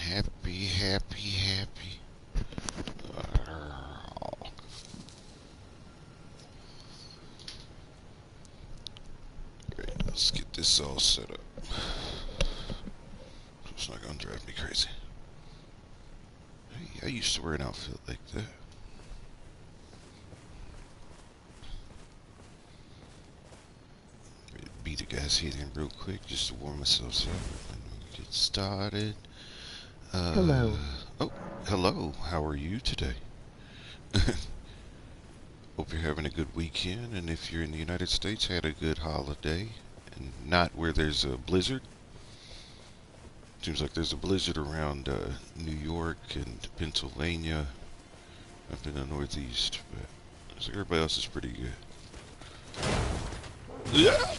Happy, happy, happy. Alright, let's get this all set up. It's not gonna drive me crazy. Hey, I used to wear an outfit like that. Beat a gas heating real quick just to warm myself up and we'll get started. Hello. Oh, hello. How are you today? Hope you're having a good weekend, and if you're in the United States, had a good holiday, and not where there's a blizzard. Seems like there's a blizzard around New York and Pennsylvania, up in the Northeast, but looks like everybody else is pretty good. Yeah!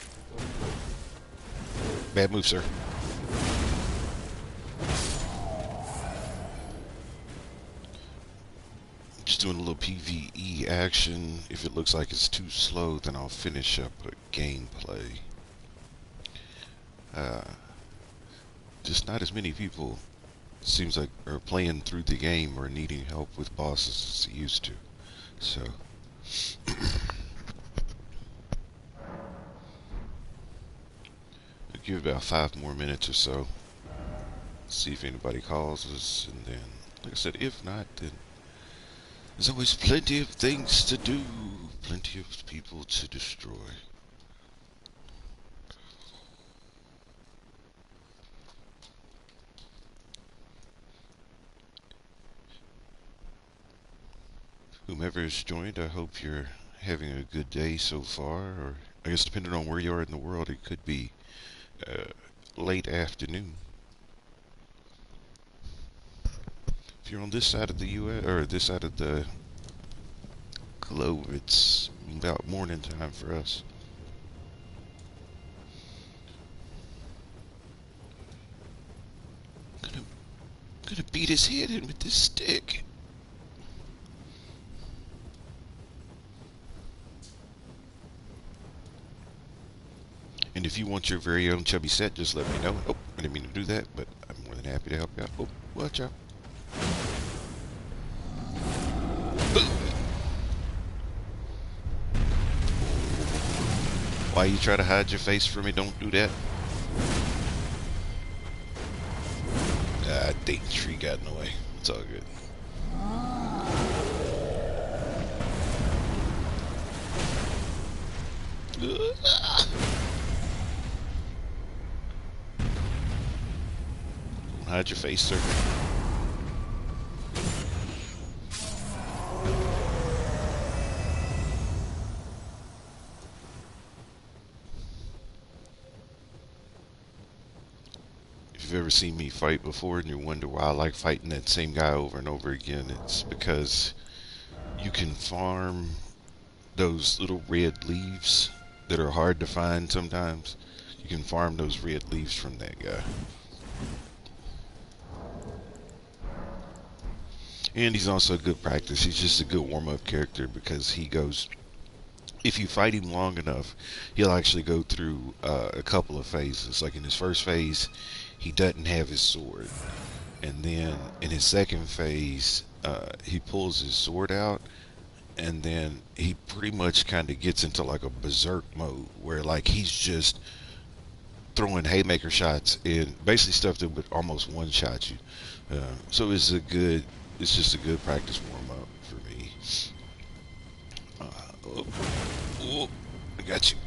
Bad move, sir. Just doing a little PvE action. If it looks like it's too slow, then I'll finish up a gameplay. Uh, just not as many people, seems like, are playing through the game or needing help with bosses as they used to. So, I'll give it about 5 more minutes or so. See if anybody calls us, and then, like I said, if not, then there's always plenty of things to do, plenty of people to destroy. Whomever has joined, I hope you're having a good day so far, or I guess depending on where you are in the world, it could be uh, late afternoon. If you're on this side of the U.S. or this side of the globe, it's about morning time for us. Gonna, gonna beat his head in with this stick. And if you want your very own chubby set, just let me know. Oh, I didn't mean to do that, but I'm more than happy to help you out. Oh, watch out. Why you try to hide your face from me? Don't do that. Date tree got in the way. It's all good. Don't hide your face, sir. If you've ever seen me fight before and you wonder why I like fighting that same guy over and over again, it's because you can farm those little red leaves that are hard to find sometimes. You can farm those red leaves from that guy. And he's also a good practice. He's just a good warm-up character because he goes, if you fight him long enough, he'll actually go through a couple of phases. Like in his first phase, he doesn't have his sword. And then in his second phase, he pulls his sword out, and then he pretty much kind of gets into like a berserk mode where like he's just throwing haymaker shots and basically stuff that would almost one shot you. So it's just a good practice warm up for me. Oh, oh, I got you.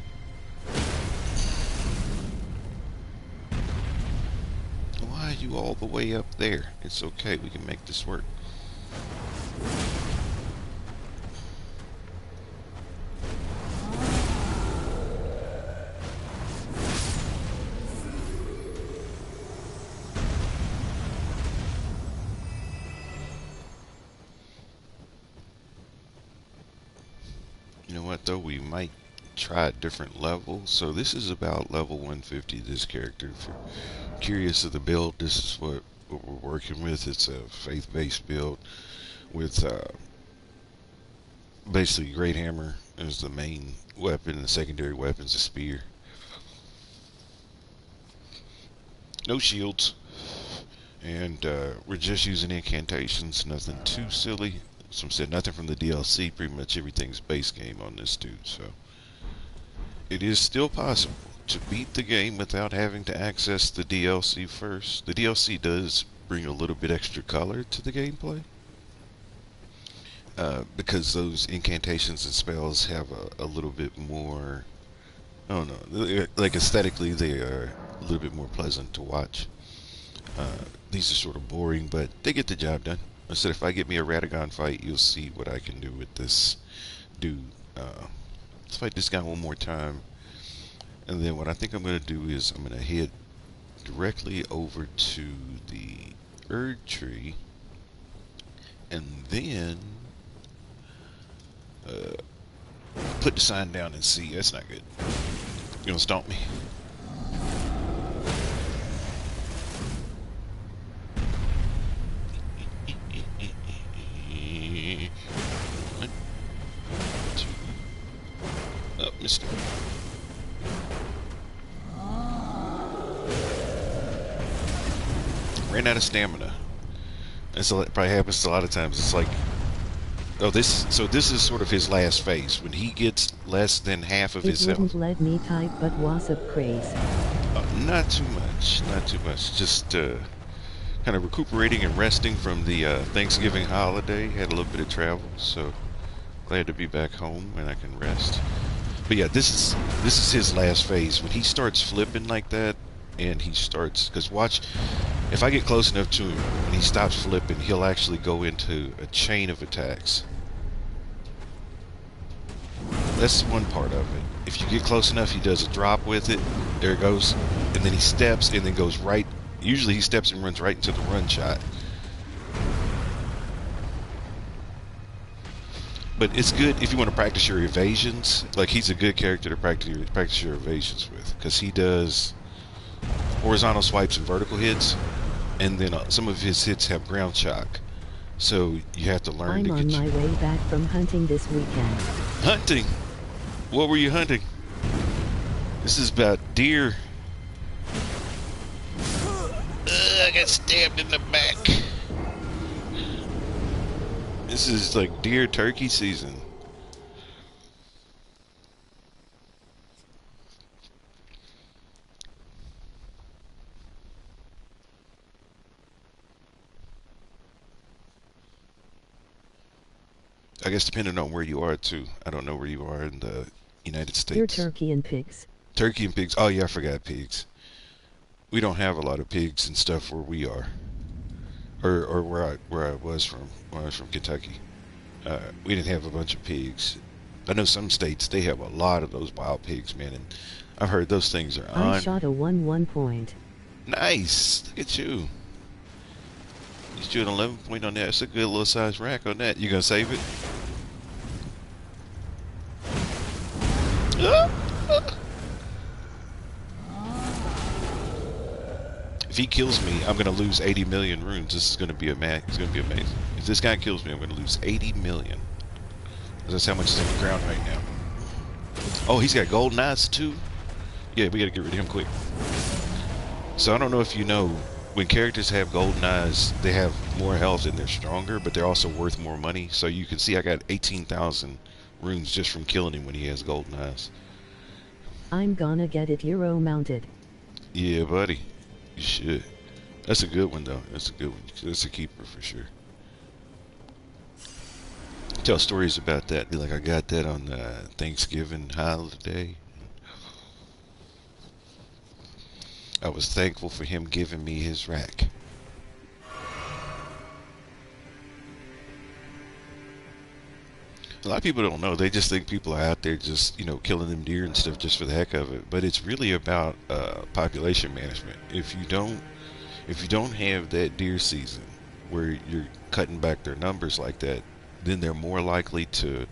Why are you all the way up there? It's okay, we can make this work. You know what though, we might try a different level. So this is about level 150, this character. If you're curious of the build, this is what we're working with. It's a faith-based build with basically Great Hammer is the main weapon, and the secondary weapon's a spear. No shields. And we're just using incantations, nothing too silly. Some said nothing from the DLC. Pretty much everything's base game on this dude. So it is still possible to beat the game without having to access the DLC first. The DLC does bring a little bit extra color to the gameplay. Because those incantations and spells have a little bit more, I don't know, like aesthetically they are a little bit more pleasant to watch. These are sort of boring, but they get the job done. I said if I get me a Radagon fight, you'll see what I can do with this dude. Let's fight this guy one more time. And then what I think I'm going to do is I'm going to head directly over to the Erd tree. And then put the sign down and see. That's not good. You gonna stomp me? One, two. Oh, missed it. Ran out of stamina. That's probably happens a lot of times. It's like, oh, this is sort of his last phase when he gets less than half of his It wouldn't health. let me type, but was of craze. Not too much, not too much. Just kind of recuperating and resting from the Thanksgiving holiday. Had a little bit of travel, so glad to be back home and I can rest. But yeah, this is his last phase when he starts flipping like that, and he starts because watch. If I get close enough to him and he stops flipping, he'll actually go into a chain of attacks. That's one part of it. If you get close enough, he does a drop with it. There it goes. And then he steps and then goes right. Usually he steps and runs right into the run shot. But it's good if you want to practice your evasions. Like, he's a good character to practice your evasions with. Because he does horizontal swipes and vertical hits. And then some of his hits have ground shock. So you have to learn I'm to on get my way back from hunting this weekend. Hunting? What were you hunting? This is about deer. I got stabbed in the back. This is like deer turkey season. I guess depending on where you are too. I don't know where you are in the United Your States. turkey and pigs. Turkey and pigs. Oh yeah, I forgot pigs. We don't have a lot of pigs and stuff where we are, or where I was from. When I was from Kentucky, we didn't have a bunch of pigs. I know some states they have a lot of those wild pigs, man, and I've heard those things are I on. shot a 1-1 point. Nice. Look at you. You shoot an 11 point on that. That's a good little size rack on that. You gonna save it? If he kills me, I'm gonna lose 80 million runes. This is gonna be it's gonna be amazing. If this guy kills me, I'm gonna lose 80 million. That's how much is in the ground right now. Oh, he's got golden eyes too. Yeah, we gotta get rid of him quick. So I don't know if you know, when characters have golden eyes, they have more health and they're stronger, but they're also worth more money. So you can see I got 18,000 runes just from killing him when he has golden eyes. I'm gonna get it Euro mounted. Yeah, buddy. You should. That's a good one, though. That's a good one. That's a keeper for sure. Tell stories about that. Be like, I got that on Thanksgiving holiday. I was thankful for him giving me his rack. A lot of people don't know. They just think people are out there just, killing them deer and stuff just for the heck of it. But it's really about population management. If you don't have that deer season where you're cutting back their numbers like that, then they're more likely to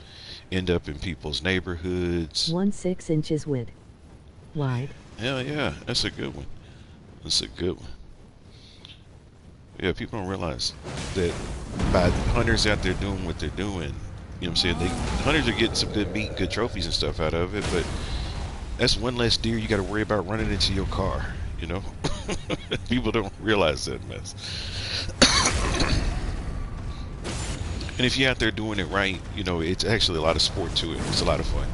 end up in people's neighborhoods. 6 inches wide. Hell yeah, that's a good one. That's a good one. Yeah, people don't realize that by hunters out there doing what they're doing, you know what I'm saying? Hunters are getting some good meat and good trophies and stuff out of it, but that's one less deer you got to worry about running into your car, People don't realize that mess. And if you're out there doing it right, you know, it's actually a lot of sport to it. It's a lot of fun.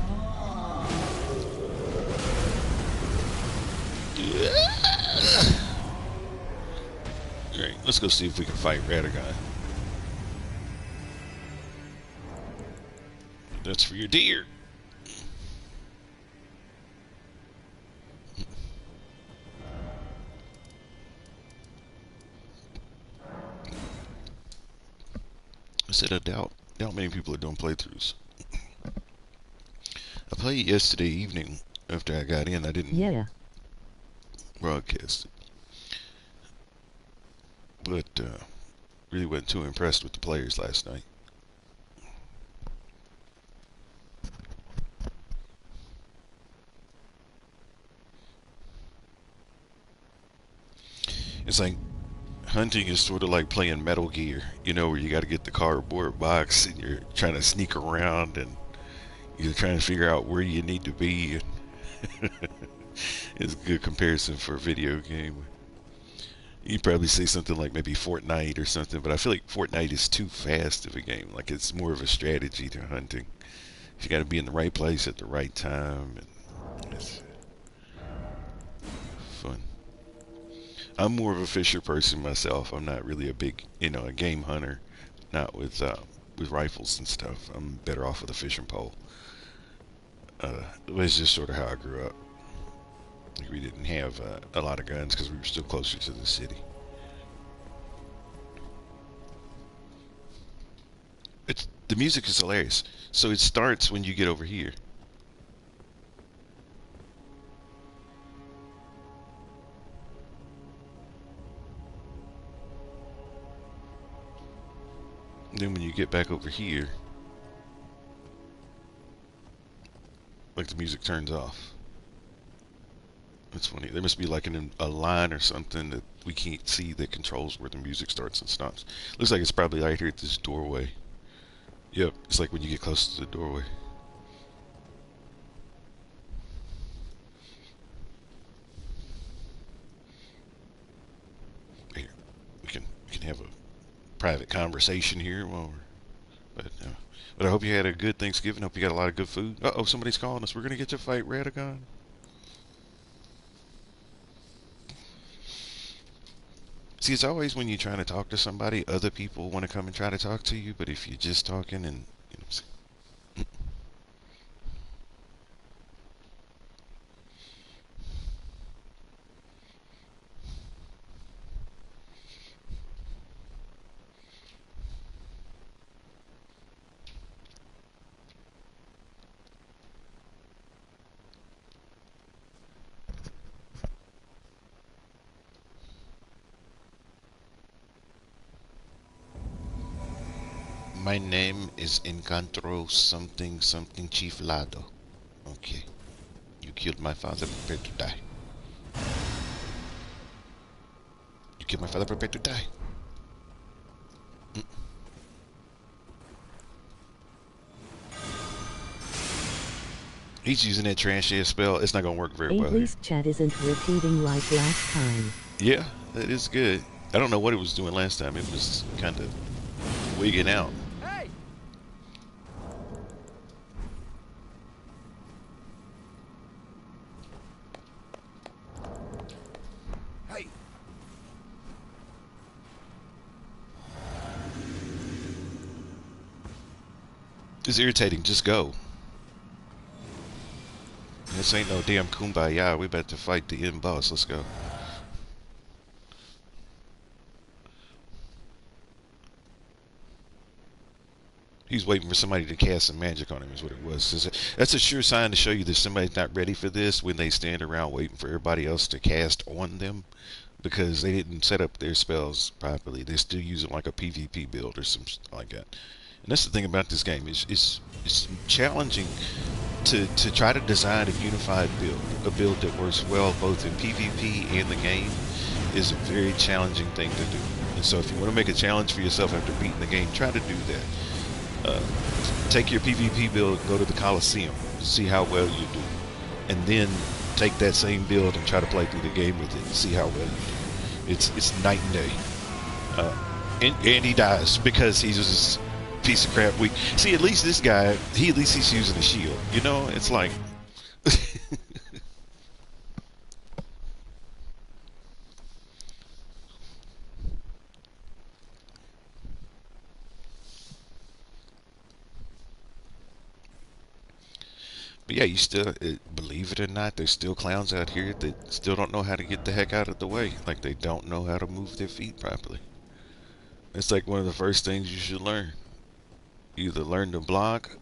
Alright, let's go see if we can fight Radagon. That's for your deer. I said I doubt many people are doing playthroughs. I played yesterday evening after I got in. I didn't broadcast it. But really wasn't too impressed with the players last night. It's like hunting is sort of like playing Metal Gear, you know, where you got to get the cardboard box and you're trying to sneak around and you're trying to figure out where you need to be. It's a good comparison for a video game. You'd probably say something like maybe Fortnite or something, but I feel like Fortnite is too fast of a game. Like it's more of a strategy to hunting. You got to be in the right place at the right time, and it's fun. I'm more of a fisher person myself. I'm not really a big, you know, a game hunter. Not with rifles and stuff. I'm better off with a fishing pole. It's just sort of how I grew up. Like we didn't have a lot of guns because we were still closer to the city. The music is hilarious. So it starts when you get over here. And then when you get back over here, like the music turns off. That's funny. There must be like a line or something that we can't see that controls where the music starts and stops. Looks like it's probably right here at this doorway. Yep, it's like when you get close to the doorway. Here, we can have a private conversation here while but I hope you had a good Thanksgiving. Hope you got a lot of good food. Uh oh, somebody's calling us. We're gonna get to fight Radagon. See, it's always when you're trying to talk to somebody, other people want to come and try to talk to you. But if you're just talking and you know, my name is Encontro something something Chief Lado. Okay, you killed my father. Prepare to die. You killed my father. Prepare to die. He's using that trash ass spell. It's not gonna work very well At here. least chat isn't repeating like last time. Yeah, that is good. I don't know what it was doing last time. It was kind of wigging out. Hey! Hey! It's irritating. Just go. This ain't no damn kumbaya. We about to fight the end boss. Let's go. He's waiting for somebody to cast some magic on him is what it was. That's a sure sign to show you that somebody's not ready for this when they stand around waiting for everybody else to cast on them because they didn't set up their spells properly. They're still using like a PvP build or something like that. And that's the thing about this game. It's challenging to try to design a unified build. A build that works well both in PvP and the game is a very challenging thing to do. And so if you want to make a challenge for yourself after beating the game, try to do that. Take your PvP build, go to the Coliseum, see how well you do, and then take that same build and try to play through the game with it and see how well you do. It's night and day. And he dies because he's just a piece of crap. We see at least this guy. At least he's using a shield. You know, it's like. But yeah, you still, believe it or not, there's still clowns out here that still don't know how to get the heck out of the way. Like they don't know how to move their feet properly. It's like one of the first things you should learn. Either learn to block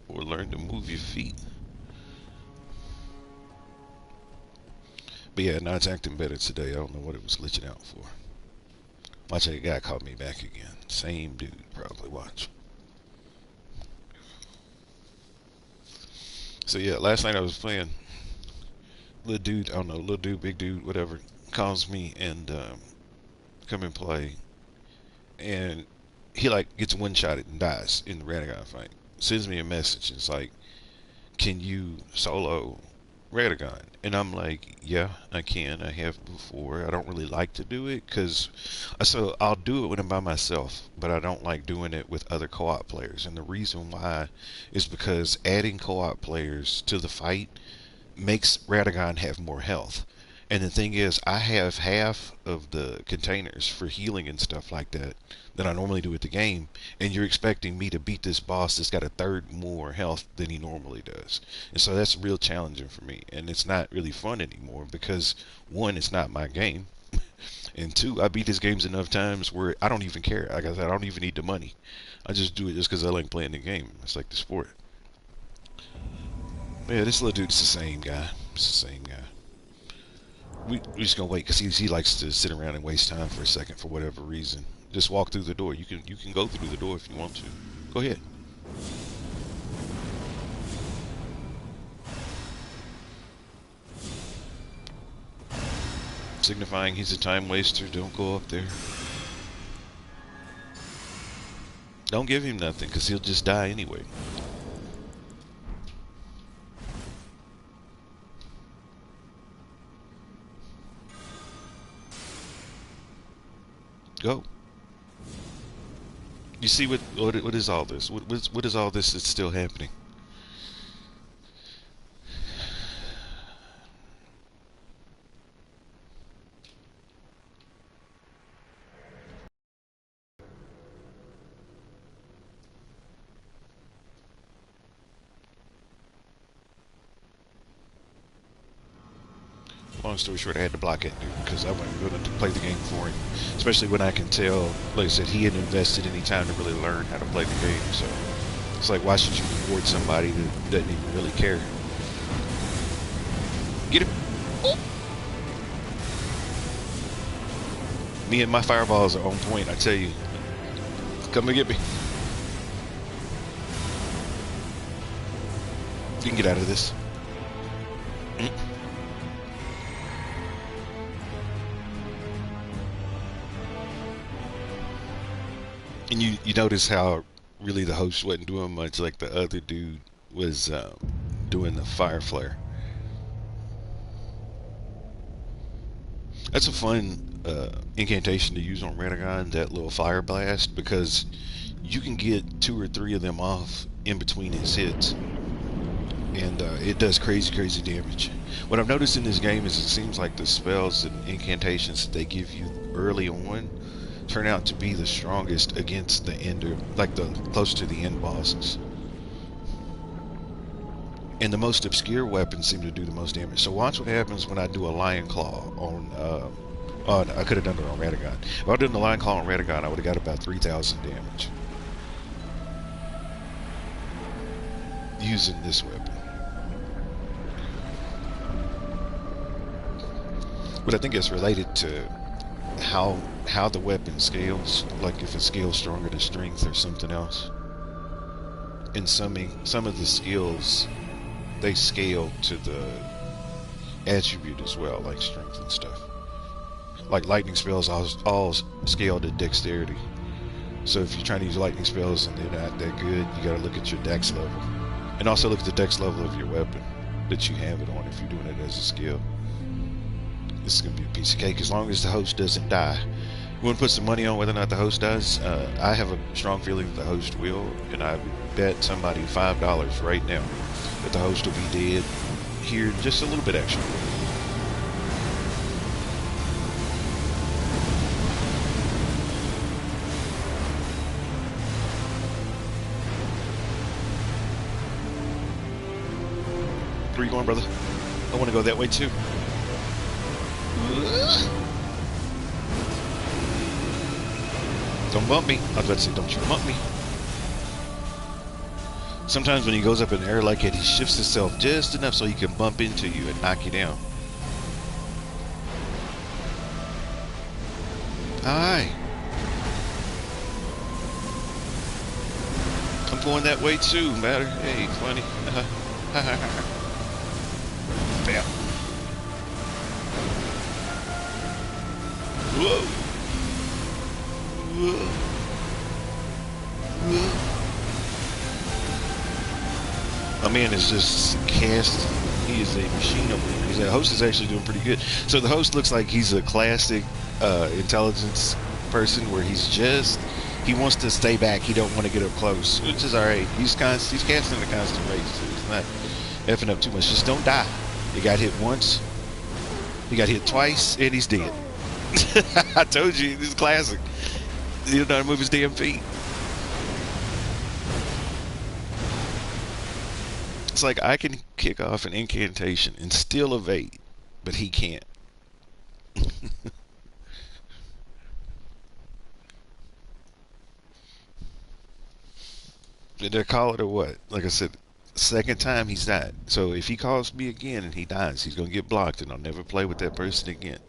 or learn to move your feet. But yeah, now it's acting better today. I don't know what it was glitching out for. Watch, that guy called me back again. Same dude, probably. Watch. So yeah, last night I was playing. Little dude, I don't know, little dude, big dude, whatever, calls me and come and play. And he like gets one-shotted and dies in the Radagon fight. Sends me a message. It's like, can you solo Radagon? And I'm like, yeah, I can. I have before. I don't really like to do it because, so I'll do it when I'm by myself, but I don't like doing it with other co-op players. And the reason why is because adding co-op players to the fight makes Radagon have more health. And the thing is, I have half of the containers for healing and stuff like that than I normally do with the game. And you're expecting me to beat this boss that's got a third more health than he normally does. And so that's real challenging for me. And it's not really fun anymore because, one, it's not my game. And two, I beat these games enough times where I don't even care. Like I said, I don't even need the money. I just do it just because I like playing the game. It's like the sport. Yeah, this little dude's the same guy. It's the same guy. We just gonna wait because he likes to sit around and waste time for a second for whatever reason. Just walk through the door. You can go through the door if you want to. Go ahead. Signifying he's a time waster. Don't go up there. Don't give him nothing because he'll just die anyway. Go. You see what is all this? What is all this that's still happening? Long story short, I had to block that dude because I wasn't willing to play the game for him. Especially when I can tell, like I said, he hadn't invested any time to really learn how to play the game. So it's like, why should you reward somebody that doesn't even really care? Get him. Oh. Me and my fireballs are on point, I tell you. Come and get me. You can get out of this. And you notice how really the host wasn't doing much, like the other dude was doing the fire flare. That's a fun incantation to use on Radagon, that little fire blast, because you can get 2 or 3 of them off in between his hits. And it does crazy damage. What I've noticed in this game is it seems like the spells and incantations that they give you early on turn out to be the strongest against the ender, like the close to the end bosses. And the most obscure weapons seem to do the most damage. So watch what happens when I do a Lion Claw on I could have done it on Radagon. If I'd done the Lion Claw on Radagon, I would have got about 3,000 damage using this weapon. But I think it's related to how the weapon scales, like if it scales stronger to strength or something else. And some of the skills, they scale to the attribute as well, like strength and stuff. Like lightning spells all scale to dexterity. So if you're trying to use lightning spells and they're not that good, you gotta look at your dex level. And also look at the dex level of your weapon. that you have it on if you're doing it as a skill. This is going to be a piece of cake as long as the host doesn't die. You want to put some money on whether or not the host does? I have a strong feeling that the host will, and I would bet somebody $5 right now that the host will be dead here just a little bit extra. Where you going, brother? I want to go that way too. Don't bump me. I was about to say, don't you bump me. Sometimes when he goes up in the air like that, he shifts himself just enough so he can bump into you and knock you down. Hi. I'm going that way too, matter. Hey, funny. Bam. Whoa. Whoa. Whoa. My man is just cast. He is a machine over there. The host is actually doing pretty good. So the host looks like he's a classic intelligence person where he wants to stay back. He don't want to get up close, which is all right. He's casting a constant rate, so he's not effing up too much. Just don't die. He got hit once. He got hit twice, and he's dead. I told you, this is classic. He don't know how to move his damn feet. It's like I can kick off an incantation and still evade, but he can't. Did they call it or what? Like I said, second time he's died. So if he calls me again and he dies, he's going to get blocked and I'll never play with that person again.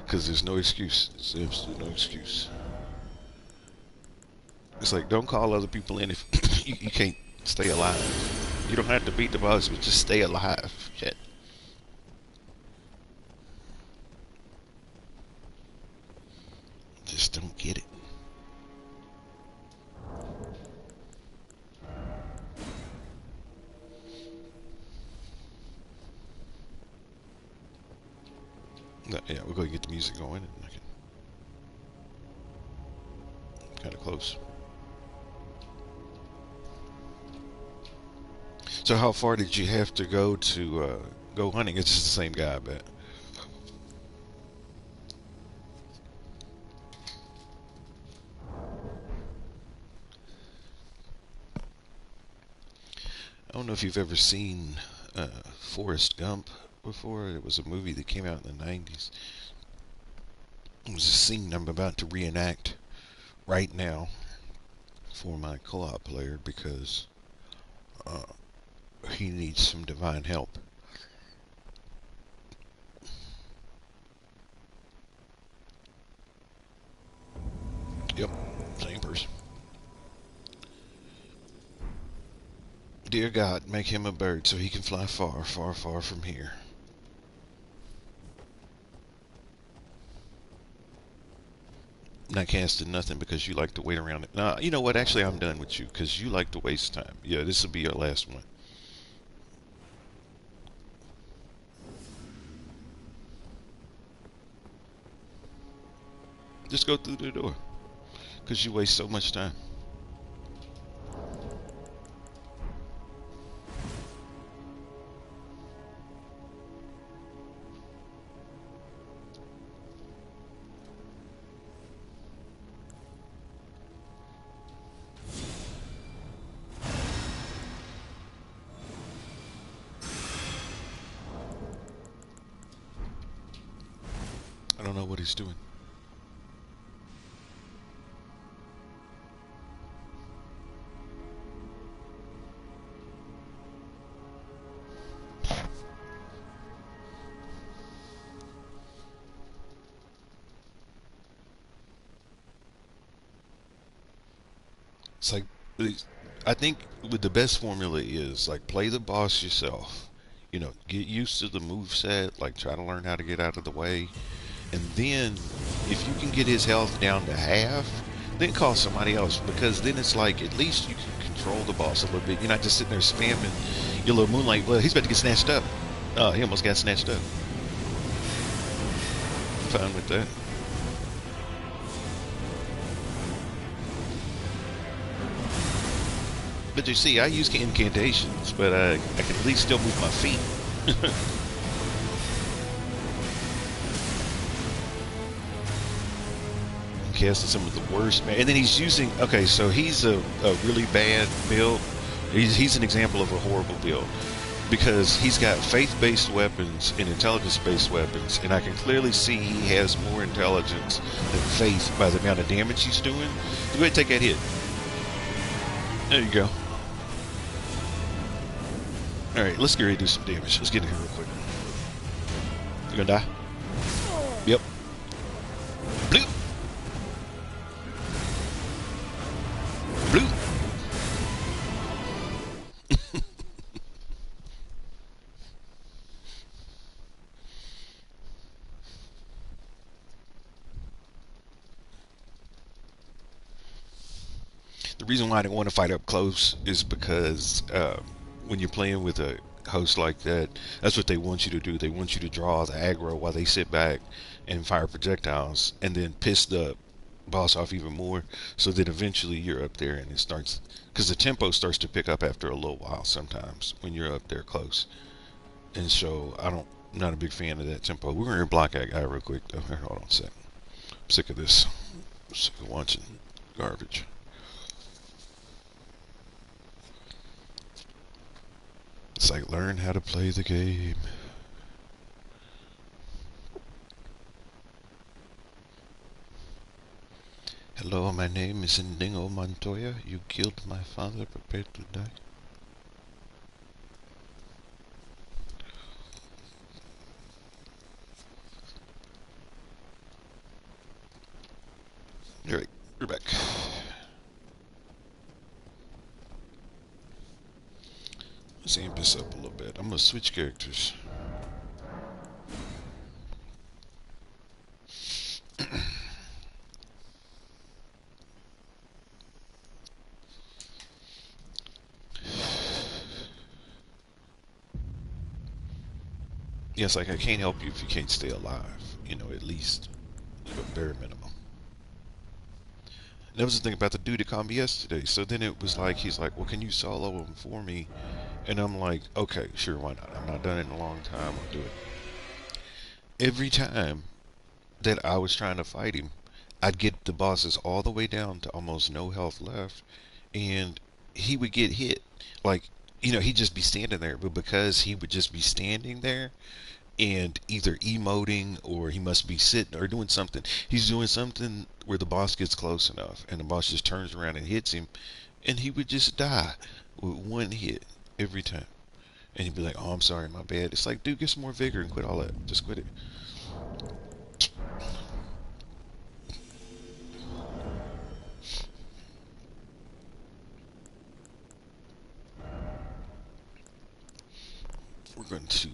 Because there's no excuse. There's absolutely no excuse. It's like, don't call other people in if you can't stay alive. You don't have to beat the boss, but just stay alive. Shit. Just don't get it. Yeah, we're going to get the music going. And I can... kind of close. So how far did you have to go to go hunting? It's just the same guy, I bet. I don't know if you've ever seen Forrest Gump before. It was a movie that came out in the 90s. It was a scene I'm about to reenact right now for my co-op player because he needs some divine help. Yep, same person. Dear God, make him a bird so he can fly far, far, far from here. Not casting nothing because you like to wait around it. Nah, you know what? Actually, I'm done with you because you like to waste time. Yeah, this will be your last one. Just go through the door because you waste so much time. I don't know what he's doing. It's like, I think with the best formula is like play the boss yourself. You know, get used to the move set, like try to learn how to get out of the way. And then if you can get his health down to half, then call somebody else because then it's like at least you can control the boss a little bit. You're not just sitting there spamming your little moonlight. Well, he's about to get snatched up. Oh, he almost got snatched up. Fine with that. But you see, I use incantations, but I can at least still move my feet. Casting some of the worst, and then he's using. Okay, so he's a really bad build. He's an example of a horrible build because he's got faith-based weapons and intelligence-based weapons, and I can clearly see he has more intelligence than faith by the amount of damage he's doing. So go ahead and take that hit. There you go. All right, let's get ready to do some damage. Let's get in here real quick. You gonna die? Yep. Bloop. Bloop. The reason why I didn't want to fight up close is because when you're playing with a host like that, that's what they want you to do. They want you to draw the aggro while they sit back and fire projectiles and then piss the boss off even more. So that eventually you're up there and it starts, because the tempo starts to pick up after a little while sometimes when you're up there close. And so I'm not a big fan of that tempo. We're going to block that guy real quick though. Here, hold on a sec. I'm sick of this. I'm sick of watching garbage. It's like learn how to play the game. Hello, my name is Indigo Montoya. You killed my father. Prepare to die. Alright, we're back. Let's amp this up a little bit. I'm gonna switch characters. Yes, like I can't help you if you can't stay alive. You know, at least a bare minimum. And that was the thing about the dude that called me yesterday. So then it was like, he's like, well, can you solo him for me? And I'm like, okay, sure, why not? I've not done it in a long time. I'll do it. Every time that I was trying to fight him, I'd get the bosses all the way down to almost no health left, and he would get hit. Like, he'd just be standing there, but because he would just be standing there and either emoting or he must be sitting or doing something, he's doing something where the boss gets close enough and the boss just turns around and hits him, and he would just die with one hit every time. And he'd be like, oh, I'm sorry, my bad. It's like, dude, get some more vigor and quit all that. Just quit it. We're going to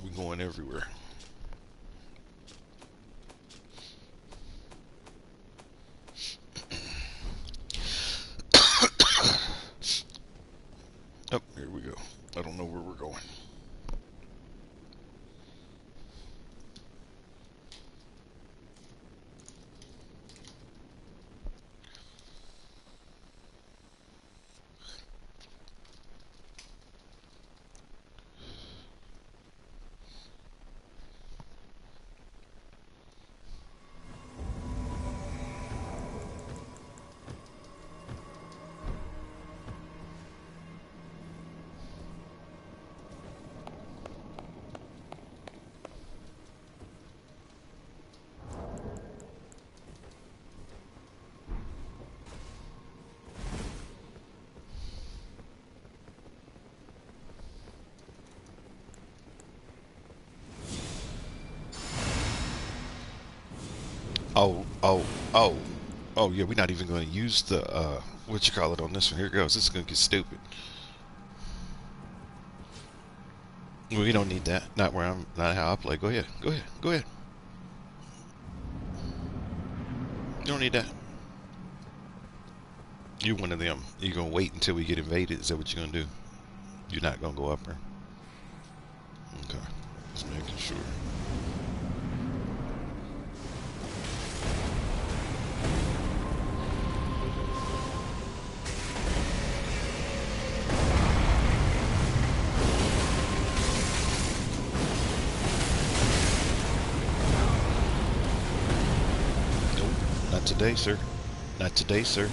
we're going everywhere. Oh, here we go. I don't know where we're going. Oh, oh, oh, oh, yeah, we're not even going to use the, what you call it on this one. Here it goes. This is going to get stupid. We don't need that. Not how I play. Go ahead. Go ahead. Go ahead. You don't need that. You're one of them. You're gonna wait until we get invaded. Is that what you're gonna do? You're not gonna go up there. Okay. Just making sure. Nope. Not today, sir. Not today, sir.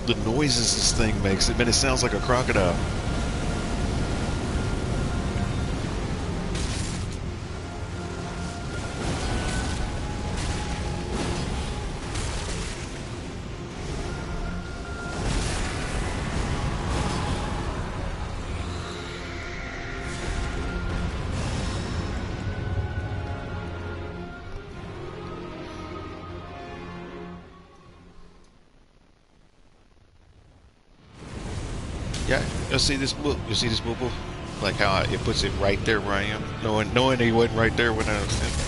The noises this thing makes, man, it sounds like a crocodile. Yeah, you'll see this book. You see this book, like how it puts it right there where I am, knowing he wasn't right there when I was in.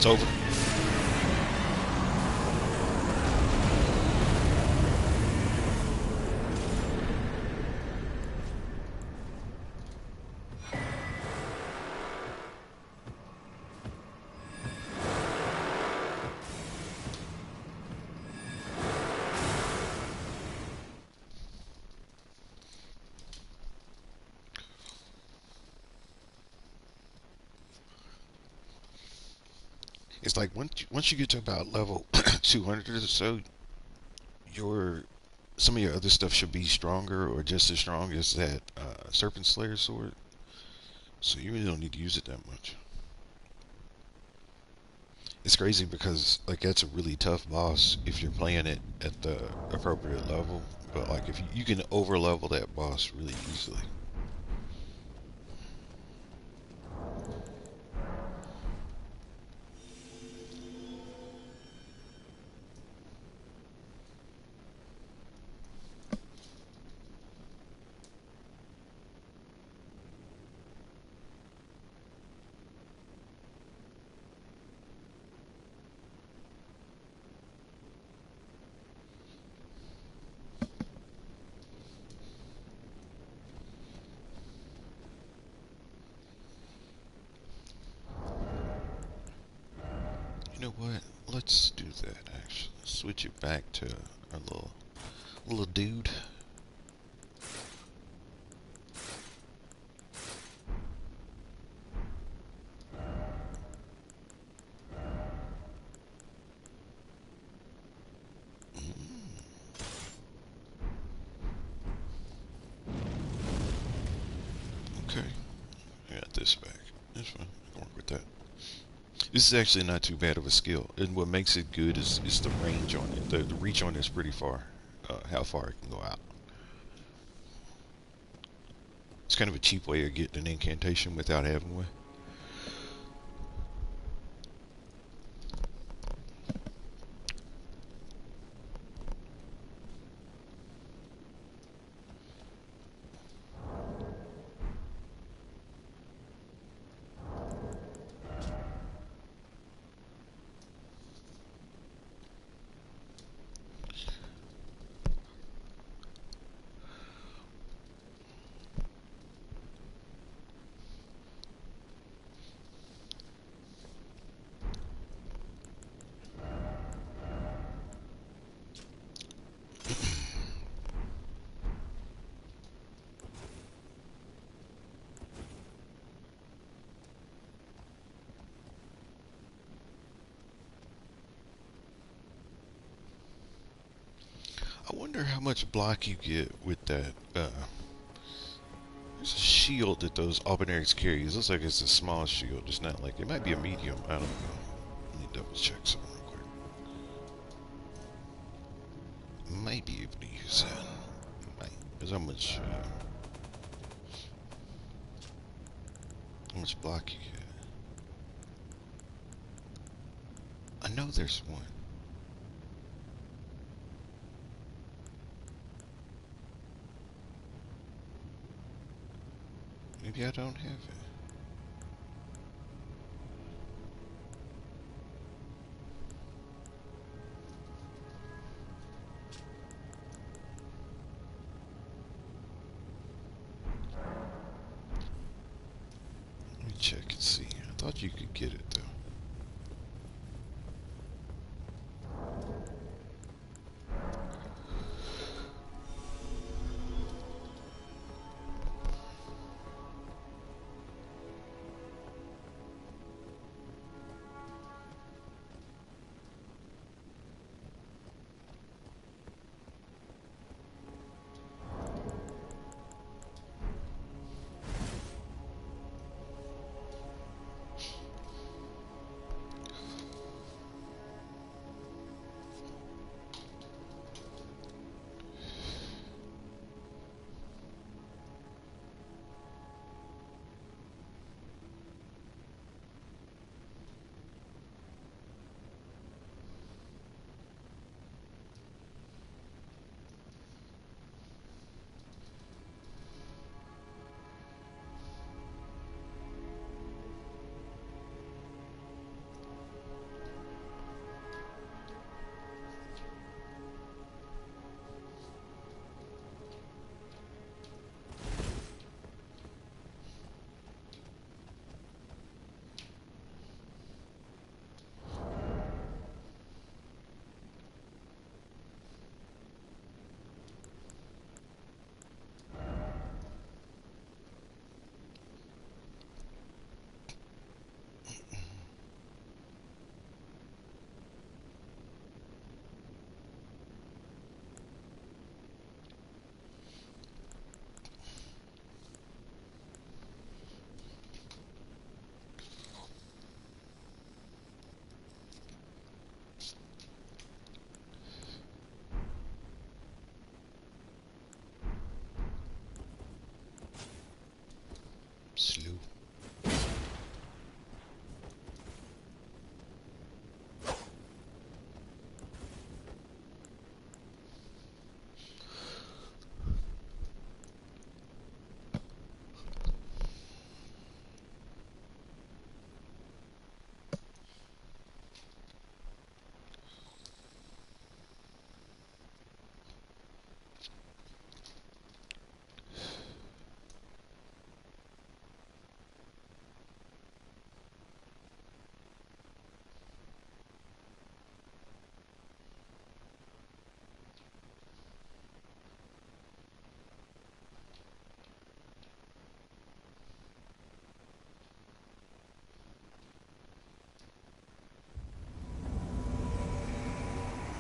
It's over. It's like once you get to about level 200 or so, your some of your other stuff should be stronger or just as strong as that Serpent Slayer sword. So you really don't need to use it that much. It's crazy because like that's a really tough boss if you're playing it at the appropriate level. But like if you can over level that boss really easily. You know what? Let's do that actually. Switch it back to our little dude. Mm, okay. I got this back. That's fine. I can work with that. This is actually not too bad of a skill, and what makes it good is the range on it. The reach on it is pretty far. How far it can go out. It's kind of a cheap way of getting an incantation without having one. I wonder how much block you get with that. There's a shield that those Albanerics carry. It looks like it's a small shield. It's not like, it might be a medium. I don't know. Let me double check something real quick. Might be able to use that. Might. Because how much block you get? I know there's one. Maybe I don't have it. Let me check and see. I thought you could get it though. Slew.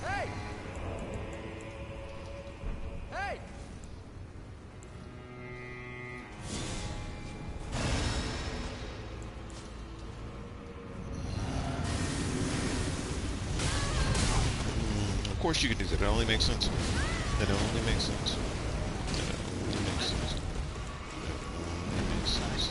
Hey! Hey! Of course you can do that. That only makes sense. That only makes sense. That only makes sense. That only makes sense.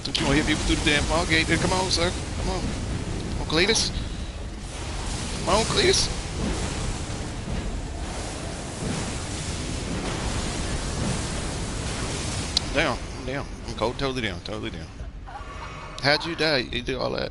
Don't you want to hit people through the damn fog gate? Come on, sir. Come on. Come on, Cletus. Come on, Cletus. Down. I'm down. I'm cold. Totally down. Totally down. How'd you die? You do all that?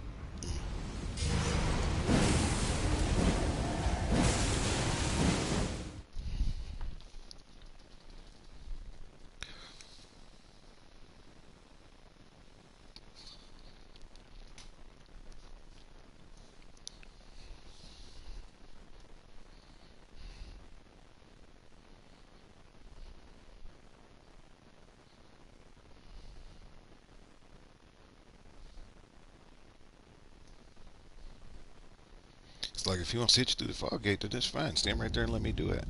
It's like if he wants to hit you through the fog gate, then that's fine. Stand right there and let me do it.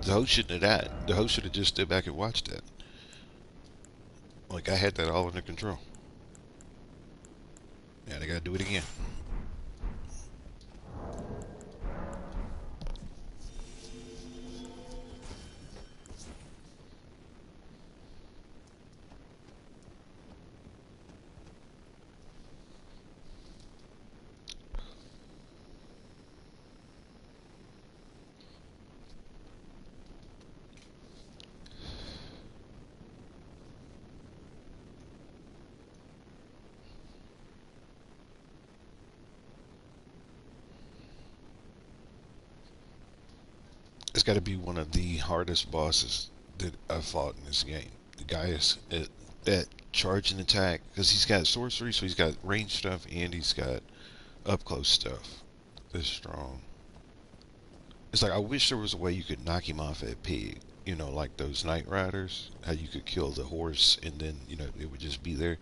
The host shouldn't have died. The host should have just stood back and watched that. Like I had that all under control. Yeah, they gotta do it again. It's got to be one of the hardest bosses that I've fought in this game. The guy is at charge and attack because he's got sorcery, so he's got range stuff and he's got up close stuff. This strong. It's like I wish there was a way you could knock him off at pig. You know, like those Night Riders, how you could kill the horse and then it would just be there.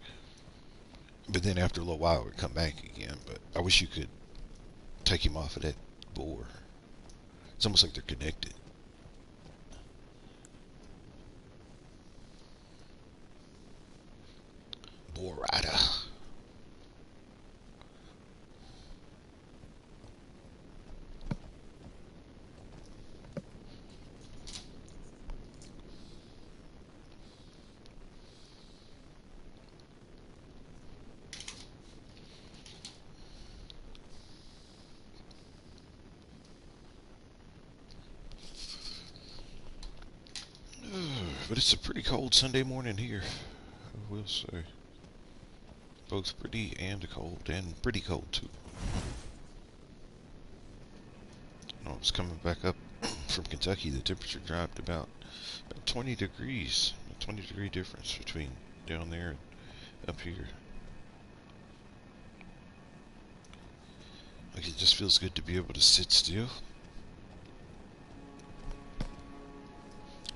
But then after a little while, it would come back again. But I wish you could take him off of that boar. It's almost like they're connected. Boar rider. But it's a pretty cold Sunday morning here, I will say. Both pretty and cold, and pretty cold too. I was coming back up from Kentucky. The temperature dropped about 20 degrees. A 20-degree difference between down there and up here. Like it just feels good to be able to sit still.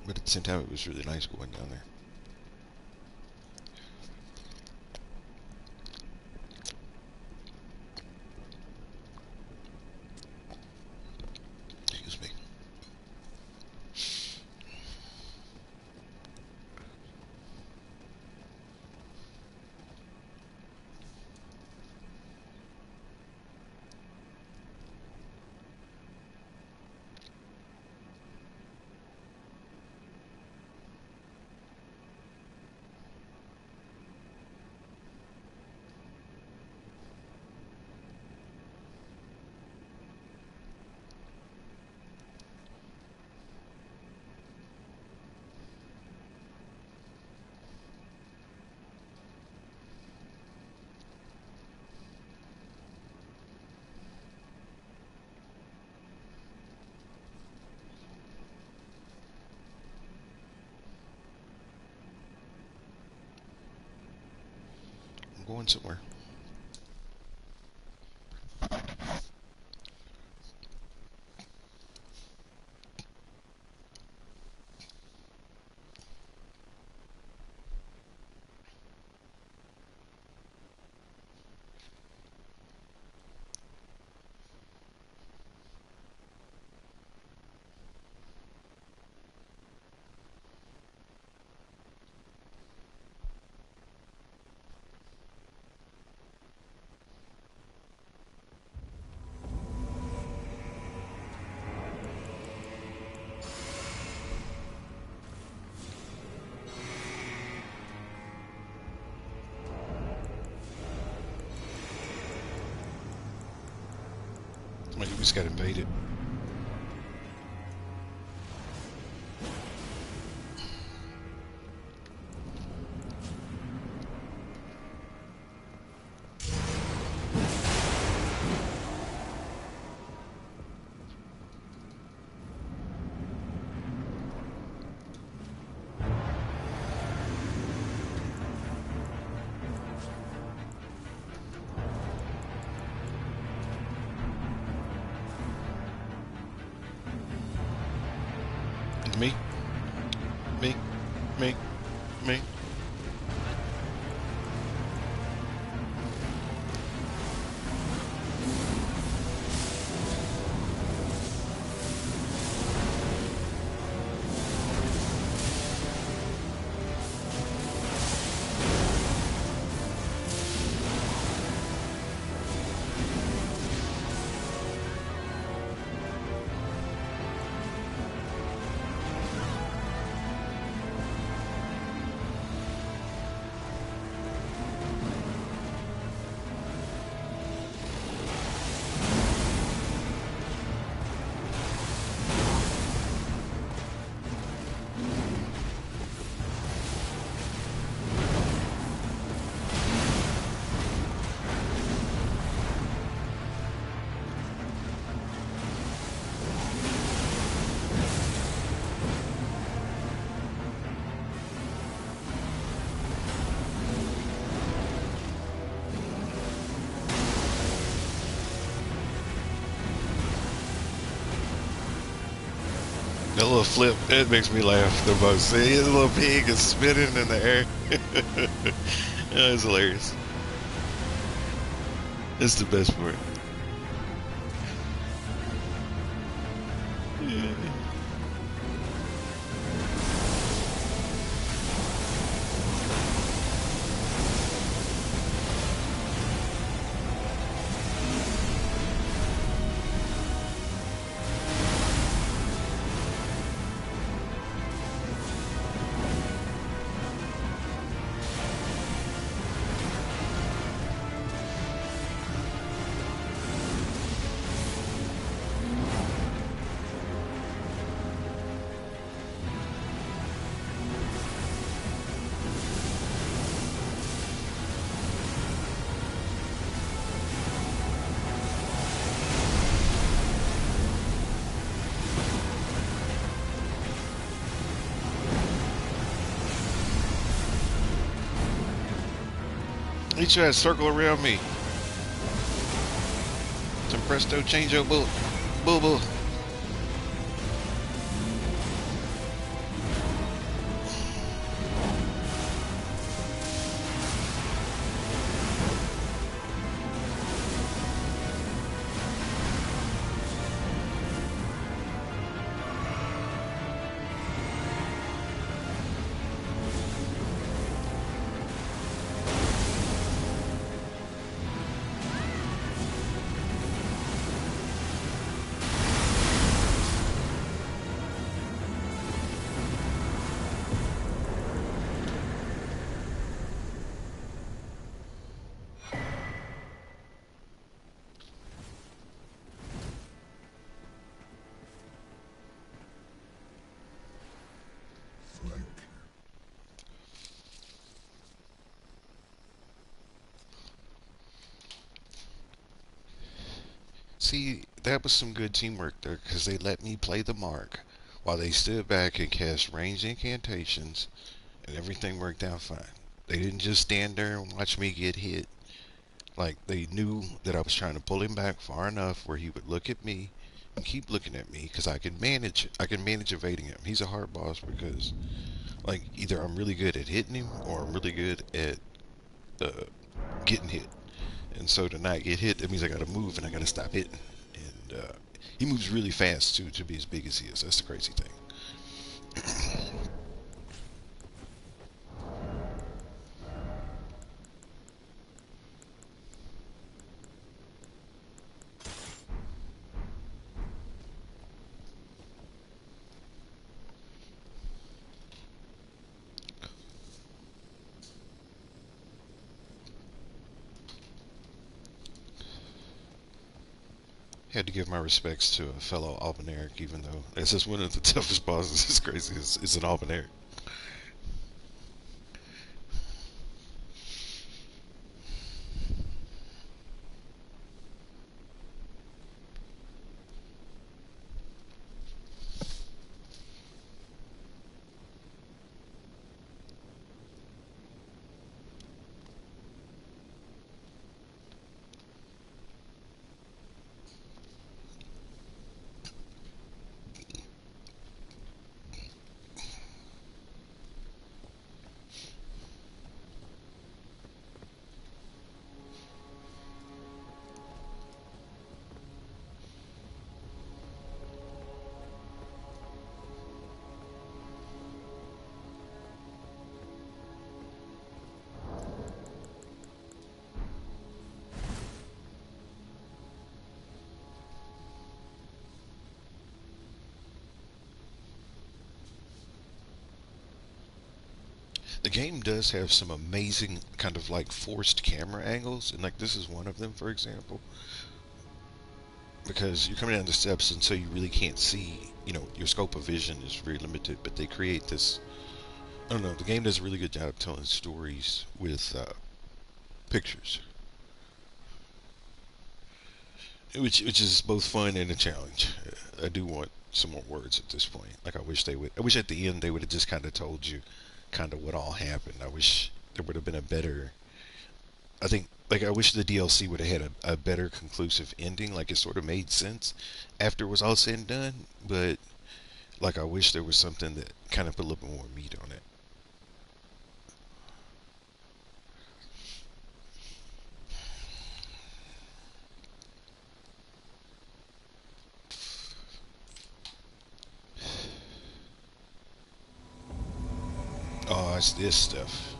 But at the same time, it was really nice going down there. Excuse me. I'm going somewhere. Like we just got invaded. Me, me. That little flip, it makes me laugh the most. See, the little pig is spinning in the air. It's hilarious. It's the best part. Yeah. He tried to circle around me. Some presto changeo bull. Bull bull. See, that was some good teamwork there because they let me play the mark while they stood back and cast ranged incantations, and everything worked out fine. They didn't just stand there and watch me get hit. Like, they knew that I was trying to pull him back far enough where he would look at me and keep looking at me because I can manage evading him. He's a hard boss because, like, either I'm really good at hitting him or I'm really good at uh, getting hit. And so to not get hit, that means I got to move and I got to stop hitting. And he moves really fast too to be as big as he is. That's the crazy thing. Had to give my respects to a fellow Albinaric, even though this is one of the toughest bosses. It's crazy. It's an Albinaric. The game does have some amazing kind of like forced camera angles, and like this is one of them, for example, because you're coming down the steps, and so you really can't see. You know, your scope of vision is very limited, but they create this. I don't know. The game does a really good job telling stories with pictures, which is both fun and a challenge. I do want some more words at this point. Like I wish they would. I wish at the end they would have just kind of told you, kind of what all happened. I wish there would have been a better. I think like I wish the DLC would have had a better conclusive ending. Like it sort of made sense after it was all said and done, but like I wish there was something that kind of put a little bit more meat on it. Oh, it's this stuff.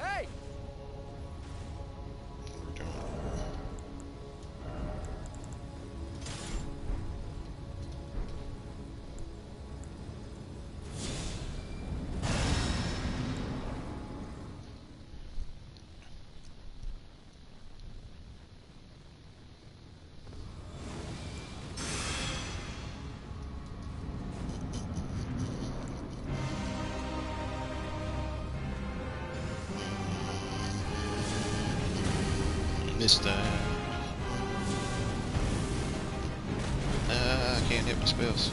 Hey! We're doing. Missed that. I can't hit my spells.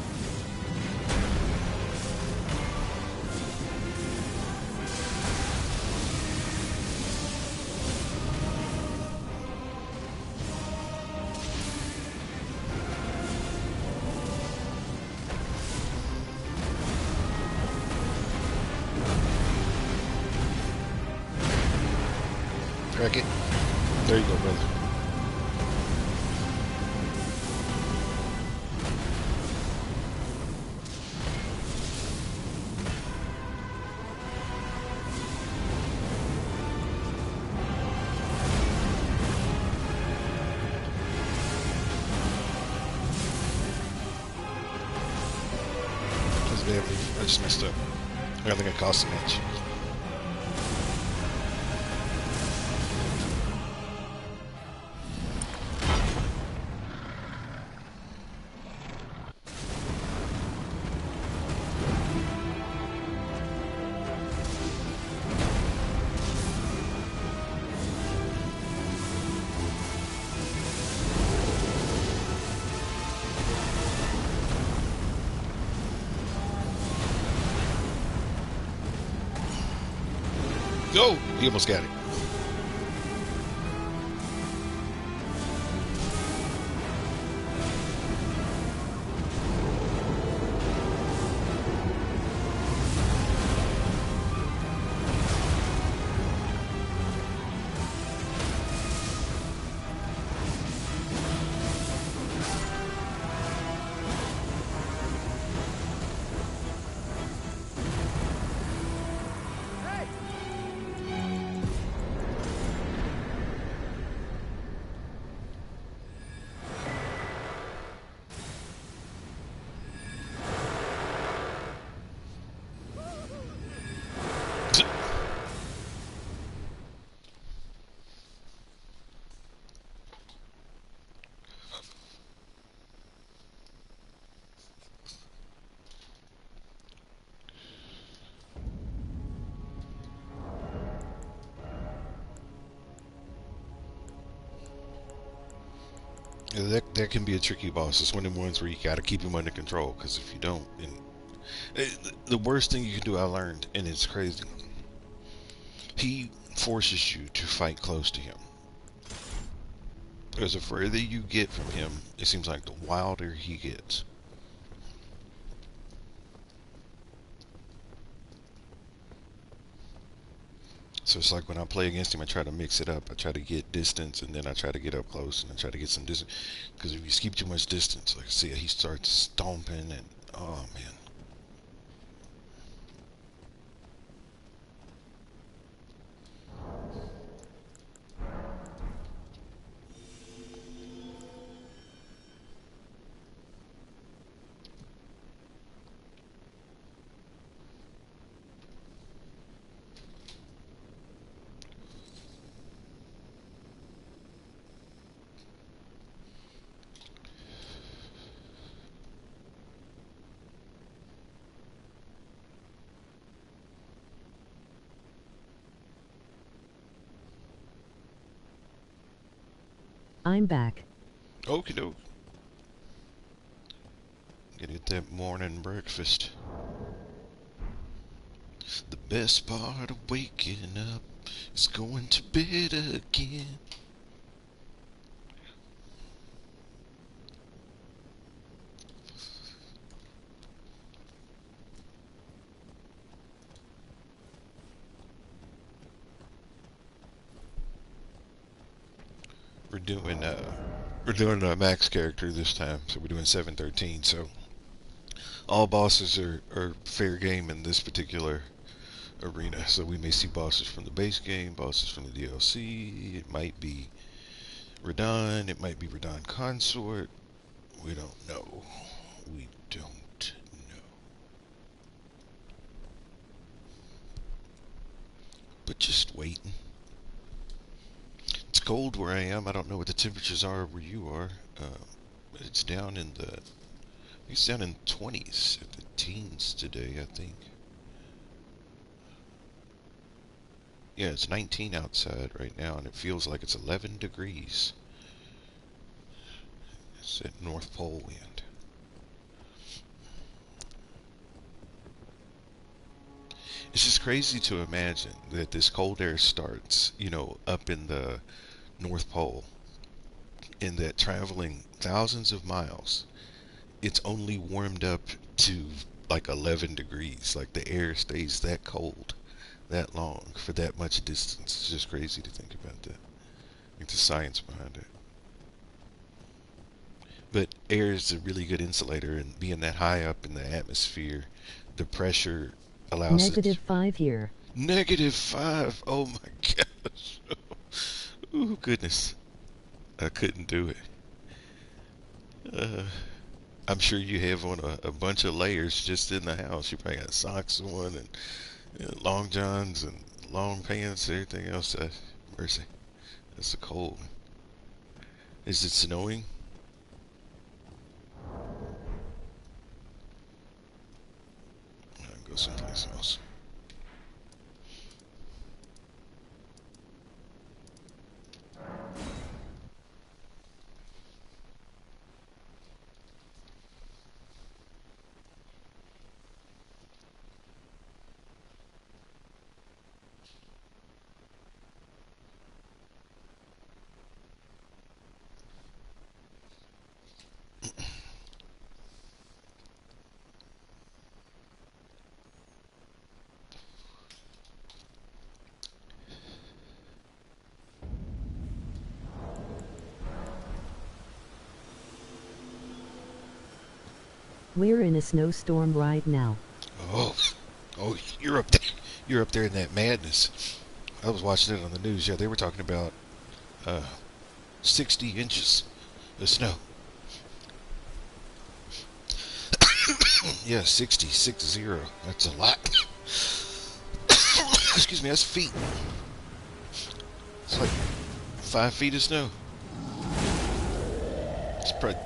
Crack it. There you go, brother. That's bad. I just messed up. I think I cost a match. Go! He almost got it. Hey! Yeah, that can be a tricky boss. It's one of the ones where you gotta keep him under control, because if you don't, and the worst thing you can do, I learned, and it's crazy. He forces you to fight close to him. Because the further you get from him, it seems like the wilder he gets. So it's like when I play against him, I try to mix it up. I try to get distance, and then I try to get up close, and I try to get some distance. Because if you keep too much distance, like I see, he starts stomping, and oh man. I'm back. Okie doke. Get that morning breakfast. The best part of waking up is going to bed again. We're doing a max character this time, so we're doing 713. So all bosses are fair game in this particular arena. So we may see bosses from the base game, bosses from the DLC. It might be Radon. It might be Radon Consort. We don't know. We don't know. But just waiting. It's cold where I am. I don't know what the temperatures are where you are. But it's down in the it's down in 20s, the teens today, I think. Yeah, it's 19 outside right now, and it feels like it's 11 degrees. It's that North Pole wind. It's just crazy to imagine that this cold air starts, up in the North Pole, and that traveling thousands of miles, it's only warmed up to like 11 degrees. Like the air stays that cold that long for that much distance. It's just crazy to think about that. Like the science behind it. But air is a really good insulator, and being that high up in the atmosphere, the pressure allows it. -5 here. -5. Oh my gosh. Oh goodness. I couldn't do it. Uh, I'm sure you have on a bunch of layers just in the house. You probably got socks on and long johns and long pants and everything else. Mercy. That's a cold. Is it snowing? I'll go someplace else. We're in a snowstorm right now. Oh, oh, you're up there. You're up there in that madness. I was watching it on the news. Yeah, they were talking about uh, 60 inches of snow. Yeah, 60. That's a lot. Excuse me, that's feet. It's like 5 feet of snow. It's probably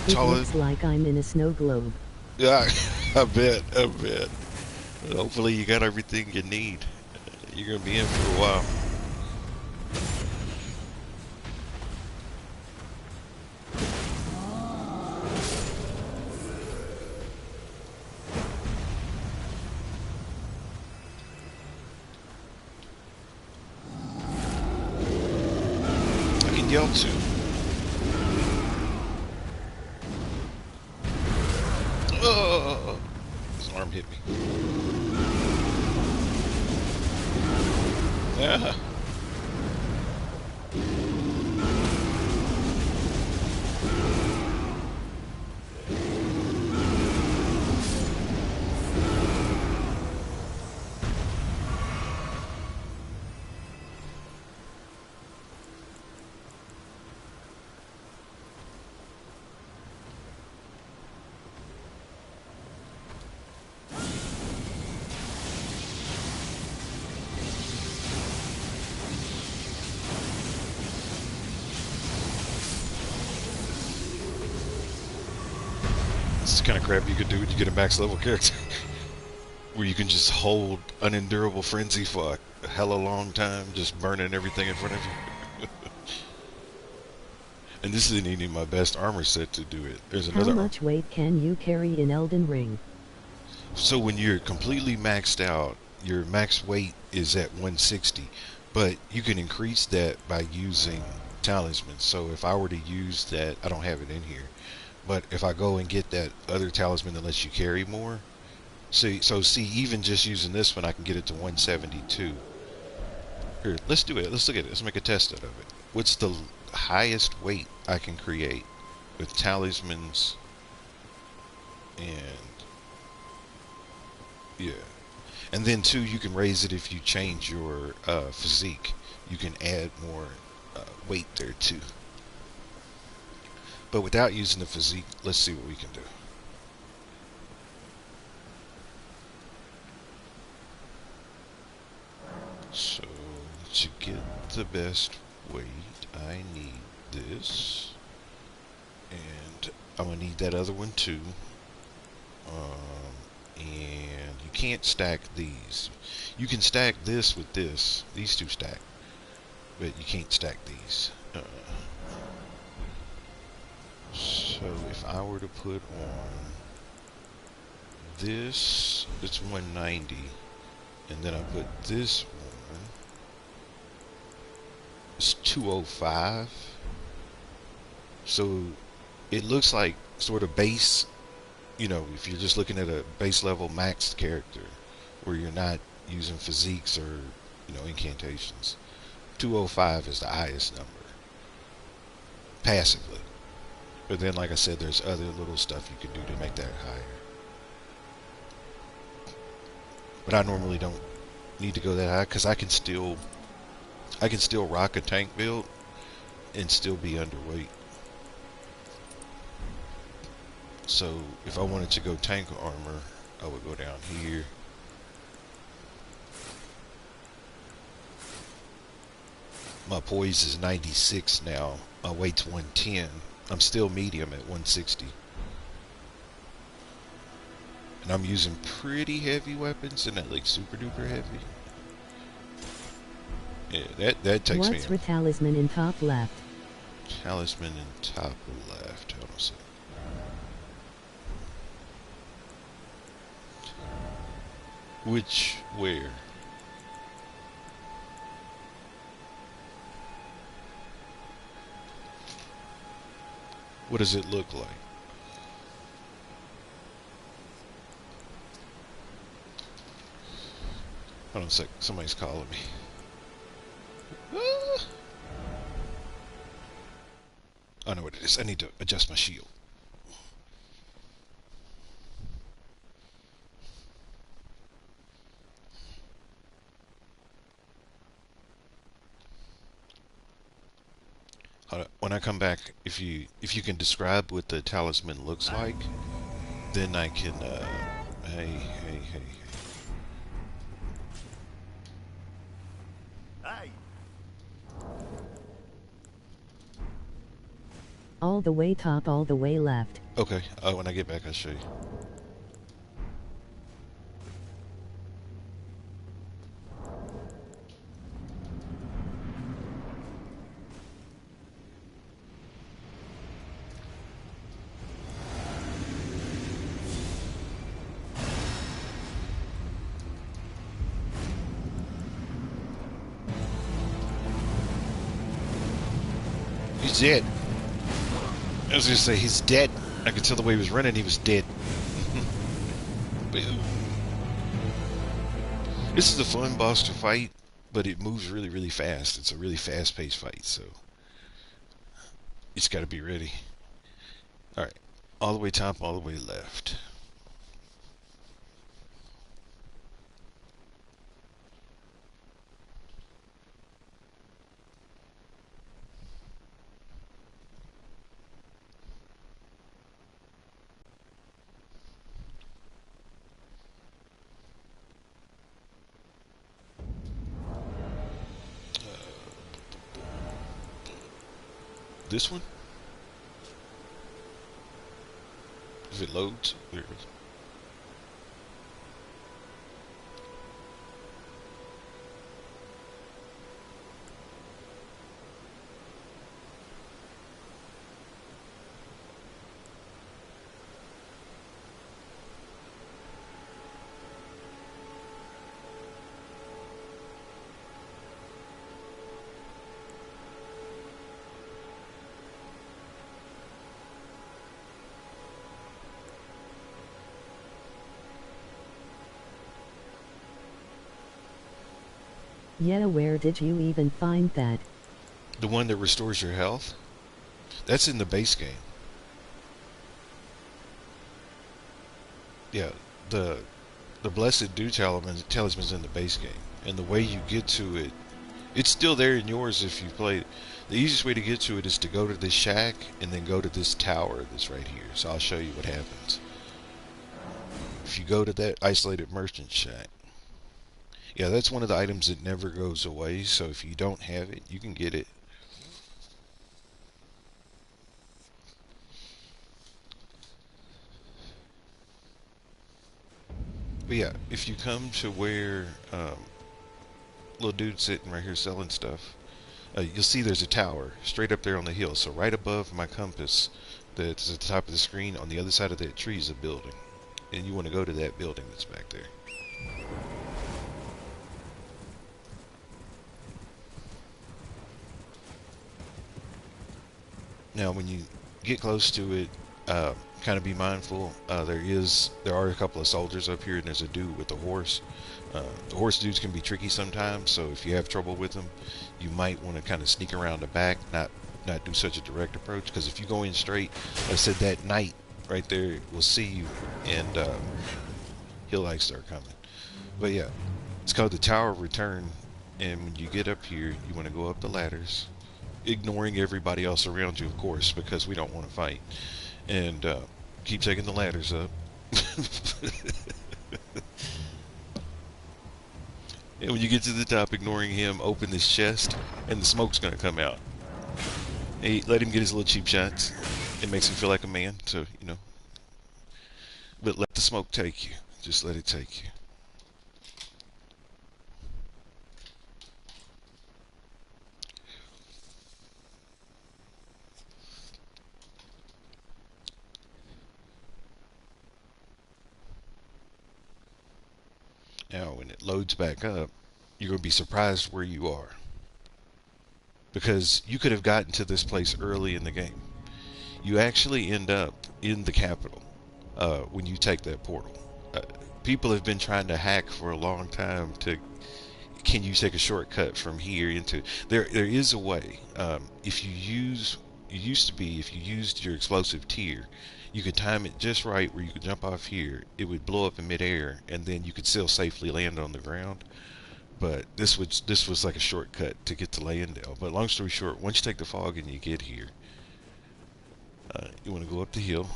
It taller. looks like I'm in a snow globe. Yeah, I bet. Hopefully you got everything you need. You're gonna be in for a while. I can yell too. Oh, his arm hit me. Yeah. This is the kind of crap you could do when you get a max level character. Where you can just hold unendurable frenzy for a hella long time, just burning everything in front of you. And this isn't even my best armor set to do it. There's How another much weight can you carry in Elden Ring? So when you're completely maxed out, your max weight is at 160, but you can increase that by using talismans. So if I were to use that, I don't have it in here, but if I go and get that other talisman that lets you carry more, see, even just using this one, I can get it to 172. Here, let's do it. Let's look at it. Let's make a test out of it. What's the highest weight I can create with talismans and yeah. And then too, you can raise it if you change your physique. You can add more weight there too. But without using the physique, let's see what we can do. So to get the best weight, I need this, and I'm gonna need that other one too. And you can't stack these. You can stack this with this. These two stack, but you can't stack these. So if I were to put on this, it's 190, and then I put this one, it's 205. So it looks like sort of base, if you're just looking at a base level maxed character where you're not using physiques or, incantations. 205 is the highest number passively. But then, like I said, there's other little stuff you can do to make that higher. But I normally don't need to go that high because I can still rock a tank build and still be underweight. So if I wanted to go tank armor, I would go down here. My poise is 96 now. My weight's 110. I'm still medium at 160. And I'm using pretty heavy weapons, and that like super duper heavy. Yeah, that takes me. What's with talisman in top left? Talisman in top left. Hold on a second. Where? What does it look like? Hold on a sec. Somebody's calling me. Ah! I know what it is. I need to adjust my shield. When I come back, if you can describe what the talisman looks like, then I can. Hey. Hey! All the way top, all the way left. Okay. When I get back, I'll show you. He's dead. I was gonna say he's dead. I could tell the way he was running. He was dead. Boom. This is a fun boss to fight, but it moves really, really fast. It's a really fast-paced fight, so you just got to be ready. All right, all the way top, all the way left. This one? If it loads, there it is. Yeah, where did you even find that? The one that restores your health? That's in the base game. Yeah, the the Blessed Dew talisman's in the base game. And the way you get to it, it's still there in yours if you play it. The easiest way to get to it is to go to this shack and then go to this tower that's right here. So I'll show you what happens. If you go to that isolated merchant shack, yeah, that's one of the items that never goes away. So if you don't have it, you can get it. But yeah, if you come to where little dude's sitting right here selling stuff, you'll see there's a tower straight up there on the hill. So right above my compass, that's at the top of the screen, on the other side of that tree is a building. And you want to go to that building that's back there. Now, when you get close to it, kind of be mindful. There are a couple of soldiers up here, and there's a dude with a horse. The horse dudes can be tricky sometimes, so if you have trouble with them, you might want to kind of sneak around the back, not do such a direct approach. Because if you go in straight, like I said, that knight right there will see you, and he'll like start coming. But yeah, it's called the Tower of Return, and when you get up here, you want to go up the ladders, ignoring everybody else around you, of course, because we don't want to fight. And keep taking the ladders up. And when you get to the top, ignoring him, open this chest, and the smoke's going to come out. Hey, let him get his little cheap shots. It makes him feel like a man, so, you know. But let the smoke take you. Just let it take you. Now, when it loads back up, you're going to be surprised where you are. Because you could have gotten to this place early in the game. You actually end up in the capital when you take that portal. Uh, People have been trying to hack for a long time to, can you take a shortcut from here into there is a way. If you use it used to be, if you used your explosive tier, you could time it just right where you could jump off here, it would blow up in midair, and then you could still safely land on the ground. But this was like a shortcut to get to Landale. But long story short, once you take the fog and you get here, you want to go up the hill,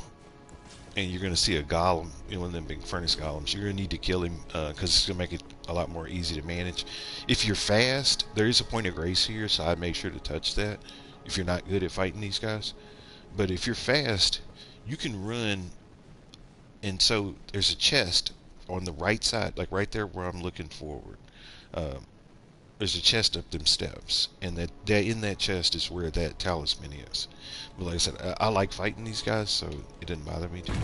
and you're going to see a golem, one of them big furnace golems. You're going to need to kill him because it's going to make it a lot more easy to manage. If you're fast, there is a point of grace here, so I'd make sure to touch that if you're not good at fighting these guys. But if you're fast, you can run, and so there's a chest on the right side, like right there where I'm looking forward. Um, there's a chest up them steps, and that in that chest is where that talisman is. But like I said, I like fighting these guys, so it didn't bother me too much.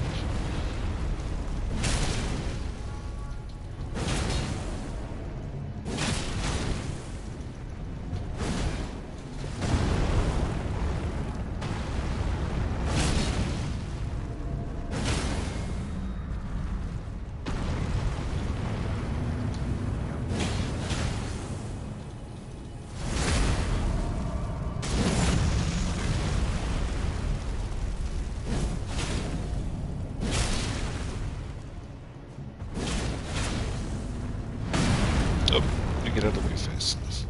Oh, you get out of the way fast enough.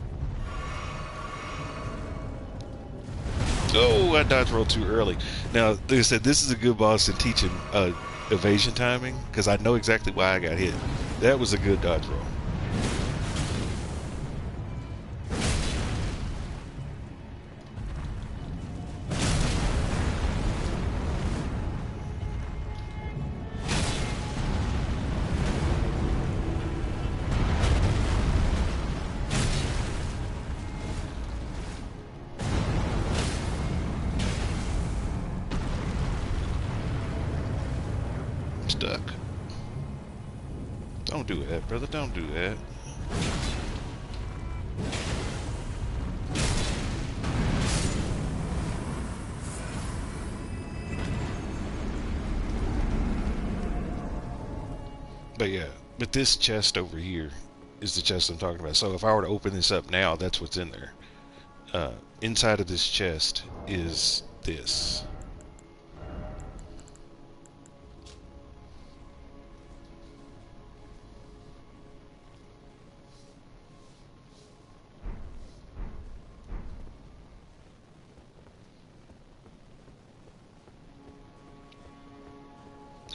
Oh, I dodge rolled too early. Now, like I said, this is a good boss in teaching evasion timing, because I know exactly why I got hit. That was a good dodge roll. Stuck. Don't do that, brother. Don't do that. But yeah, but this chest over here, is the chest I'm talking about. So if I were to open this up now, that's what's in there. Inside of this chest is this.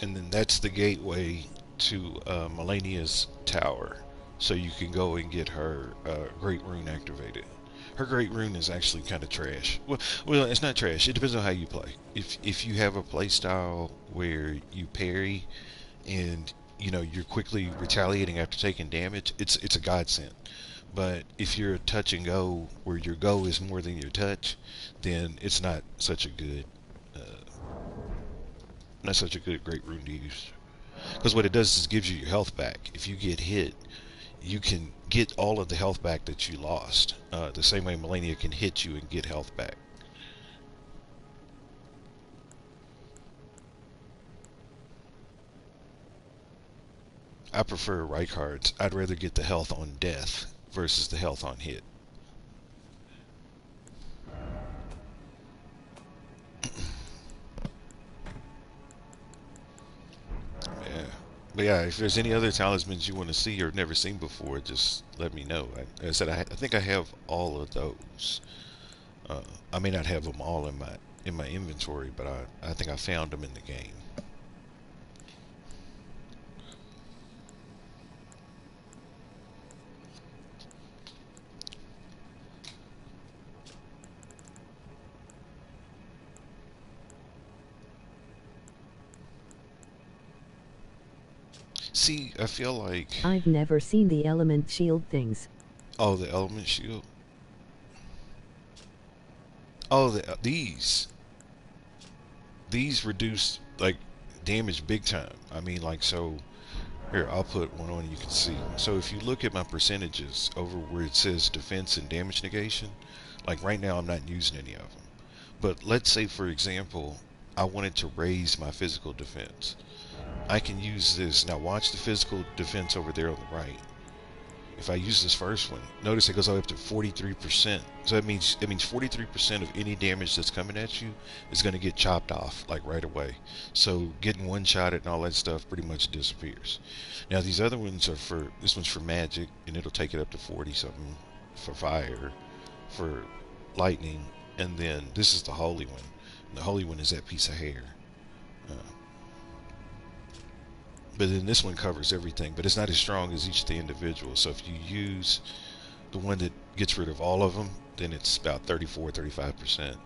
And then that's the gateway to Melania's tower. So you can go and get her Great Rune activated. Her Great Rune is actually kind of trash. Well, it's not trash. It depends on how you play. If you have a play style where you parry and you're quickly retaliating after taking damage, it's a godsend. But if you're a touch and go where your go is more than your touch, then it's uh, not such a good Great Rune to use. Because what it does is gives you your health back. If you get hit, you can get all of the health back that you lost. The same way Melania can hit you and get health back. I prefer Reinhardt's. I'd rather get the health on death versus the health on hit. Yeah. But yeah, if there's any other talismans you want to see or never seen before, just let me know. I said I think I have all of those. I may not have them all in my inventory, but I think I found them in the game. See, I feel like I've never seen the element shield things. oh the element shield. Oh, these reduce like damage big time. I mean, like so. Here, I'll put one on you can see. So if you look at my percentages over where it says defense and damage negation, like right now I'm not using any of them. But let's say, for example, I wanted to raise my physical defense. I can use this. Now watch the physical defense over there on the right. If I use this first one, notice it goes all the way up to 43%. So it means 43% of any damage that's coming at you is going to get chopped off like right away. So getting one shot at and all that stuff pretty much disappears. Now these other ones are this one's for magic, and it'll take it up to 40 something for fire, for lightning, and then this is the holy one. And the holy one is that piece of hair. Uh, but then this one covers everything, but it's not as strong as each of the individuals. So if you use the one that gets rid of all of them, then it's about 34-35%.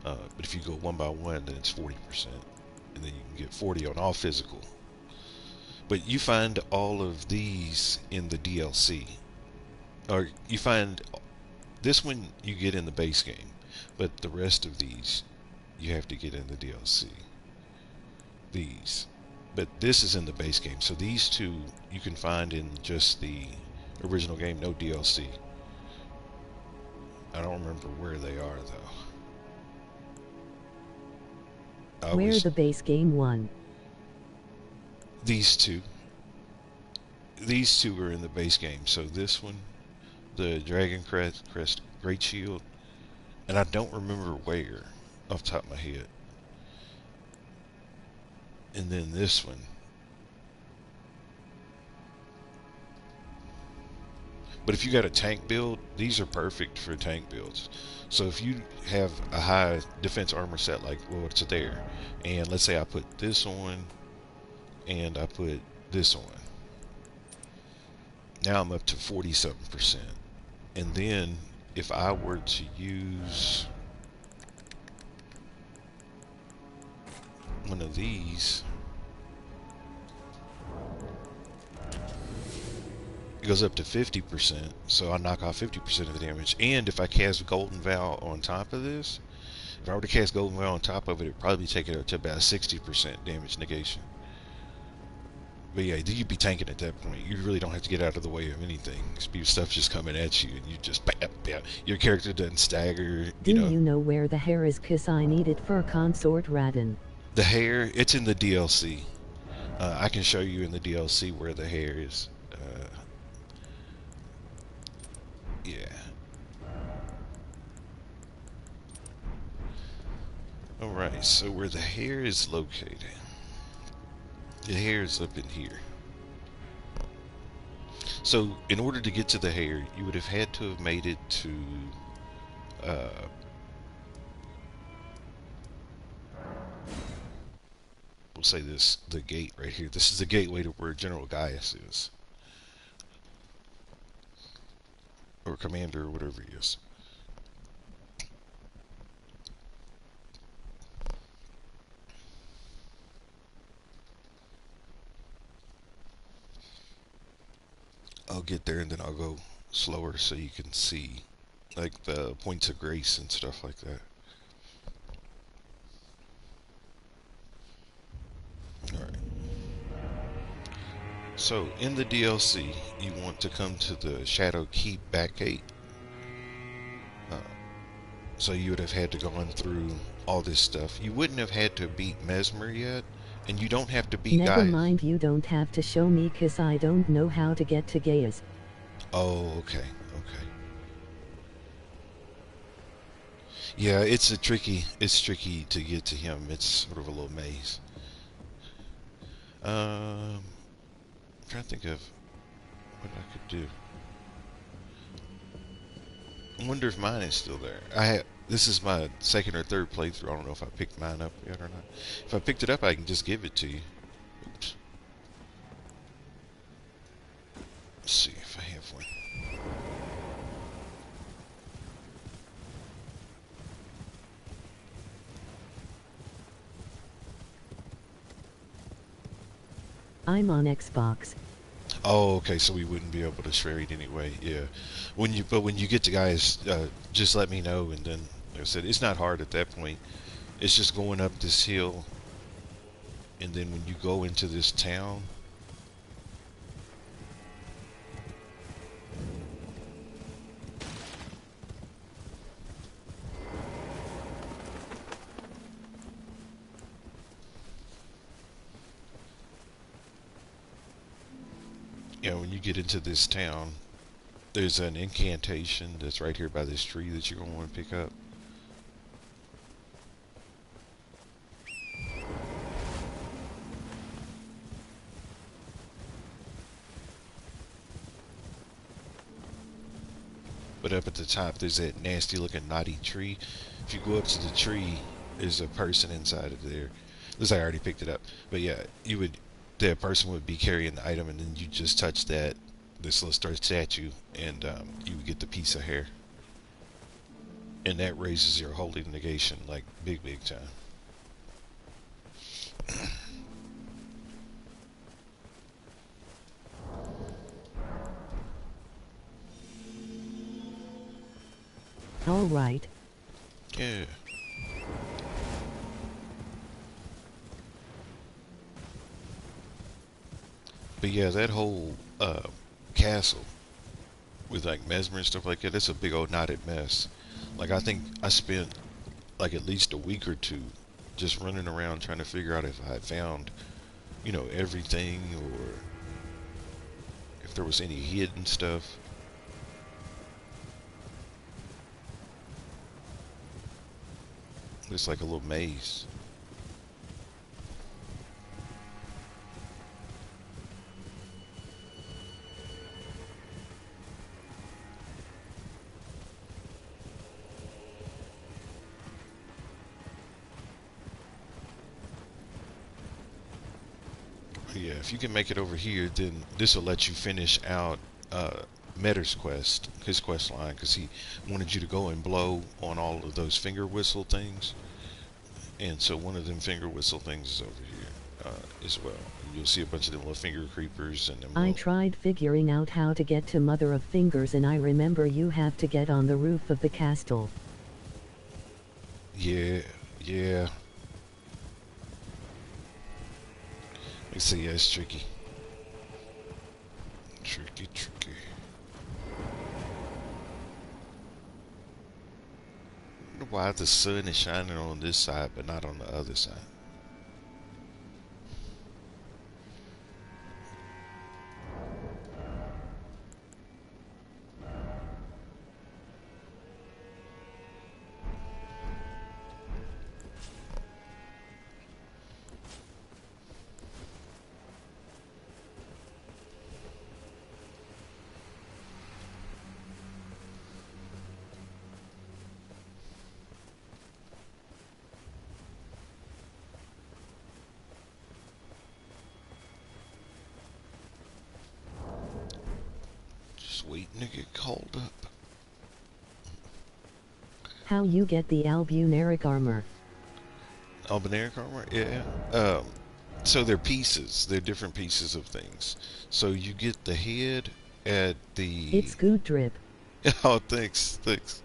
But if you go one by one, then it's 40%, and then you can get 40 on all physical. But you find all of these in the DLC, or you find this one you get in the base game, but the rest of these you have to get in the DLC. These. But this is in the base game. So these two you can find in just the original game, no DLC. I don't remember where they are though. Where the base game one? These two. These two are in the base game. So this one, the Dragon Crest Great Shield, and I don't remember where off the top of my head. And then this one. But if you got a tank build, these are perfect for tank builds. So if you have a high defense armor set like what's there, and let's say I put this on, and I put this on, now I'm up to 47%. And then if I were to use one of these, it goes up to 50%, so I knock off 50% of the damage. And if I cast Golden Vow on top of this, if I were to cast Golden Vow on top of it, it'd probably take it up to about 60% damage negation. But yeah, you'd be tanking at that point. You really don't have to get out of the way of anything. Stuff's just coming at you, and you just bam, bam. Your character doesn't stagger. Do you know where the hair is? 'Cause I need it for Consort Radin. The hair, it's in the DLC. I can show you in the DLC where the hair is. Alright, so where the hair is located, the hair is up in here. So in order to get to the hair, you would have had to have made it to, uh, we'll say this, the gate right here. This is the gateway to where General Gaius is, or Commander, or whatever he is. I'll get there and then I'll go slower so you can see like the points of grace and stuff like that. Alright. So in the DLC, you want to come to the Shadow Keep back gate. Uh, so you would have had to gone through all this stuff. You wouldn't have had to beat Mesmer yet, and you don't have to beat Never Gaius. mind, you don't have to show me 'cause I don't know how to get to Gaius. Oh, okay, okay. Yeah, it's tricky to get to him. It's sort of a little maze. I'm trying to think of what I could do. I wonder if mine is still there. This is my second or third playthrough. I don't know if I picked mine up yet or not. If I picked it up, I can just give it to you. Oops. Let's see if I have one. I'm on Xbox. Oh, okay. So we wouldn't be able to trade anyway. Yeah. When you get to guys, just let me know, and then like I said, it's not hard at that point. It's just going up this hill, and then when you go into this town, when you get into this town, there's an incantation that's right here by this tree that you're going to want to pick up. But up at the top, there's that nasty looking knotty tree. If you go up to the tree, there's a person inside of there. Looks like I already picked it up. But yeah, that person would be carrying the item, and then you just touch this little star statue, and you would get the piece of hair. And that raises your holy negation like big, big time. All right. Yeah. But yeah, that whole castle with like Mesmer and stuff like that, that's a big old knotted mess. Like I think I spent like at least a week or two just running around trying to figure out if I had found, everything, or if there was any hidden stuff. It's like a little maze. Yeah, if you can make it over here, then this will let you finish out Metter's quest, his quest line, because he wanted you to go and blow on all of those finger whistle things. And so one of them finger whistle things is over here as well. You'll see a bunch of them little finger creepers and them I little... tried figuring out how to get to Mother of Fingers, and I remember you have to get on the roof of the castle. Yeah, yeah. Let me see, yeah, it's tricky. Tricky, tricky. I wonder why the sun is shining on this side but not on the other side. waiting to get called up. How you get the albuneric armor? Albinauric armor? Yeah. So they're pieces. They're different pieces of things. So you get the head at the... It's good drip. Oh, thanks, thanks.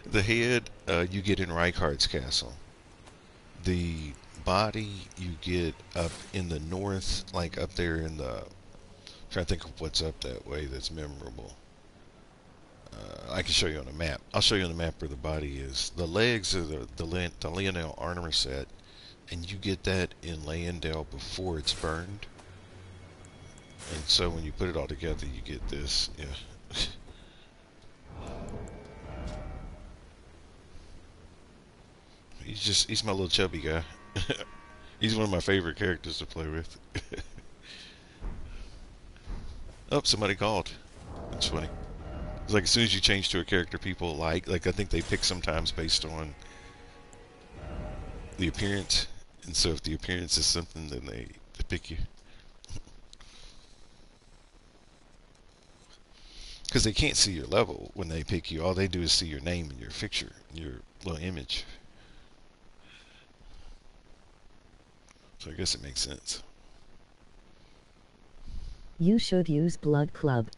The head you get in Reichardt's castle. The body you get up in the north, like up there in the... I'm trying to think of what's up that way that's memorable. I can show you on a map. I'll show you on the map where the body is. The legs are the Lionel armor set, and you get that in Leyendell before it's burned. And so when you put it all together, you get this. Yeah. He's my little chubby guy. He's one of my favorite characters to play with. Oh, somebody called. That's funny. It's like as soon as you change to a character people like I think they pick sometimes based on the appearance. And so if the appearance is something, then they pick you. Because they can't see your level when they pick you. All they do is see your name and your picture, your little image. So I guess it makes sense. You should use Blood Club.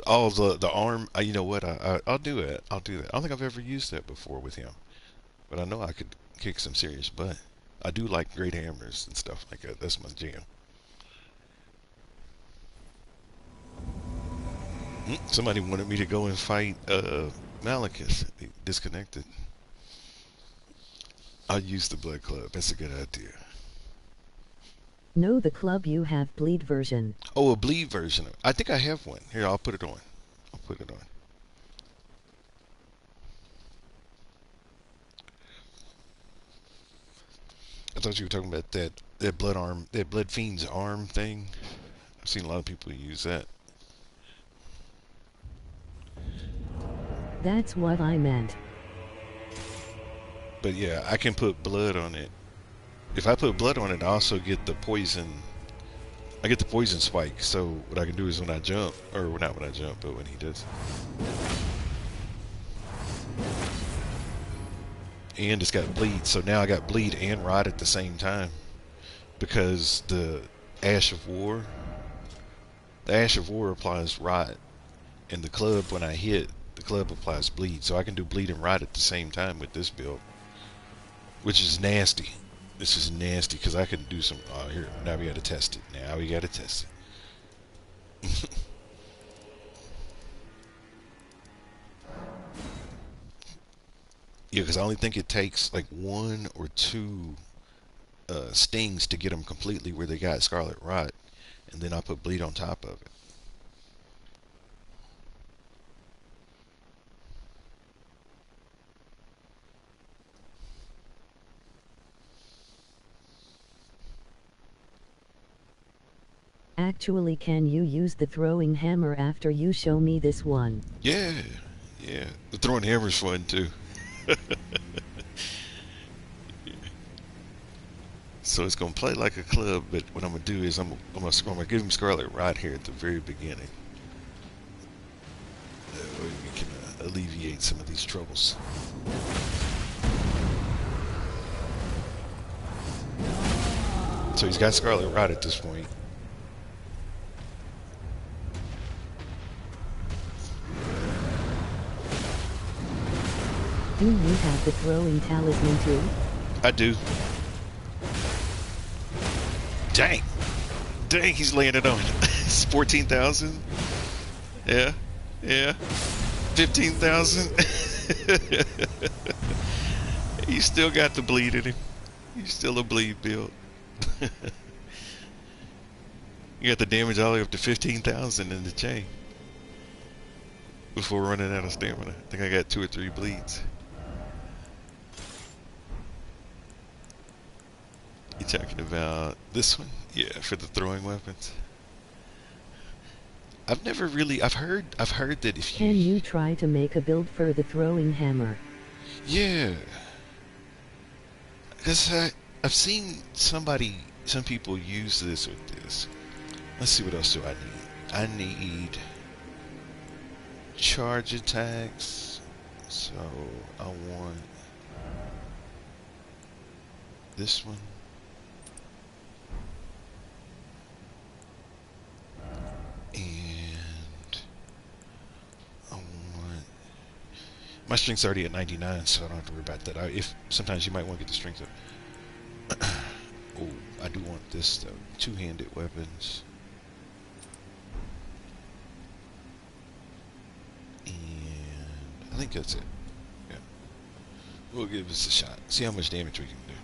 Oh, the arm. You know what? I'll do it. I'll do that. I don't think I've ever used that before with him, but I know I could kick some serious butt. I do like great hammers and stuff like that. That's my jam. Somebody wanted me to go and fight Malekith. He disconnected. I'll use the Blood Club. That's a good idea. No, the club you have bleed version. Oh, a bleed version. I think I have one. Here, I'll put it on. I'll put it on. I thought you were talking about that blood fiend's arm thing. I've seen a lot of people use that. That's what I meant. But yeah, I can put blood on it. If I put blood on it, I also get the poison. I get the poison spike. So what I can do is when I jump, or not when I jump, but when he does. And it's got bleed. So now I got bleed and rot at the same time. Because the Ash of War applies rot. And the club, when I hit, the club applies bleed. So I can do bleed and rot at the same time with this build. Which is nasty. This is nasty because I can do some... Oh, here. Now we got to test it. Now we got to test it. Yeah, because I only think it takes like 1 or 2 stings to get them completely where they got Scarlet Rot. And then I put bleed on top of it. Actually, can you use the throwing hammer after you show me this one? Yeah, yeah. The throwing hammer's fun too. So it's gonna play like a club, but what I'm gonna do is I'm gonna give him Scarlet Rot here at the very beginning. That way we can alleviate some of these troubles. So he's got Scarlet Rot at this point. Do you have the throwing talisman too? I do. Dang. Dang, he's laying it on. It's 14,000. Yeah. Yeah. 15,000. He's still got the bleed in him. He's still a bleed build. You got the damage all the way up to 15,000 in the chain. Before running out of stamina. I think I got 2 or 3 bleeds. You talking about this one? Yeah, for the throwing weapons. I've heard that if you... Can you try to make a build for the throwing hammer? Yeah. Because I've seen some people use this with this. Let's see, what else do I need? I need charge attacks. So I want this one. And I want my strength's already at 99, so I don't have to worry about that. If sometimes you might want to get the strength up. Oh, I do want this though. Two-handed weapons. And I think that's it. Yeah. We'll give this a shot. See how much damage we can do.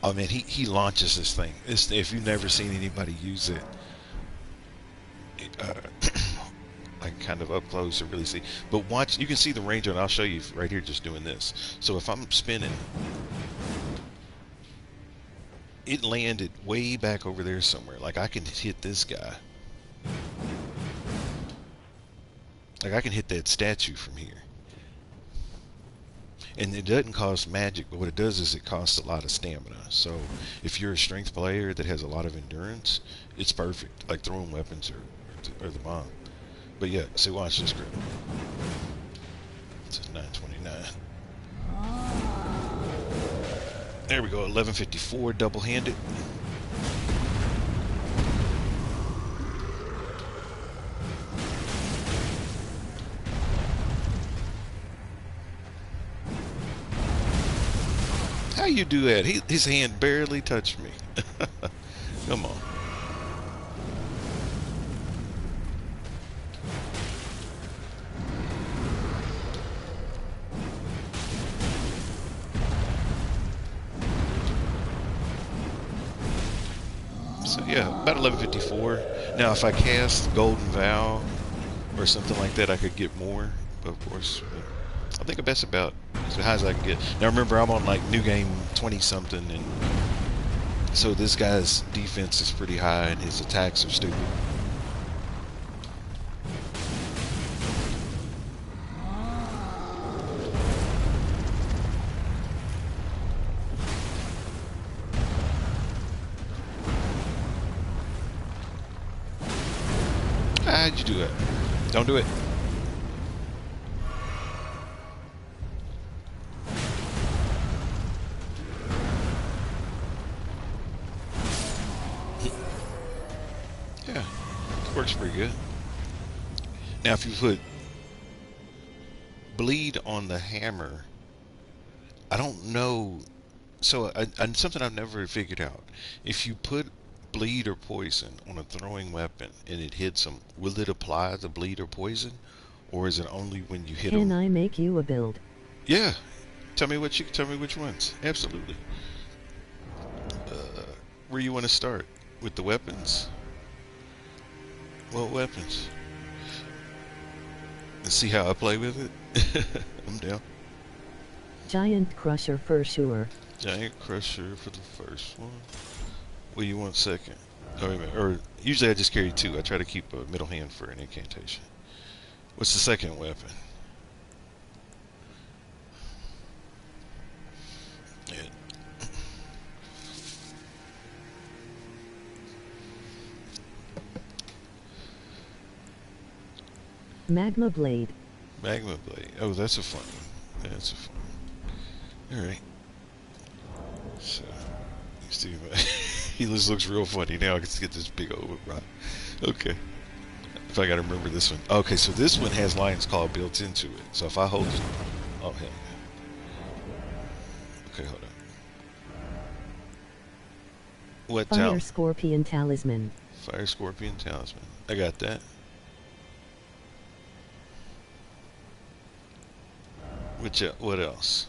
Oh man, he launches this thing. If you've never seen anybody use it, like kind of up close to really see. But watch, you can see the range on it. I'll show you right here just doing this. So if I'm spinning, it landed way back over there somewhere. Like I can hit this guy. Like I can hit that statue from here. And it doesn't cost magic, but what it does is it costs a lot of stamina. So if you're a strength player that has a lot of endurance, it's perfect. Like throwing weapons or the bomb. But yeah, see, watch this grip. It's a 929. There we go, 1154 double-handed. How you do that? His hand barely touched me. Come on. So yeah, about 1154. Now if I cast Golden Vow or something like that, I could get more. But of course, I think that's about as high as I can get. Now remember, I'm on like new game 20 something, and so this guy's defense is pretty high and his attacks are stupid. How'd you do it? Don't do it. Yeah, it works pretty good. Now if you put bleed on the hammer, I don't know. So something I've never figured out. If you put bleed or poison on a throwing weapon and it hits them, will it apply the bleed or poison? Or is it only when you hit them? Can I make you a build? Yeah. Tell me which ones. Absolutely. Where you want to start? With the weapons? What weapons? Let's see how I play with it. I'm down. Giant Crusher for sure. Giant Crusher for the first one. What do you want second? Oh, wait a minute. Or usually I just carry two. I try to keep a middle hand for an incantation. What's the second weapon? Yeah. Magma Blade. Magma Blade. Oh, that's a fun one. That's a fun one. Alright. So, let's see if he just looks real funny now. I can get this big old rock. Okay. If I gotta remember this one. Okay, so this one has Lion's Claw built into it. So if I hold it. Oh, hell yeah. Okay, hold on. What Fire talent? Scorpion Talisman. Fire Scorpion Talisman. I got that. What else?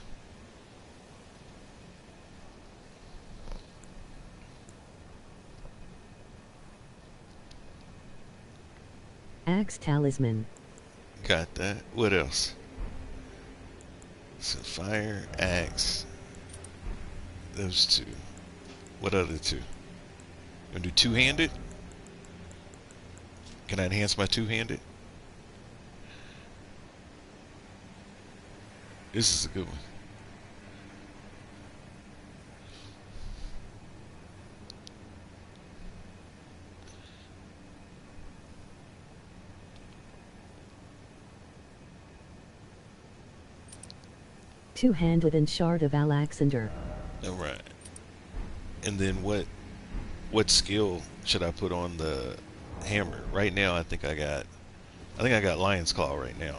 Axe Talisman. Got that. What else? So fire, axe. Those two. What other two? Gonna do two-handed? Can I enhance my two-handed? This is a good one. Two-handed and Shard of Alexander. All right. And then what skill should I put on the hammer? Right now, I think I got Lion's Claw right now.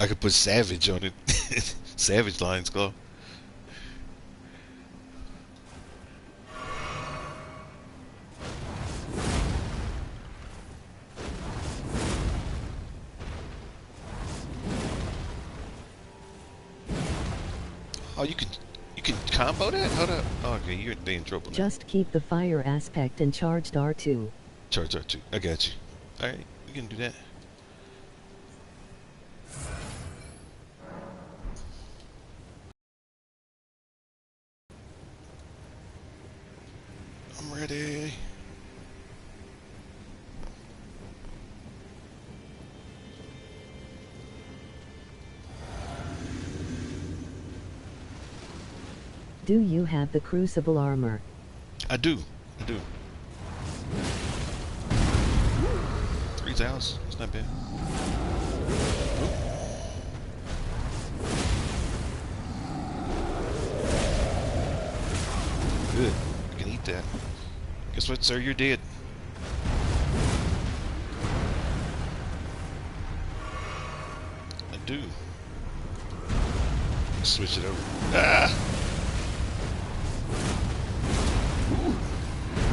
I could put Savage on it. Savage Lion's Claw. Oh, you can combo that? Hold up. Oh, okay, you're in trouble now. Just keep the fire aspect and charged R2. Charge R2. I got you. All right, we can do that. I'm ready. Do you have the Crucible armor? I do. I do. 3,000. It's not bad. Good. I can eat that. Guess what, sir? You're dead. I do. Switch it over. Ah!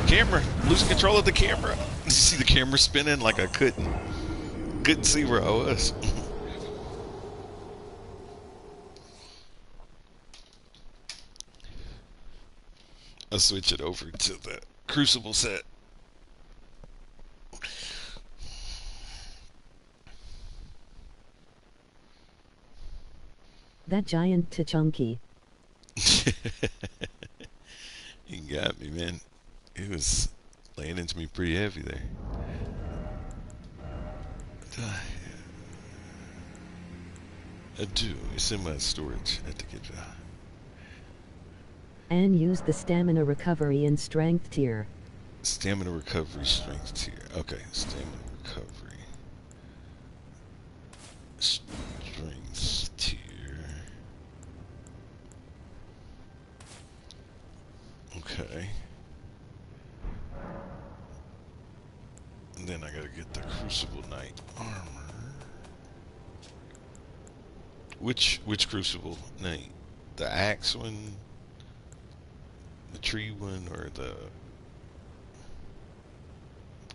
Camera, losing control of the camera. You see the camera spinning like I couldn't see where I was. I'll switch it over to the Crucible set. That giant Tachunky. You got me, man. It was laying into me pretty heavy there. I do. It's in my storage. I have to get that. And use the stamina recovery and strength tier. Stamina recovery, strength tier. Okay, stamina recovery. Strength tier. Okay. And then I gotta get the Crucible Knight armor. Which Crucible Knight? The axe one? The tree one? Or the...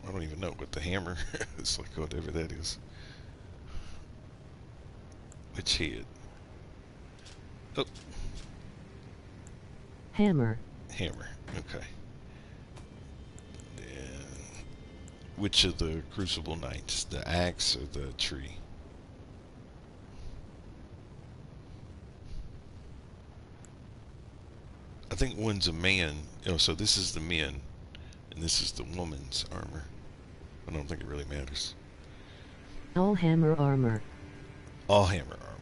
I don't even know what the hammer. It's like whatever that is. Which head? Oh. Hammer. Hammer. Okay. Then which of the Crucible Knights? The axe or the tree? I think one's a man. Oh, so this is the men, and this is the woman's armor. I don't think it really matters. All hammer armor. All hammer armor.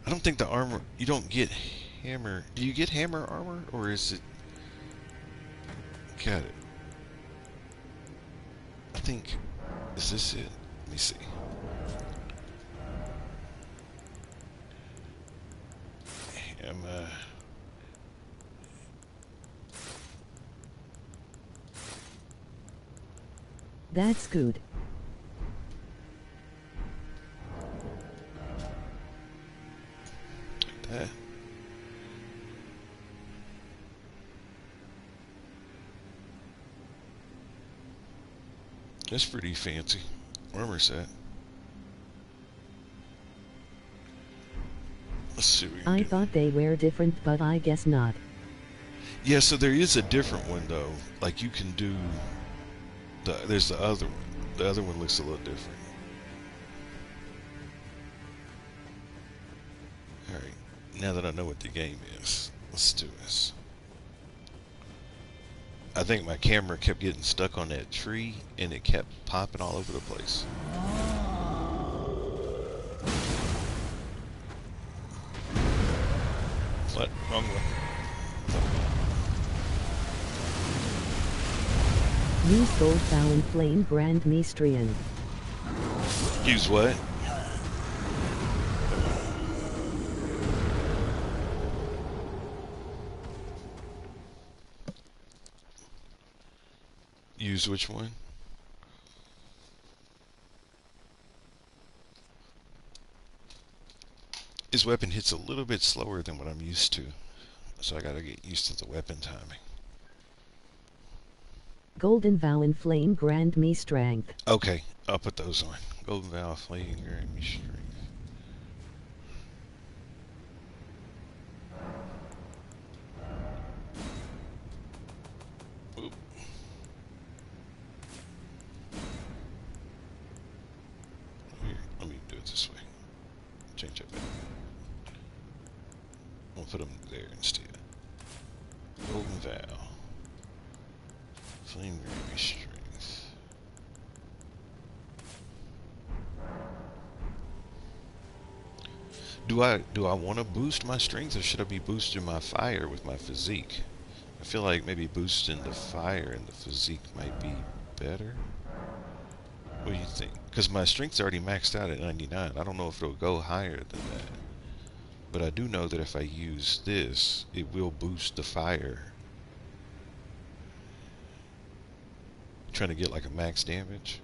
I don't think the armor... You don't get hammer... Do you get hammer armor, or is it... Got it. I think... Is this it? Let me see. Hammer... That's good. That. That's pretty fancy. Armor set. Let's see what we can I do. thought they were different, but I guess not. Yeah, so there is a different one though. Like you can do there's the other one. The other one looks a little different. Alright, now that I know what the game is, let's do this. I think my camera kept getting stuck on that tree and it kept popping all over the place. What? Wrong one. Use Goldbound Flame Brand Mestrian. Use what? Use which one? His weapon hits a little bit slower than what I'm used to, so I gotta get used to the weapon timing. Golden Vow and Flame grant me strength. Okay, I'll put those on. Golden Vow, Flame, grant me strength. Oop. Here, let me do it this way. Change that back. I'll put them there instead. Golden Vow. Flame, grant me strength. Do I want to boost my strength, or should I be boosting my fire with my physique? I feel like maybe boosting the fire and the physique might be better. What do you think? Because my strength's already maxed out at 99. I don't know if it'll go higher than that. But I do know that if I use this, it will boost the fire. Trying to get like a max damage.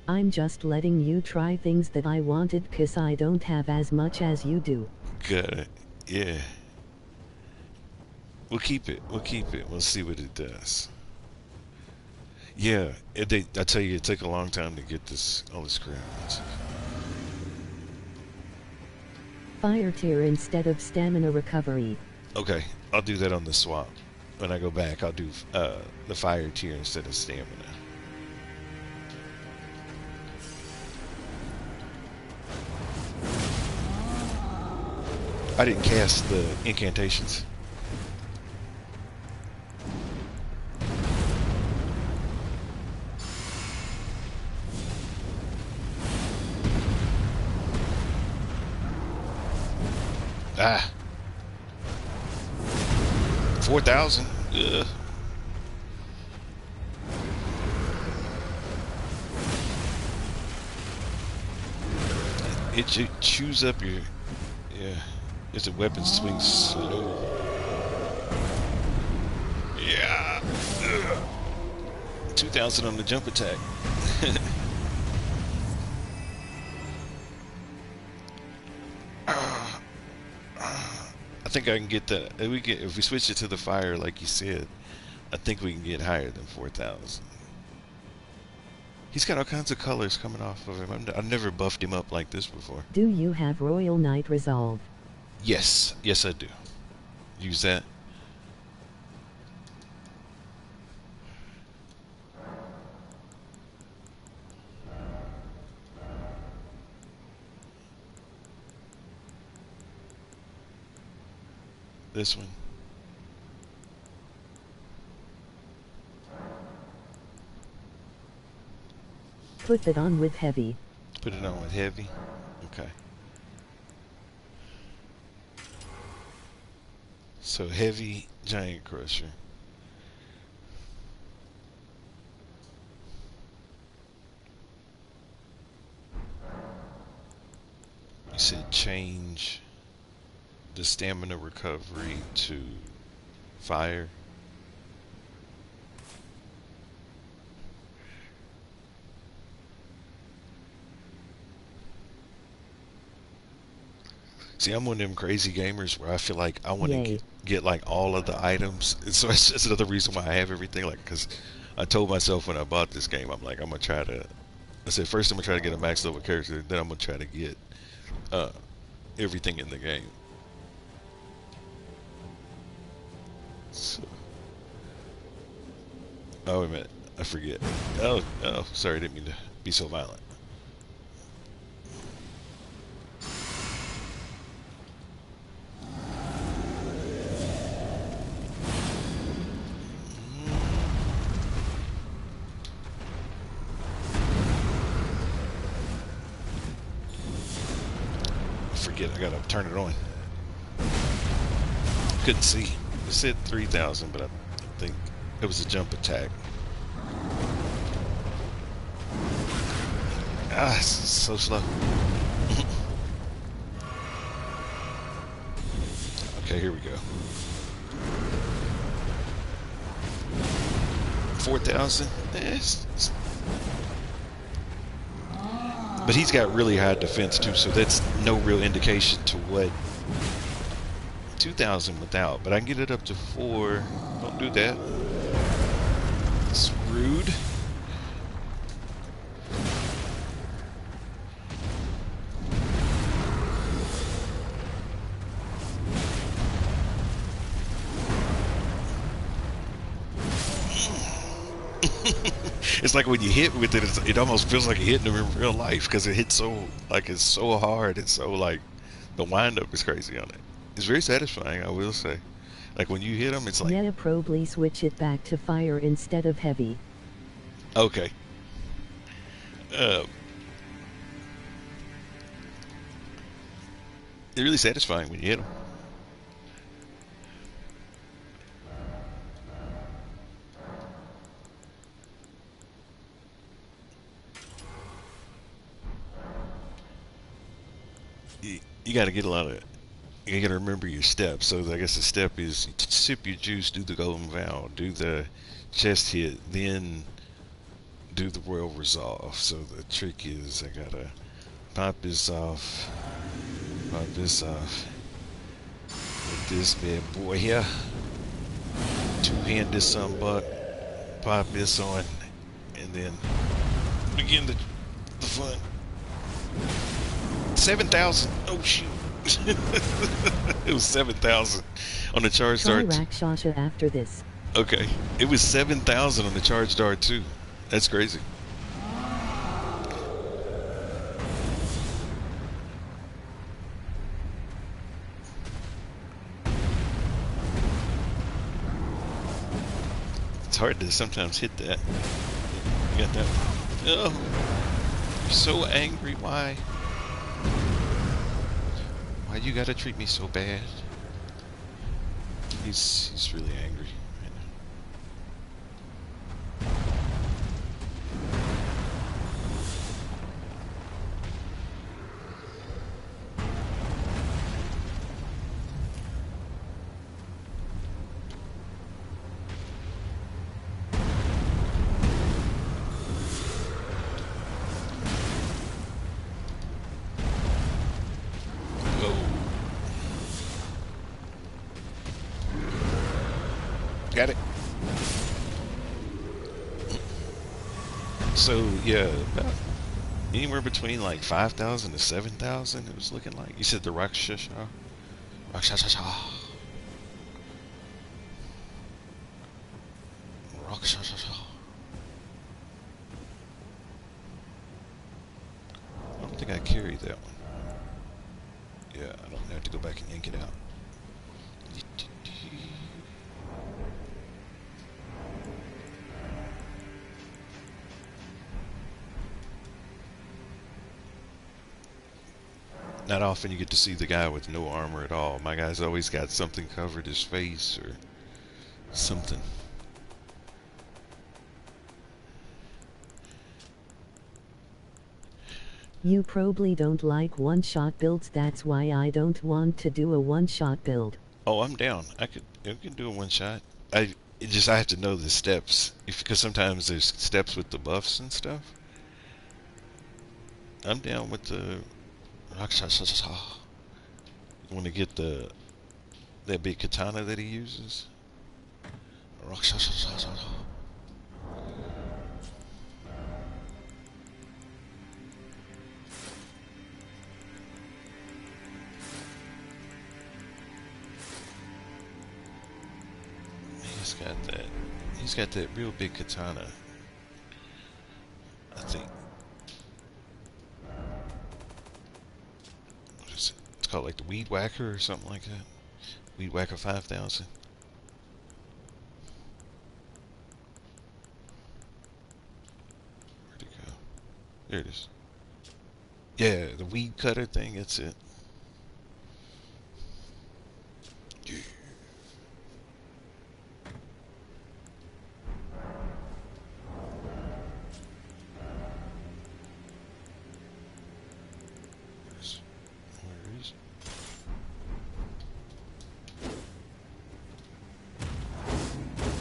I'm just letting you try things that I wanted 'cause I don't have as much as you do. Got it. Yeah. We'll keep it. We'll keep it. We'll see what it does. Yeah, I tell you, it took a long time to get this all this crap. Fire tier instead of stamina recovery. Okay, I'll do that on the swap. When I go back, I'll do the fire tier instead of stamina. I didn't cast the incantations. Ah. 4,000. Ugh. It chews up your... Yeah. It's a weapon swing slow. Yeah. Ugh. 2,000 on the jump attack. I think I can get that. If we switch it to the fire, like you said, I think we can get higher than 4,000. He's got all kinds of colors coming off of him. I've never buffed him up like this before. Do you have Royal Knight Resolve? Yes, yes I do. Use that. This one. Put it on with heavy. Put it on with heavy. Okay. So heavy giant crusher. You said change the stamina recovery to fire. See, I'm one of them crazy gamers where I feel like I want to get like all of the items. And so that's another reason why I have everything. Like, because I told myself when I bought this game, I'm like, I'm going to try to... I said, first I'm going to try to get a max level character, then I'm going to try to get everything in the game. So. Oh, wait a minute. I forget. Oh, sorry. I didn't mean to be so violent. Forget, I gotta turn it on. Couldn't see. It said 3,000, but I think it was a jump attack. Ah, it's so slow. Okay, here we go. 4,000. But he's got really high defense too, so that's no real indication to what 2,000 without. But I can get it up to 4. Don't do that. It's rude. It's like when you hit with it, it almost feels like you're hitting them in real life because it hits so, like, it's so hard. It's so, like, the wind-up is crazy on it. It's very satisfying, I will say. Like, when you hit them, it's like... Yeah, probably switch it back to fire instead of heavy. Okay. It's really satisfying when you hit them. You got to get a lot of... You got to remember your steps. So I guess the step is sip your juice, do the golden vow, do the chest hit, then do the royal resolve. So the trick is I gotta pop this off, with this bad boy here, two-hand this some buck, pop this on, and then begin the fun. 7,000. Oh shoot. It was 7,000 on the charge Try dart. Rakshasa after this. Okay. It was 7,000 on the charge dart too. That's crazy. It's hard to sometimes hit that. You got that? Oh, you're so angry. Why? Why you gotta treat me so bad? He's really angry right now. Oh. Got it. So yeah, about anywhere between like 5,000 to 7,000. It was looking like. You said the Rakshasa. Rakshasa. Rakshasa. I don't think I carried that one. Yeah, I don't have to go back and yank it out. Not often you get to see the guy with no armor at all. My guy's always got something covered his face or something. You probably don't like one-shot builds, that's why I don't want to do a one-shot build. Oh, I'm down. I can do a one shot. I have to know the steps because sometimes there's steps with the buffs and stuff. I'm down with the Rakshasa. You want to get that big katana that he uses? Rakshasa. He's got that real big katana. I think. What is it? It's called like the Weed Whacker or something like that. Weed Whacker 5,000. Where'd it go? There it is. Yeah, the weed cutter thing, that's it. Yeah. Where is it?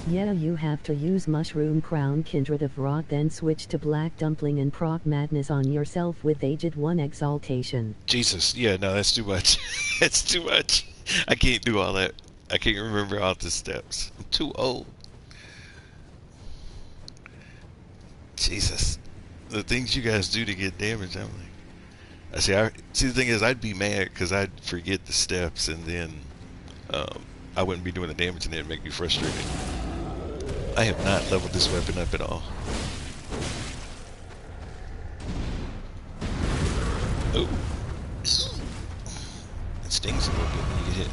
Yeah, you have to use Mushroom Crown Kindred of Rot, then switch to Black Dumpling and proc Madness on yourself with Aged 1 Exaltation. Jesus, yeah, no, that's too much. That's too much. I can't do all that. I can't remember all the steps. I'm too old. Jesus, the things you guys do to get damage, I'm like, I see. The thing is, I'd be mad because I'd forget the steps, and then I wouldn't be doing the damage, and it'd make me frustrated. I have not leveled this weapon up at all. Oh, it stings a little bit when you get hit.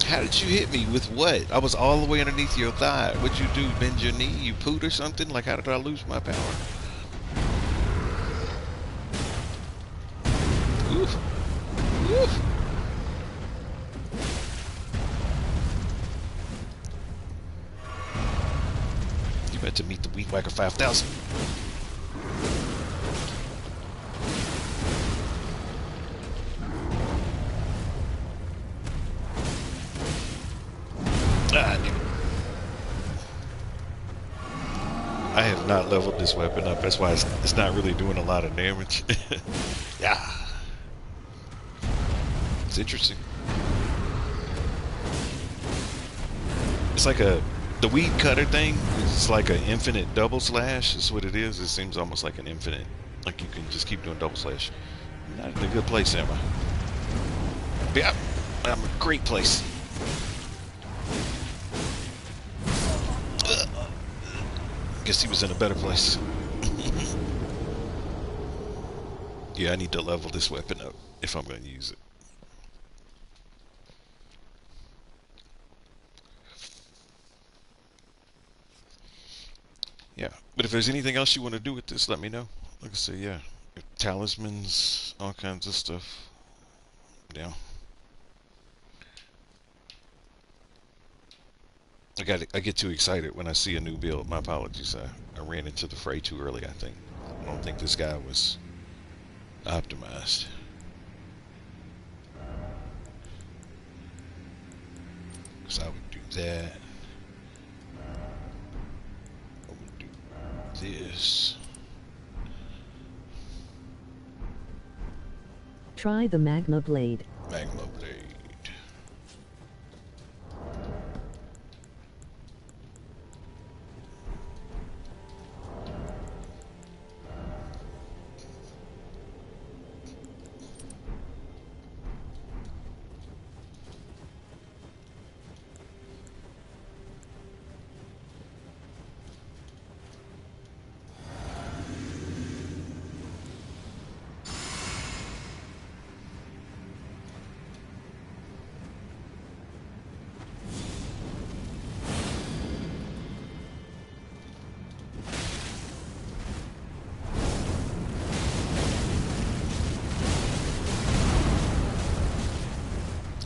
How did you hit me with what? I was all the way underneath your thigh. What'd you do? Bend your knee? You poot or something? Like, how did I lose my power? Oof. Oof. You about to meet the Weed Whacker 5000. Ah, damn it. I have not leveled this weapon up. That's why it's not really doing a lot of damage. Yeah. It's interesting. It's like the weed cutter thing. It's like an infinite double slash. Is what it is. It seems almost like an infinite. Like you can just keep doing double slash. I'm not in a good place, am I? Yeah, I'm in a great place. Guess he was in a better place. Yeah, I need to level this weapon up if I'm going to use it. Yeah, but if there's anything else you want to do with this, let me know. Like I say, yeah, talismans, all kinds of stuff. Yeah, I get too excited when I see a new build. My apologies. I ran into the fray too early. I think. I don't think this guy was optimized. Because I would do that. I would do this. Try the Magma Blade. Magma Blade.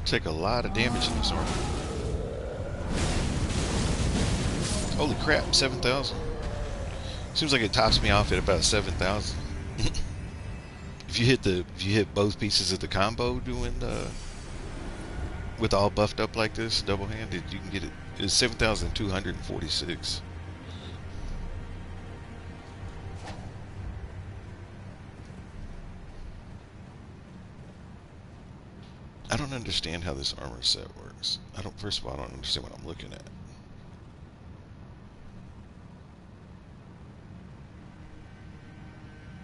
Take a lot of damage in this armor. Holy crap, 7,000. Seems like it tops me off at about 7,000. If you hit both pieces of the combo doing with all buffed up like this, double handed, you can get it. It's 7,246. I don't understand how this armor set works. First of all, I don't understand what I'm looking at.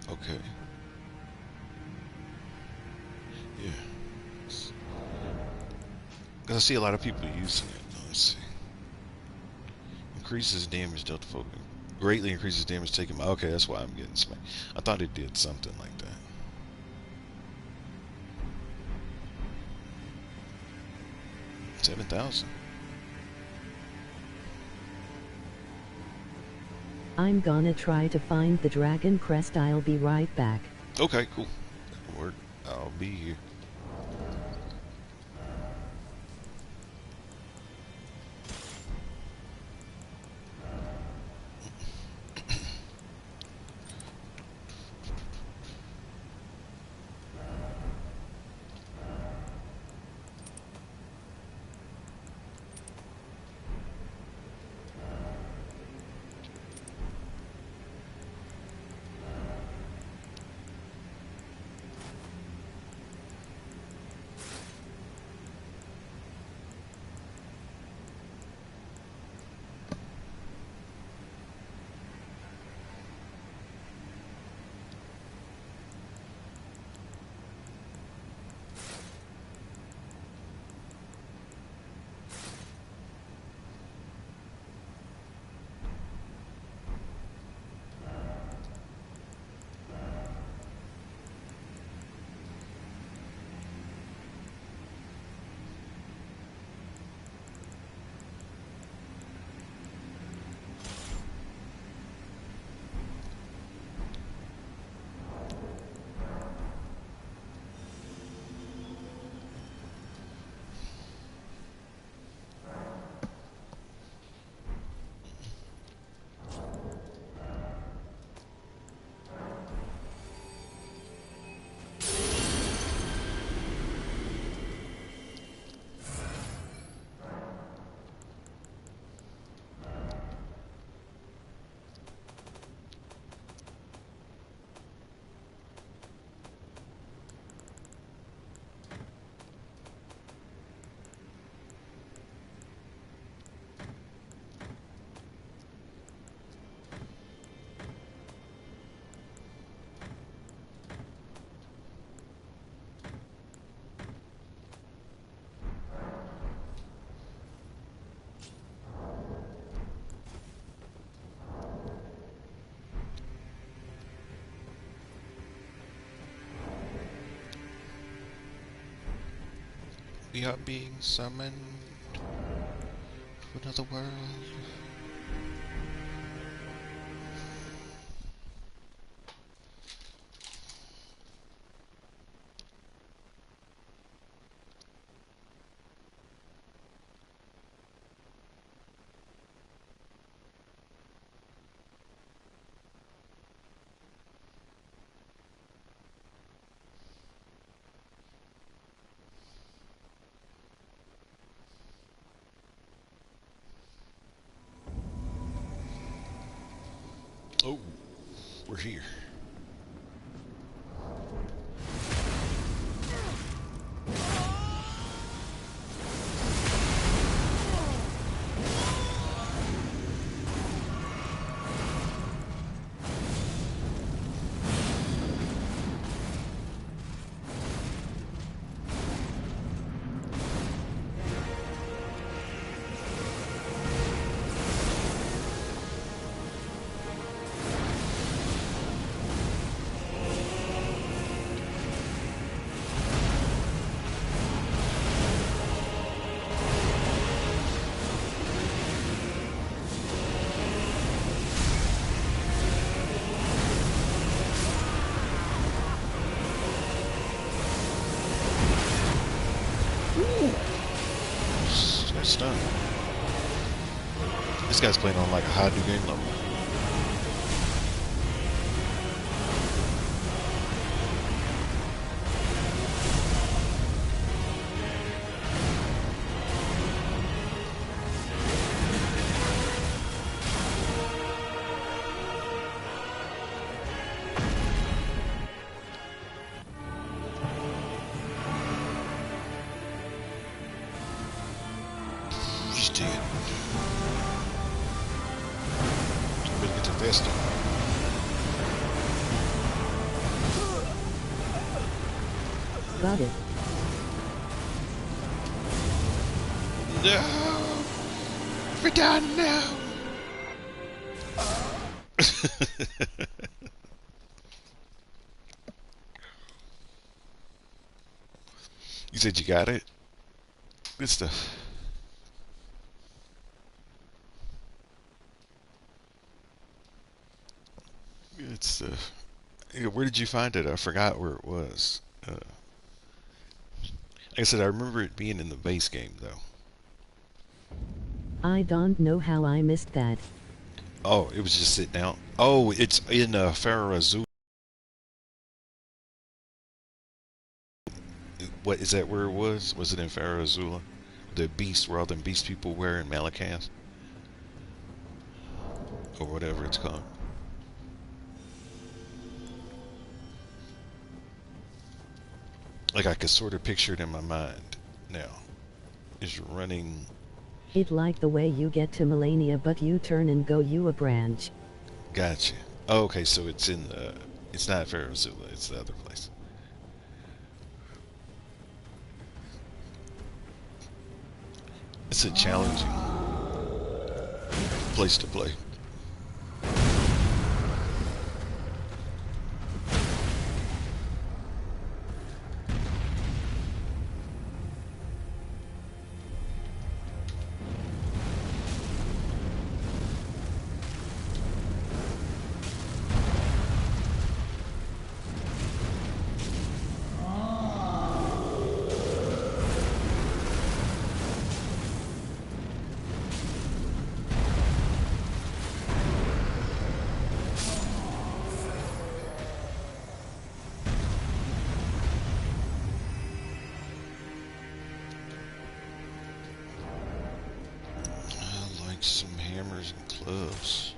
Okay. Yeah. Because I see a lot of people using it. Let's see. Increases damage dealt to foe. Greatly increases damage taken. Okay, that's why I'm getting smacked. I thought it did something like that. $7,000. I'm gonna try to find the Dragon Crest. I'll be right back. Okay, cool. Word. I'll be here. We are being summoned to another world. Oh, we're here. That's done. This guy's playing on like a high new game level. He's dead. Better get to Vesta. Got it. No! We're done now! You said you got it? Good stuff. Good stuff. Yeah, where did you find it? I forgot where it was. Like I said, I remember it being in the base game, though. I don't know how I missed that. Oh, it was just sitting out. Oh, it's in Farah Azul. What is that? Where it was? Was it in Farah Azula? The beast, where all them beast people were in Malakath, or whatever it's called. Like I could sort of picture it in my mind now. Is running. It like the way you get to Melania but you turn and go you a branch. Gotcha. Oh, okay, so it's in the. It's not Farah Azula. It's the other place. It's a challenging place to play. I like some hammers and clubs.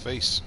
face.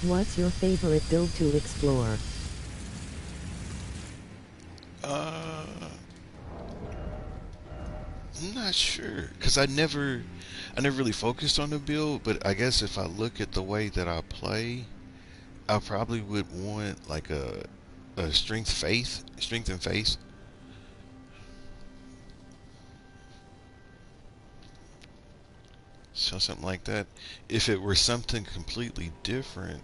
What's your favorite build to explore? I'm not sure because I never really focused on the build. But I guess if I look at the way that I play, I probably would want like a strength and faith. So something like that. If it were something completely different,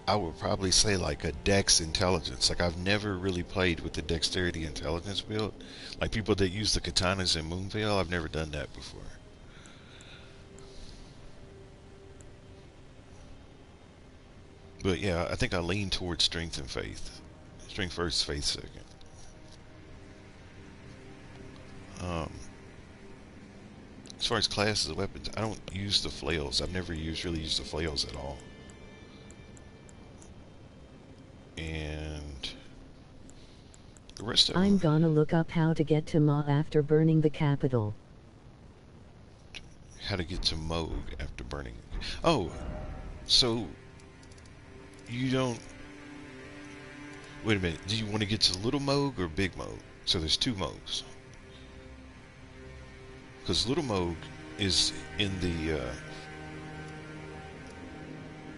I would probably say like a dex intelligence. Like I've never really played with the dexterity intelligence build. Like people that use the katanas in Moonveil, I've never done that before. But yeah, I think I lean towards strength and faith. Strength first, faith second. Um, as far as classes of weapons, I don't use the flails. I've never really used the flails at all. And the rest of I'm them, gonna look up how to get to Ma after burning the capital. how to get to Moog after burning. Oh, so you don't. Wait a minute. Do you want to get to Little Moog or Big Moog? So there's two Moogs. Because Little Moog is in the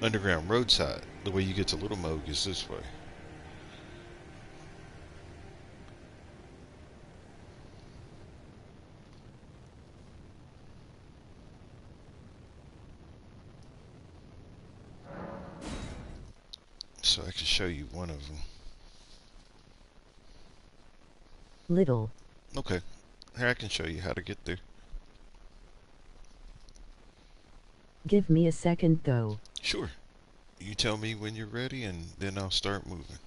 underground roadside. The way you get to Little Moog is this way. So I can show you one of them. Little. Okay. Here I can show you how to get there. Give me a second though. Sure. You tell me when you're ready and then I'll start moving.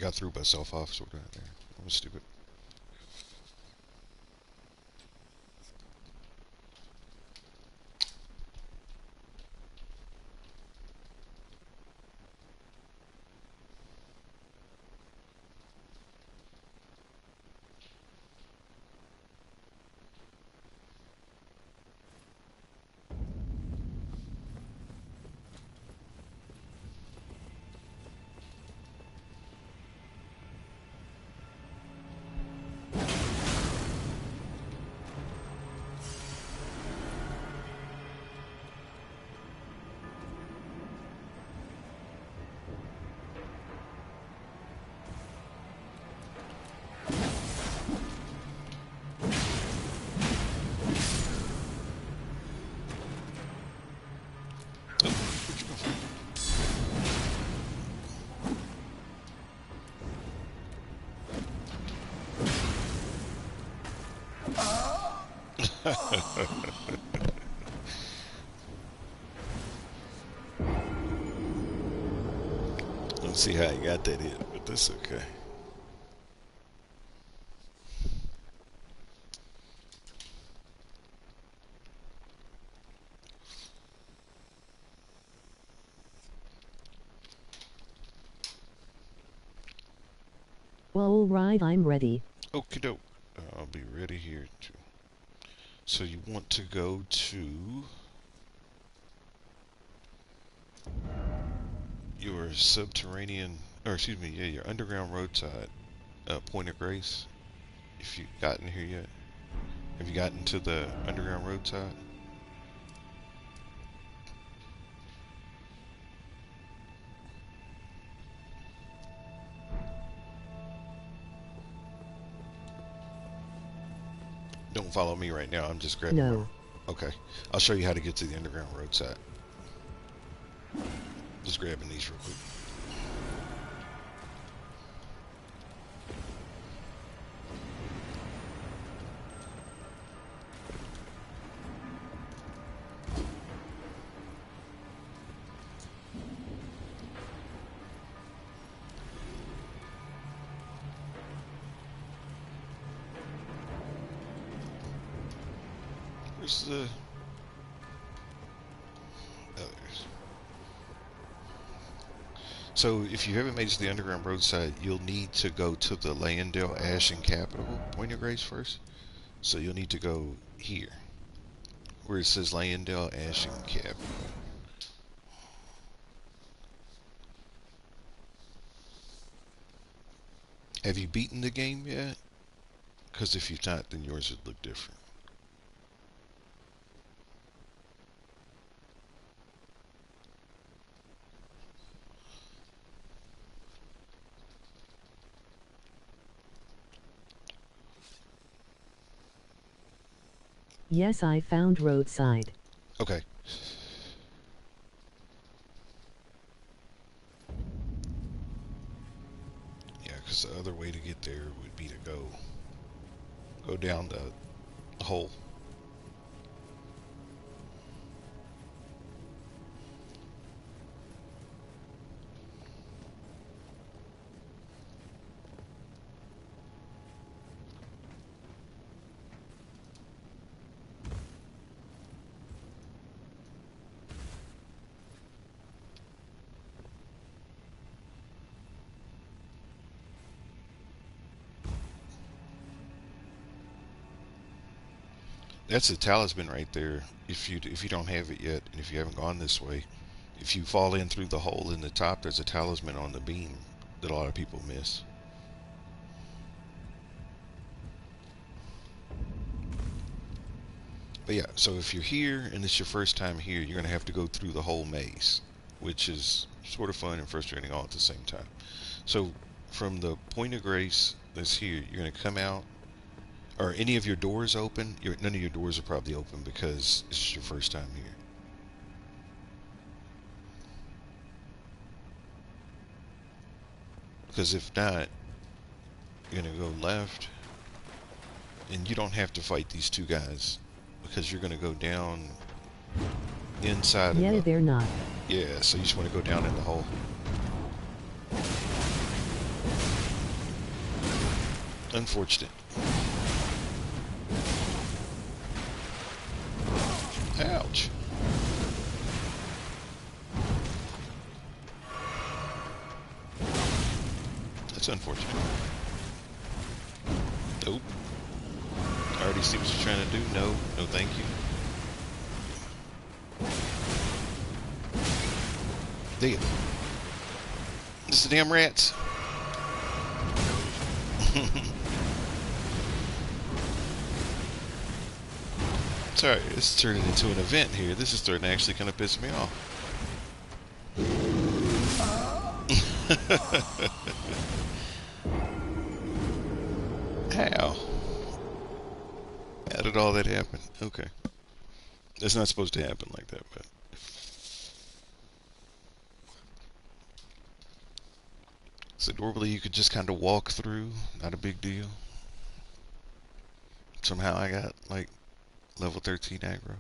I got threw myself off sort of there. I was stupid. Let's see how you got that in, but that's okay. Well, alright, I'm ready. Okie doke. I'll be ready here too. So you want to go to your subterranean, or excuse me, yeah, your underground roadside point of grace. If you've gotten here yet, have you gotten to the underground roadside? Don't follow me right now. I'm just grabbing. No. Okay, I'll show you how to get to the underground roadside. Just grabbing these real quick. Where's the others? So if you haven't made it to the underground roadside, you'll need to go to the Landale Ashen Capital point of grace first. So you'll need to go here, where it says Landale Ashen Capital. Have you beaten the game yet? Because if you've not, then yours would look different. Yes, I found roadside. Okay. Yeah, because the other way to get there would be to go down the hole. That's a talisman right there. If you don't have it yet, and if you haven't gone this way, if you fall in through the hole in the top, there's a talisman on the beam that a lot of people miss. But yeah, so if you're here and it's your first time here, you're gonna have to go through the whole maze, which is sort of fun and frustrating all at the same time. So from the point of grace that's here, you're gonna come out. Are any of your doors open? None of your doors are probably open because it's your first time here. Because if not, you're gonna go left, and you don't have to fight these two guys because you're gonna go down inside Yeah, of the. they're not. Yeah, so you just want to go down in the hole. Unfortunate. Ouch. That's unfortunate. Nope. I already see what you're trying to do. No, no thank you. Damn. This is the damn rats. Sorry, this is turning into an event here. This is starting to actually kind of piss me off. How? How did all that happen? Okay. It's not supposed to happen like that, but... So normally you could just kind of walk through, not a big deal. Somehow I got, like, level 13 aggro.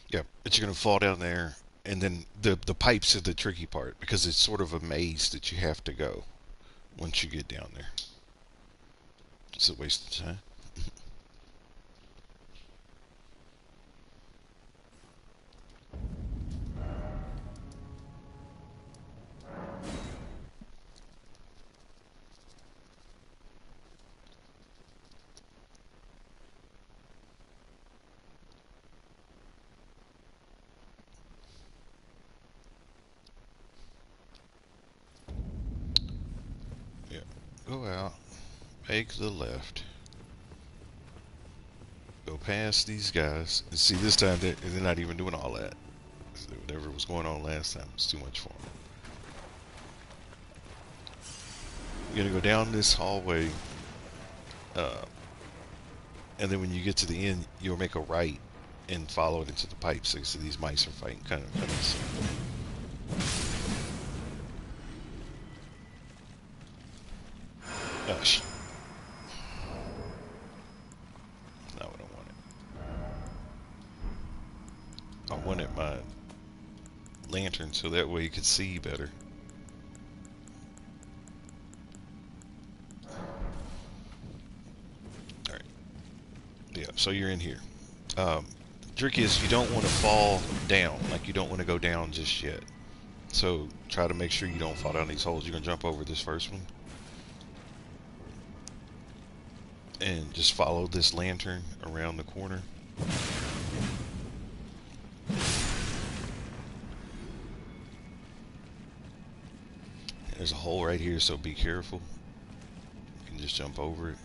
Yeah, but you're gonna fall down there, and then the pipes are the tricky part, because it's sort of a maze that you have to go once you get down there. It's a waste of time. Yeah, go out, make the left, go past these guys, and see this time they're not even doing all that. So whatever was going on last time was too much for them. You're gonna go down this hallway, uh, and then when you get to the end, you'll make a right and follow it into the pipes. So these mice are fighting kind of. Gosh. Not what I wanted. I wanted my lantern so that way you could see better. Alright. Yeah, so you're in here. Trick is you don't want to fall down. Like, you don't want to go down just yet. So try to make sure you don't fall down these holes. You're going to jump over this first one. And just follow this lantern around the corner. There's a hole right here, so be careful. You can just jump over it.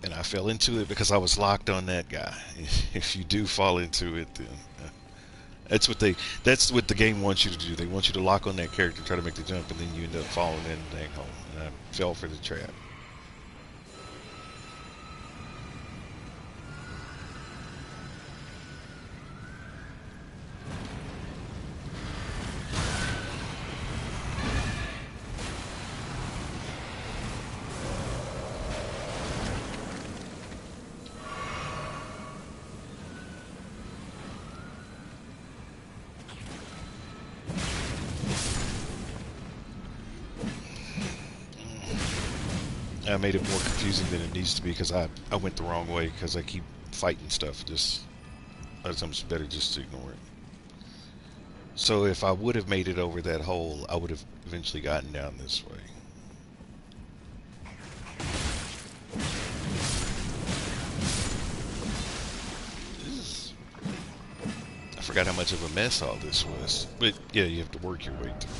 And I fell into it because I was locked on that guy. If you do fall into it, then that's what the game wants you to do. They want you to lock on that character, try to make the jump, and then you end up falling in the dang hole. And I fell for the trap. I made it more confusing than it needs to be because I went the wrong way because I keep fighting stuff. Just a lot of times it's better just to ignore it. So if I would have made it over that hole, I would have eventually gotten down this way. I forgot how much of a mess all this was. But yeah, you have to work your way through.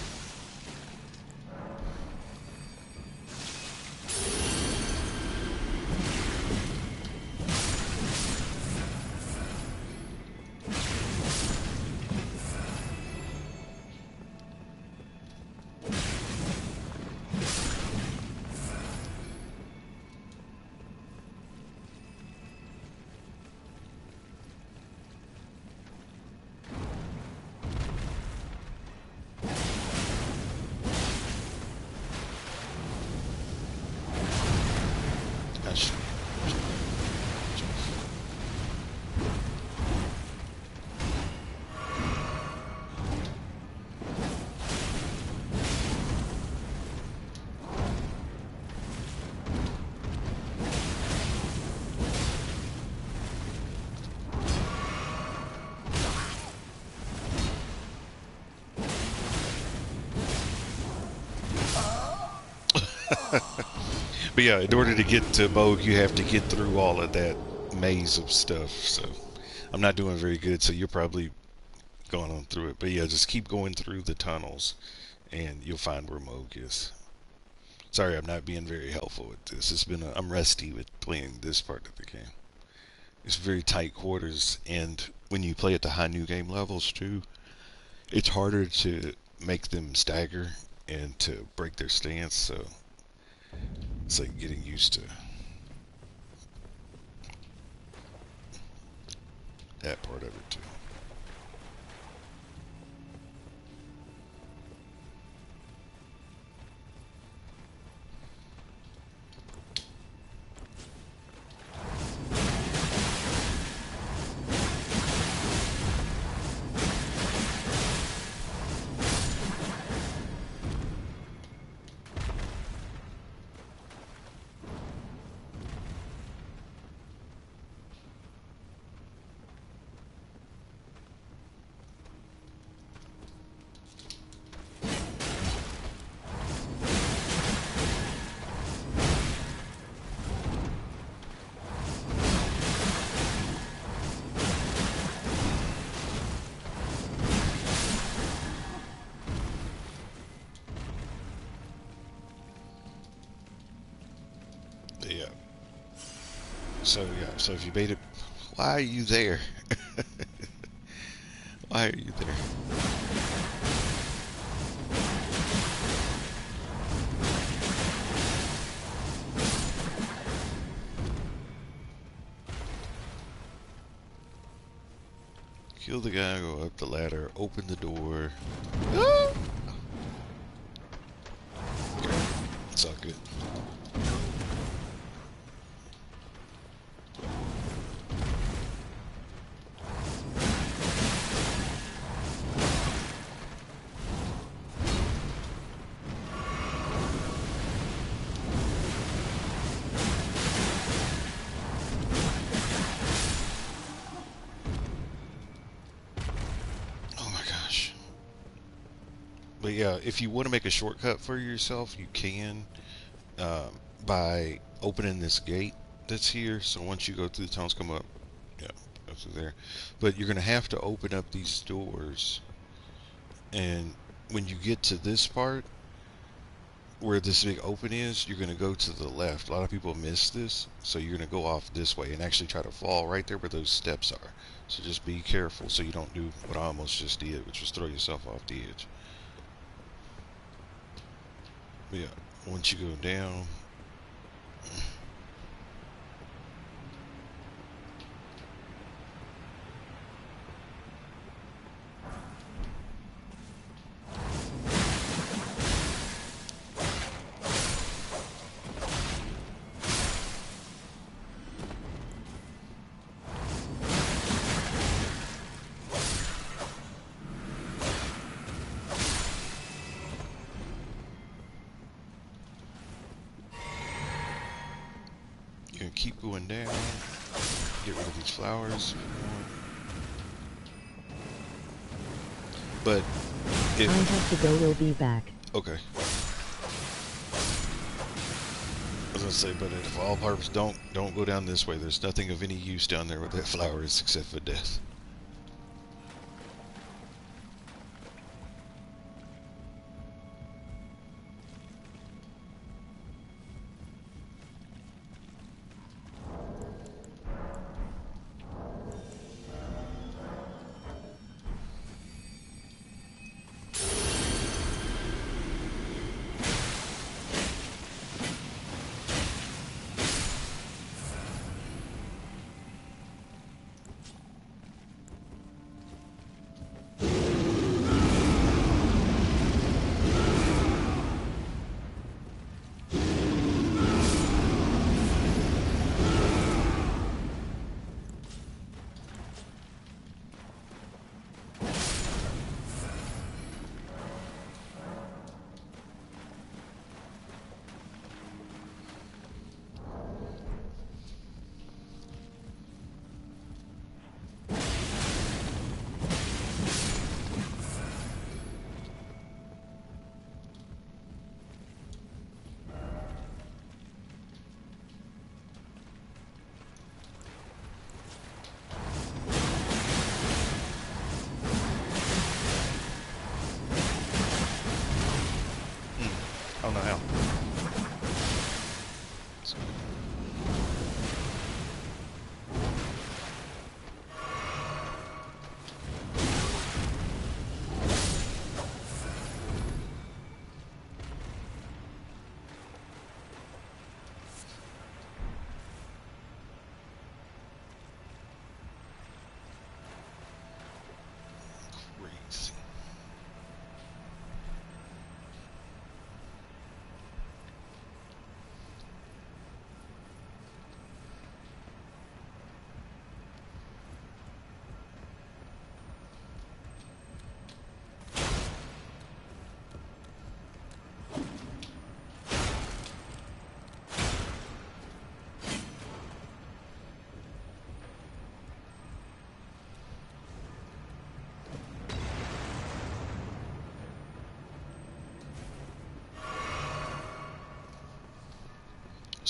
But yeah, in order to get to Bogue, you have to get through all of that maze of stuff. So I'm not doing very good. So you're probably going on through it. But yeah, just keep going through the tunnels, and you'll find where Moog is. Sorry, I'm not being very helpful with this. I'm rusty with playing this part of the game. It's very tight quarters, and when you play at the high new game levels too, it's harder to make them stagger and to break their stance. So it's like getting used to that part of it too. Yeah. So if you made it, why are you there? Why are you there? Kill the guy, go up the ladder, open the door. Ah! It's all good. Oh my gosh. But yeah, if you want to make a shortcut for yourself, you can by opening this gate that's here. So once you go through the tunnels, come up. Yeah, go through there. But you're going to have to open up these doors. And when you get to this part, where this big open is, you're going to go to the left. A lot of people miss this, so you're going to go off this way and actually try to fall right there where those steps are. So just be careful so you don't do what I almost just did, which was throw yourself off the edge. But yeah, once you go down, you're going to keep going down. Get rid of these flowers if you want. But I have to go, we'll be back. okay. I was gonna say, but if all purpose, don't go down this way. There's nothing of any use down there where that flower is except for death.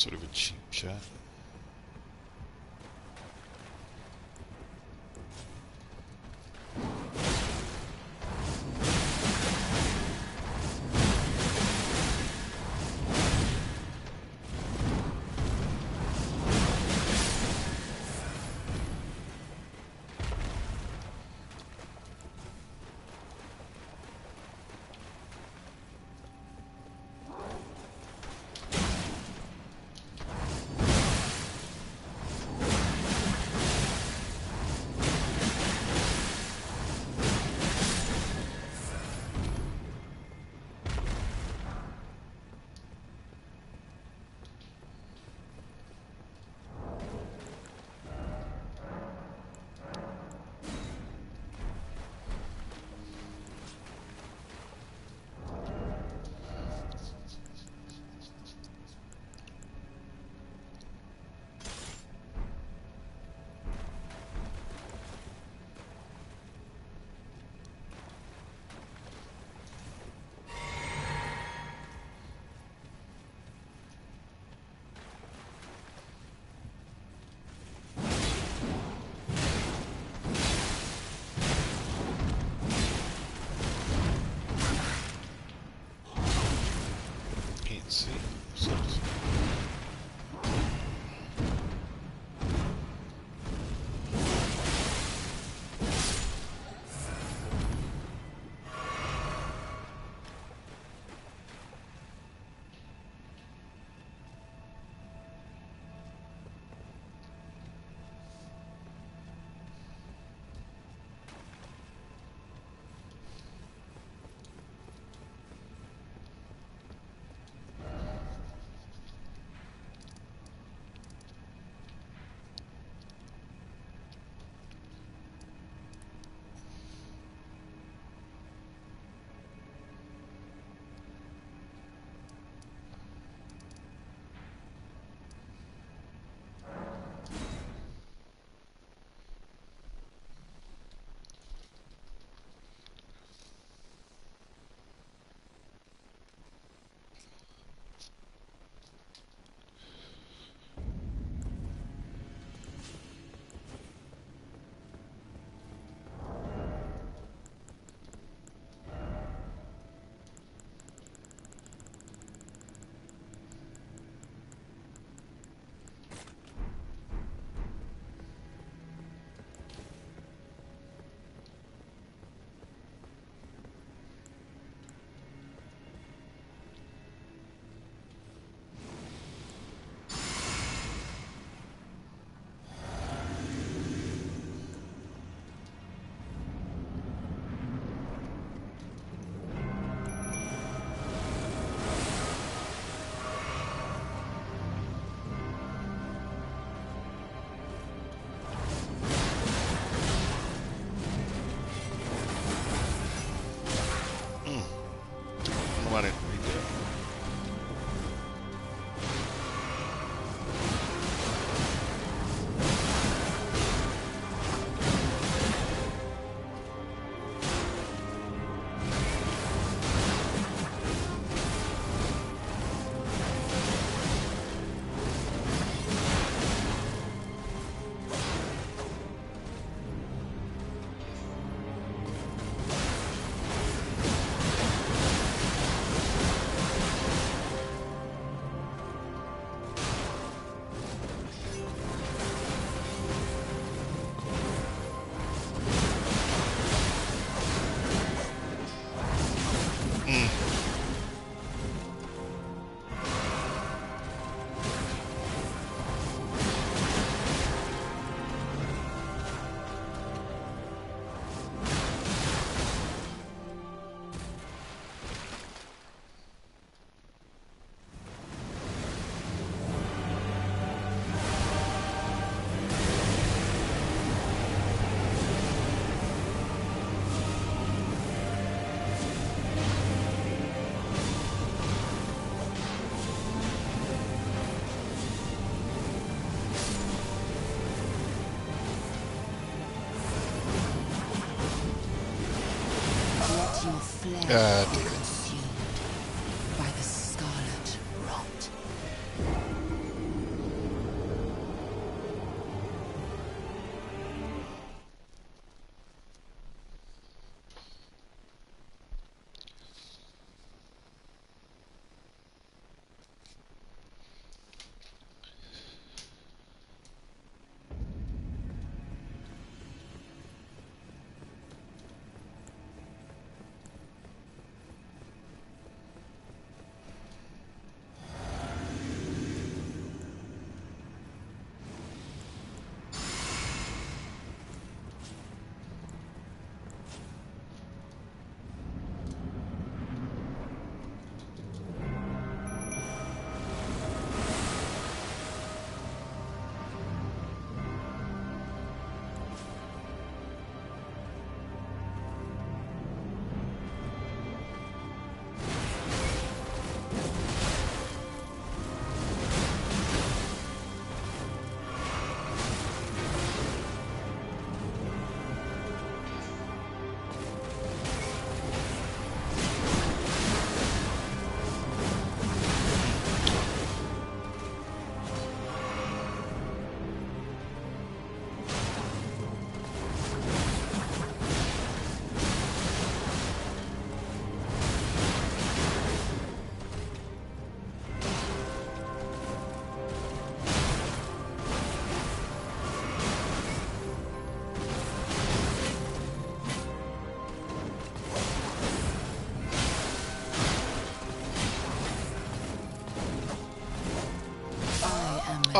Sort of a cheap shot. Can't see. Sucks. I didn't read that. Consumed by the scarlet rot.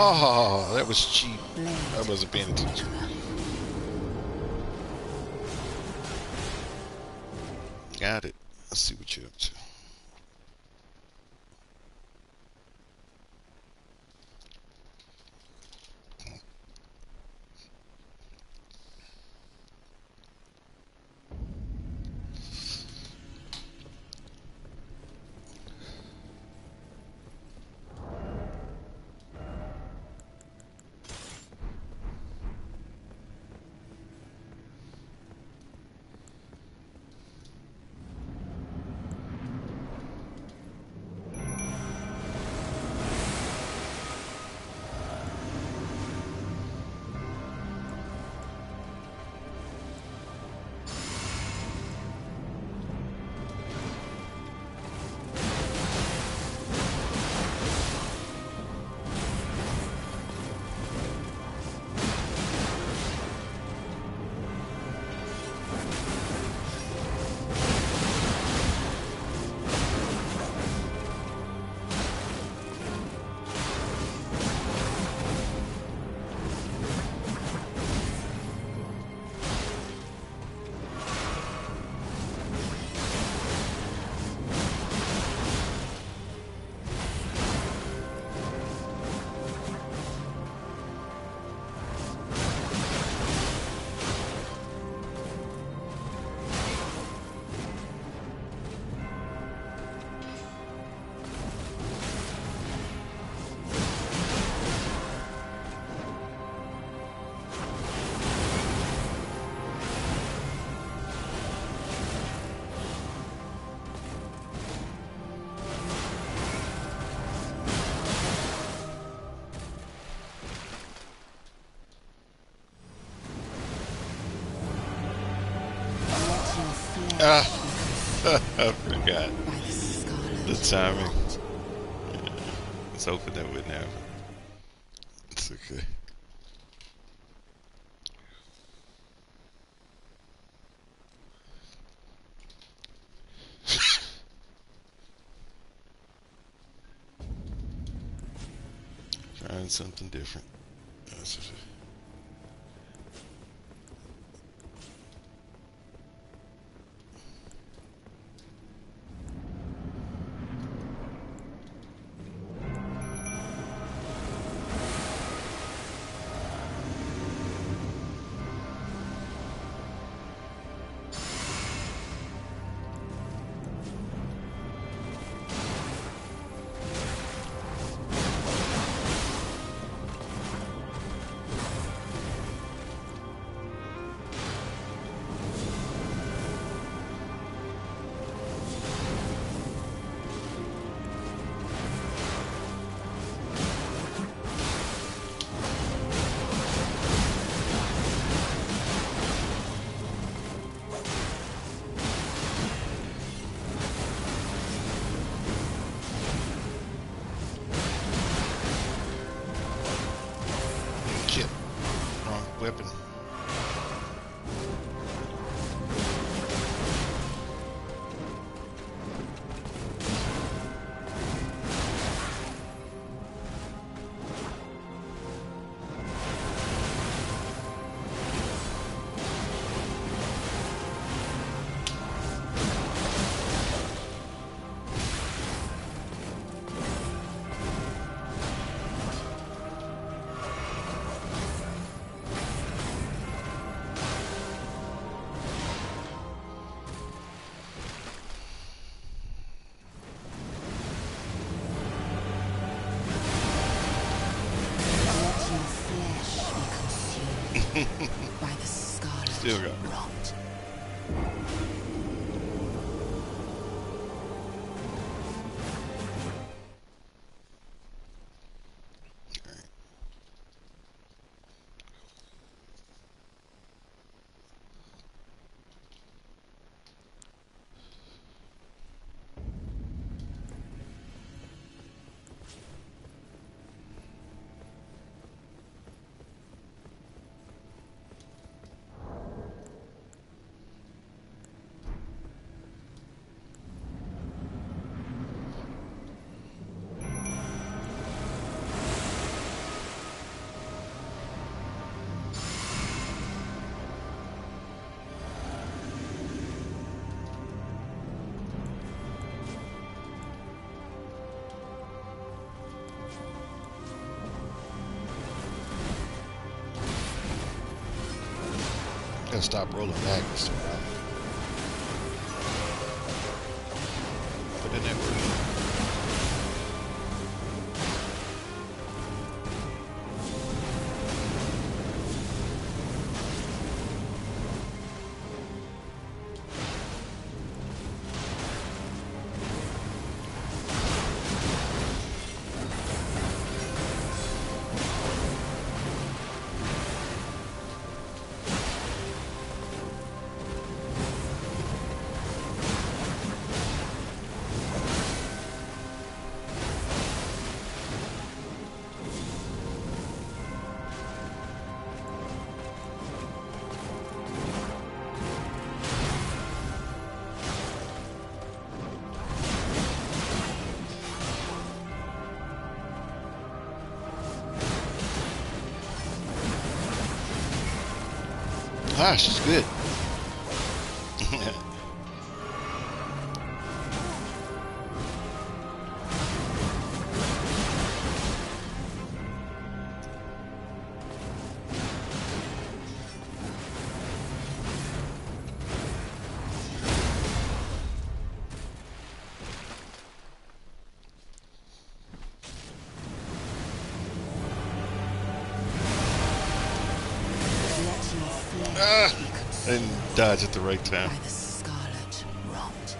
Oh, that was cheap. Blade I wasn't paying of attention. another. Got it. Let's see what you're up to. Let your flesh Ah, be I forgot consumed by the scarlet the timing. rot. Let's hoping that wouldn't happen. It's okay. Trying something different. That's shit. Wrong weapon. Let your flesh be consumed by the scarlet Still got it. rot. Gotta stop rolling back, Mr. Brown. Put in that work. Ah, she's good. Let your flesh Ah, be I consumed didn't dodge at the right time. by the scarlet rot.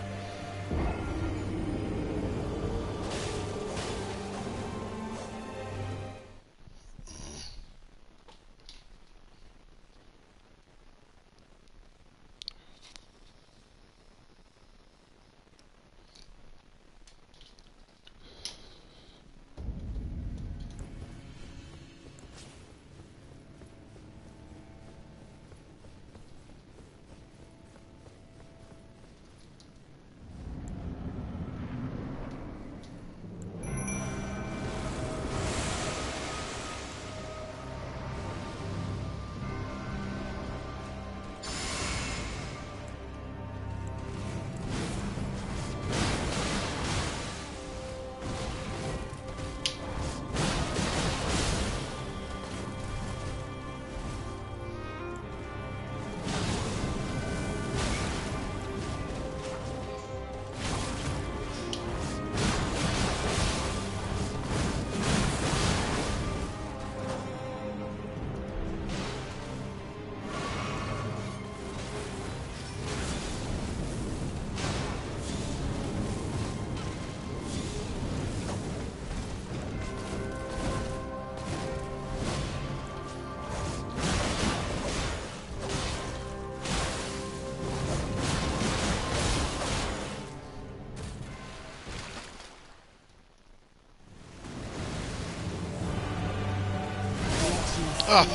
Oh,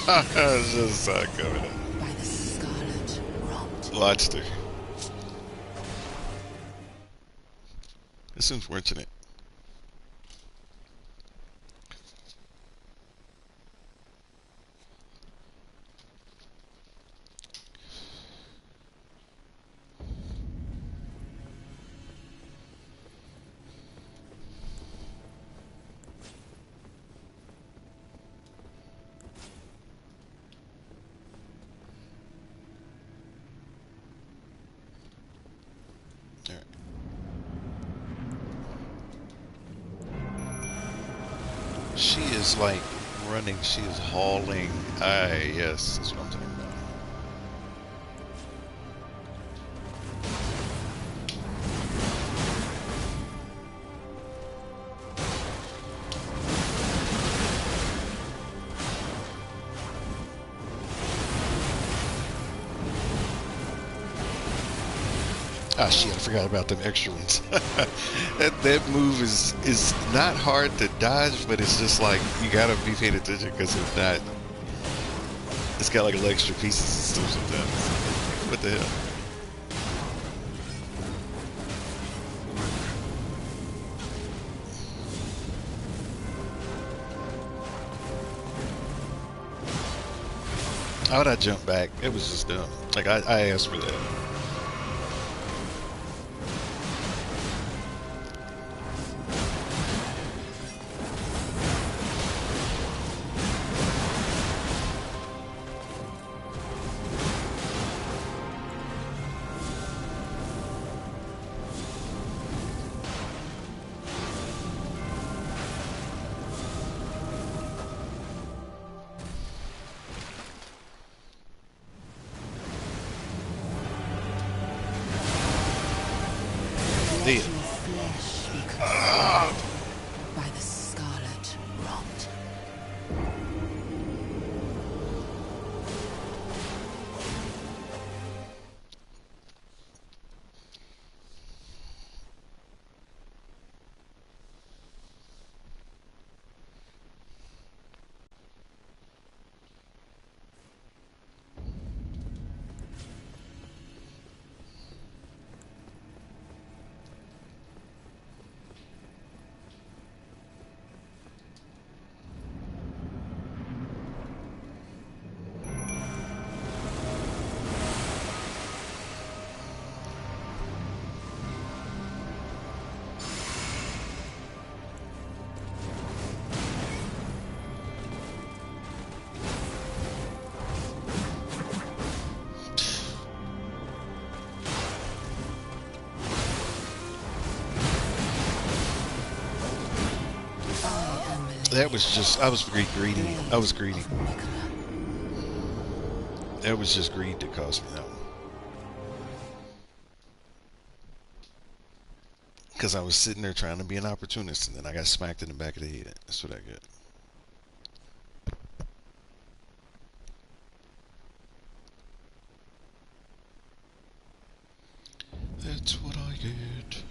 I just saw it coming up. By the scarlet rot. Watched her. This seems fortunate. Alright. She is like running, she is hauling. Aye, yes, that's what I'm talking about. Ah, shit, I forgot about them extra ones. that move is not hard to dodge, but it's just like, you gotta be paying attention, because if not, it's got like little extra pieces and stuff sometimes. What the hell? How would I jump back? It was just dumb. Like, I asked for that. That was just, I was greedy. I was greedy. That was just greed that cost me that one. Because I was sitting there trying to be an opportunist, and then I got smacked in the back of the head. That's what I get. That's what I get.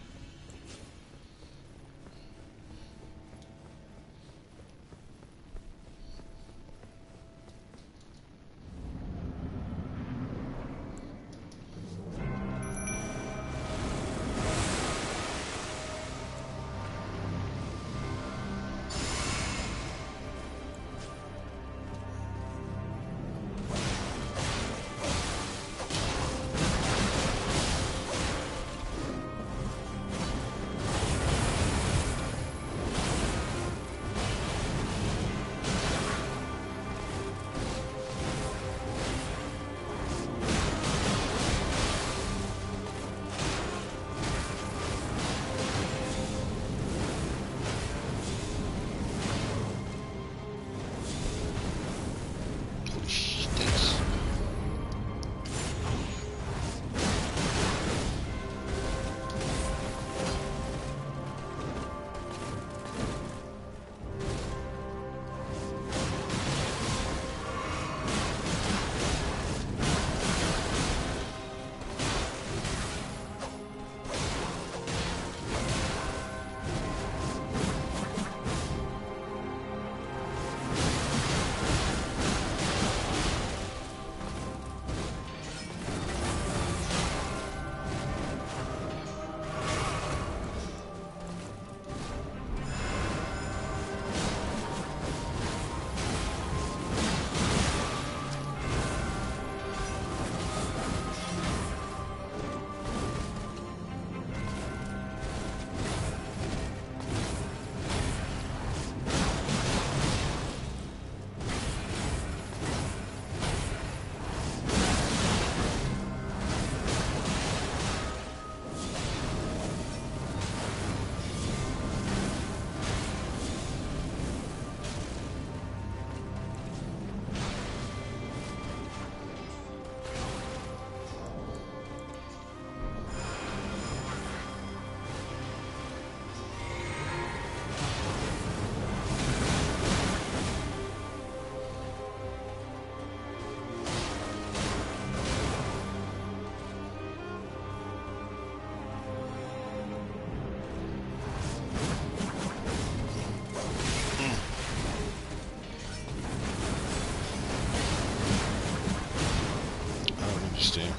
Interesting.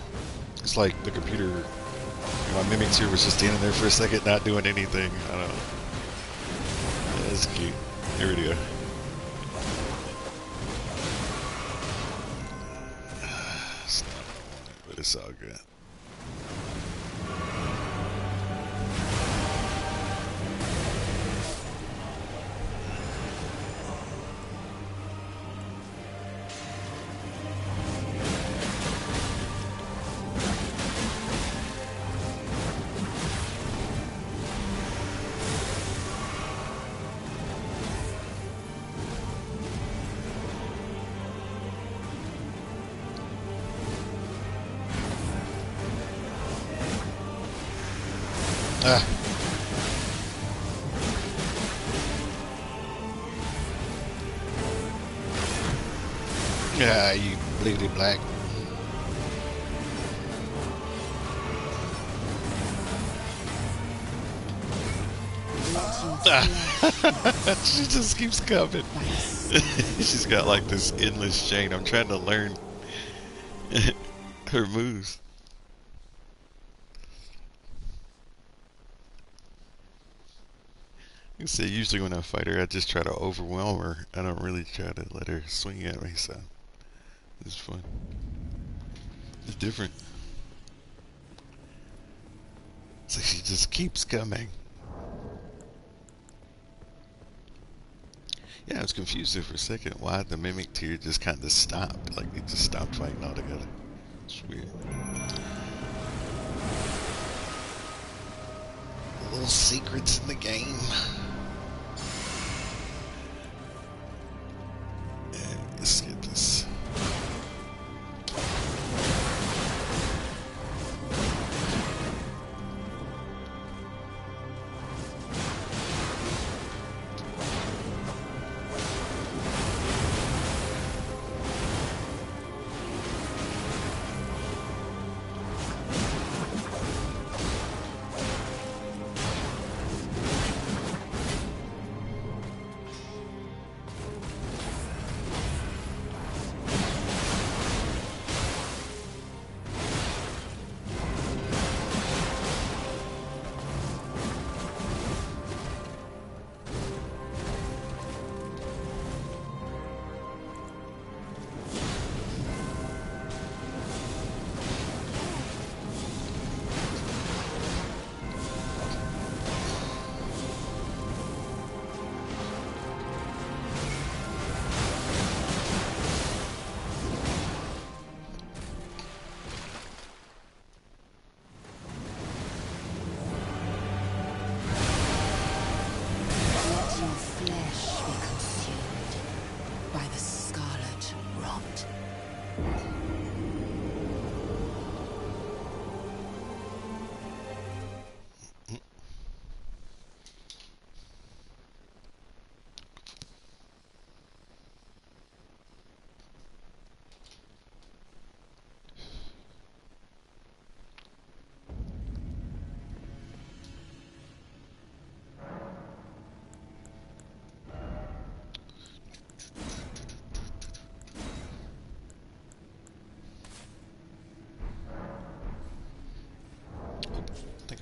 It's like the computer, my mimics here was just standing there for a second, not doing anything. I don't know. Yeah, that's cute. Here we go. It's not, but it's all good. Ah. Yeah, you bleedy black. She just keeps coming. She's got like this endless chain. I'm trying to learn her moves. You say usually when I fight her, I just try to overwhelm her. I don't really try to let her swing at me, so it's fun. It's different. It's like she just keeps coming. Yeah, I was confused there for a second why the mimic tier just kind of stopped. Like it just stopped fighting altogether. It's weird. Little secrets in the game.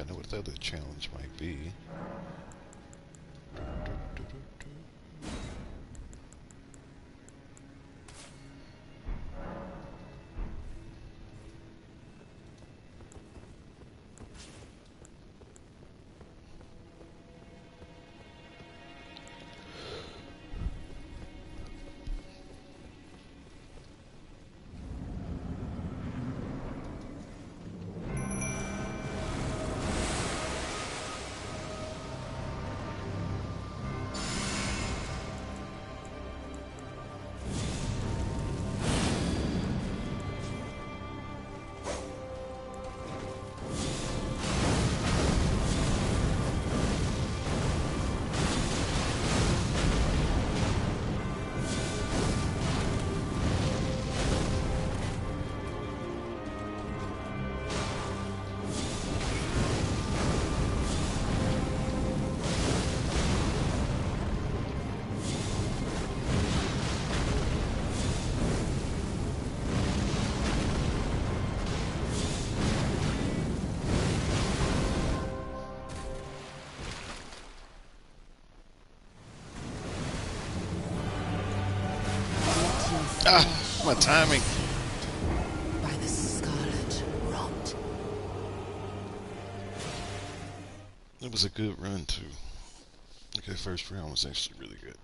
know what the other challenge might be. Ah, my timing. By the scarlet rot. It was a good run too. Okay, first round was actually really good.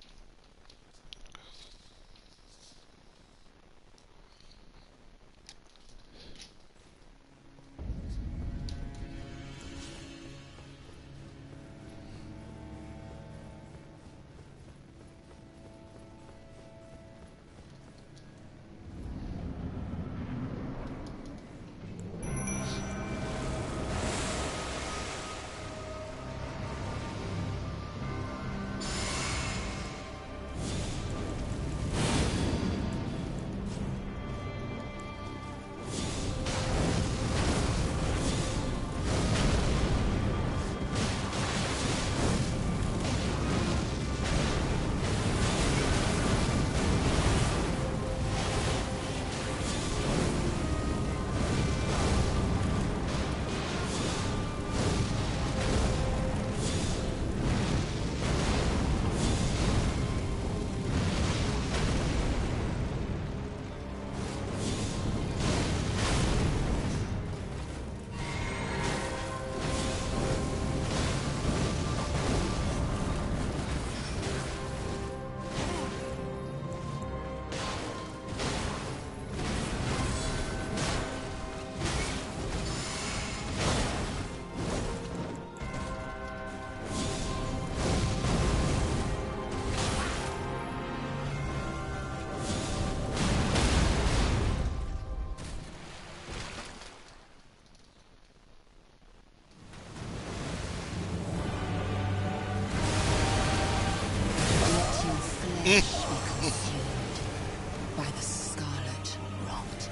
By the scarlet rot.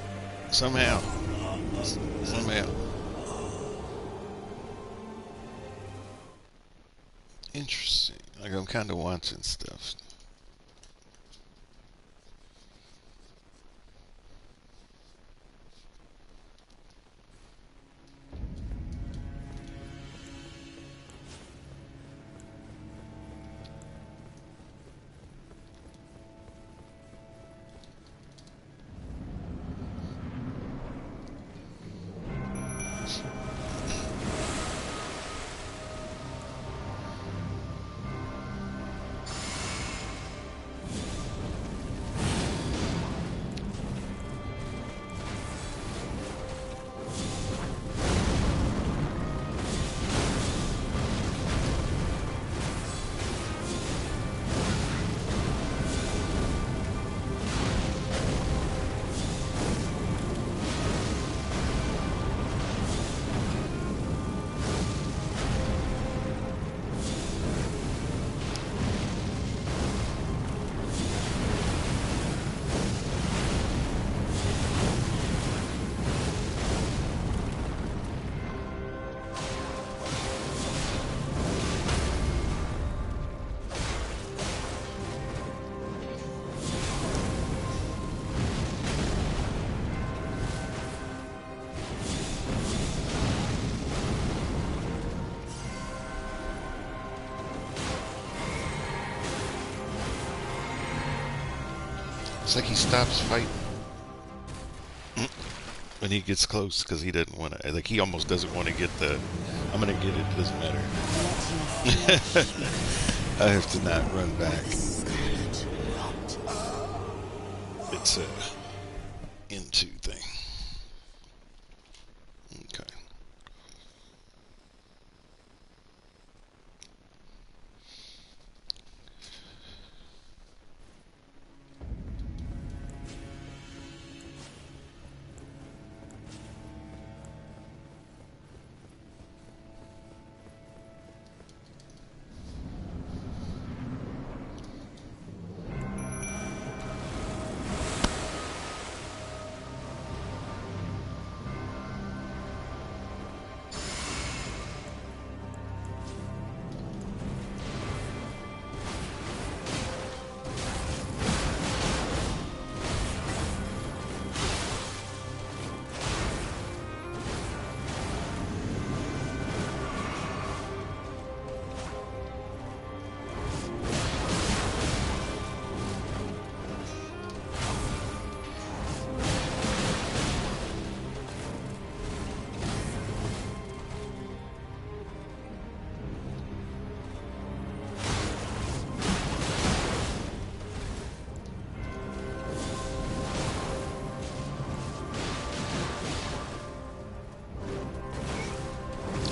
Somehow. Somehow. Interesting. Like I'm kind of watching stuff. It's like he stops fighting when he gets close because he doesn't want to. Like he almost doesn't want to get the. I'm gonna get it. It doesn't matter. Let your flesh be consumed I have to not run by back. the scarlet rot. It's a into thing. Okay.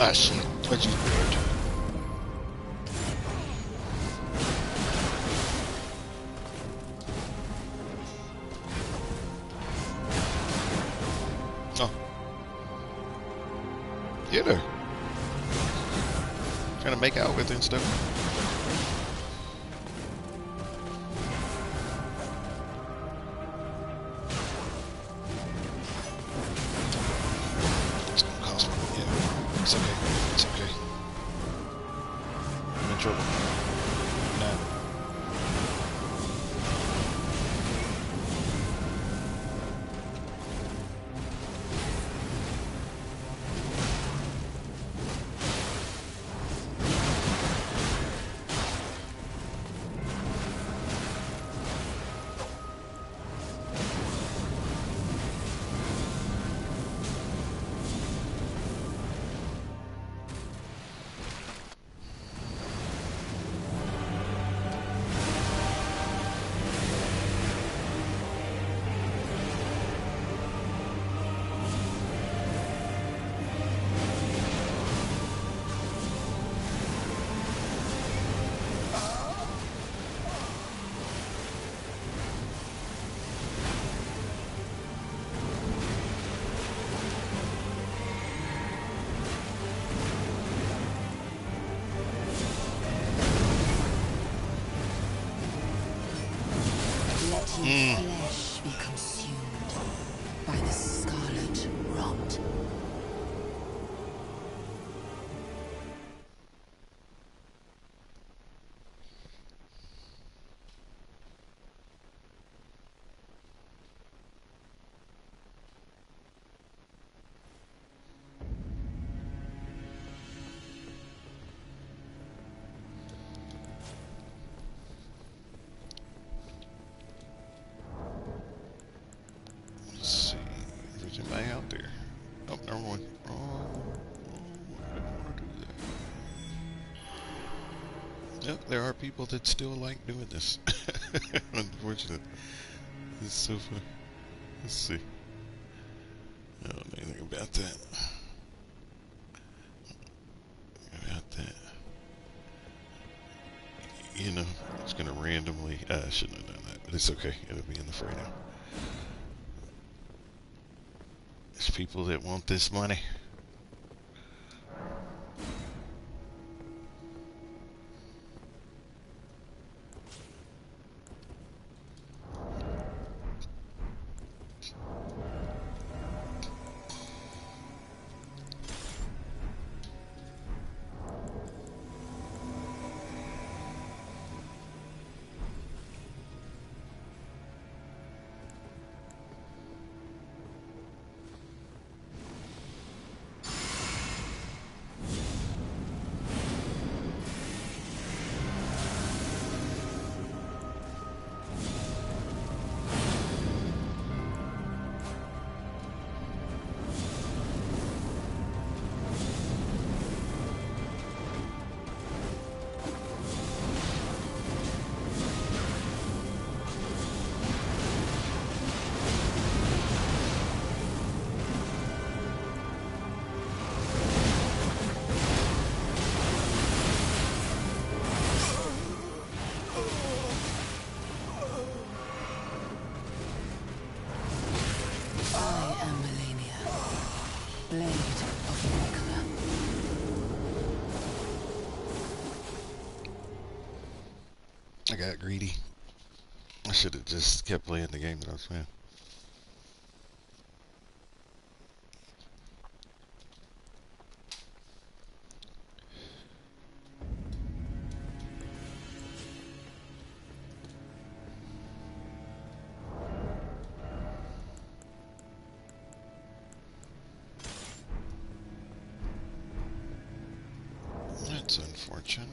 Ah, shit. What you doing? Oh. Get her. Trying to make out with her and stuff. It's gonna cost me. Yeah. It's okay. It's okay. I'm in trouble. Nah. Let your flesh be consumed by the scarlet rot. Let's see. If there's anybody out there. Oh, never mind. Oh, I didn't want to do that. Yep, there are people that still like doing this. Unfortunate. It's so funny. Let's see. I don't know anything about that. About that. You know, it's gonna randomly. I shouldn't have done that, but it's okay. It'll be in the fray now. There's people that want this money. blade of Nicola. I got greedy. I should have just kept playing the game that I was playing. That's unfortunate.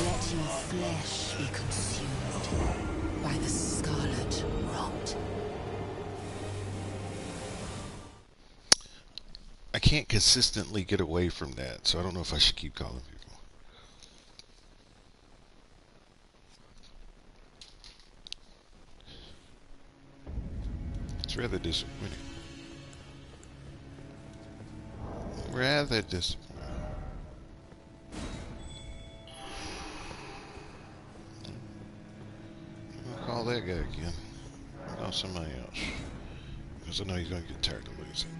Let your flesh be consumed by the scarlet rot. I can't consistently get away from that, so I don't know if I should keep calling people. It's rather disappointing. Rather disappointing. I'll call that guy again. Call somebody else. Because I know he's going to get tired of losing.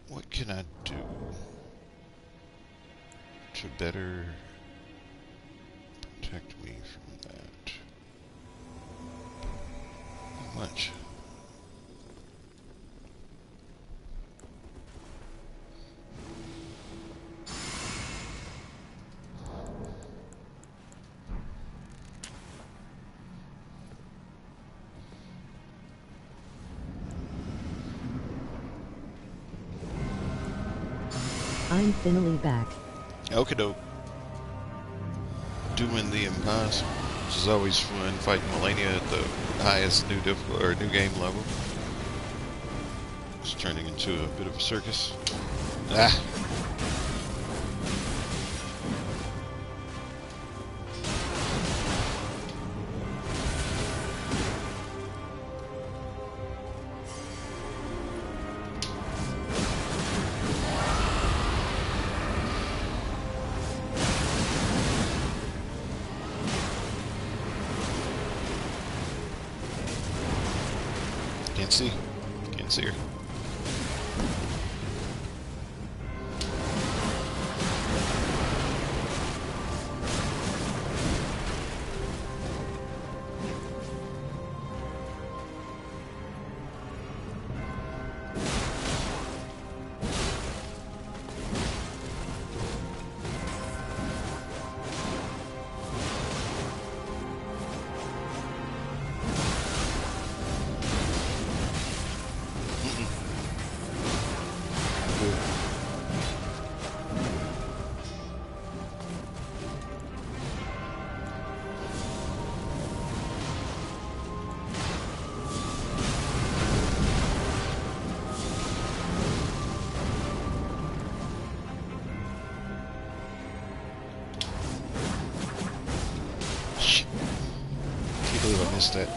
What can I do to better protect me from that? Not much. I'm finally back. Okie doke. Doing the impossible, which is always fun. Fighting Melania at the highest new difficult or new game level. It's turning into a bit of a circus. Ah. Can't see. Can't see her. good. Shit. Can't believe I missed that.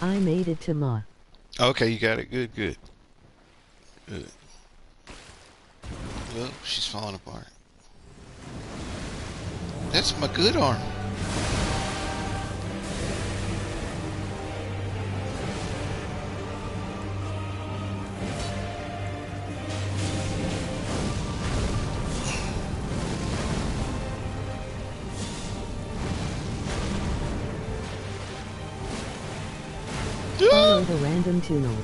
I made it to Ma. Okay, you got it. Good, good. Good. Well, she's falling apart. That's my good arm. Follow the random tunnel.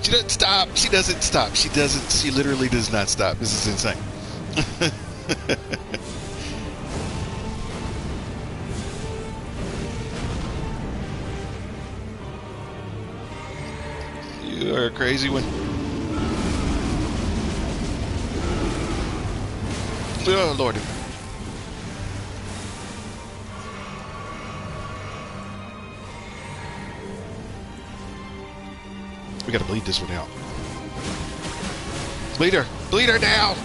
She doesn't stop. She doesn't stop. She doesn't. She literally does not stop. This is insane. You are a crazy one. Oh, Lordy. We gotta bleed this one out. Bleed her! Bleed her now!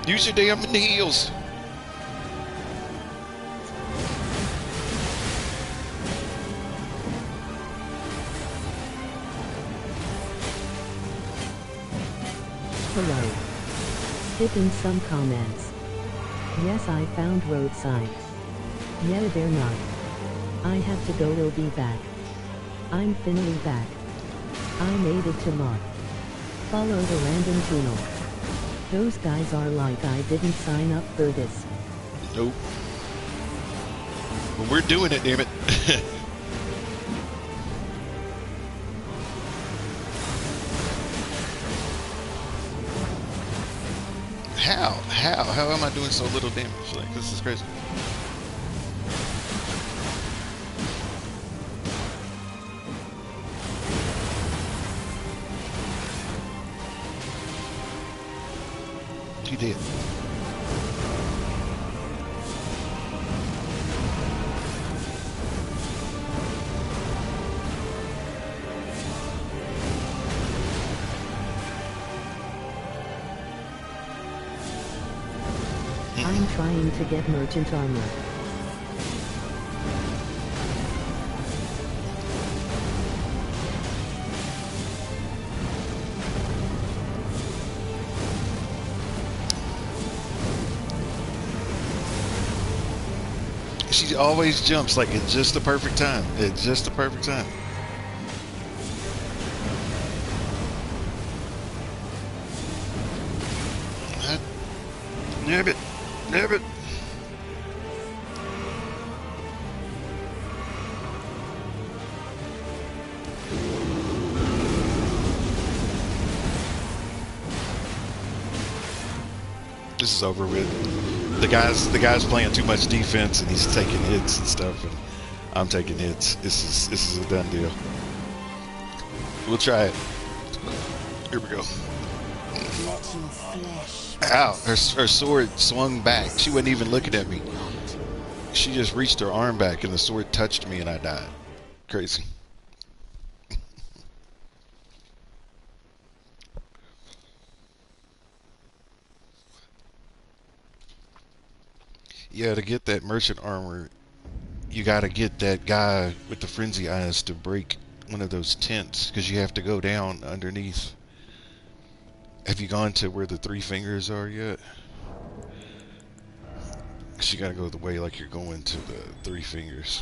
Use your damn heels! Hello. Tip in some comments. Yes, I found road signs. Yeah, they're not. I have to go, will be back. I'm finally back. I made it to Ma. Follow the random tunnel. Those guys are like, I didn't sign up for this. Nope. Well, we're doing it, damn it. How am I doing so little damage? Like, this is crazy. You did. I'm trying to get merchant armor. She always jumps like at just the perfect time. At just the perfect time. Nab it. Nab it. This is over with. The guy's playing too much defense and he's taking hits and stuff, and I'm taking hits. This is a done deal. We'll try it. Here we go. Let your flesh Ow! Her sword swung back. She wasn't even looking at me. She just reached her arm back and the sword touched me and I died. Crazy. Yeah, to get that merchant armor, you gotta get that guy with the frenzy eyes to break one of those tents, because you have to go down underneath. Have you gone to where the three fingers are yet? Because you gotta go the way like you're going to the three fingers.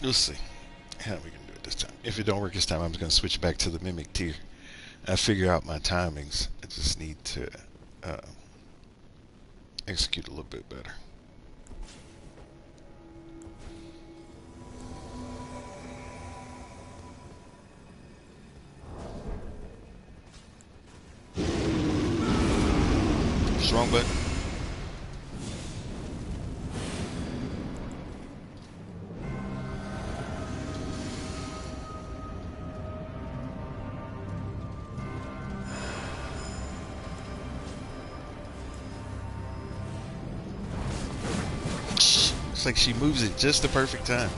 We'll see how we can do it this time. If it don't work this time, I'm just gonna switch back to the mimic tier. I figure out my timings. I just need to uh, execute a little bit better. Strong button. It's like she moves it just the perfect time.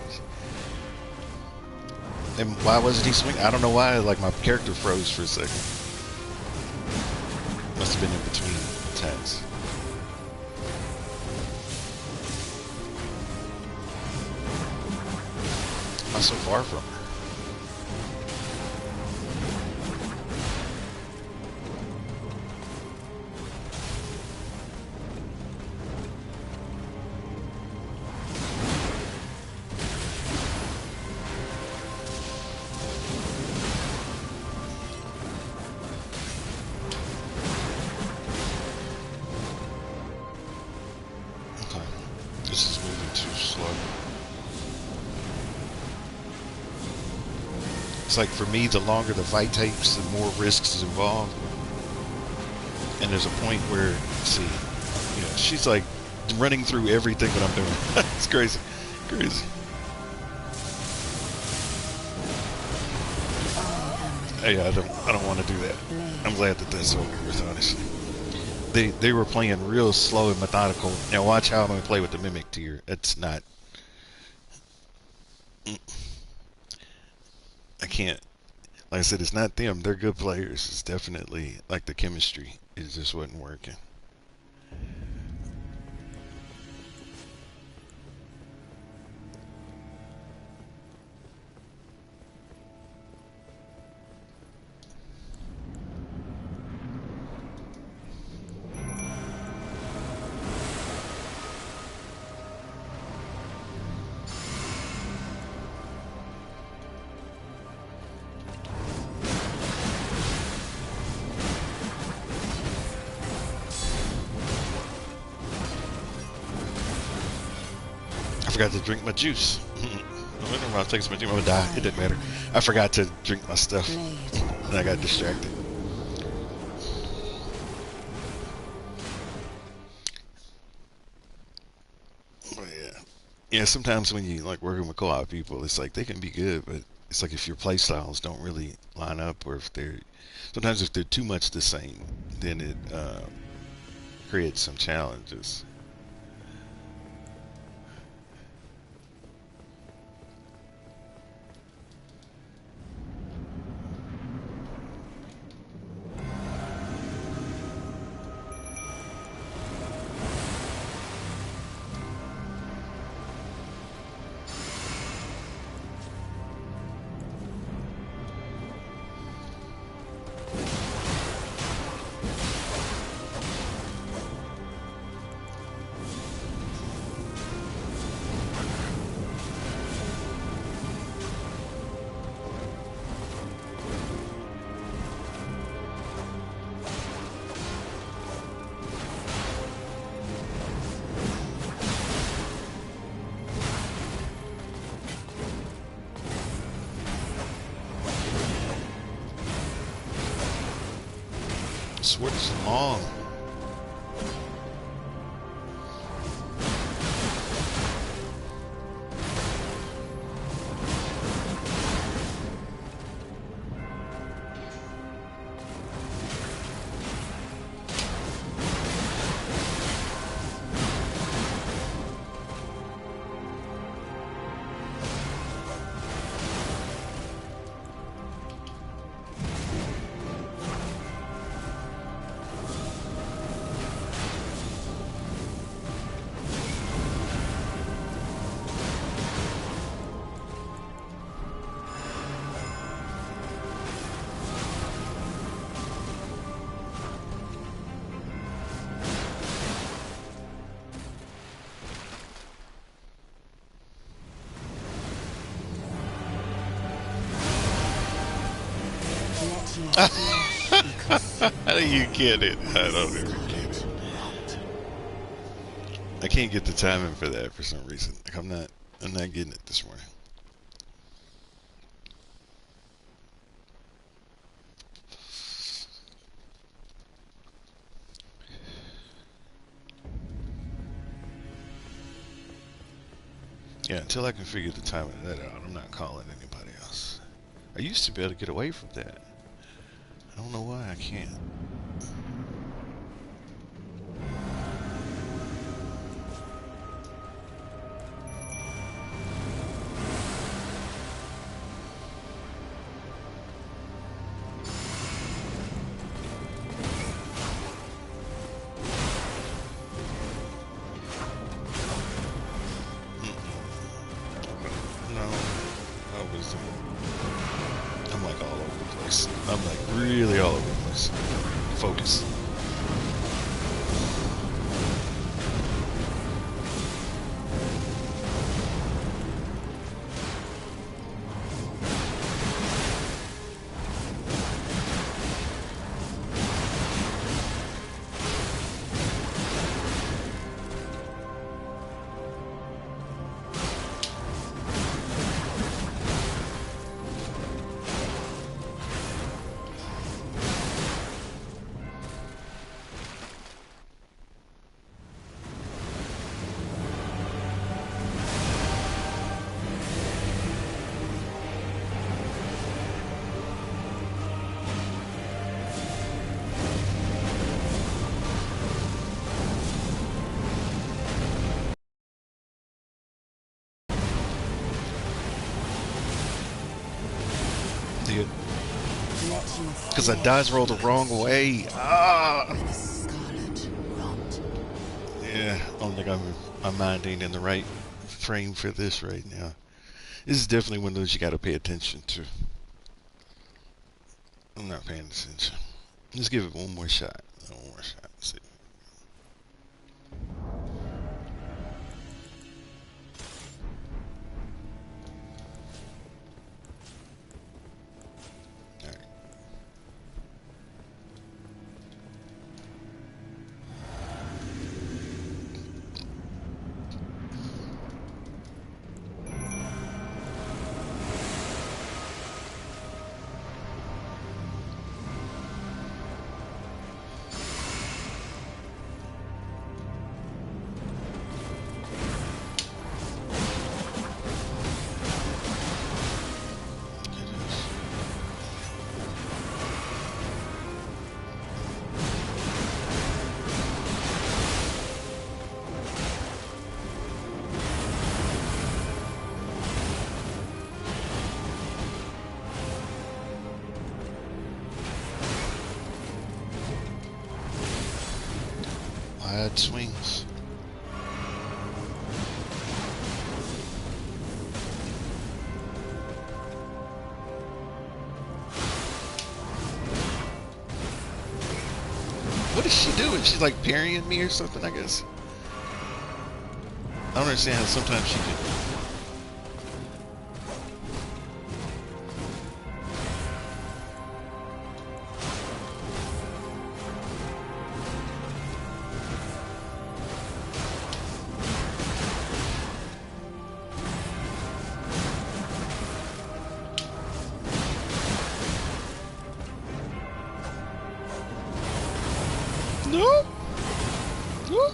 And why wasn't he swinging? I don't know why. Like my character froze for a second. Must have been in between attacks. Not so far from her. This is moving too slow. It's like for me, the longer the fight takes, the more risks is involved. And there's a point where, see, you know, she's like running through everything that I'm doing. It's crazy, crazy. Hey, I don't want to do that. I'm glad that that's over with, honestly. They were playing real slow and methodical. Now watch how I'm going to play with the mimic tier. It's not. I can't. Like I said, it's not them. They're good players. It's definitely like the chemistry. It just wasn't working. I forgot to drink my juice. I'll take some juice. I'm gonna die. It didn't matter. I forgot to drink my stuff, and I got distracted. But yeah. Sometimes when you like working with co-op people, it's like they can be good, but it's like if your play styles don't really line up, or if sometimes if they're too much the same, then it creates some challenges. Sword is long. flesh be consumed How do you get it? by I the don't ever get scarlet it. rot. I can't get the timing for that for some reason. Like I'm not getting it this morning. Yeah, until I can figure the timing of that out, I'm not calling anybody else. I used to be able to get away from that. I don't know why I can't. No, I was. I'm like all over the place. I'm like really all over the place. Focus. Let your Because I dice rolled the flesh be wrong way. consumed Ah. by the scarlet rot. Yeah, I don't think my mind ain't in the right frame for this right now. This is definitely one of those you got to pay attention to. I'm not paying attention. Let's give it one more shot. One more shot. Let's see. All right. Wide swings. What is she doing? She's like parrying me or something, I guess. I don't understand how sometimes she can. No! No!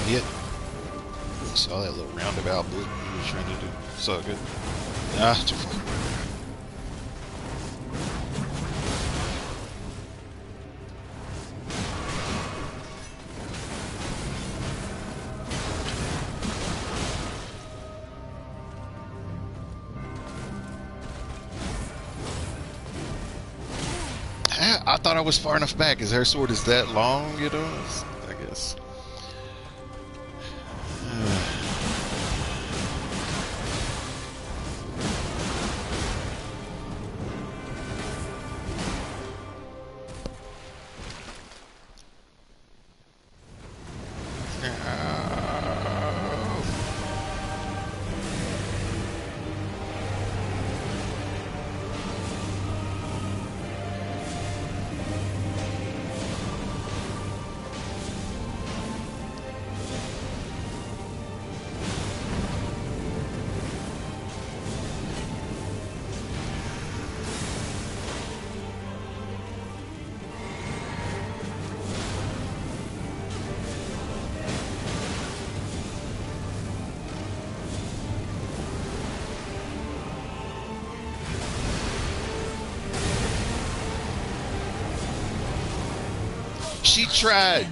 Yet. Saw that little roundabout boot he was trying to do. So good. Ah, too far. I thought I was far enough back. Is her sword is that long, you know? I guess.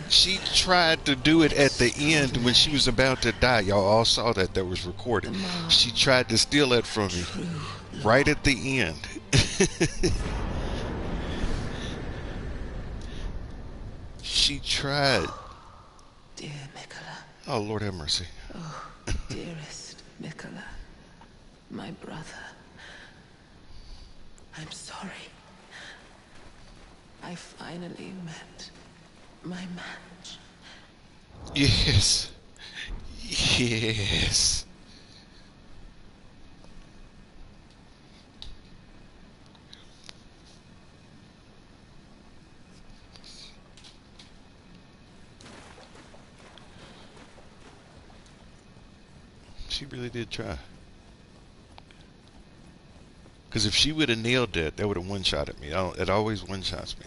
She tried to do it at the end when she was about to die. Y'all all saw that. That was recorded. She tried to steal that from me right at the end. She tried. Dear Mikola. Oh, Lord have mercy. Oh, dearest Mikola. My brother. I'm sorry. I finally met my match. Yes. Yes. She really did try. Because if she would have nailed that, that would have one-shotted me. It always one-shots me.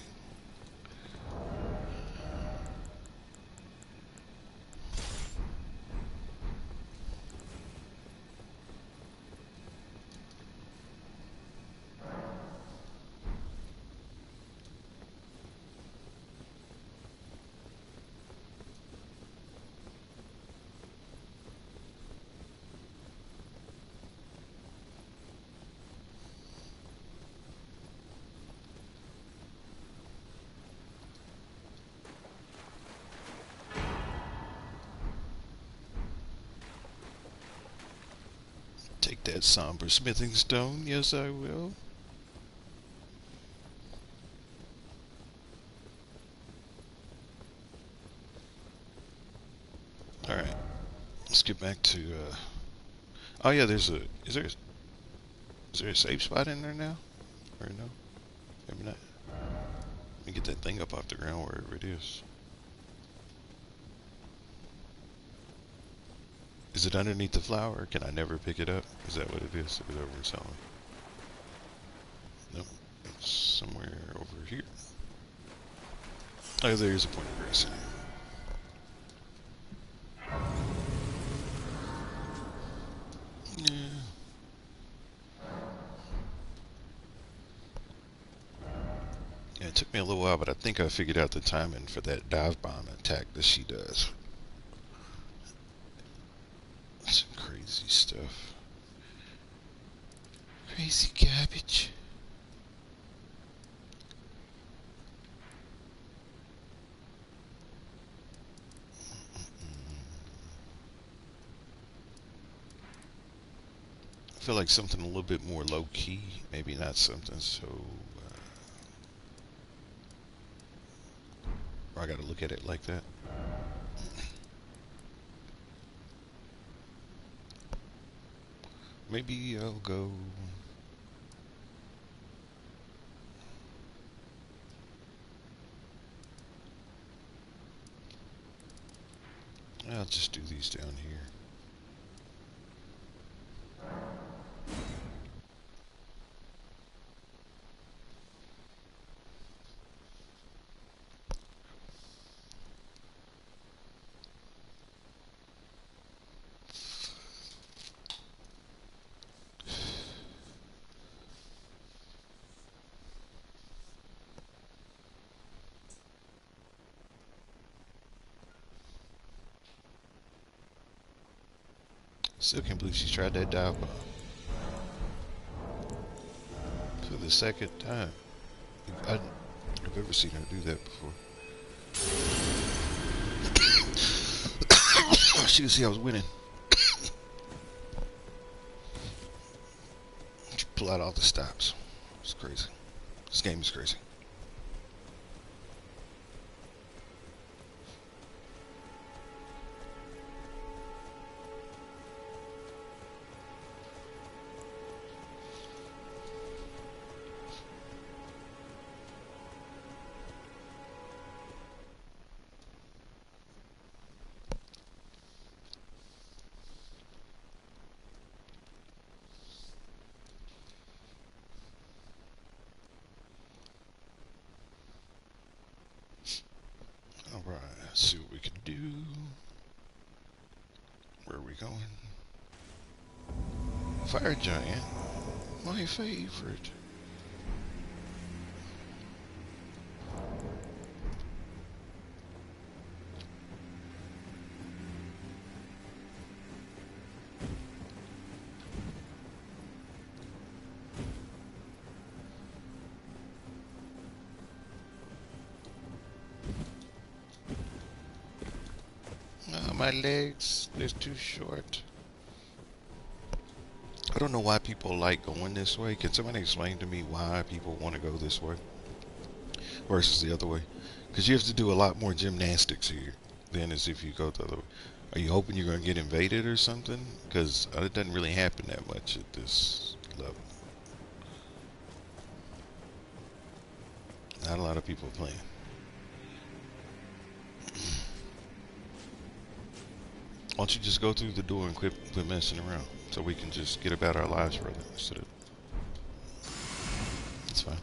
Take that somber smithing stone. Yes, I will. All right. Let's get back to. Oh yeah, there's a. Is there a safe spot in there now? Or no? Maybe not. Let me get that thing up off the ground wherever it is. Is it underneath the flower? Can I never pick it up? Is that what it is? Or is that what it's telling me? Nope. It's somewhere over here. Oh, there's a point of grace in it. Yeah. Yeah, it took me a little while, but I think I figured out the timing for that dive bomb attack that she does. Some crazy stuff. Crazy cabbage. I feel like something a little bit more low key, maybe not something so. Or I gotta look at it like that. Maybe I'll go. I'll just do these down here. Still can't believe she tried that dive bomb. For the second time. I've ever seen her do that before. She could see I was winning. She pull out all the stops. It's crazy. This game is crazy. Alright, let's see what we can do. Where are we going? Fire Giant. My favorite. my legs. They're too short. I don't know why people like going this way. Can somebody explain to me why people want to go this way versus the other way? Because you have to do a lot more gymnastics here than as if you go the other way. Are you hoping you're going to get invaded or something? Because it doesn't really happen that much at this level. Not a lot of people playing. Why don't you just go through the door and quit messing around so we can just get about our lives further instead of... It's fine.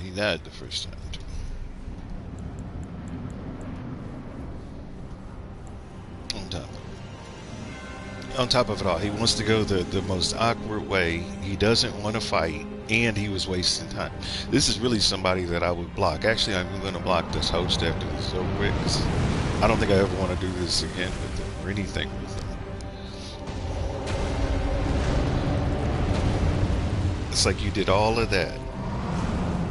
He died the first time too. On top of it all, he wants to go the most awkward way. He doesn't want to fight, and he was wasting time. This is really somebody that I would block. Actually, I'm going to block this host after this is over with, because I don't think I ever want to do this again with him, or anything with him. It's like you did all of that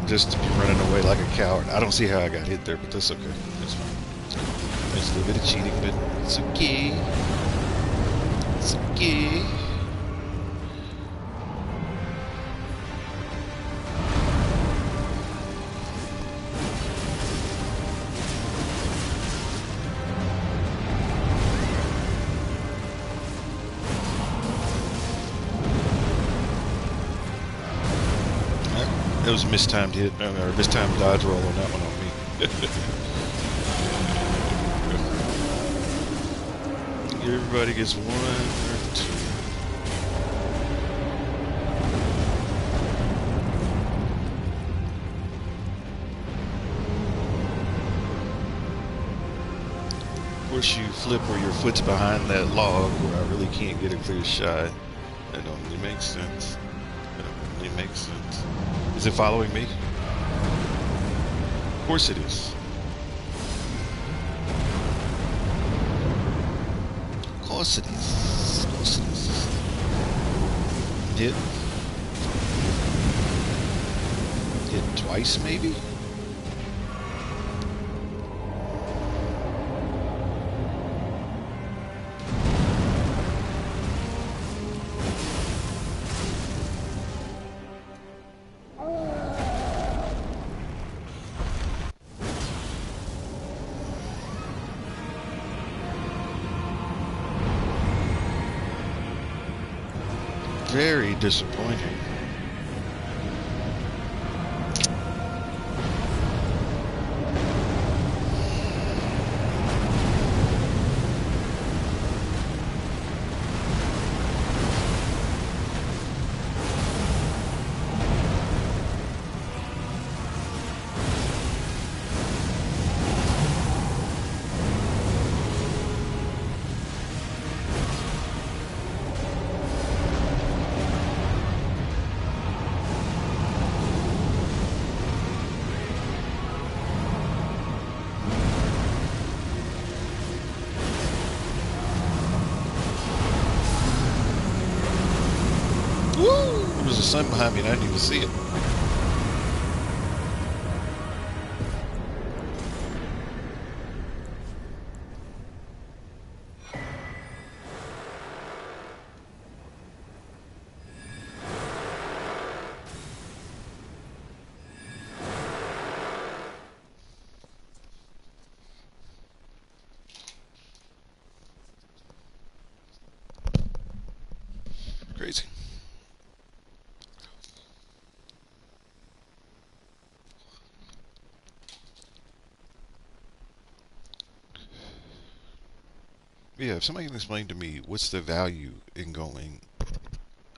just to be running away like a coward. I don't see how I got hit there, but that's okay. That's fine. There's a little bit of cheating, but it's okay. It's okay. It was a mistimed hit, or mistimed dodge roll on that one on me. Everybody gets one or two. Of course, you flip where your foot's behind that log where I really can't get a clear shot. That don't really make sense. That don't really make sense. Is it following me? Of course it is. Of course it is. Of course it is. Hit. Hit twice, maybe? Very disappointing. There was a sun behind me and I didn't even see it. Crazy. Yeah, if somebody can explain to me what's the value in going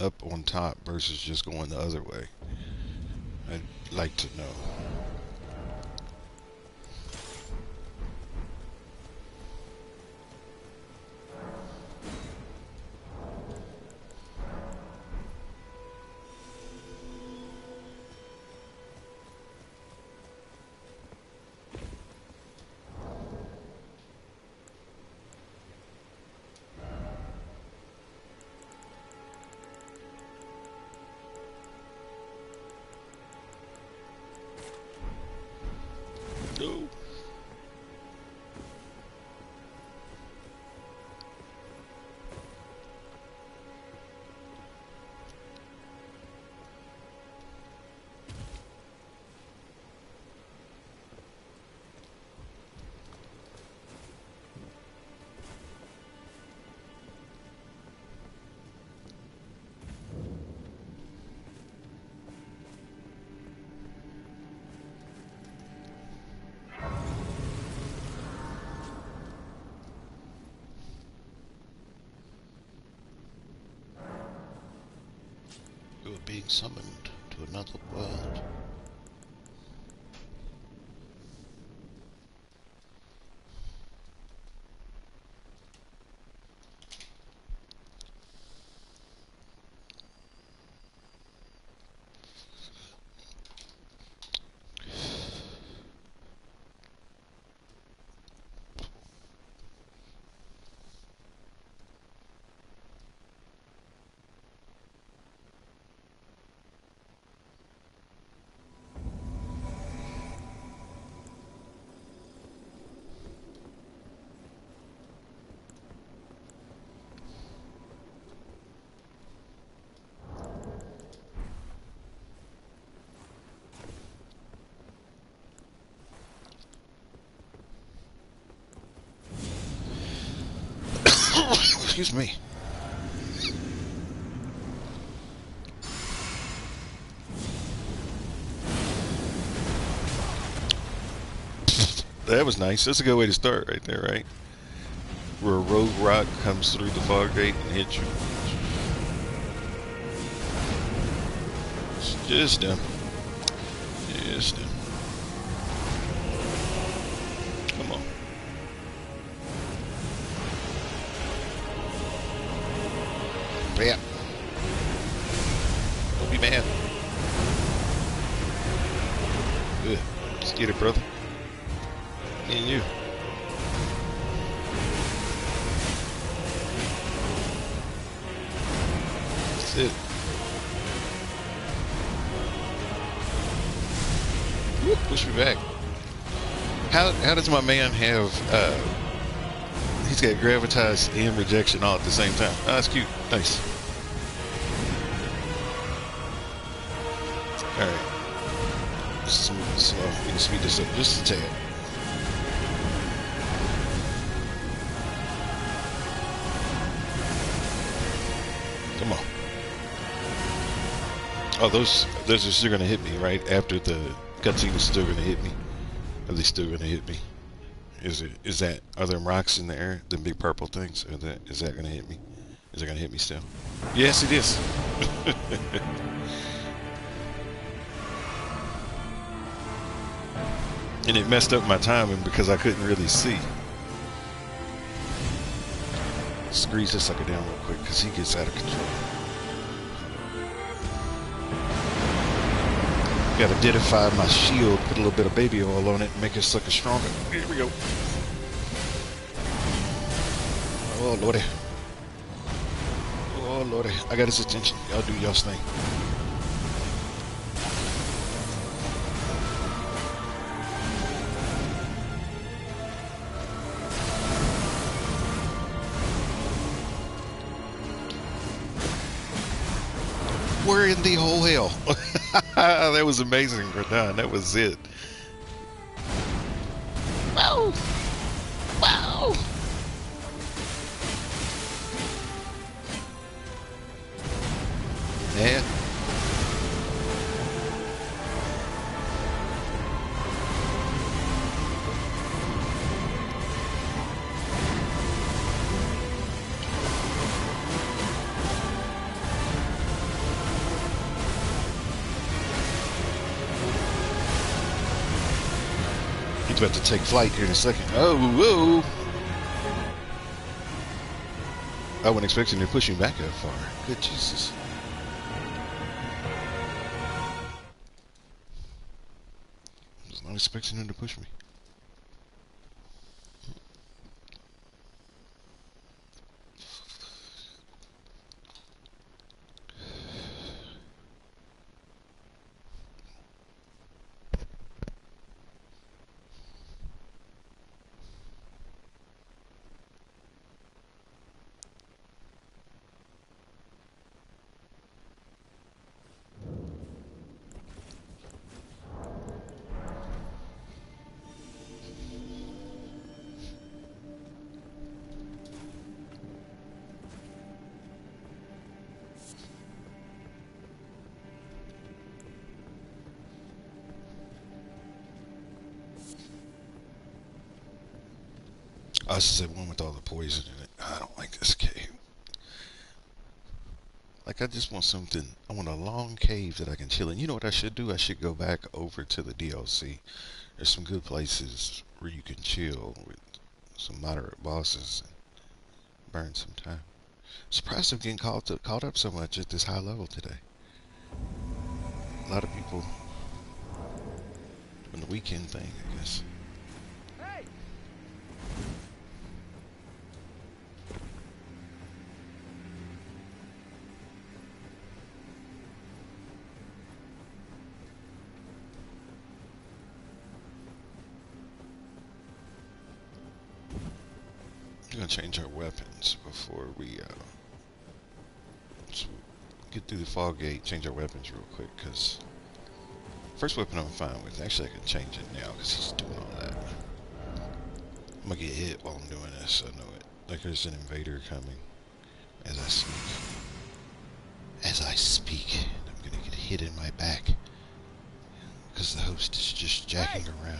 up on top versus just going the other way, I'd like to know. You are being summoned to another world. Excuse me. That was nice. That's a good way to start right there, right? Where a rogue rock comes through the fog gate and hits you. Just them. Just them. Come on. Yeah. Don't be mad. Good. Let's get it, brother. Me and you. That's it. Whoop, push me back. How does my man have he's got gravitas and rejection all at the same time? Oh, that's cute. Nice. Alright. We can speed this up just a tad. Come on. Oh, those are still gonna hit me, right? After the cutscene is still gonna hit me. Are they still gonna hit me? Are there rocks in the air? The big purple things? Is that gonna hit me? Is it gonna hit me still? Yes, it is. And it messed up my timing because I couldn't really see. Squeeze this sucker down real quick because he gets out of control. Gotta didify my shield, put a little bit of baby oil on it, and make it sucker stronger. Here we go. Oh, lordy. Oh, lordy. I got his attention. Y'all do y'all's thing. We're in the whole hell. That was amazing, Radon. That was it. Wow. Wow. Yeah. He's about to take flight here in a second. Oh, whoa. I wasn't expecting to push him back that far. Good Jesus. I was not expecting him to push me. This is the one with all the poison in it. I don't like this cave. Like I just want something. I want a long cave that I can chill in. You know what I should do? I should go back over to the DLC. There's some good places where you can chill with some moderate bosses and burn some time. Surprised I'm getting caught up so much at this high level today. A lot of people doing the weekend thing, I guess. Hey! We're gonna change our weapons before we get through the fog gate. Change our weapons real quick, cause first weapon I'm fine with. Actually, I can change it now, cause he's doing all that. I'm gonna get hit while I'm doing this. I know it. Like there's an invader coming as I speak. As I speak, I'm gonna get hit in my back because the host is just jacking around.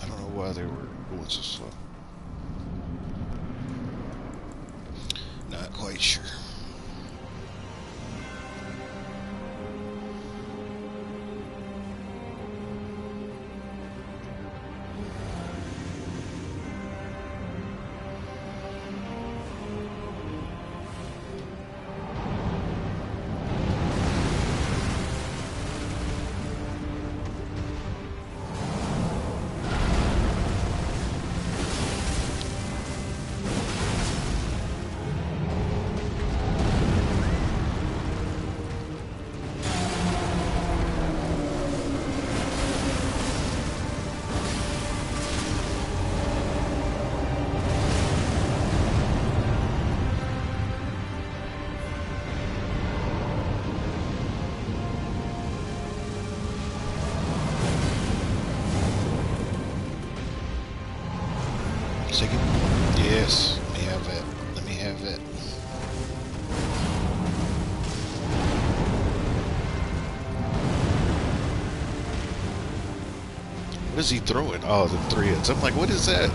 I don't know why they were going so slow. Not quite sure. Second. Yes. Let me have that. Let me have that. What is he throwing? Oh, the threads. I'm like, what is that?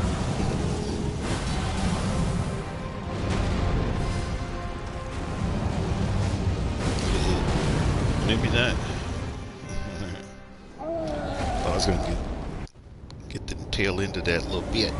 Maybe not. Thought I was gonna get the tail end of that a little bit.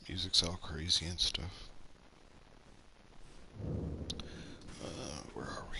Music's all crazy and stuff. Where are we?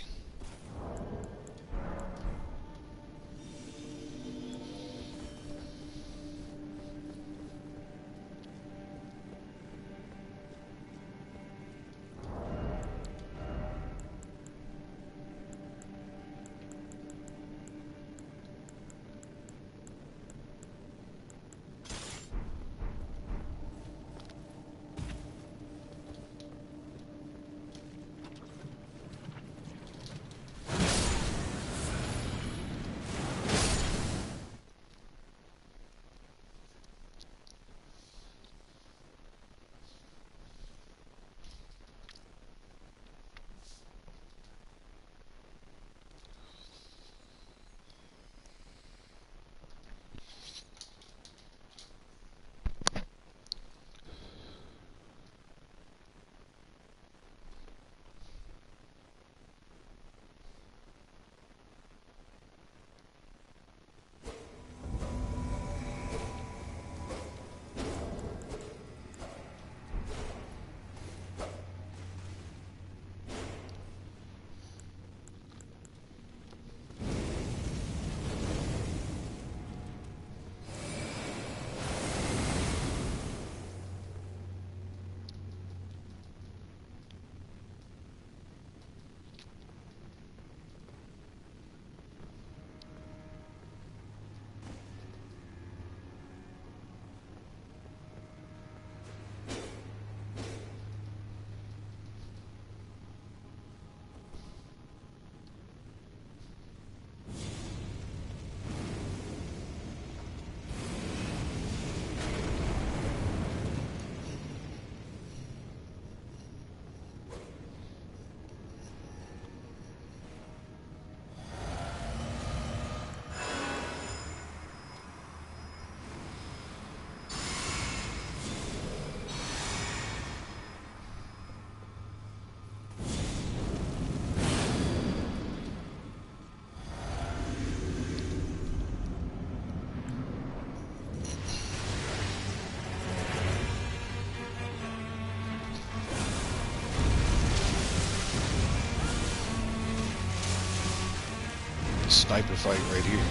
sniper fight right here.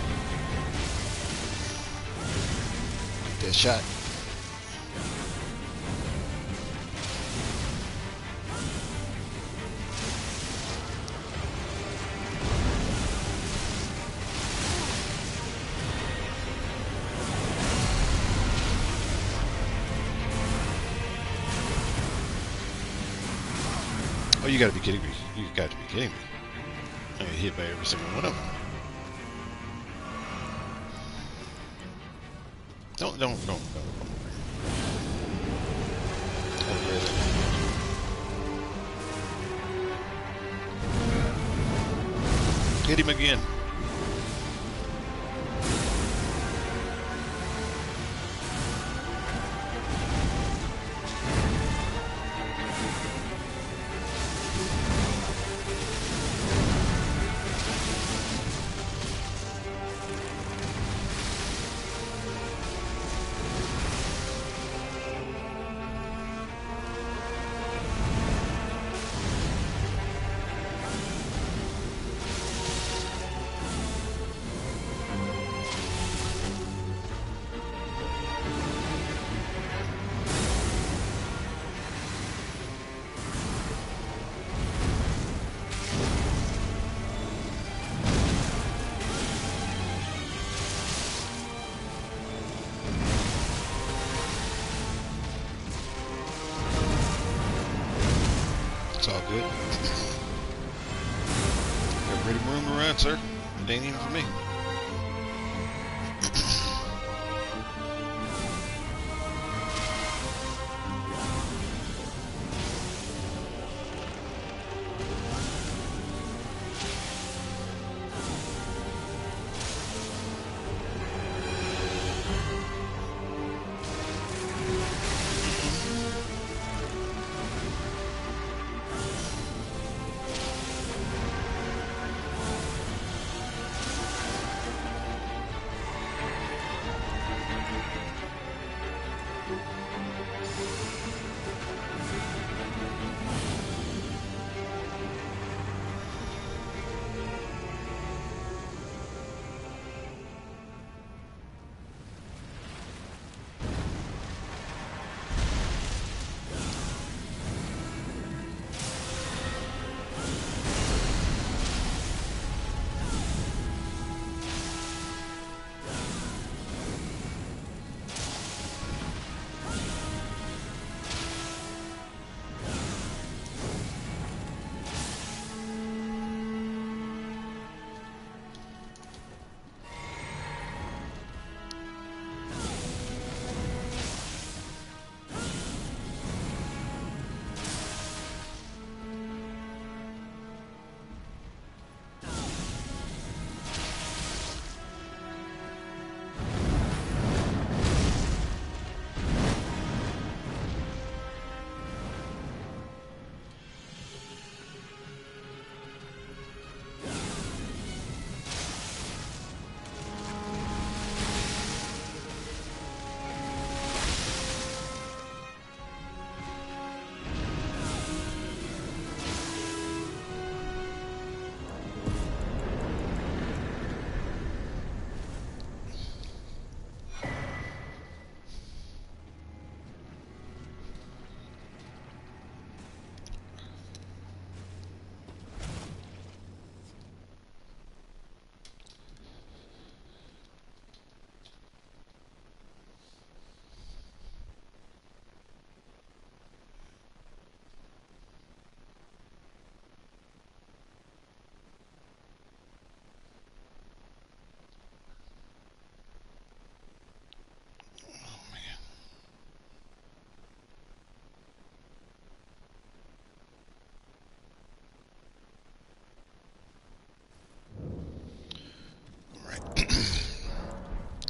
That shot. Oh, you gotta be kidding me. You got to be kidding me. I get hit by every single one of them. Don't. Come over here. Hit him again. It's all good. Got pretty room to run, sir. It ain't even for me.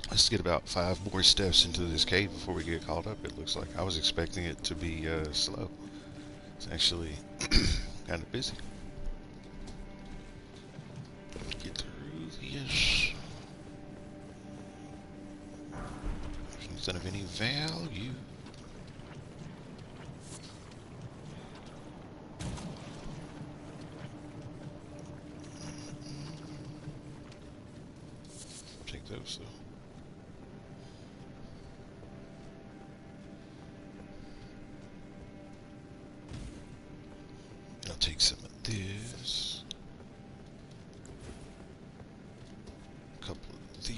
Let's get about 5 more steps into this cave before we get caught up. It looks like I was expecting it to be slow. It's actually kind of busy. Get through this. Instead of any value. those though. I'll take some of this. A couple of these.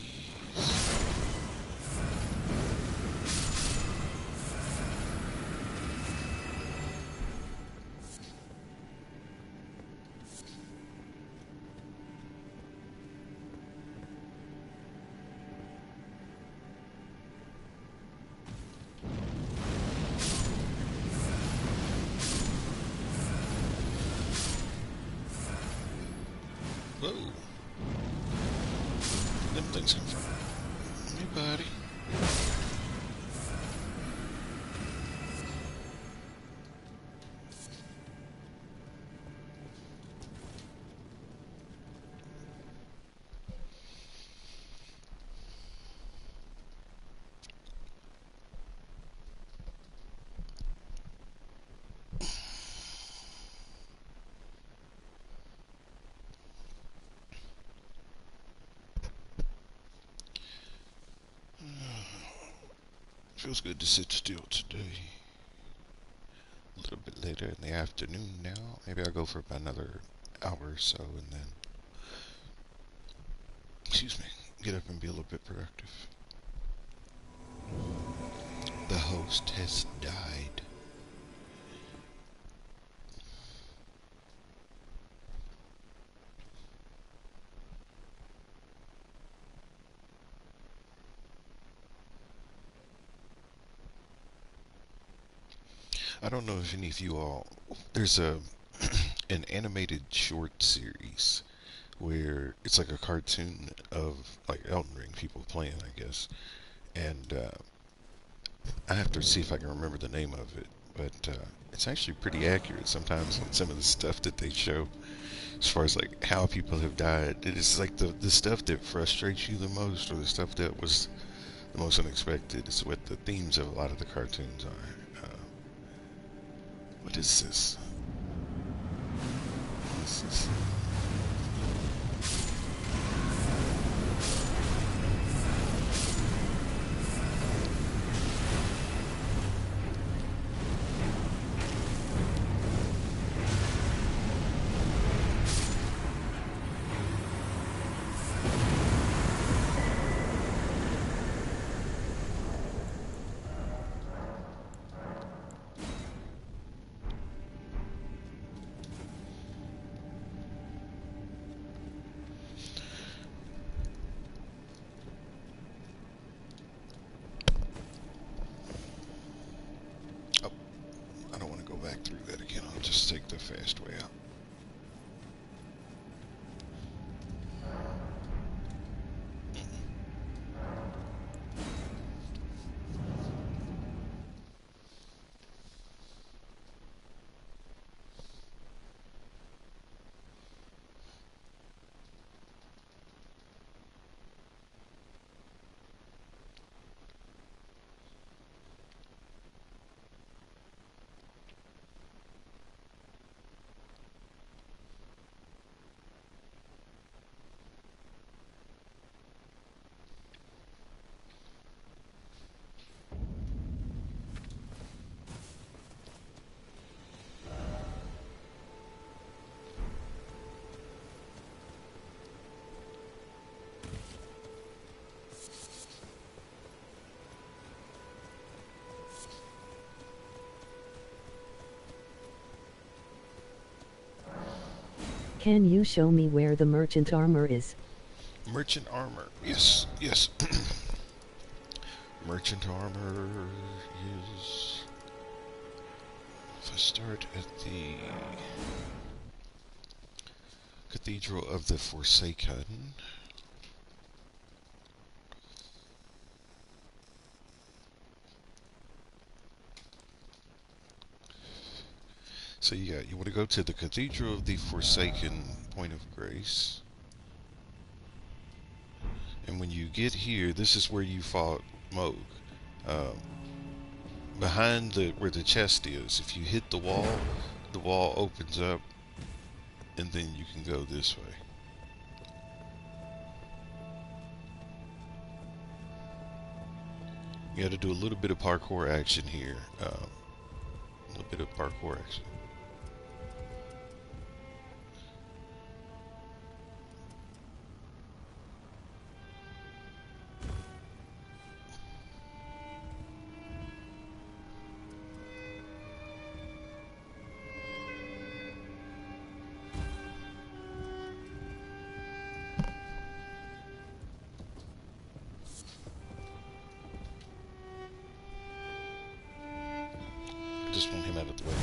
Whoa. Them things come from. Hey, buddy. Feels good to sit still today. A little bit later in the afternoon now. Maybe I'll go for about another hour or so and then, excuse me, get up and be a little bit productive. The host has died. I don't know if any of you all, there's a an animated short series where it's like a cartoon of like Elden Ring people playing, I guess. And I have to see if I can remember the name of it, but it's actually pretty accurate sometimes on some of the stuff that they show, as far as like how people have died. It is like the stuff that frustrates you the most, or the stuff that was the most unexpected, is what the themes of a lot of the cartoons are. What is this? This is. Oh, I don't want to go back through that again. I'll just take the fast way out. Can you show me where the merchant armor is? Merchant armor. Yes, yes. Merchant armor is. If I start at the Cathedral of the Forsaken. So yeah, you want to go to the Cathedral of the Forsaken Point of Grace. And when you get here, this is where you fought Moog. Um, Behind where the chest is, if you hit the wall opens up, and then you can go this way. You got to do a little bit of parkour action here. A little bit of parkour action. Just want him out of the way.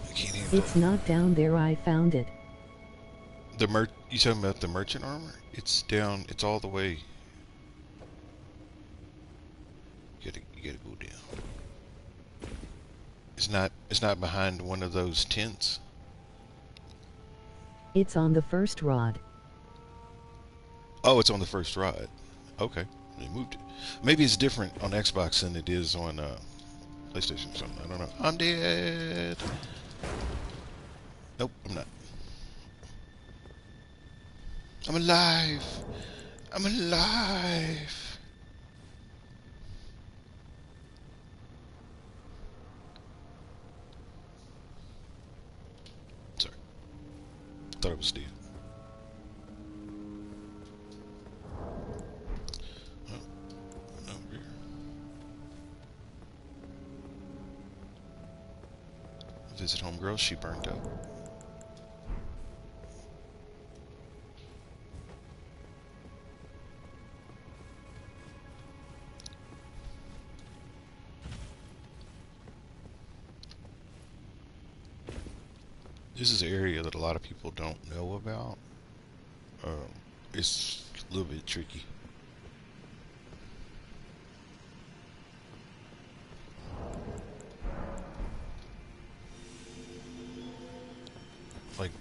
I can't handle It's not down there, I found it. the you talking about the merchant armor? It's down. It's all the way. You gotta go down. It's not behind one of those tents. It's on the first rod. Oh, it's on the first rod. Okay, they moved it. Maybe it's different on Xbox than it is on PlayStation or something. I don't know. I'm dead. Nope, I'm not. I'm alive. I'm alive. Sorry. Thought it was dead. Oh, over here. Visit homegirl. She burned out. This is an area that a lot of people don't know about. It's a little bit tricky. Like,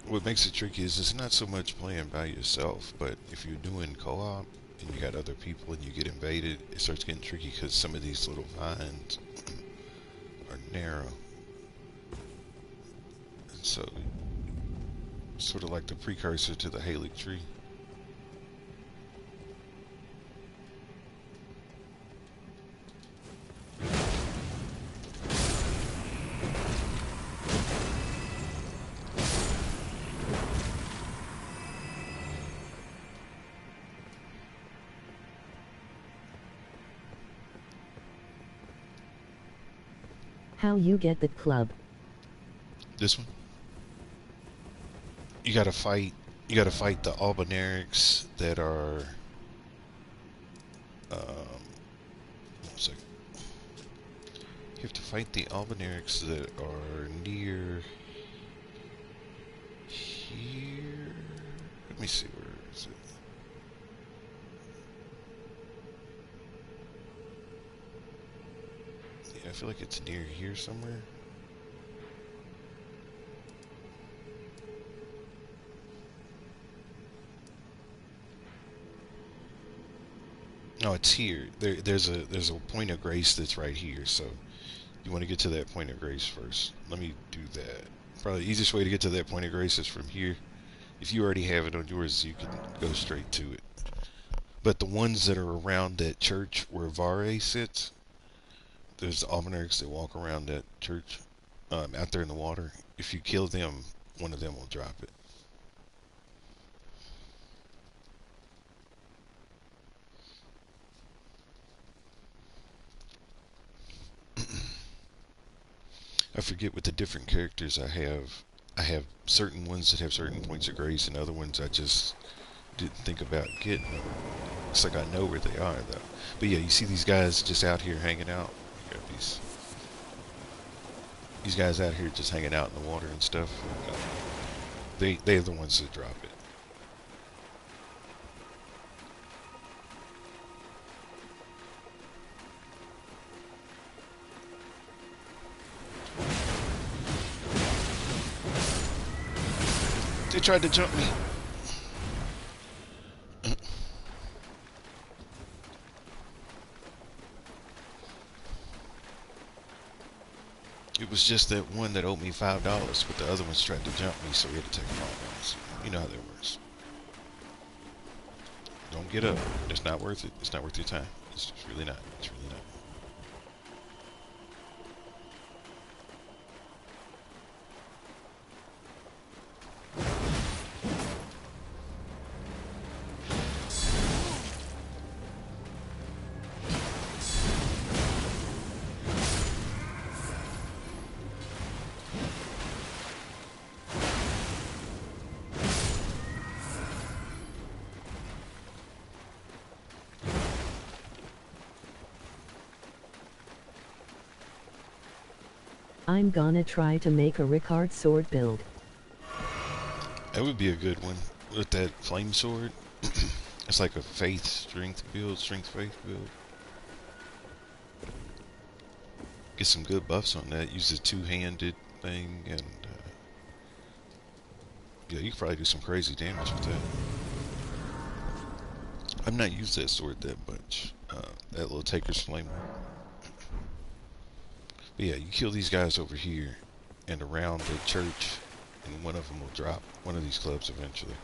what makes it tricky is it's not so much playing by yourself, but if you're doing co-op and you got other people and you get invaded, it starts getting tricky because some of these little vines are narrow. And so, sort of like the precursor to the Haley tree. How you get the club? This one? You gotta fight the Albinarics that are one second. You have to fight the Albinarics that are near here. Let me see, where is it? Yeah, I feel like it's near here somewhere. No, it's here. There's a point of grace that's right here. So you want to get to that point of grace first. Let me do that. Probably the easiest way to get to that point of grace is from here. If you already have it on yours, you can go straight to it. But the ones that are around that church where Vare sits, there's the Almanarics that walk around that church out there in the water. If you kill them, one of them will drop it. I forget what the different characters I have. I have certain ones that have certain points of grace, and other ones I just didn't think about getting them. It's like I know where they are, though. But yeah, you see these guys just out here hanging out. You got these guys out here just hanging out in the water and stuff. They're the ones that drop it. They tried to jump me. It was just that one that owed me $5, but the other ones tried to jump me, so we had to take them all down. So you know how that works. Don't get up. It's not worth it. It's not worth your time. It's just really not. It's really not. I'm gonna try to make a Ricard sword build. That would be a good one with that flame sword. It's like a faith strength build, strength faith build. Get some good buffs on that. Use the two-handed thing, and yeah, you could probably do some crazy damage with that. I've not used that sword that much. That little Taker's Flame one. But yeah, you kill these guys over here and around the church, and one of them will drop one of these clubs eventually.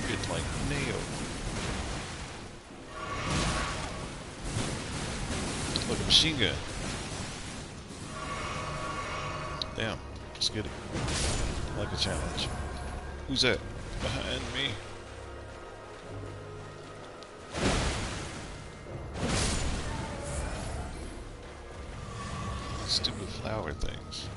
Get like nailed. Look, a machine gun. Damn, let's get it. I like a challenge. Who's that? Behind me. Stupid flower things.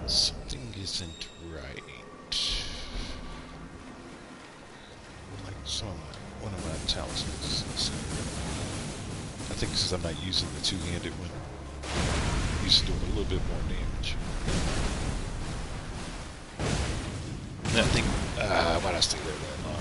Something isn't right. Like one of my talismans. I think because I'm not using the two-handed one. Used to do a little bit more damage. And I think, why'd I stay there that long?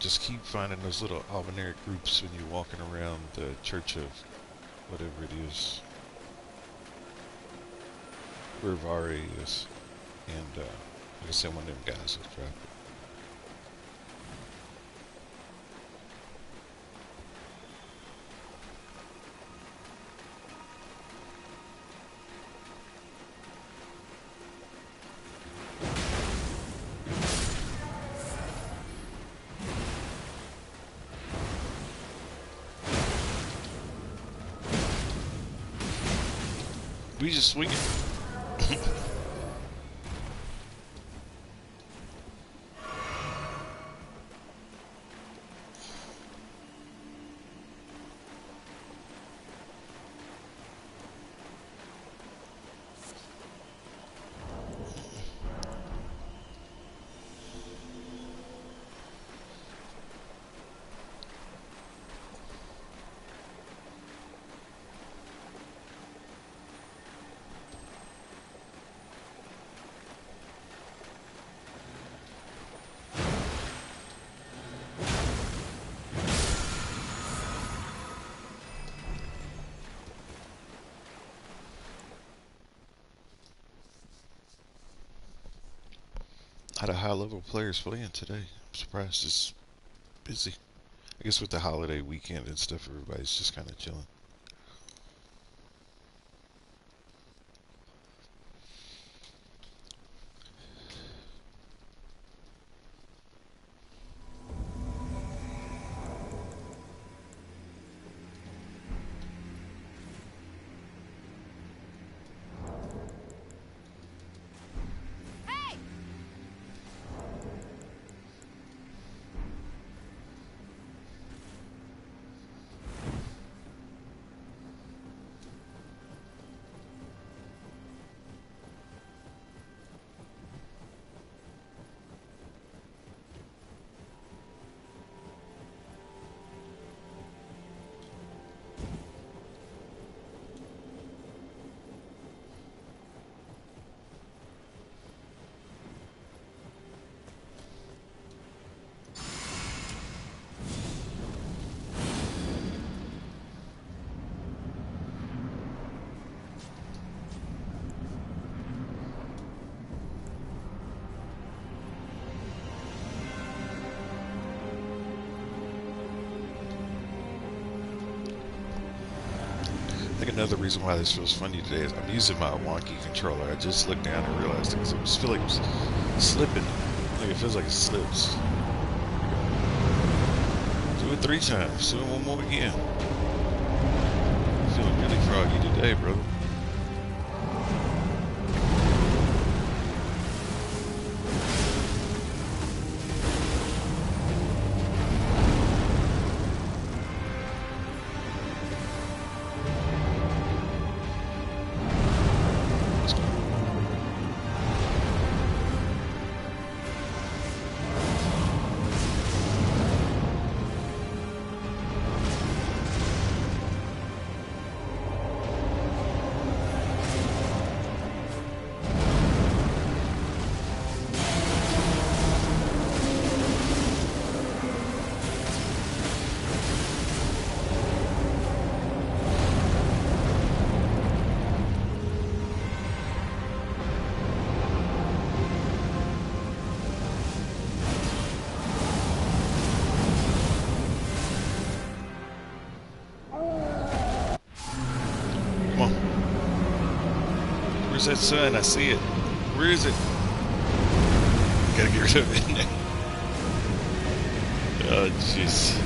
just keep finding those little albaneric groups when you're walking around the church of whatever it is, where Vare is. And like I said, one of them guys will drop it. We just swing it. Had a high level players playing today. I'm surprised it's busy. I guess with the holiday weekend and stuff, everybody's just kind of chilling. Hey! I think another reason why this feels funny today is I'm using my wonky controller. I just looked down and realized it because it was feel like it was slipping. Like it feels like it slips. Do it 3 times. Do it one more again. Feeling really froggy today, brother. Where's that sun? I see it. Where is it? Gotta get rid of it. Oh, jeez.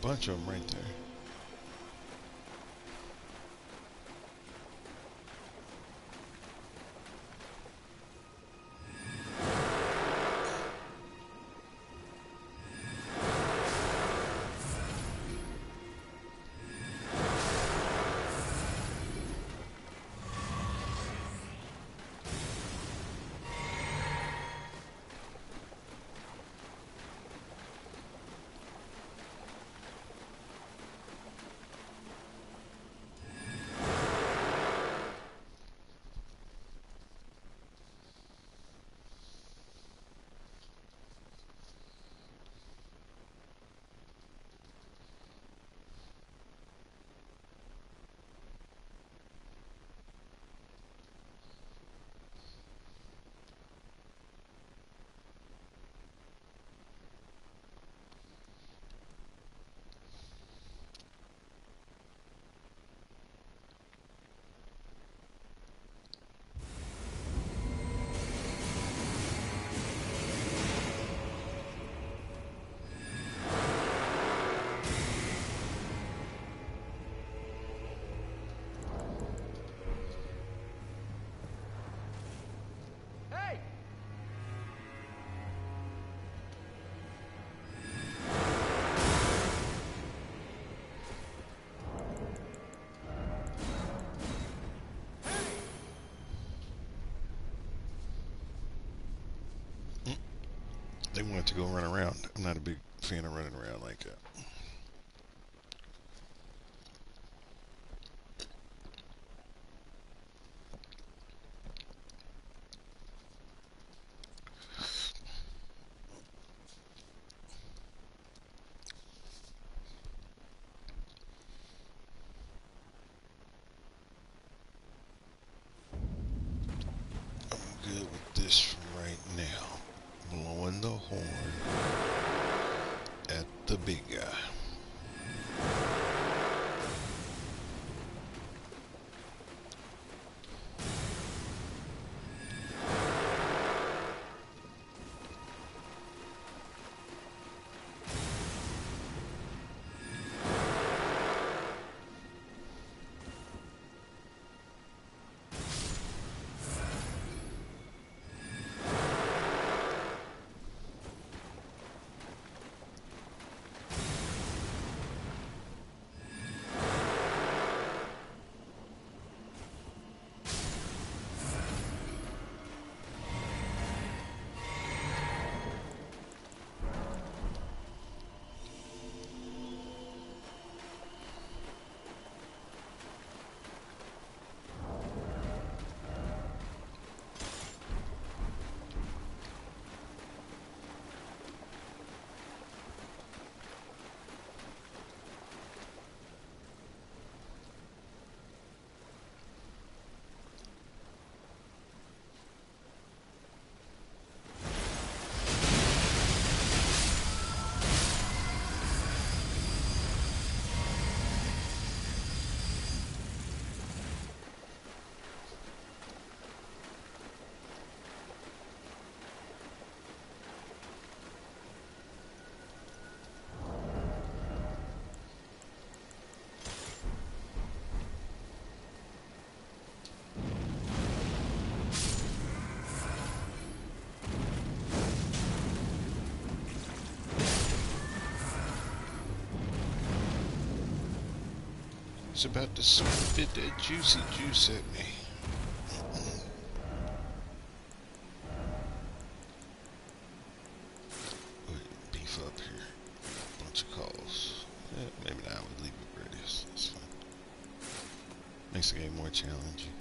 bunch of them right there. Hey! Mm. They wanted to go run around. I'm not a big fan of running around like that. I'm good with this for right now. Blowing the horn at the big guy. He's about to spit that juicy juice at me. Go ahead and beef up here. Bunch of calls. Maybe not. I would leave it where it is. That's fine. Makes the game more challenging.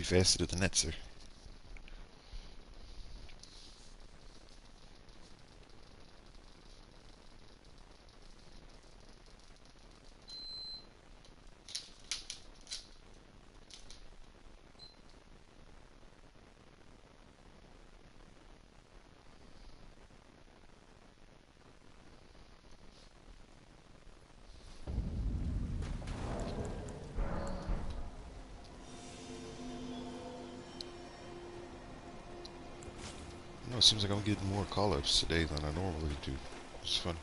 be faster than that, sir. No, it seems like I'm getting more call-ups today than I normally do. It's fun.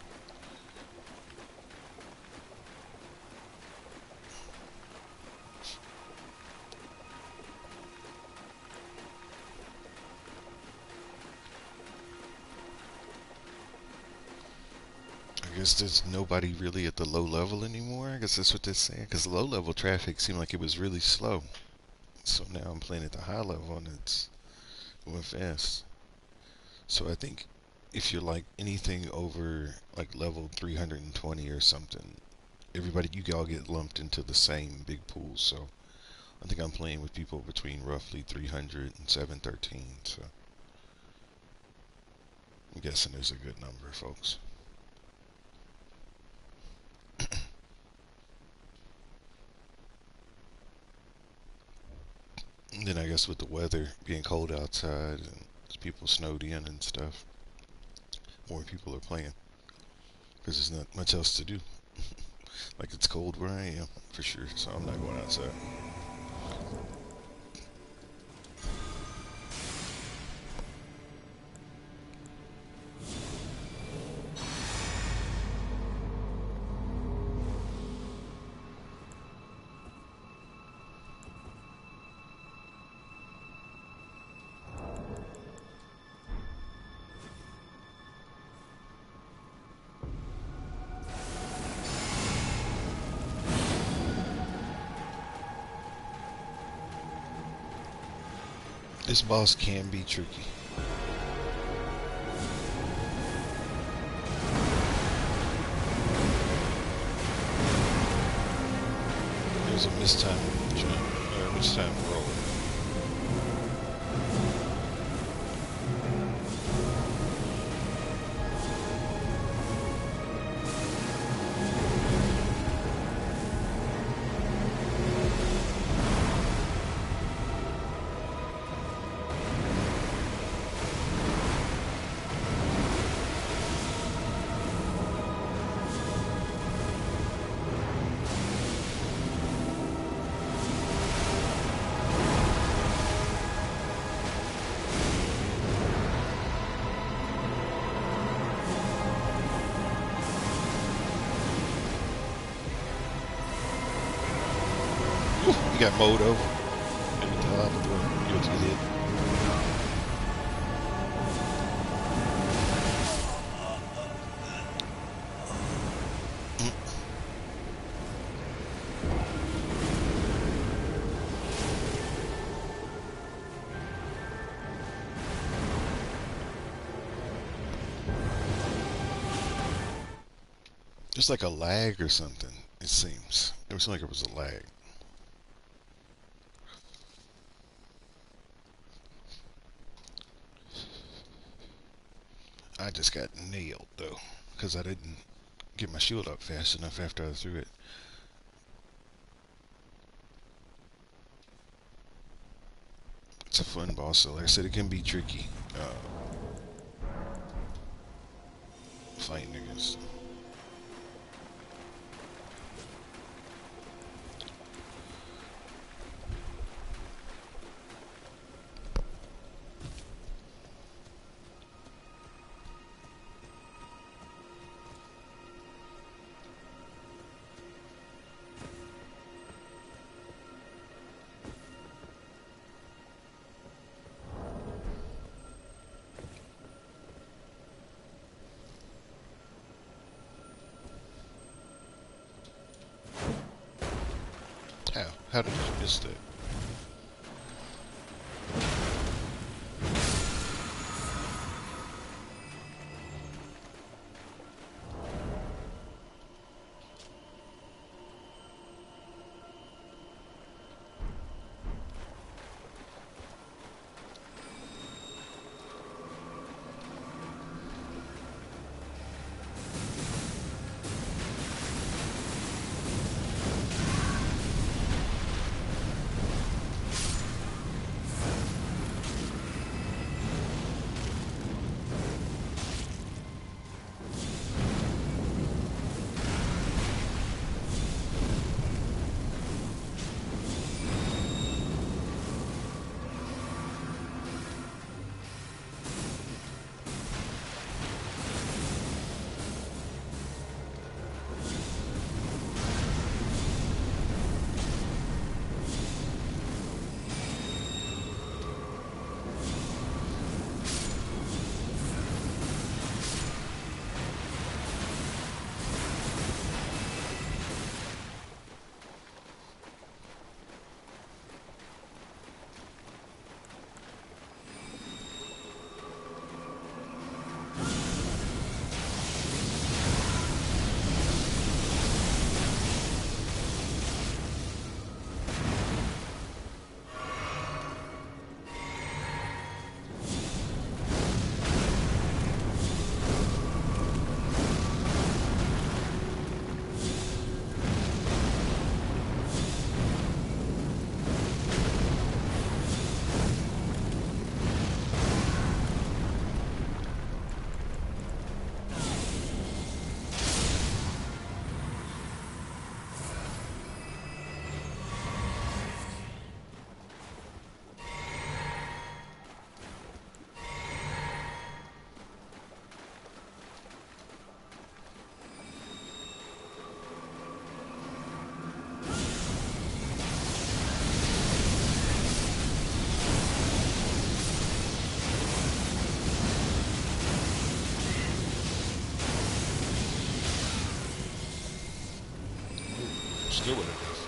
I guess there's nobody really at the low level anymore. I guess that's what they're saying. Because the low level traffic seemed like it was really slow. So now I'm playing at the high level and it's going fast. So I think if you're like anything over like level 320 or something, everybody, you all get lumped into the same big pool. So I think I'm playing with people between roughly 300 and 713. So I'm guessing there's a good number, folks. And then I guess with the weather being cold outside and people snowed in and stuff, more people are playing because there's not much else to do. Like it's cold where I am for sure, so I'm not going outside. This boss can be tricky. There's a mistime jump, or mistime roll. You got mowed over. Get the hell out of the way. You have to get hit. Just like a lag or something, it seems. It was like it was a lag. I just got nailed though, because I didn't get my shield up fast enough after I threw it. It's a fun boss, so like I said, it can be tricky fighting against them. How? How did you miss that? Still what it is.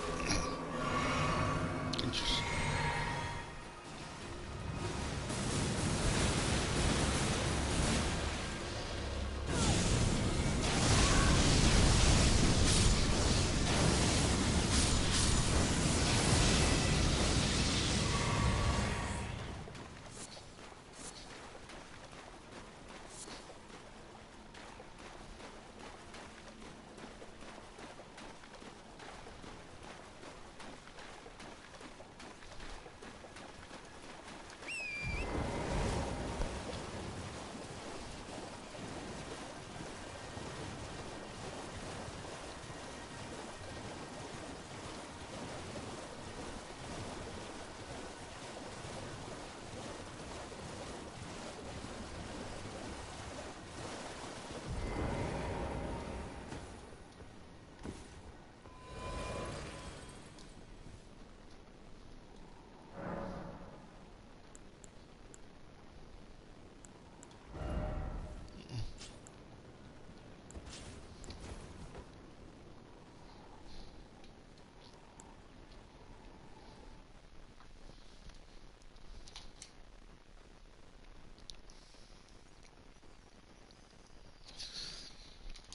Interesting.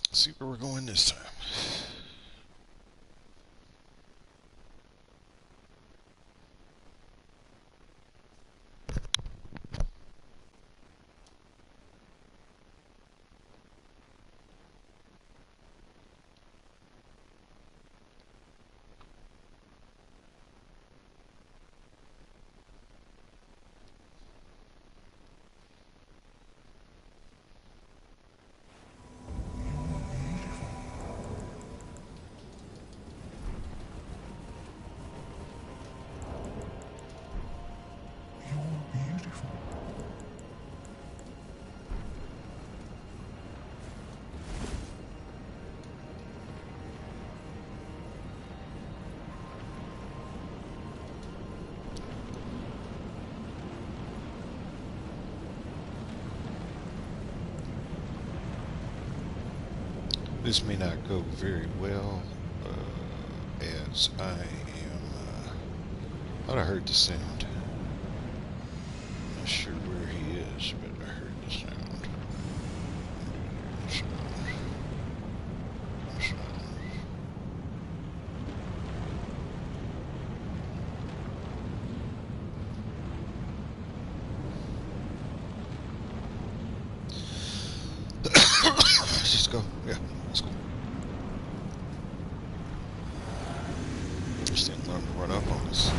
Let's see where we're going this time. This may not go very well, as I am. Thought I heard the sound. Not sure where he is, but I heard the sound. Let's just go. Yeah, let's go. Just didn't let him run up on us.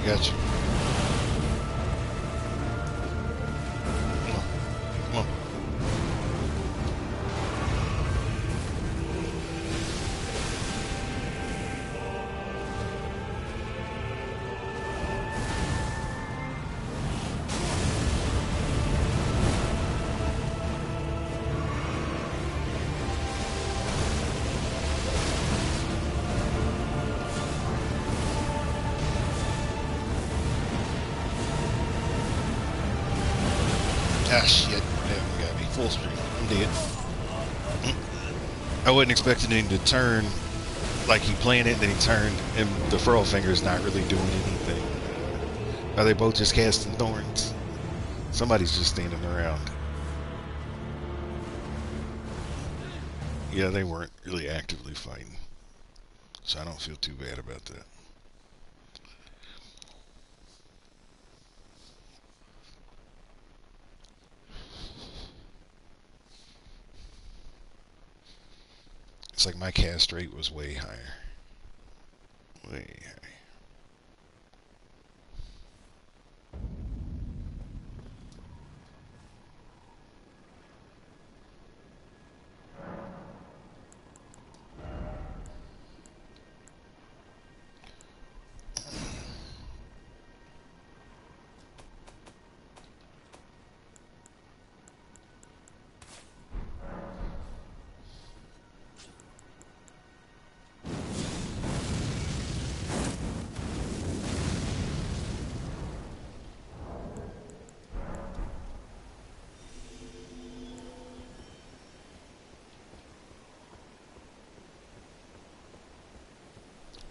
Gotcha. Come on. Ah, shit. Yeah, got me. Full screen. I'm dead. I wasn't expecting him to turn like he planned it, and then he turned, and the furl finger's not really doing anything. Are they both just casting thorns? Somebody's just standing around. Yeah, they weren't really actively fighting. So I don't feel too bad about that. It's like my cast rate was way higher. Way higher.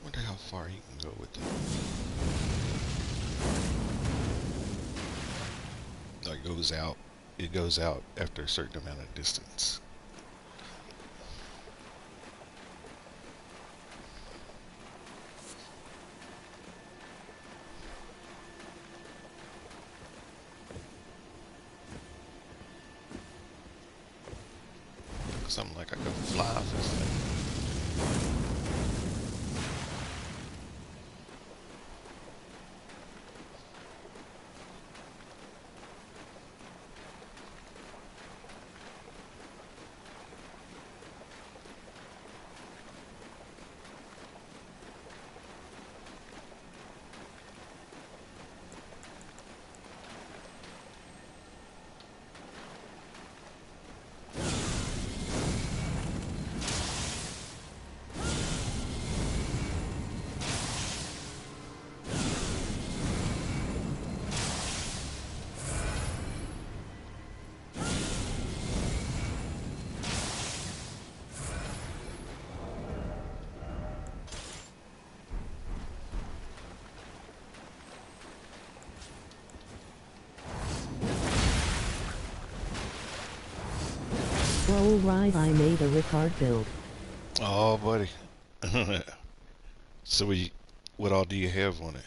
Wonder how far you can go with that. It goes out. It goes out after a certain amount of distance. Something like I can fly off this thing. Alright, I made a Ricard build. Oh, buddy. So what all do you have on it?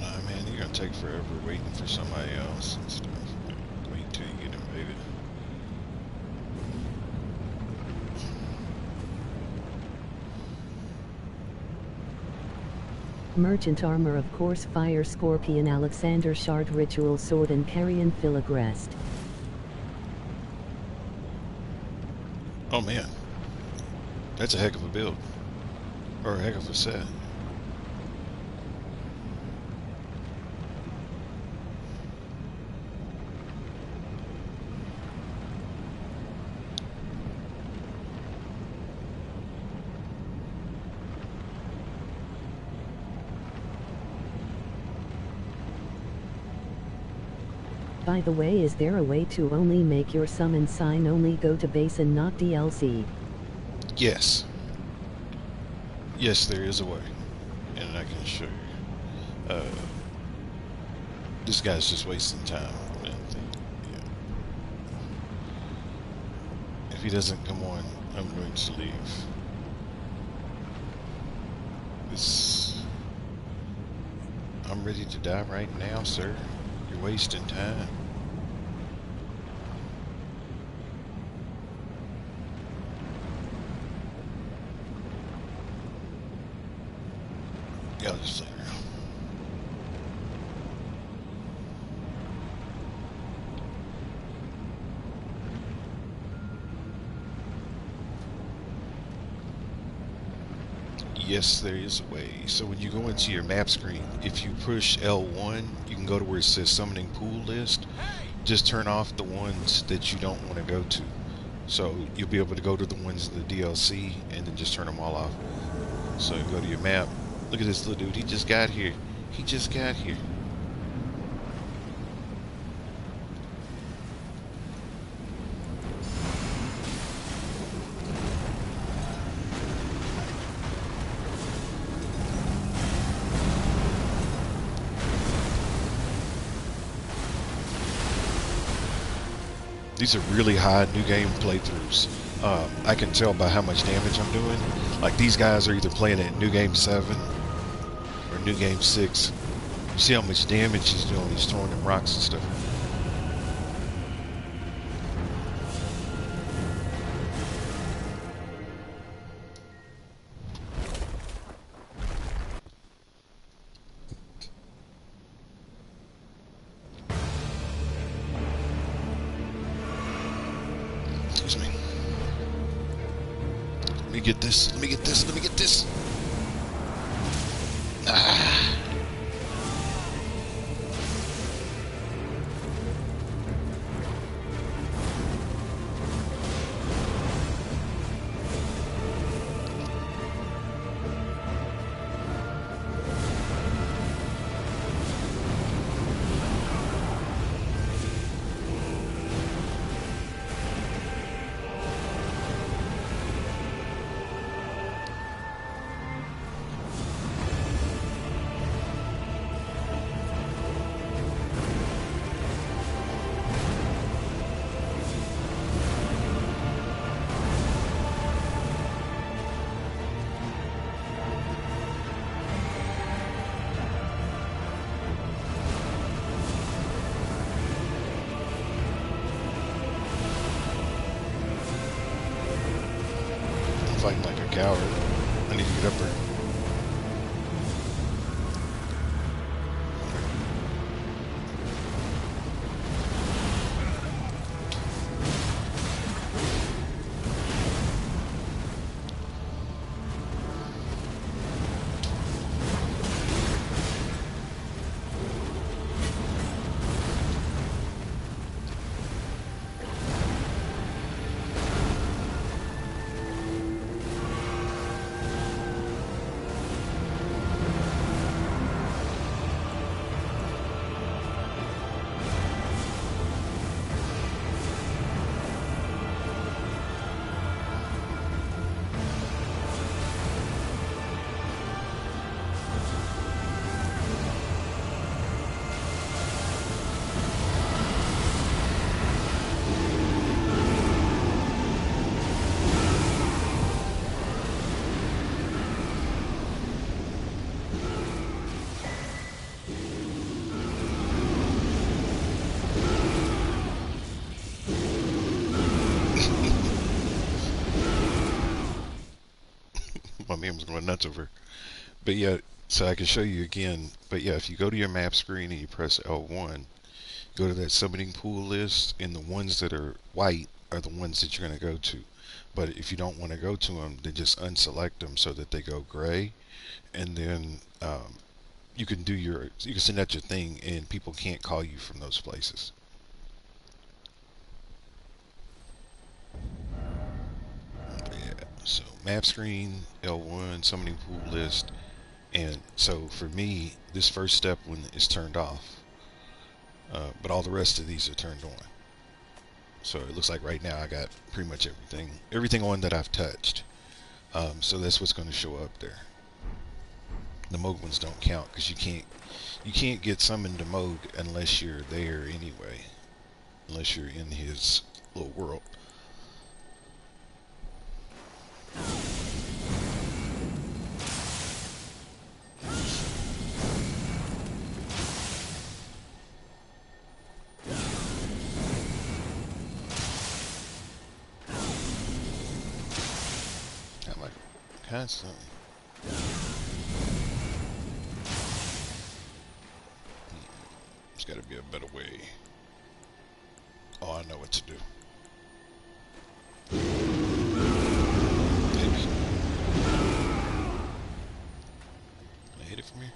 Oh man, you're gonna take forever waiting for somebody else and stuff. Wait till you get invaded. Merchant armor, of course, Fire Scorpion, Alexander Shard, Ritual Sword, and Carrion Filigrest. Oh man, that's a heck of a build. Or a heck of a set. By the way, is there a way to only make your summon sign only go to base and not DLC? Yes. Yes, there is a way. And I can show you. This guy's just wasting time. Yeah. If he doesn't come on, I'm going to leave. I'm ready to die right now, sir. You're wasting time. Yeah, I'll just play around. Yes, there is a way. So when you go into your map screen, if you push L1, you can go to where it says Summoning Pool List. just turn off the ones that you don't want to go to. So you'll be able to go to the ones in the DLC and then just turn them all off. So you go to your map. Look at this little dude. He just got here. He just got here. These are really high new game playthroughs. I can tell by how much damage I'm doing. Like these guys are either playing at New Game 7 or New Game 6. You see how much damage he's doing. He's throwing them rocks and stuff. Excuse me. Let me get this. Let me get this. Let me get this. Ah. Fighting like a coward. I need to get up there. My man was going nuts over. But yeah, so I can show you again. But yeah, if you go to your map screen and you press L1, go to that summoning pool list, and the ones that are white are the ones that you're going to go to. But if you don't want to go to them, then just unselect them so that they go gray, and then you can send out your thing, and people can't call you from those places. But yeah, so map screen, L1, summoning pool list, and so for me, this first step one is turned off, but all the rest of these are turned on. So it looks like right now I got pretty much everything on that I've touched. So that's what's going to show up there. The mode ones don't count because you can't get summoned to mode unless you're there anyway, unless you're in his little world. I'm like, constantly. There's got to be a better way. Oh, I know what to do. Maybe. Can I hit it from here?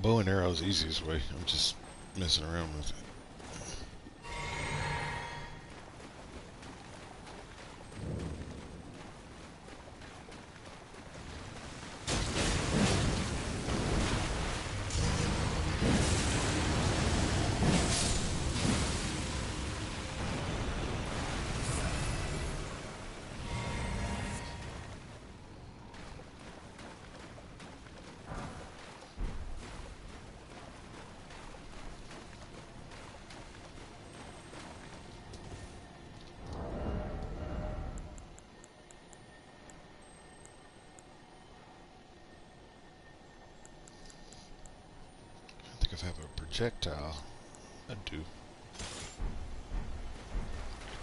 Bow and arrow is the easiest way. I'm just messing around with it. I think if I have a projectile, I do.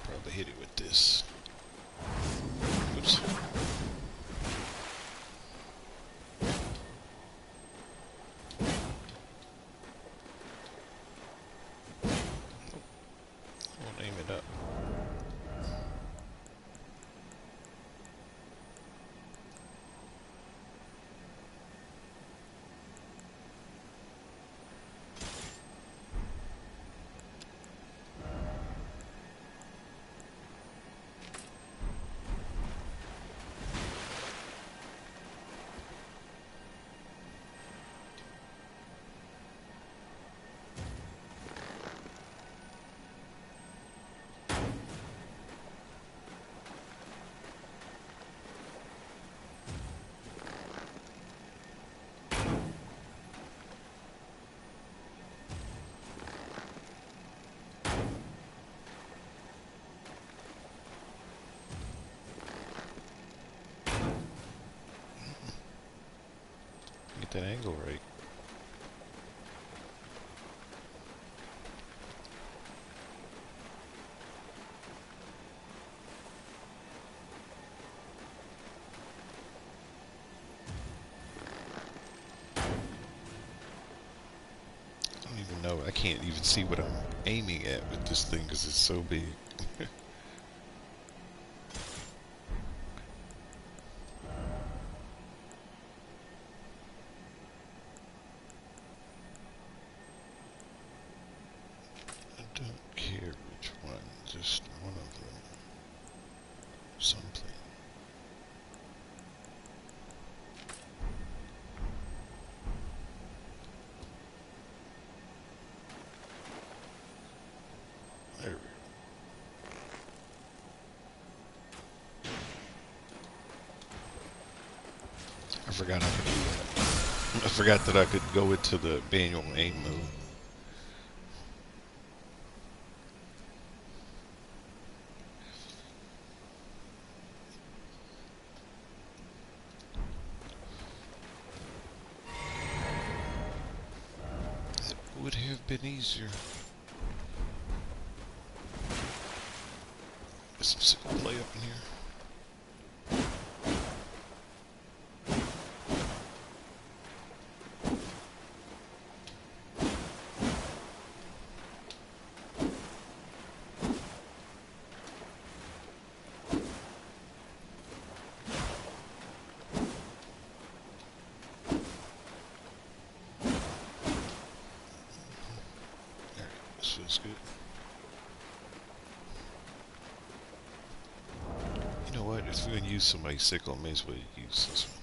Probably hit it with this. Oops. Won't aim it up. Get that angle right. I don't even know. I can't even see what I'm aiming at with this thing because it's so big. I don't care which one, just one of them. Something. There we go. I forgot I could do that. I forgot that I could go into the manual aim mode. That would have been easier. There's some sickle play up in here. This feels good. You know what? If we're gonna use somebody's sickle, I may as well use this one.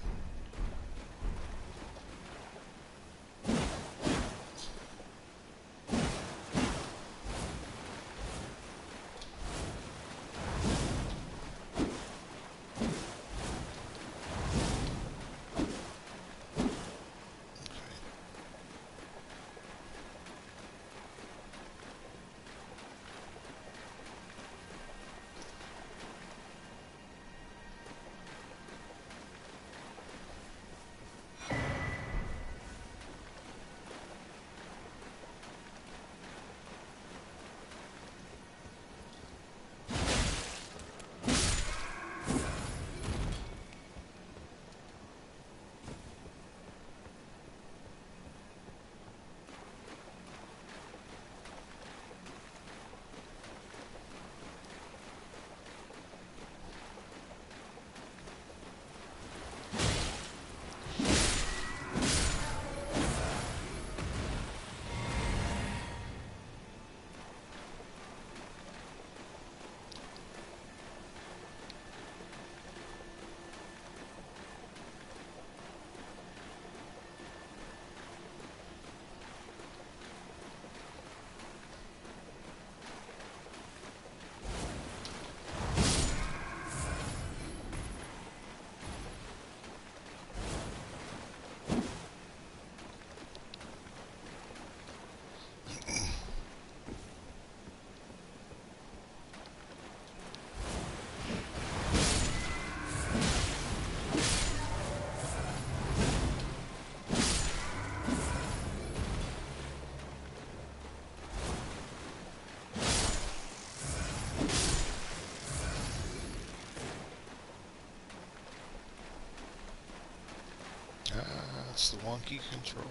It's the wonky controller.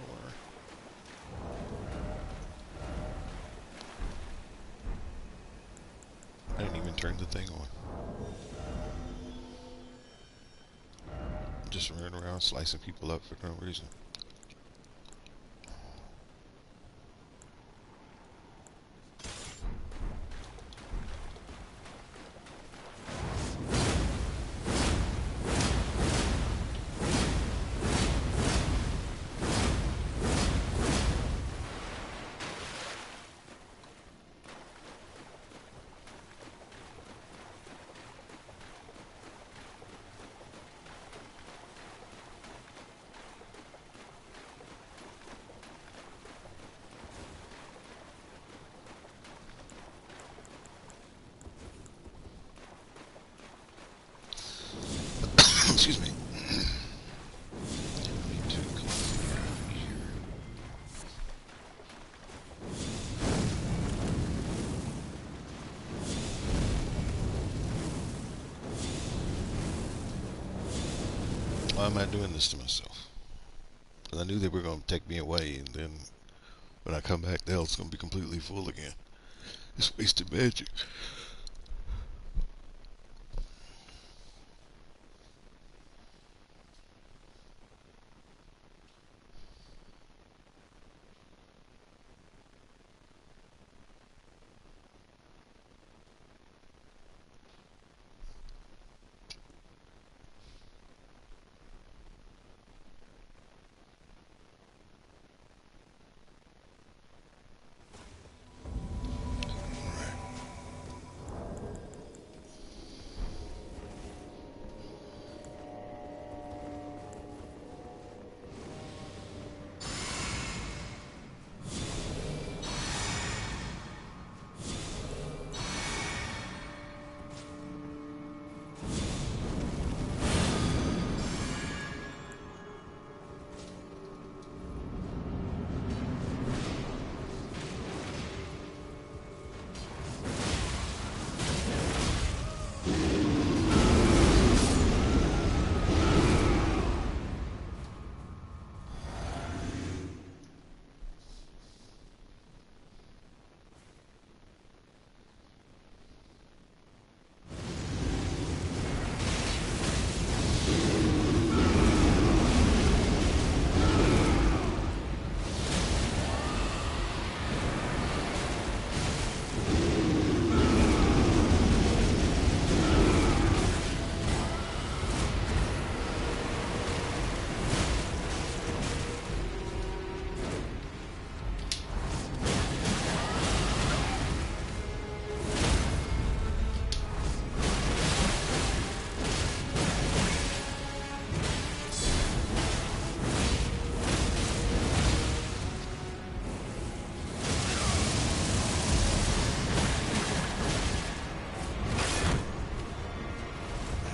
I didn't even turn the thing on. Just running around slicing people up for no reason. Excuse me. Why am I doing this to myself? Because I knew they were going to take me away, and then when I come back, the hell's going to be completely full again. It's wasted magic.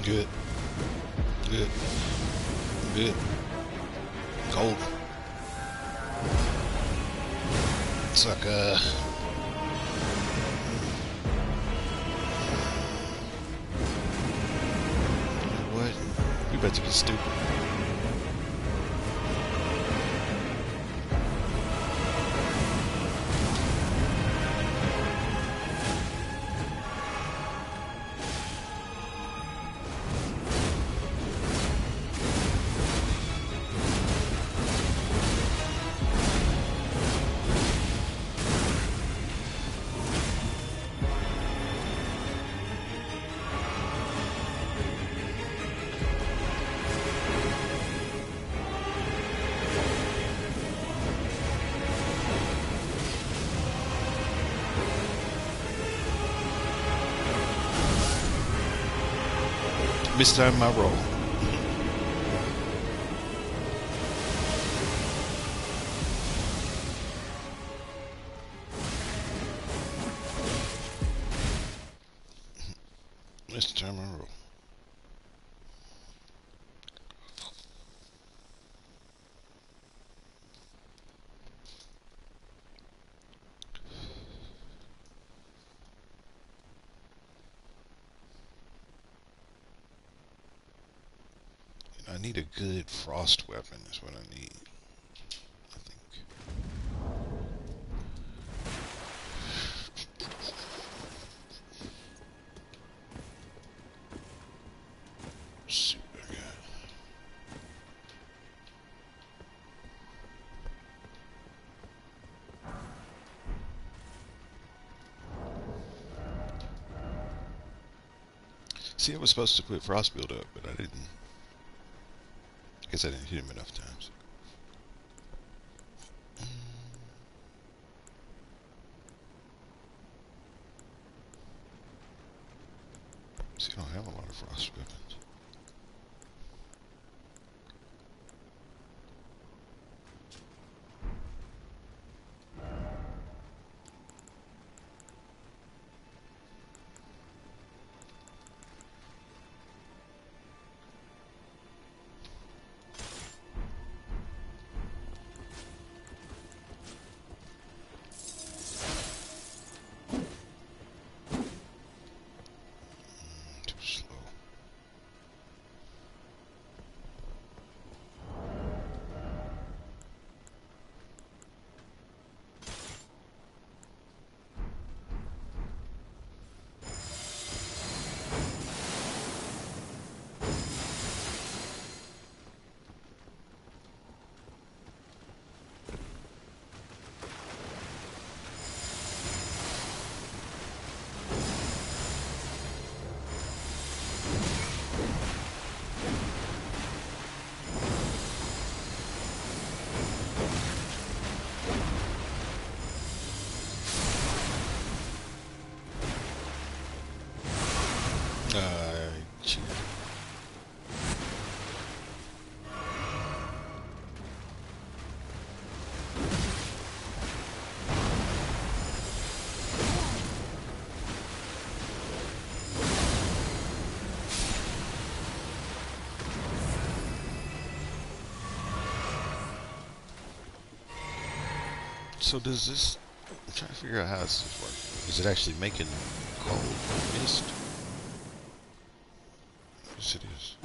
Good. Good. Good. Cold. Sucker. What? You about to get stupid. Mistimed my roll. Mistimed my roll. I need a good frost weapon is what I need. See, I was supposed to put frost build up, but I didn't. I guess I didn't hit him enough times. See, I don't have a lot of frost weapons. Too slow. Cheated. So does this? I'm trying to figure out how this is working. Is it actually making cold mist? Yes, it is.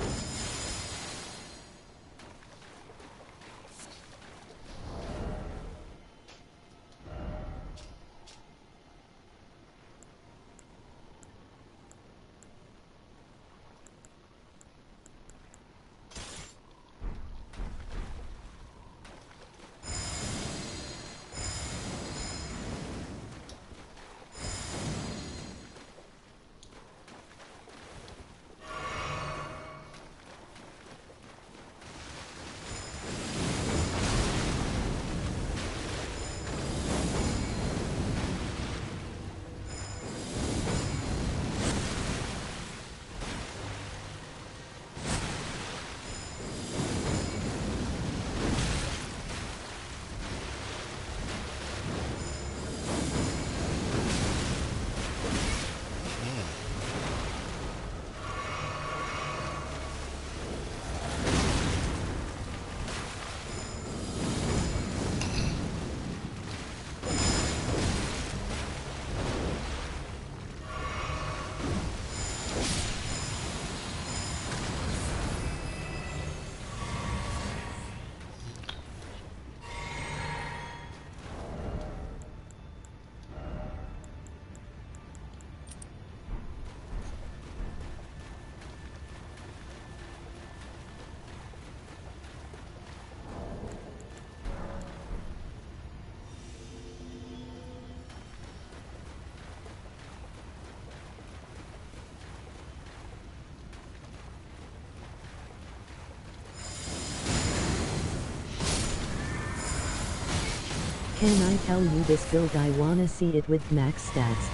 Can I tell you this build? I wanna see it with max stats.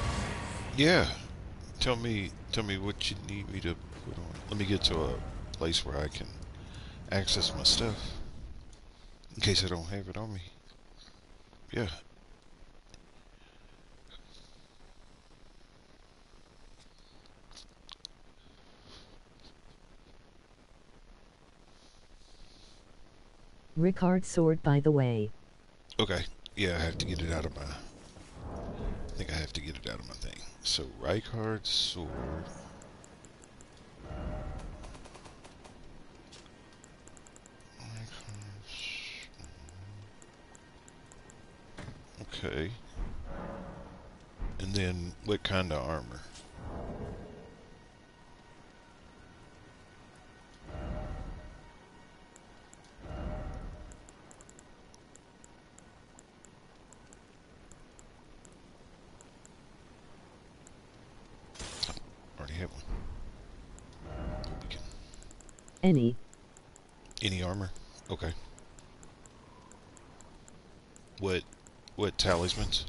Yeah. Tell me what you need me to put on. Let me get to a place where I can access my stuff in case I don't have it on me. Yeah. Ricard sword, by the way. Okay. Yeah, I have to get it out of my. I think I have to get it out of my thing. So Rykard's sword. Okay. And then what kind of armor? Already have one. Any. Any armor? Okay. What talismans?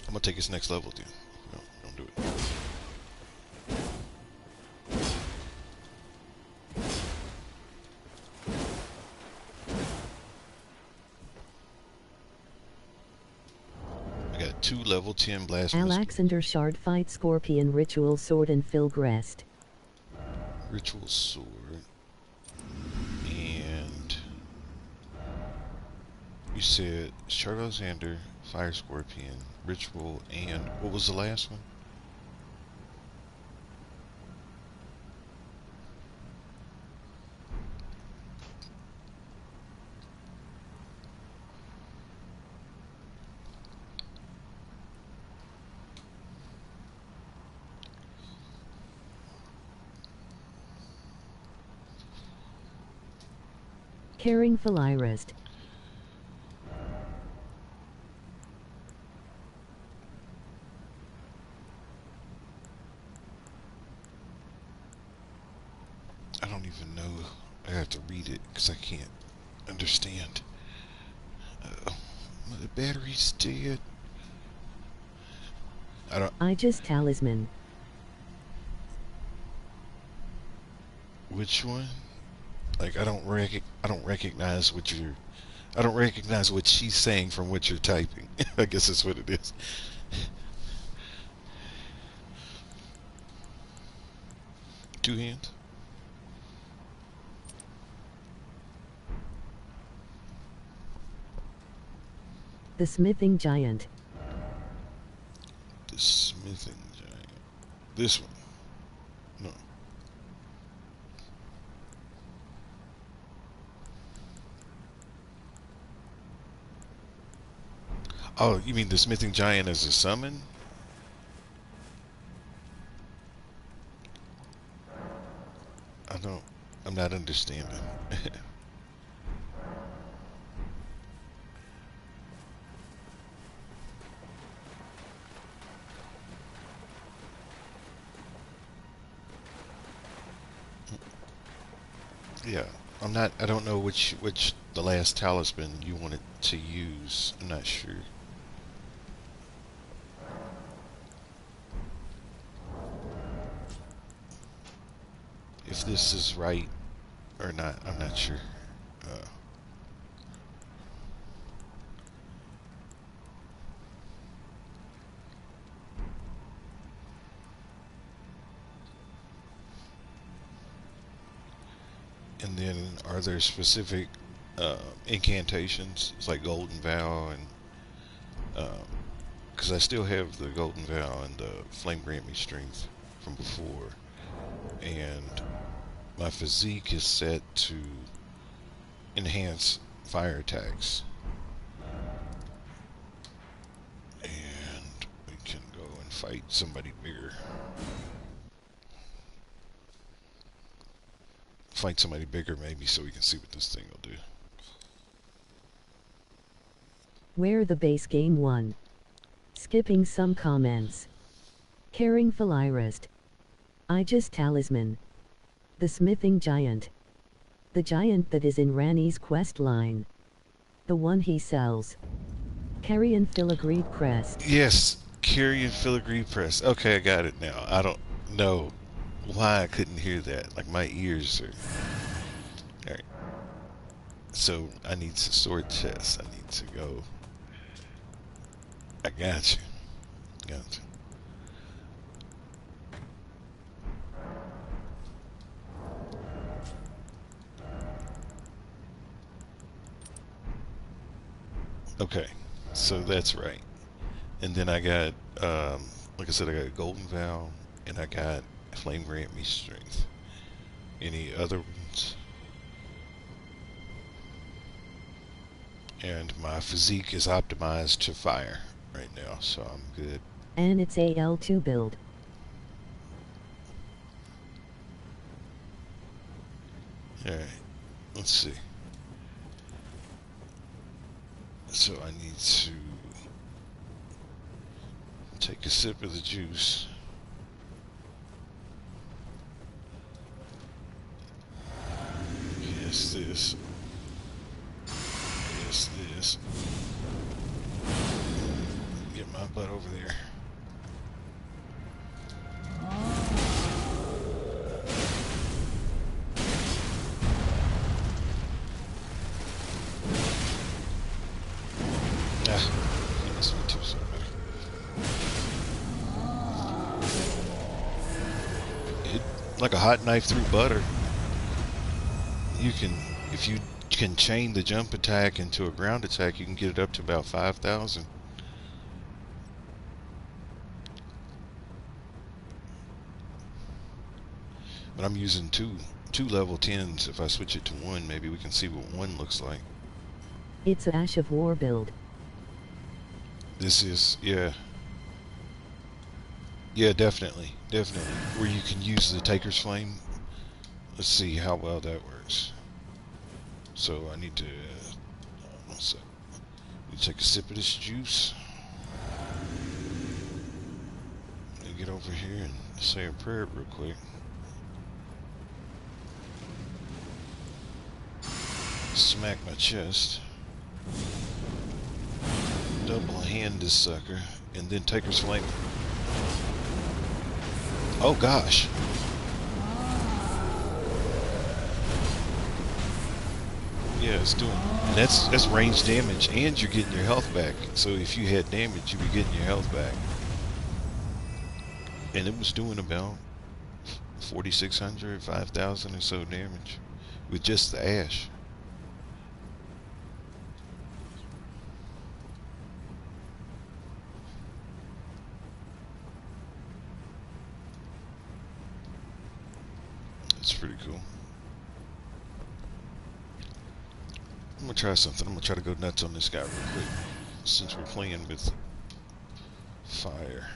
I'm gonna take this next level with you. No, don't do it. I got 2 level 10 blasphemous Alexander Shard Fight Scorpion Ritual Sword and Filgrest. ritual sword. And you said Shard Alexander, Fire Scorpion, Ritual, and what was the last one? Caring Philirist. I don't even know. I have to read it because I can't understand. The battery's dead. I don't. Aegis Talisman. Which one? Like I don't recognize what you're. I don't recognize what she's saying from what you're typing. I guess that's what it is. Two hands. The Smithing Giant. The smithing giant. This one. No. Oh, you mean the smithing giant as a summon? I don't. I'm not understanding. Yeah, I'm not. I don't know which the last talisman you wanted to use. I'm not sure. If this is right or not, I'm not sure. Uh, and then, are there specific incantations? It's like Golden Vow, and because I still have the Golden Vow and the Flame Grant Me Strength from before, and my physique is set to enhance fire attacks. And we can go and fight somebody bigger. Fight somebody bigger maybe so we can see what this thing will do. Where the base game won. Skipping some comments. Caring Philirist. Aegis Talisman. The Smithing Giant. The giant that is in Ranni's quest line. The one he sells. Carrion Filigree Crest. Yes, Carrion Filigree Press. Okay, I got it now. I don't know why I couldn't hear that. Like my ears are. Alright. So I need to sword chest. I need to go. I got you. Got you. Okay, so that's right. And then I got, like I said, I got Golden Vow, and I got Flame Grant Me Strength. Any other ones? And my physique is optimized to fire right now, so I'm good. And it's a L2 build. Alright, let's see. So I need to take a sip of the juice. Yes, this. Yes, this. Get my butt over there. Ah, that's me too, so it, like a hot knife through butter. You can, if you can chain the jump attack into a ground attack, you can get it up to about 5,000. But I'm using two level 10s. If I switch it to one, maybe we can see what one looks like. It's a Ash of War build. This is, yeah. Yeah, definitely. Definitely. Where you can use the Taker's Flame. Let's see how well that works. So I need to, take a sip of this juice. Let me get over here and say a prayer real quick. Smack my chest. Double hand this sucker. And then Taker's Flame. Oh gosh. Yeah, it's doing. And that's range damage, and you're getting your health back. So if you had damage, you'd be getting your health back. And it was doing about 4,600, 5,000 or so damage with just the ash. That's pretty cool. I'm gonna try something. I'm gonna try to go nuts on this guy real quick, since we're playing with fire.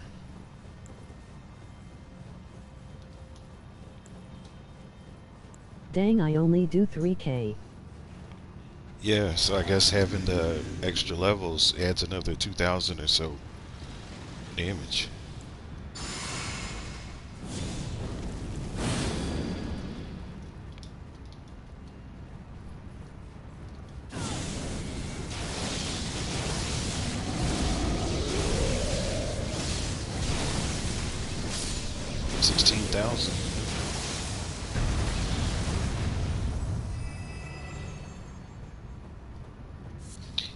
Dang, I only do 3k. Yeah, so I guess having the extra levels adds another 2,000 or so damage. $16,000.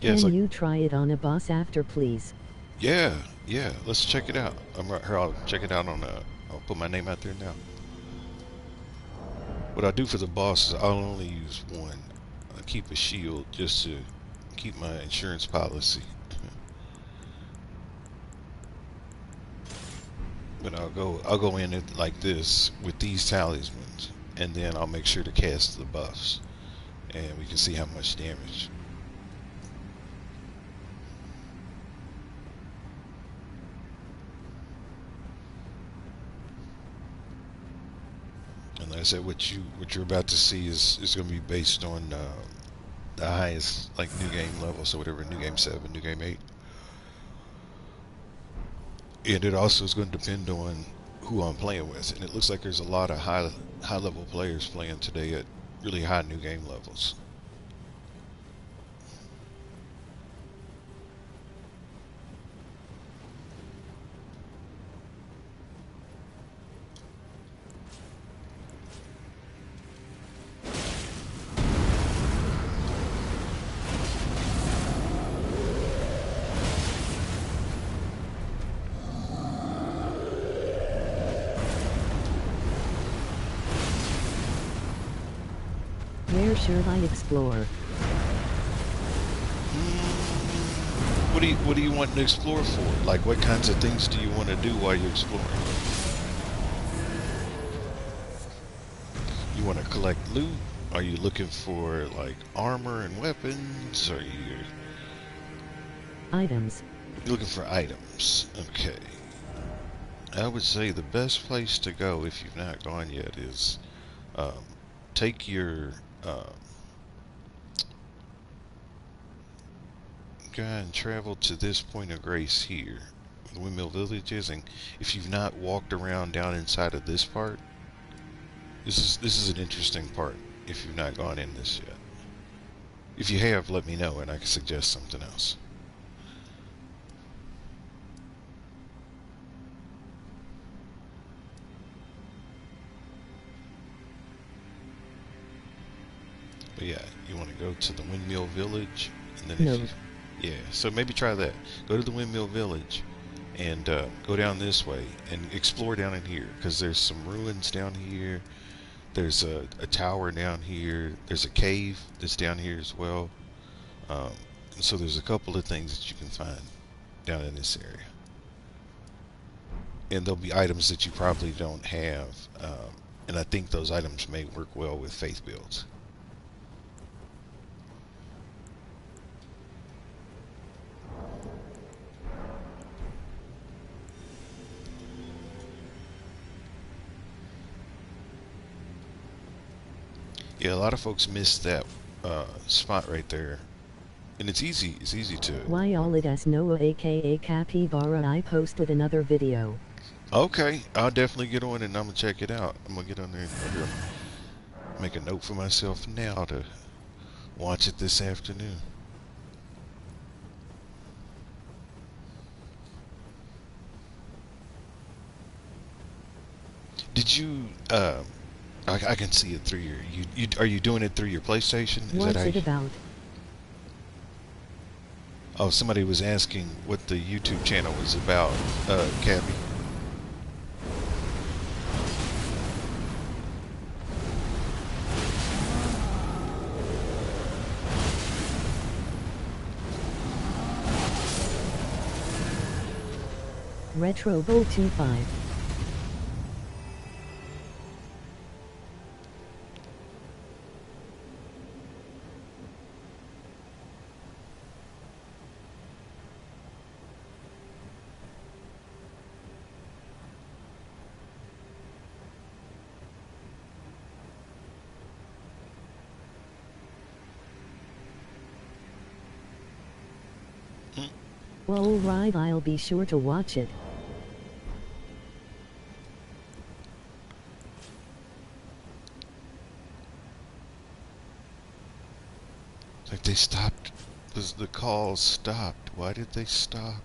Yeah, Can you try it on a boss after, please? yeah, let's check it out. I'm right here. I'll check it out on I'll put my name out there now. What I do for the boss is I'll only use one. I keep a shield just to keep my insurance policy. But I'll go in it like this with these talismans, and then I'll make sure to cast the buffs, and we can see how much damage. And like I said, what you're about to see is going to be based on the highest like new game level, so whatever new game 7, new game 8. And it also is going to depend on who I'm playing with. And it looks like there's a lot of high level players playing today at really high new game levels. Where should I explore? What do you want to explore for? Like, what kinds of things do you want to do while you're exploring? You want to collect loot? Are you looking for like armor and weapons? Are you Items. looking for items? Okay. I would say the best place to go if you've not gone yet is take your guy and travel to this point of grace here, the Windmill Villages, and if you've not walked around down inside of this part, this is an interesting part if you've not gone in this yet. If you have, let me know and I can suggest something else. But yeah, you want to go to the Windmill Village, and then No. if you, yeah, so maybe try that. Go to the Windmill Village, and go down this way and explore down in here, because there's some ruins down here. There's a tower down here. There's a cave that's down here as well. Um, so there's a couple of things that you can find down in this area, and there'll be items that you probably don't have. And I think those items may work well with faith builds. Yeah, a lot of folks miss that spot right there, and it's easy. It's easy to. Why all it as Noah aka Capybara, I posted another video. Okay, I'll definitely get on and I'm gonna check it out. I'm gonna get on there and I'm gonna make a note for myself now to watch it this afternoon. Did you? I can see it through your. You are you doing it through your PlayStation? Is What's that how it you, about? Oh, somebody was asking what the YouTube channel was about, Cabby. Retro Bowl 25. Well, right, I'll be sure to watch it. Like they stopped. The call stopped. Why did they stop?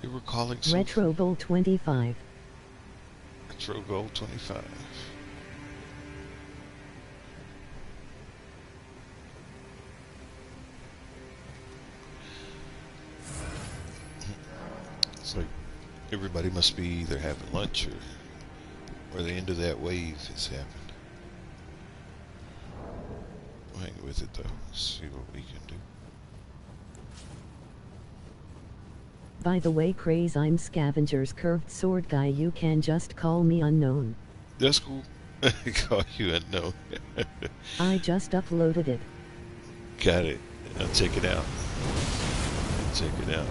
We were calling so Retro Bowl 25. Retro Gold 25. It's like everybody must be either having lunch or the end of that wave has happened. We'll hang with it though. See what we can do. By the way, Craze, I'm Scavenger's curved sword guy. You can just call me unknown. That's cool. I call you unknown. I just uploaded it. Got it. I'll check it out. Check it out.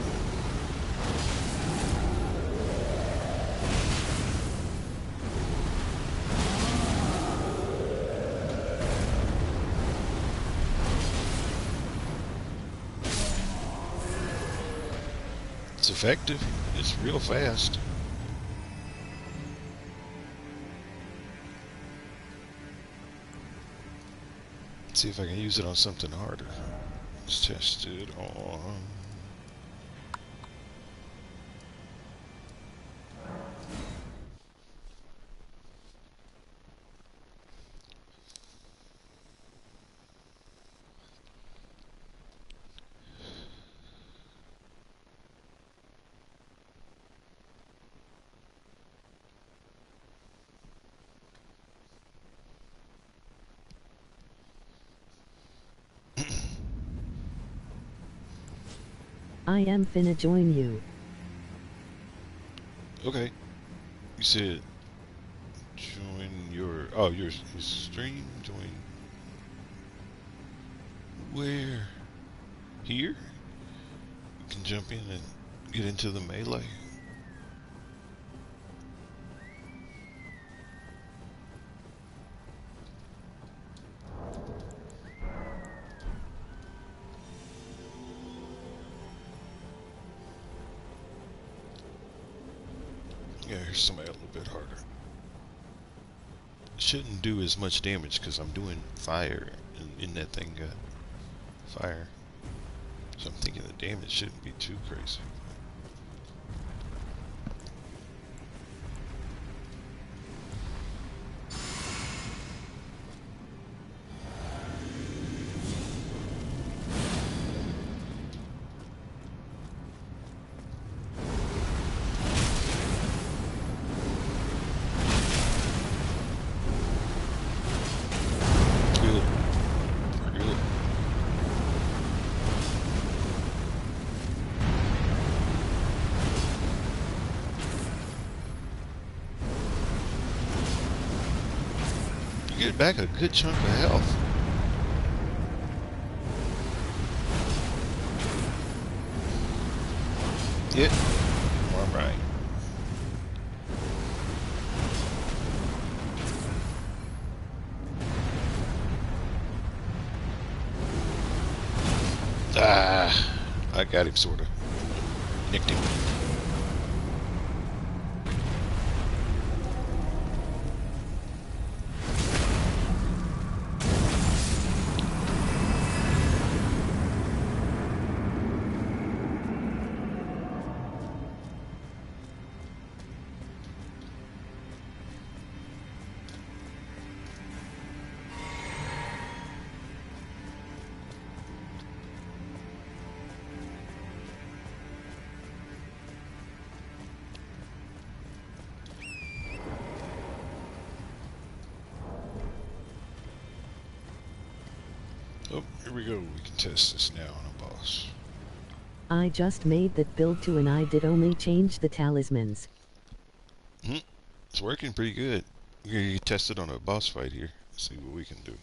It's effective. It's real fast. Let's see if I can use it on something harder. Let's test it on. I am finna join you. Okay. You said join your your stream. Join where? Here? You can jump in and get into the melee. Yeah, here's somebody a little bit harder. Shouldn't do as much damage because I'm doing fire, and in that thing got fire. So I'm thinking the damage shouldn't be too crazy. Good. Good. You get back a good chunk of health. Yeah. All right. Ah, I got him sorta. Nicked him. Oh, here we go. We can test this now on a boss. I just made that build too and I did only change the talismans. It's working pretty good. We're gonna test it on a boss fight here. See what we can do.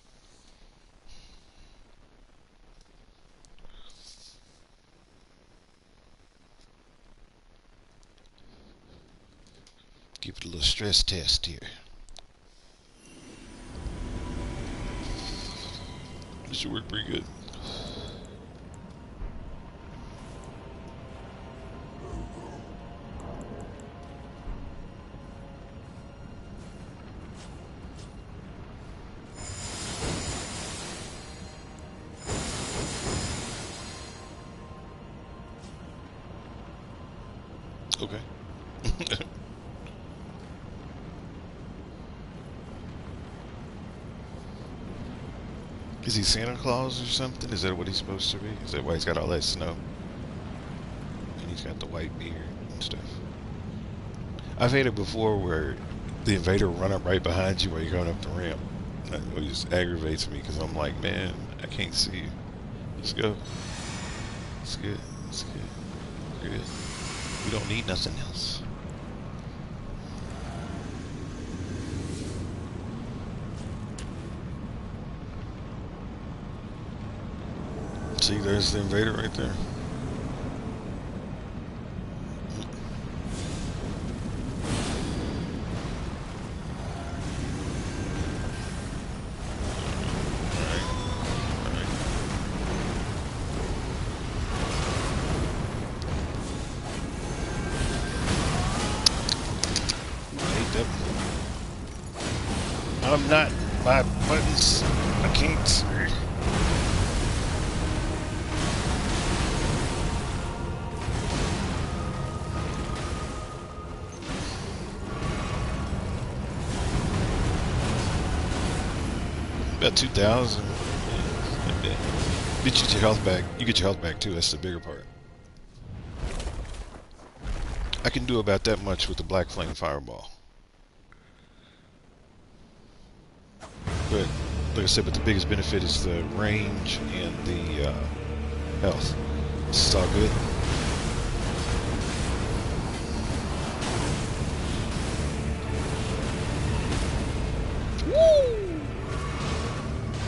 Give it a little stress test here. This should work pretty good. Okay. Is he Santa Claus or something? Is that what he's supposed to be? Is that why he's got all that snow? And he's got the white beard and stuff. I've had it before where the invader will run up right behind you while you're going up the ramp. That always aggravates me because I'm like, man, I can't see you. Let's go. It's good. It's good. We're good. We don't need nothing else. See, there's the invader right there. I'm not. My buttons. I can't see. About 2,000. Yeah. You get your health back. You get your health back too. That's the bigger part. I can do about that much with the Black Flame Fireball. But like I said, but the biggest benefit is the range and the health. This is all good. Woo!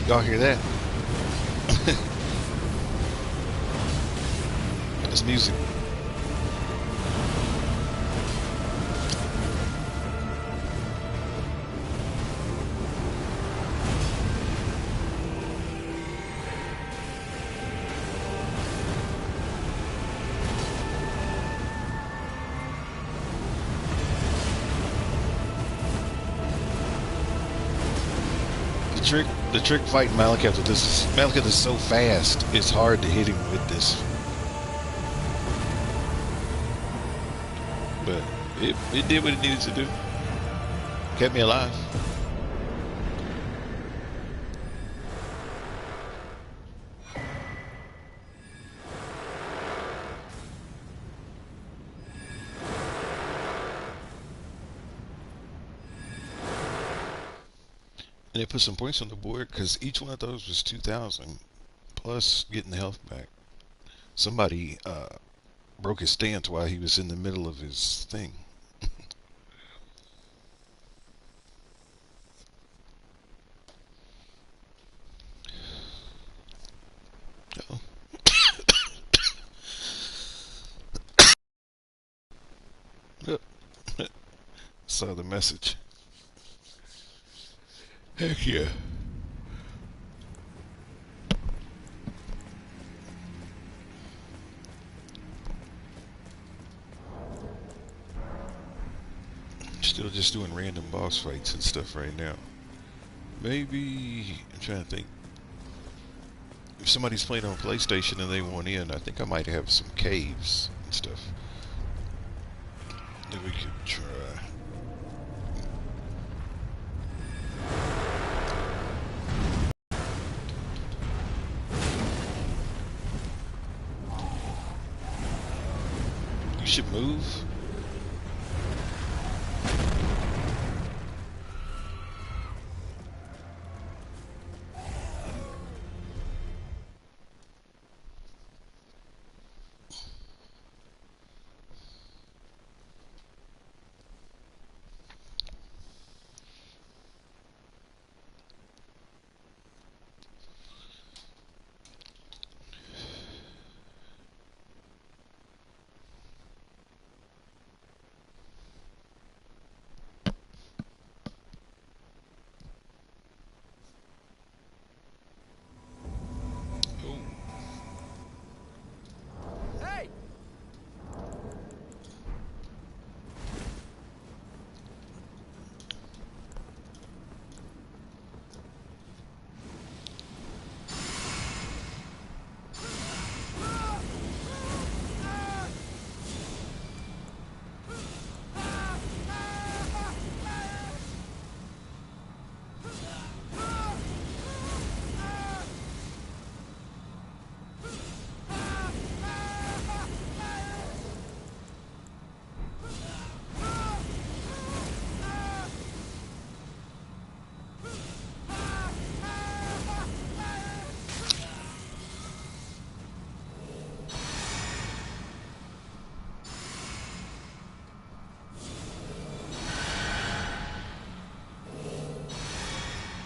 Y'all hear that? That's music. the trick fighting Malekith with this is Malekith is so fast. It's hard to hit him with this, but it did what it needed to do. Kept me alive. And it put some points on the board because each one of those was 2,000 plus getting the health back. Somebody broke his stance while he was in the middle of his thing. Uh-oh. Saw the message. Heck yeah. Still just doing random boss fights and stuff right now. Maybe, I'm trying to think. If somebody's playing on PlayStation and they want in, I think I might have some caves and stuff that we could try. You should move. Hey!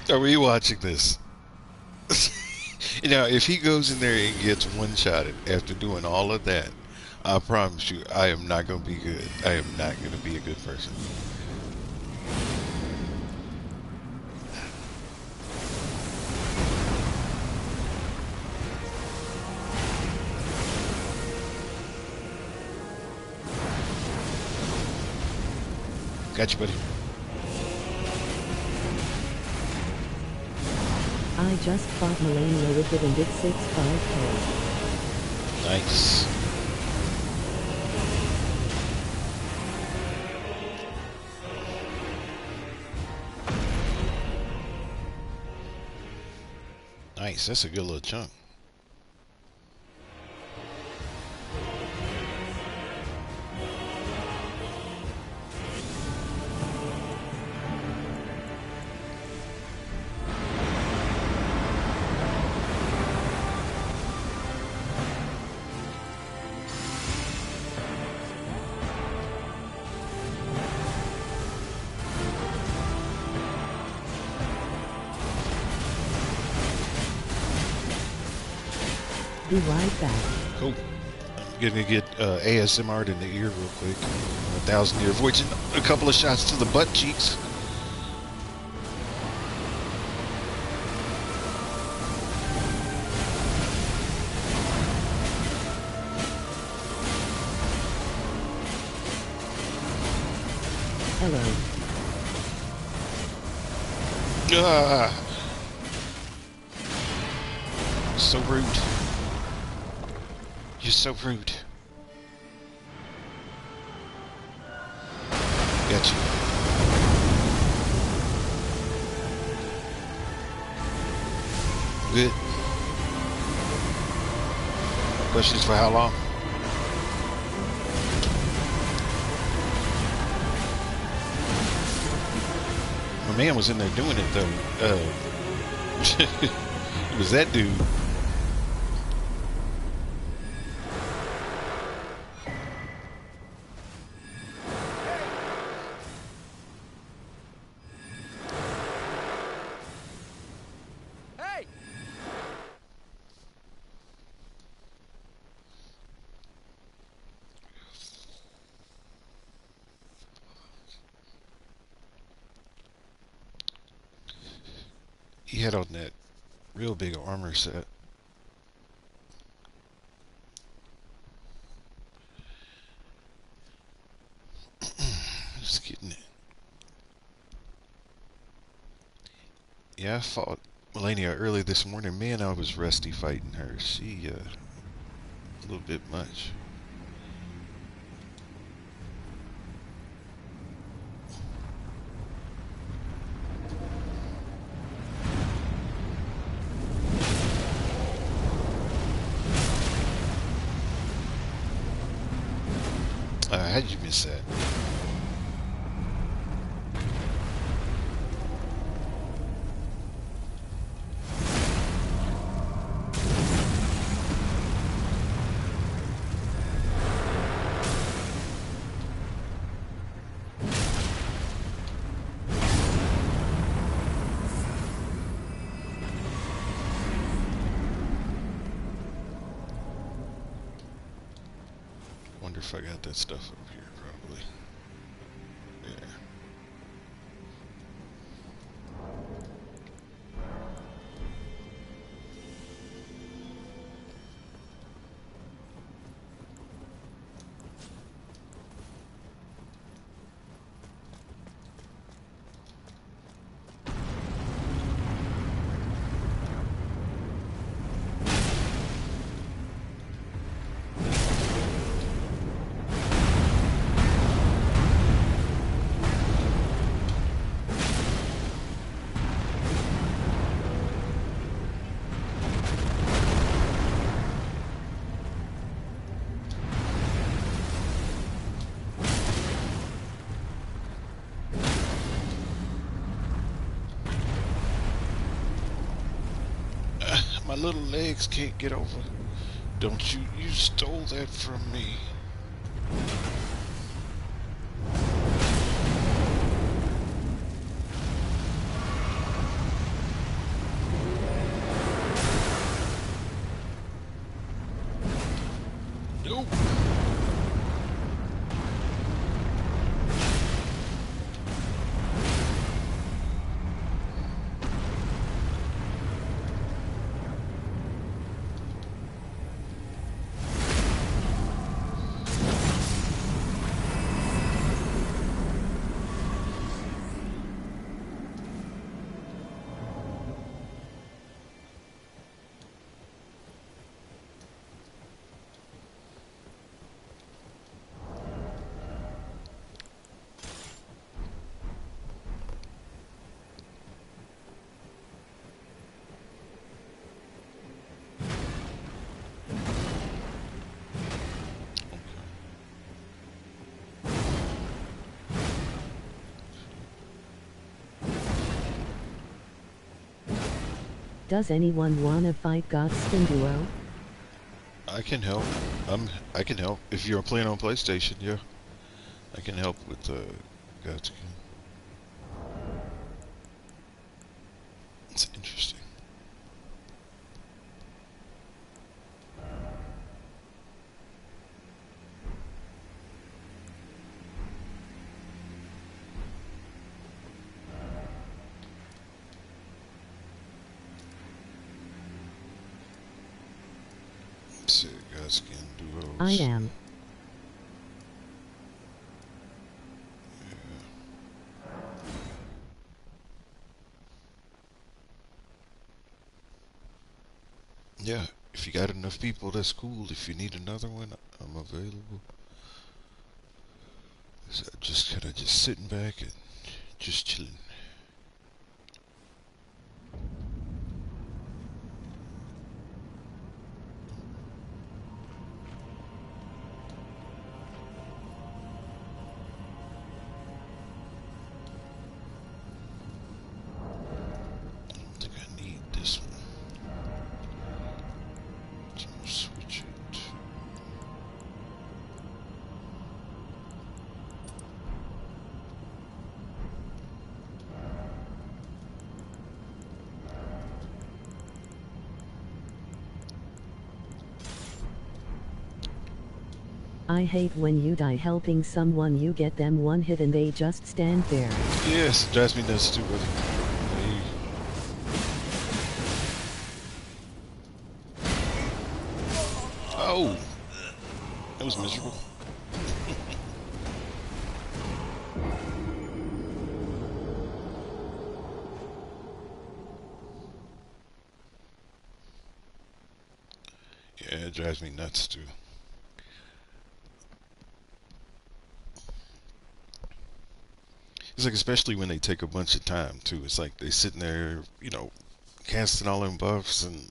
Are we watching this? You know, if he goes in there and gets one-shotted after doing all of that, I promise you, I am not going to be good. I am not going to be a good person. Got you, buddy. I just fought Melania with it and did 6-5K. Nice. Nice. That's a good little chunk. Be right back. Cool. I'm gonna get ASMR'd in the ear real quick. 1,000-year voyage and a couple of shots to the butt cheeks. Hello. Ah. So rude. You're so rude. Got you. Good. Questions for how long? My man was in there doing it though. It was that dude. Hey! He had on that real big armor set. Just getting it. Yeah, I fought Melania early this morning. Man, I was rusty fighting her. She, a little bit much. How did you miss that? Wonder if I got that stuff up here, probably. Yeah. My little legs can't get over. Don't you? You stole that from me. Nope. Does anyone wanna fight Godskin Duo? I can help. I can help. If you're playing on PlayStation, yeah. I can help with Godskin. It's interesting. Let's see, Godskin duos. I am. Yeah, if you got enough people, that's cool. If you need another one, I'm available. So just kind of just sitting back and just chilling. I don't think I need this one. So I'll switch it to. I hate when you die helping someone, you get them one hit and they just stand there. Yes, it drives me nuts too, brother. Hey. Oh, that was miserable. Yeah, it drives me nuts too. It's like especially when they take a bunch of time too. It's like they sitting there, casting all them buffs and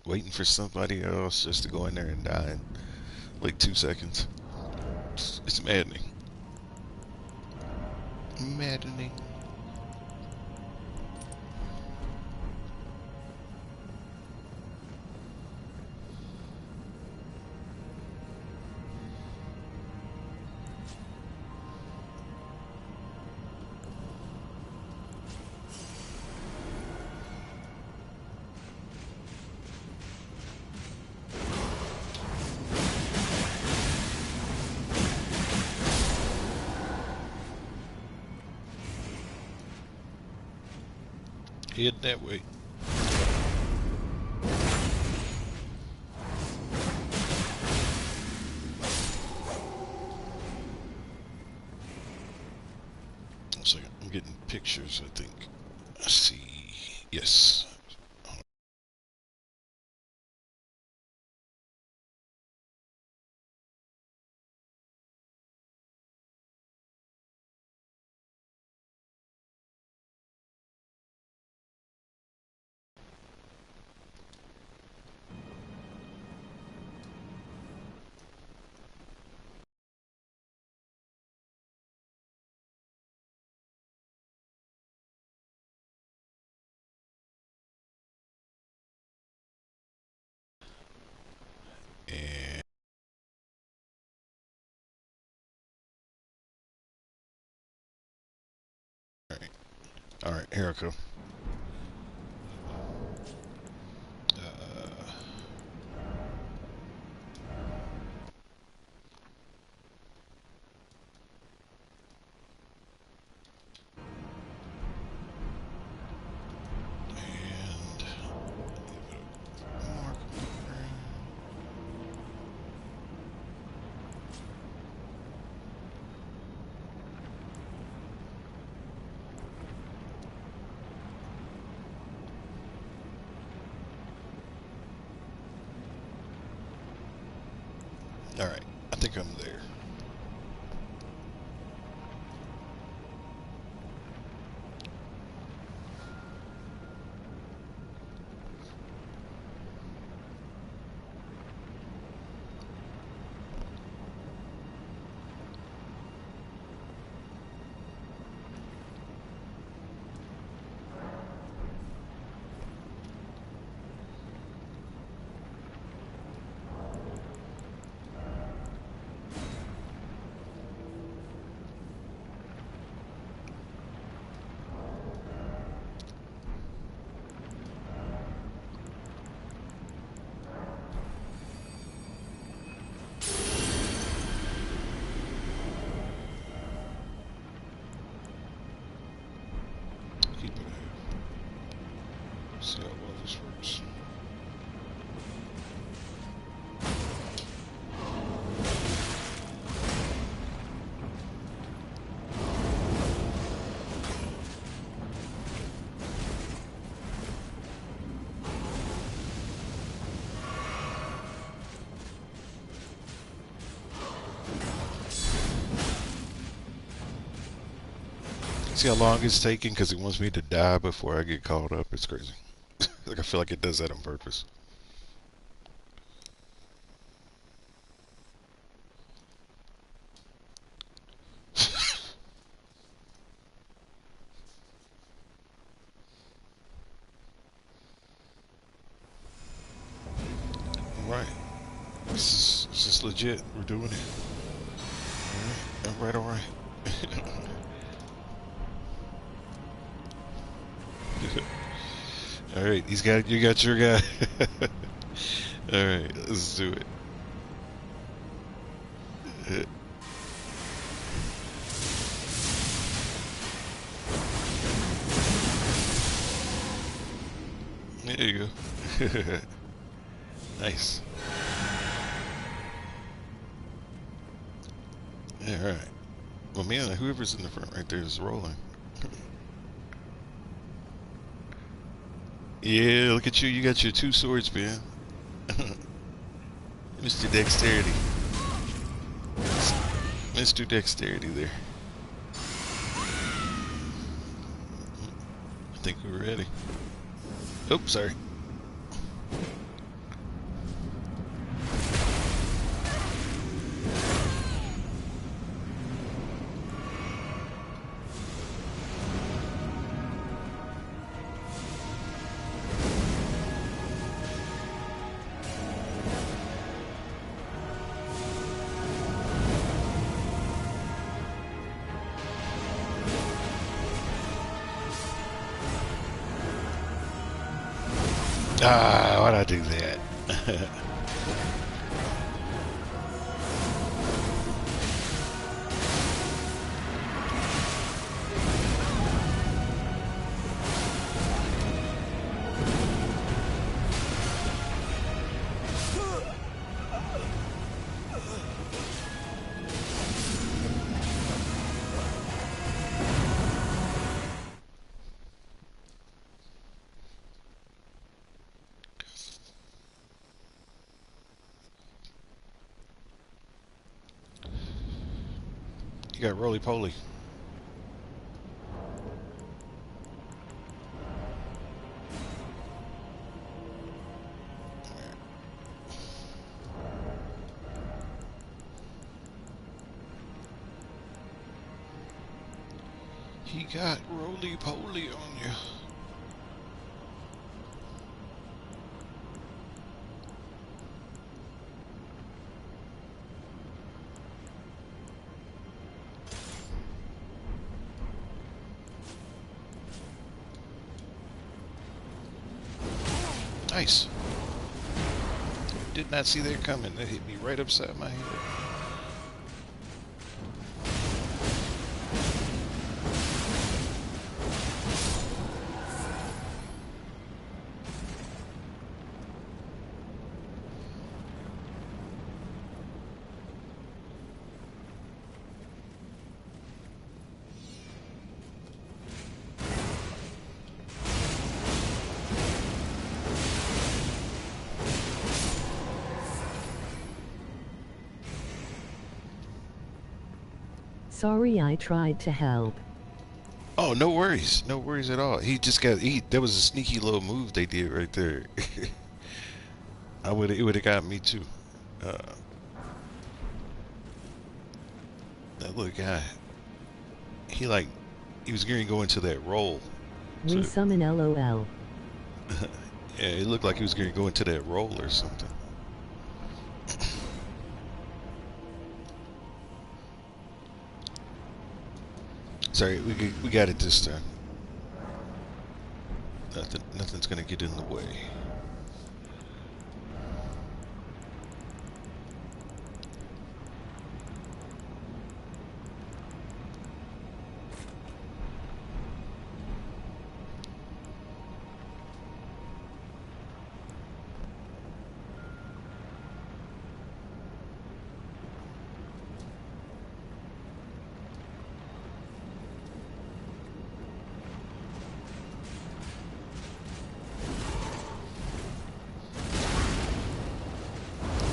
waiting for somebody else just to go in there and die in like 2 seconds. It's maddening. Maddening. Head that way. One second. I'm getting pictures, I think. Let's see. Yes. And all right, here I go. Uh, and mark. All right, I think I'm there. See how long it's taking because it wants me to die before I get caught up. It's crazy. Like I feel like it does that on purpose. Right. This is legit. We're doing it. All right. All right. All right. You got your guy. All right. Let's do it. There you go. Nice. All right. Well, man, whoever's in the front right there is rolling. Yeah, look at you. You got your two swords, man. Mr. Dexterity. Mr. Dexterity there. I think we're ready. Oh, sorry. Ah, why'd I do that? You got roly poly. He got roly poly on you. Nice. Did not see that coming. That hit me right upside my head. Sorry, I tried to help. Oh, no worries. No worries at all. He just got that was a sneaky little move they did right there. It would have got me too. Uh, that little guy. He like he was going to go into that roll. So, Resummon LOL. yeah, it looked like he was going to go into that roll or something. Sorry, we got it this time. Nothing's gonna get in the way.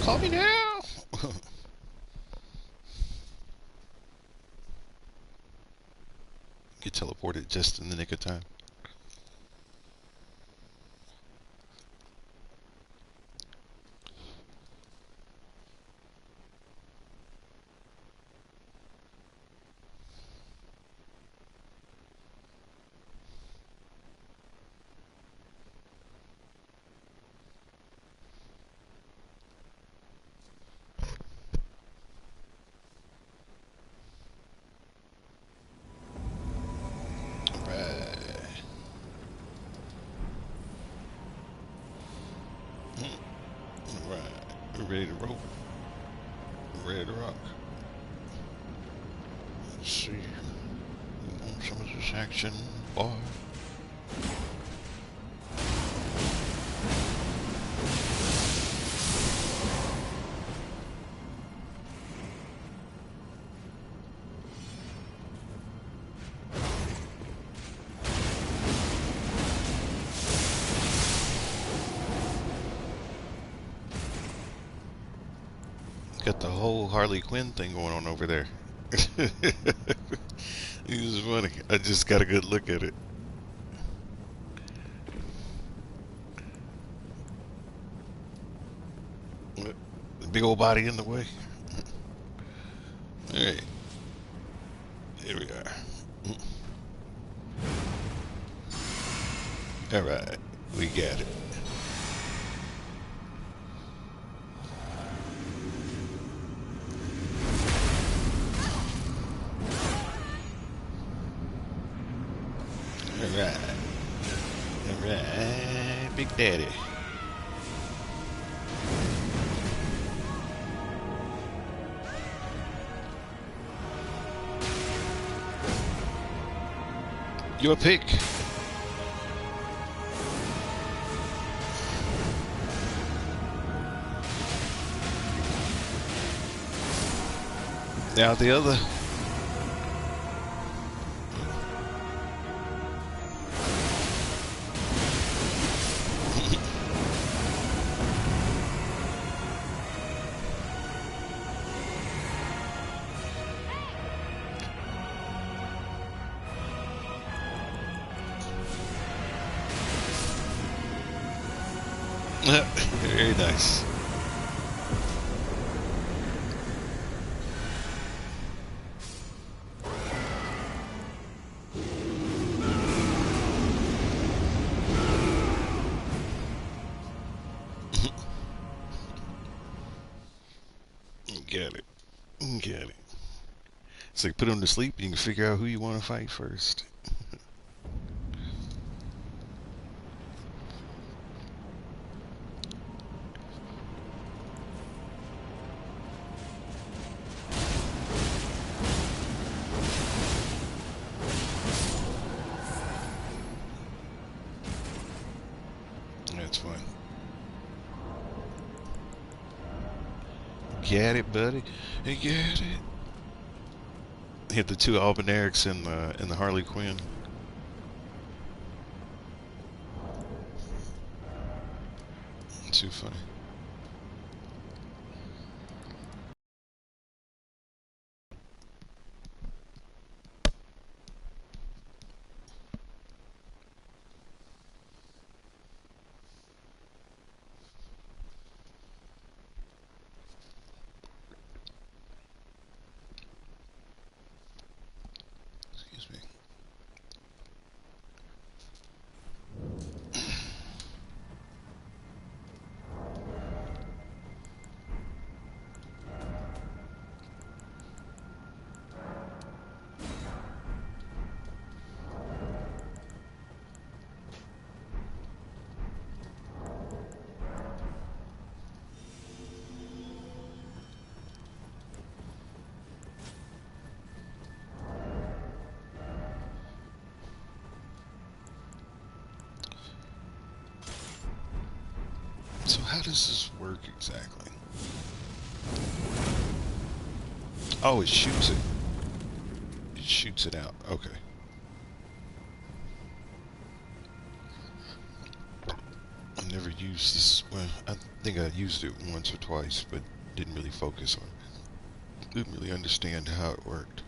Call me now. Get teleported just in the nick of time. Alright, we're ready to roll. We're ready to rock. Let's see. We want some of this action, boy. Got the whole Harley Quinn thing going on over there. It's funny. I just got a good look at it. The big old body in the way. Alright. Here we are. Alright. We got it. Alright. Alright, Big Daddy. Your pick. Now the other. Very nice. Get it. Get it. It's like put him to sleep, you can figure out who you want to fight first. That's fun. Get it, buddy. You get it. Hit the two Albanerics in the Harley Quinn. Too funny. Excuse me. So how does this work exactly? Oh, it shoots it. It shoots it out. Okay. I've never used this. Well, I think I used it once or twice, but didn't really focus on it. Didn't really understand how it worked.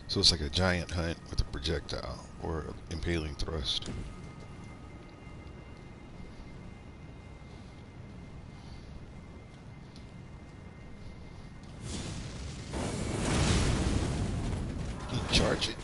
So it's like a giant hunt with a projectile or impaling thrust. Can you charge it?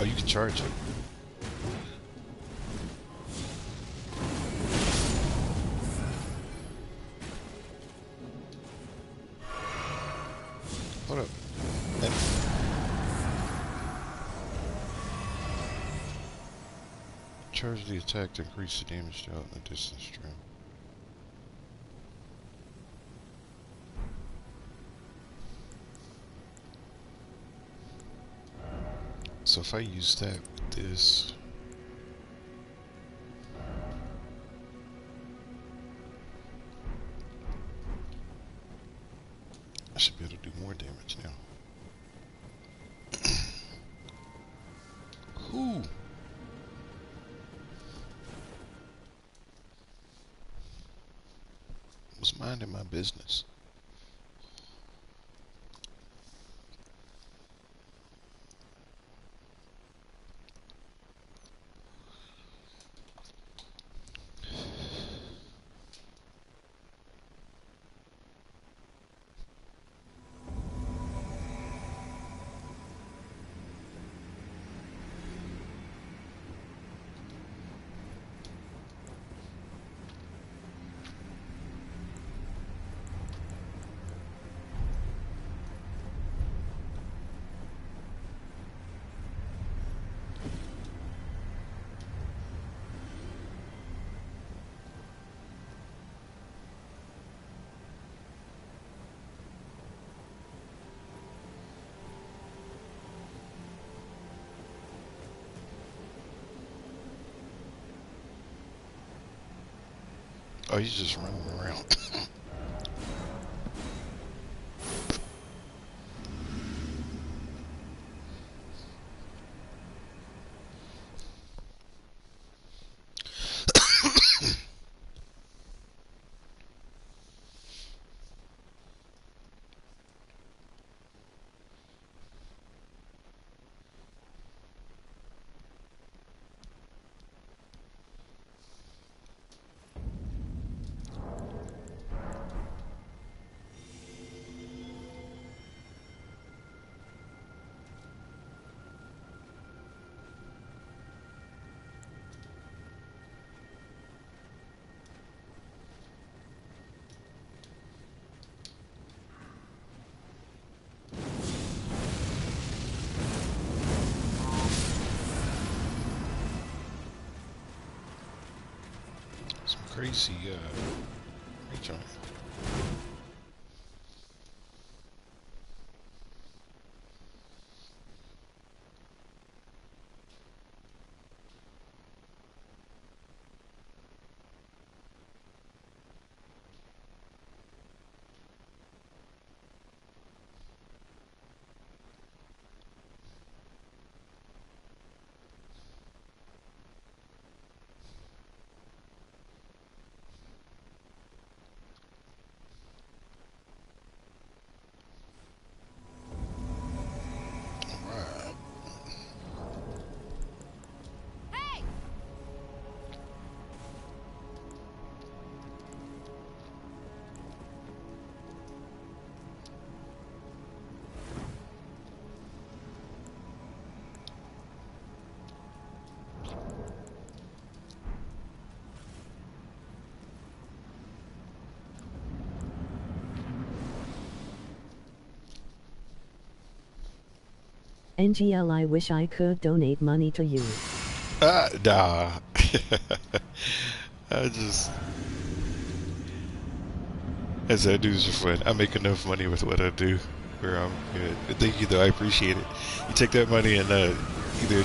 Oh, you can charge it. Hold up. That- Charge the attack to increase the damage dealt in the distance stream. So if I use that with this, I should be able to do more damage now. Who? Was minding my business. Oh, he's just running around. Some crazy reach on it. Alright. Hey! NGL, I wish I could donate money to you. Nah. I just, as I do this for fun. I make enough money with what I do where I'm good. Thank you, though. I appreciate it. You take that money and either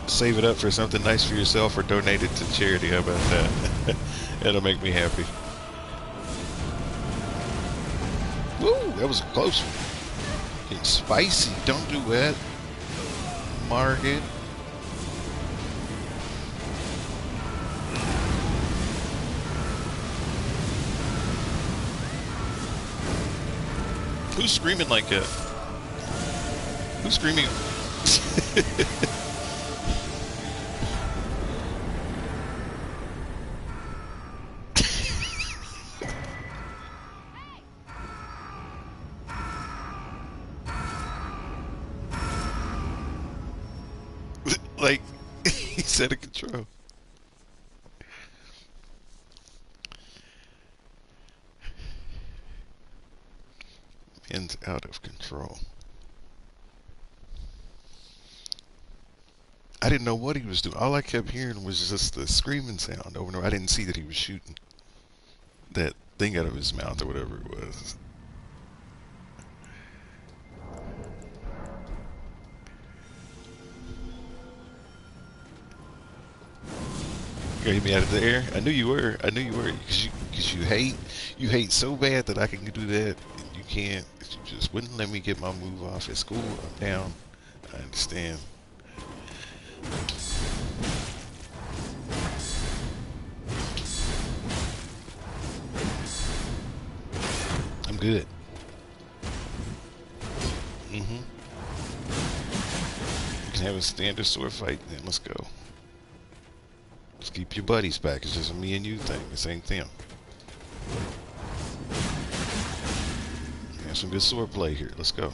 save it up for something nice for yourself or donate it to charity. How about that? That'll make me happy. Woo! that was a close one. Getting spicy. Don't do that, Margaret. Who's screaming like that? Who's screaming? Like, he's out of control. Man's out of control. I didn't know what he was doing. All I kept hearing was just the screaming sound over and over. I didn't see that he was shooting that thing out of his mouth or whatever it was. Get me out of the air. I knew you were. I knew you were. Because you hate so bad that I can do that and you can't. You just wouldn't let me get my move off at school. I'm down. I understand. I'm good. Mm-hmm. You can have a standard sword fight, then let's go. Let's keep your buddies back. It's just a me and you thing. This ain't them. Have some good sword play here. Let's go.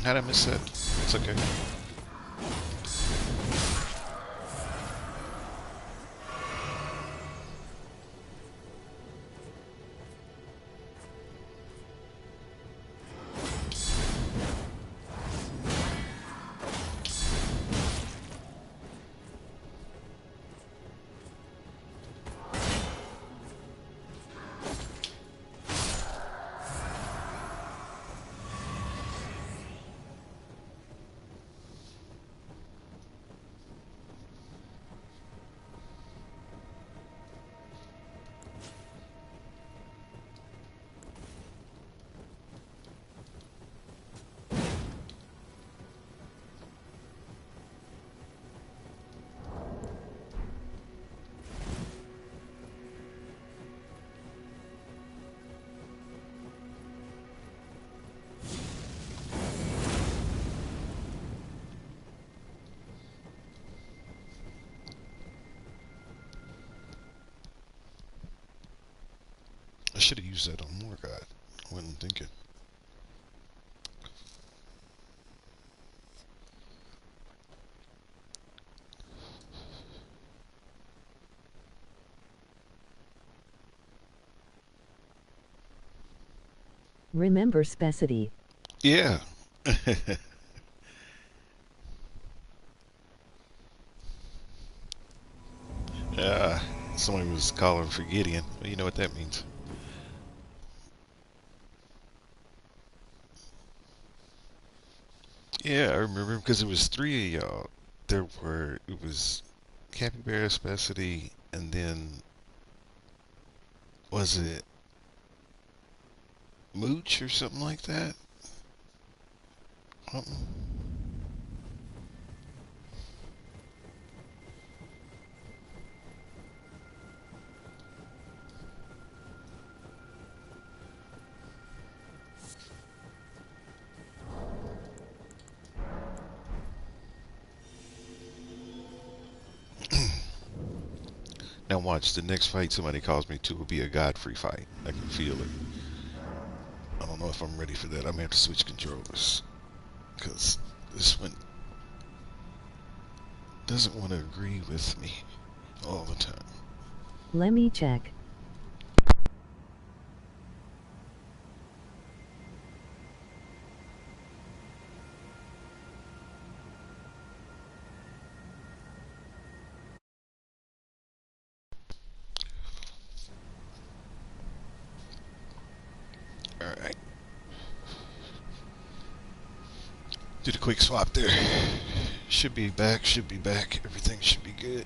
How'd I miss that? It's okay. I should have used that on more God. I wasn't thinking. Remember Spacity. Yeah. uh, Somebody was calling for Gideon. Well, you know what that means. Yeah, I remember because it was three of y'all. It was Capybara, Spacity, and then was it Mooch or something like that? Something. Now watch, the next fight somebody calls me to will be a God-free fight. I can feel it. I don't know if I'm ready for that. I'm gonna have to switch controllers. Because this one doesn't want to agree with me all the time. Let me check. Alright. Did a quick swap there. Should be back, should be back. Everything should be good.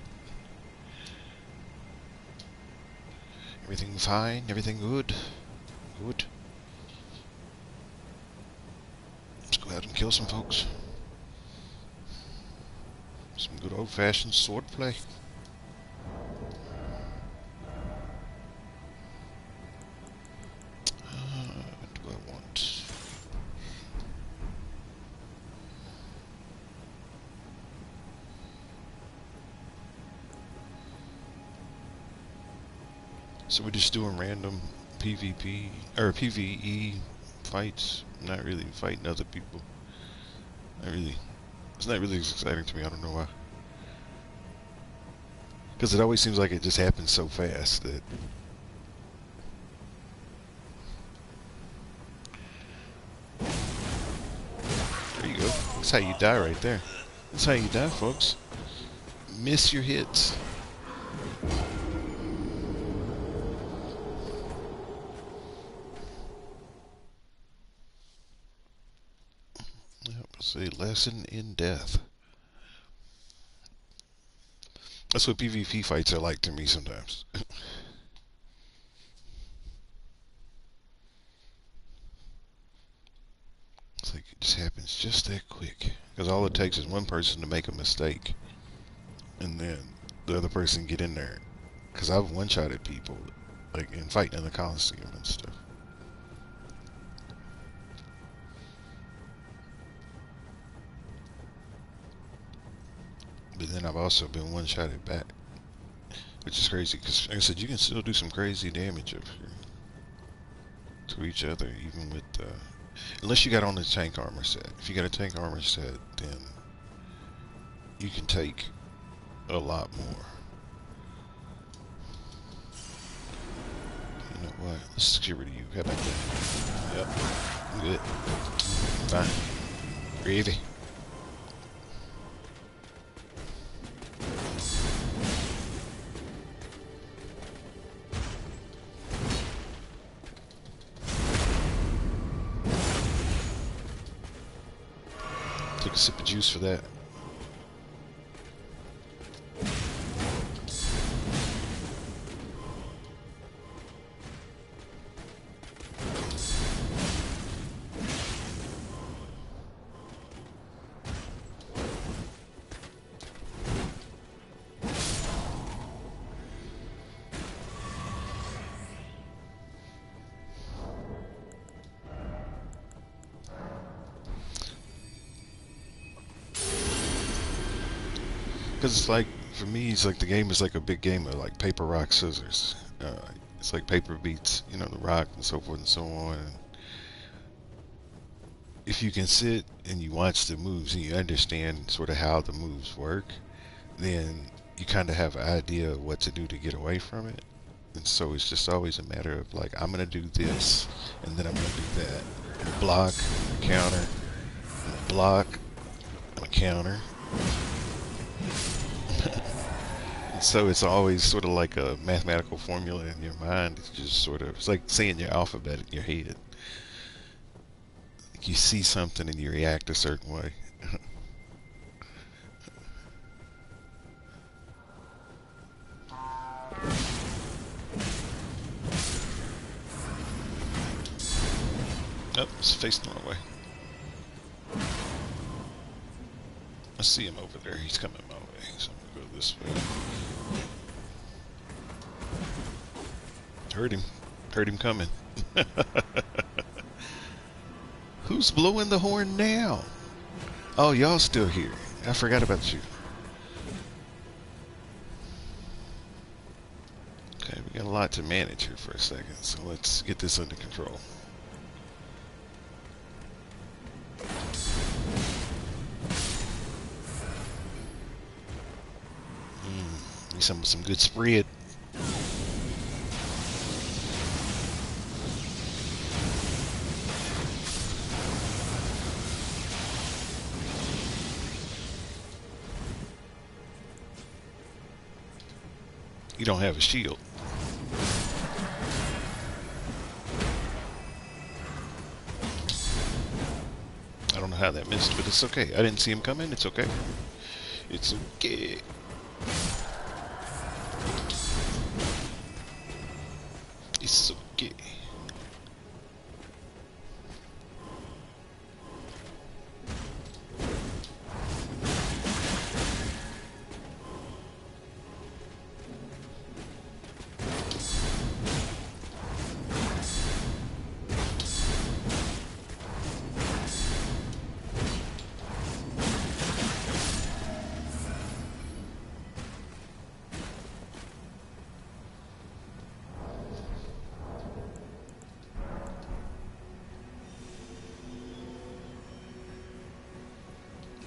Everything fine, everything good. Good. Let's go out and kill some folks. Some good old-fashioned sword play. What do I want? So we're just doing random PvP or PvE fights. Not really fighting other people. Not really. It's not really as exciting to me. I don't know why. Because it always seems like it just happens so fast that. There you go. That's how you die right there. That's how you die, folks. Miss your hits. It's a lesson in death. That's what PvP fights are like to me sometimes. It's like it just happens just that quick. Because all it takes is one person to make a mistake. And then the other person get in there. Because I've one-shotted people, like in fighting in the Coliseum and stuff. But then I've also been one-shotted back. Which is crazy, because like I said, you can still do some crazy damage up here. To each other, even with, unless you got on the tank armor set. If you got a tank armor set, then you can take a lot more. You know what? Let's get rid of you. How about that? Yep. Good. Fine. Gravy. Take a sip of juice for that. Because it's like, for me, it's like the game is like a big game of like paper, rock, scissors. It's like paper beats, you know, the rock and so forth and so on. And if you can sit and you watch the moves and you understand sort of how the moves work, then you kind of have an idea of what to do to get away from it. And so it's just always a matter of like, I'm going to do this, and then I'm going to do that. Block, counter, block, and a counter. So it's always sort of like a mathematical formula in your mind. It's just sort of, it's like saying your alphabet in your head. Like you see something and you react a certain way. Oh, it's facing the wrong way. I see him over there. He's coming my way, so I'm gonna go this way. Heard him. Heard him coming. Who's blowing the horn now? Oh, y'all still here. I forgot about you. Okay, we got a lot to manage here for a second, so let's get this under control. Need some good spread. You don't have a shield. know how that missed, but it's okay. I didn't see him coming. It's okay. It's okay. It's okay.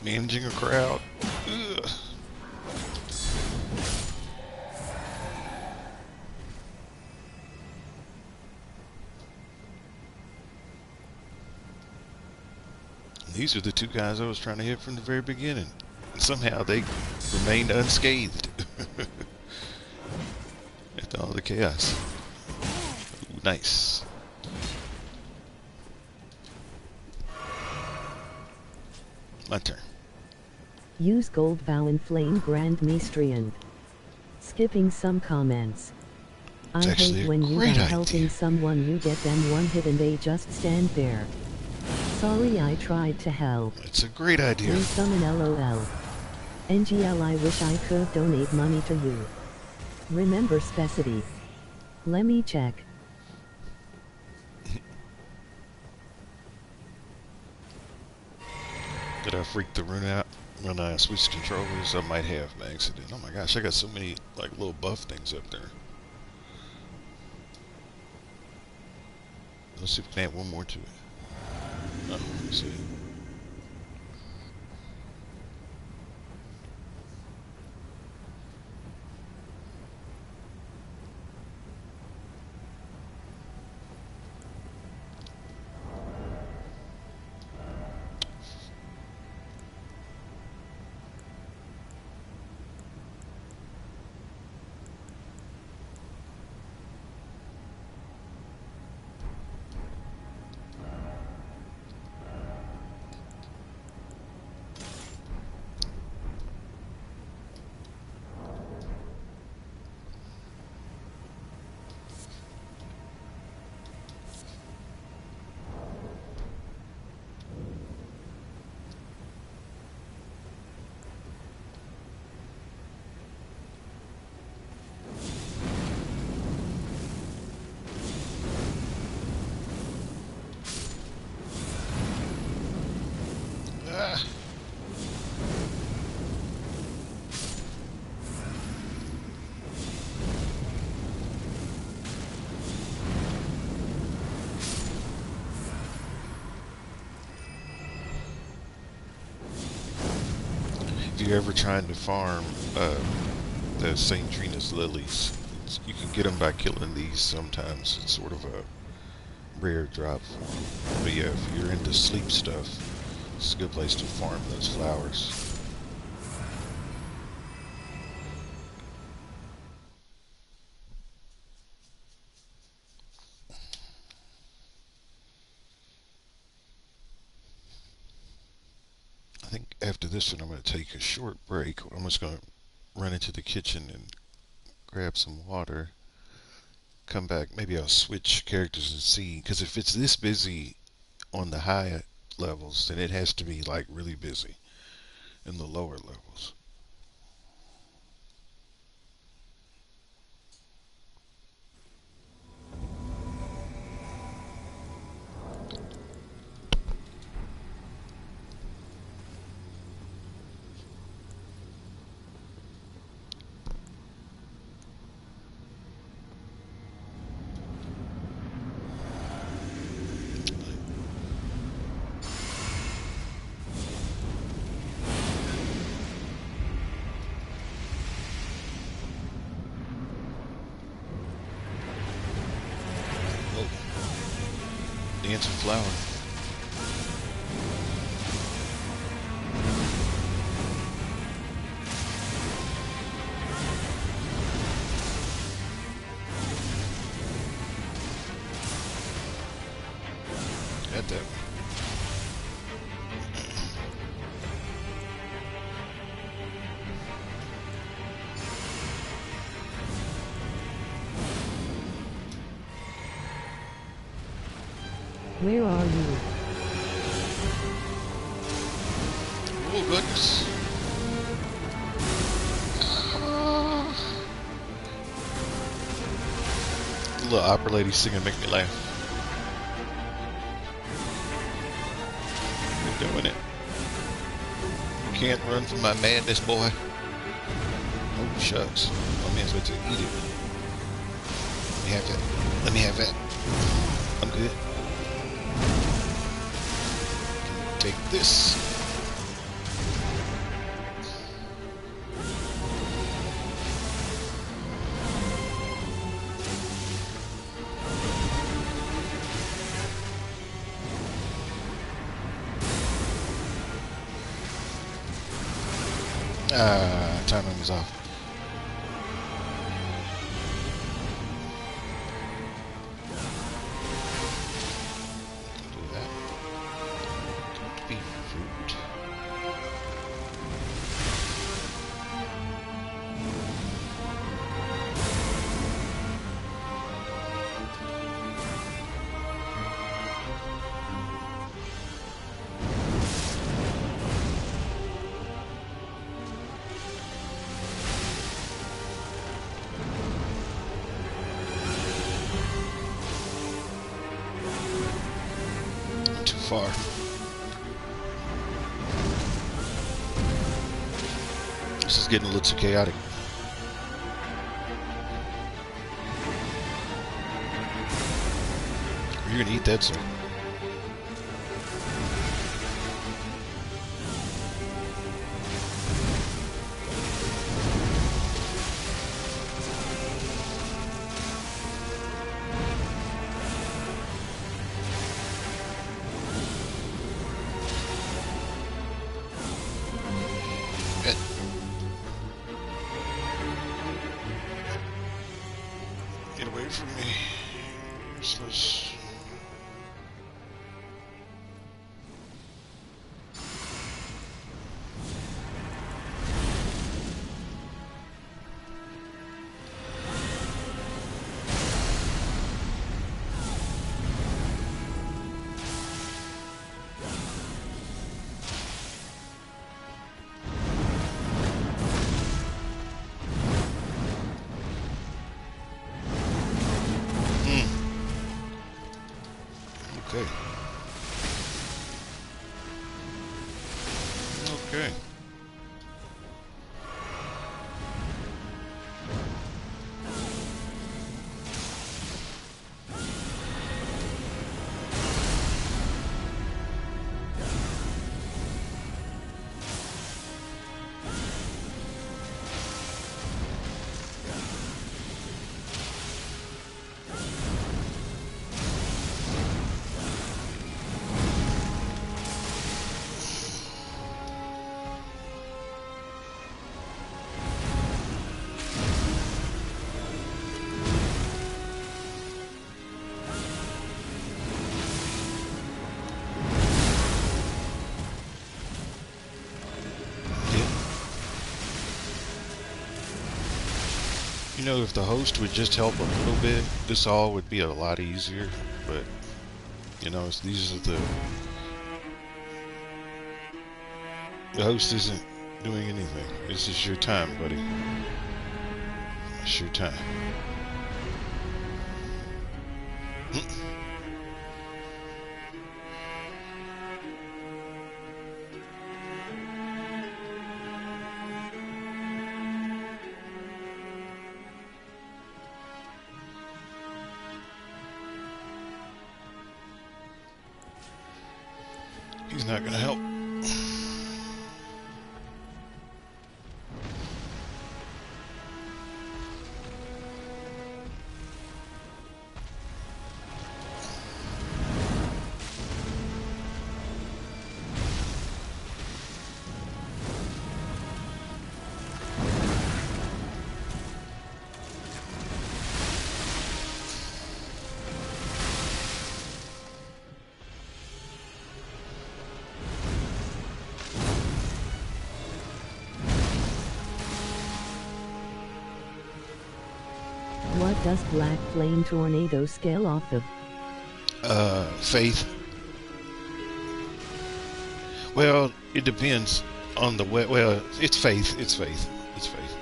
Managing a crowd. Ugh. These are the two guys I was trying to hit from the very beginning. And somehow they remained unscathed. After all the chaos. Ooh, nice. My turn. Use gold vow and flame grand mistrian. Skipping some comments. I It's actually hate a when you great are idea. helping someone, you get them one hit and they just stand there. Sorry, I tried to help. It's a great idea. Resummon LOL. NGL, I wish I could donate money to you. Remember Specity. Let me check. Did I freak the rune out when I switched controllers? I might have by accident. Oh my gosh, I got so many like little buff things up there. Let's see if we can add one more to it. Oh, let's see. Ah. If you're ever trying to farm the St. Trina's lilies, you can get them by killing these sometimes. It's sort of a rare drop for them. But yeah, if you're into sleep stuff, it's a good place to farm those flowers. I think after this one I'm going to take a short break. I'm just going to run into the kitchen and grab some water. Come back. Maybe I'll switch characters and see. Because if it's this busy on the high levels, then it has to be like really busy in the lower levels. Dancing flower. Got that one. Where are you? Oh goodness. The little opera lady singing make me laugh. You're doing it. You can't run from my madness, boy. Oh shucks. My man's about to eat it. Let me have that. Let me have that. I'm good. Take this. Timing was off. Do that. Don't be rude. Too far. This is getting a little too chaotic. You're gonna eat that, sir. Get away from me. Useless. Okay. Okay. You know, if the host would just help a little bit, this all would be a lot easier. But, you know, these are the host isn't doing anything. This is your time, buddy. It's your time. He's not gonna help. What does Black Flame Tornado scale off of? Faith. Well, it depends on the way. Well, it's faith. It's faith. It's faith.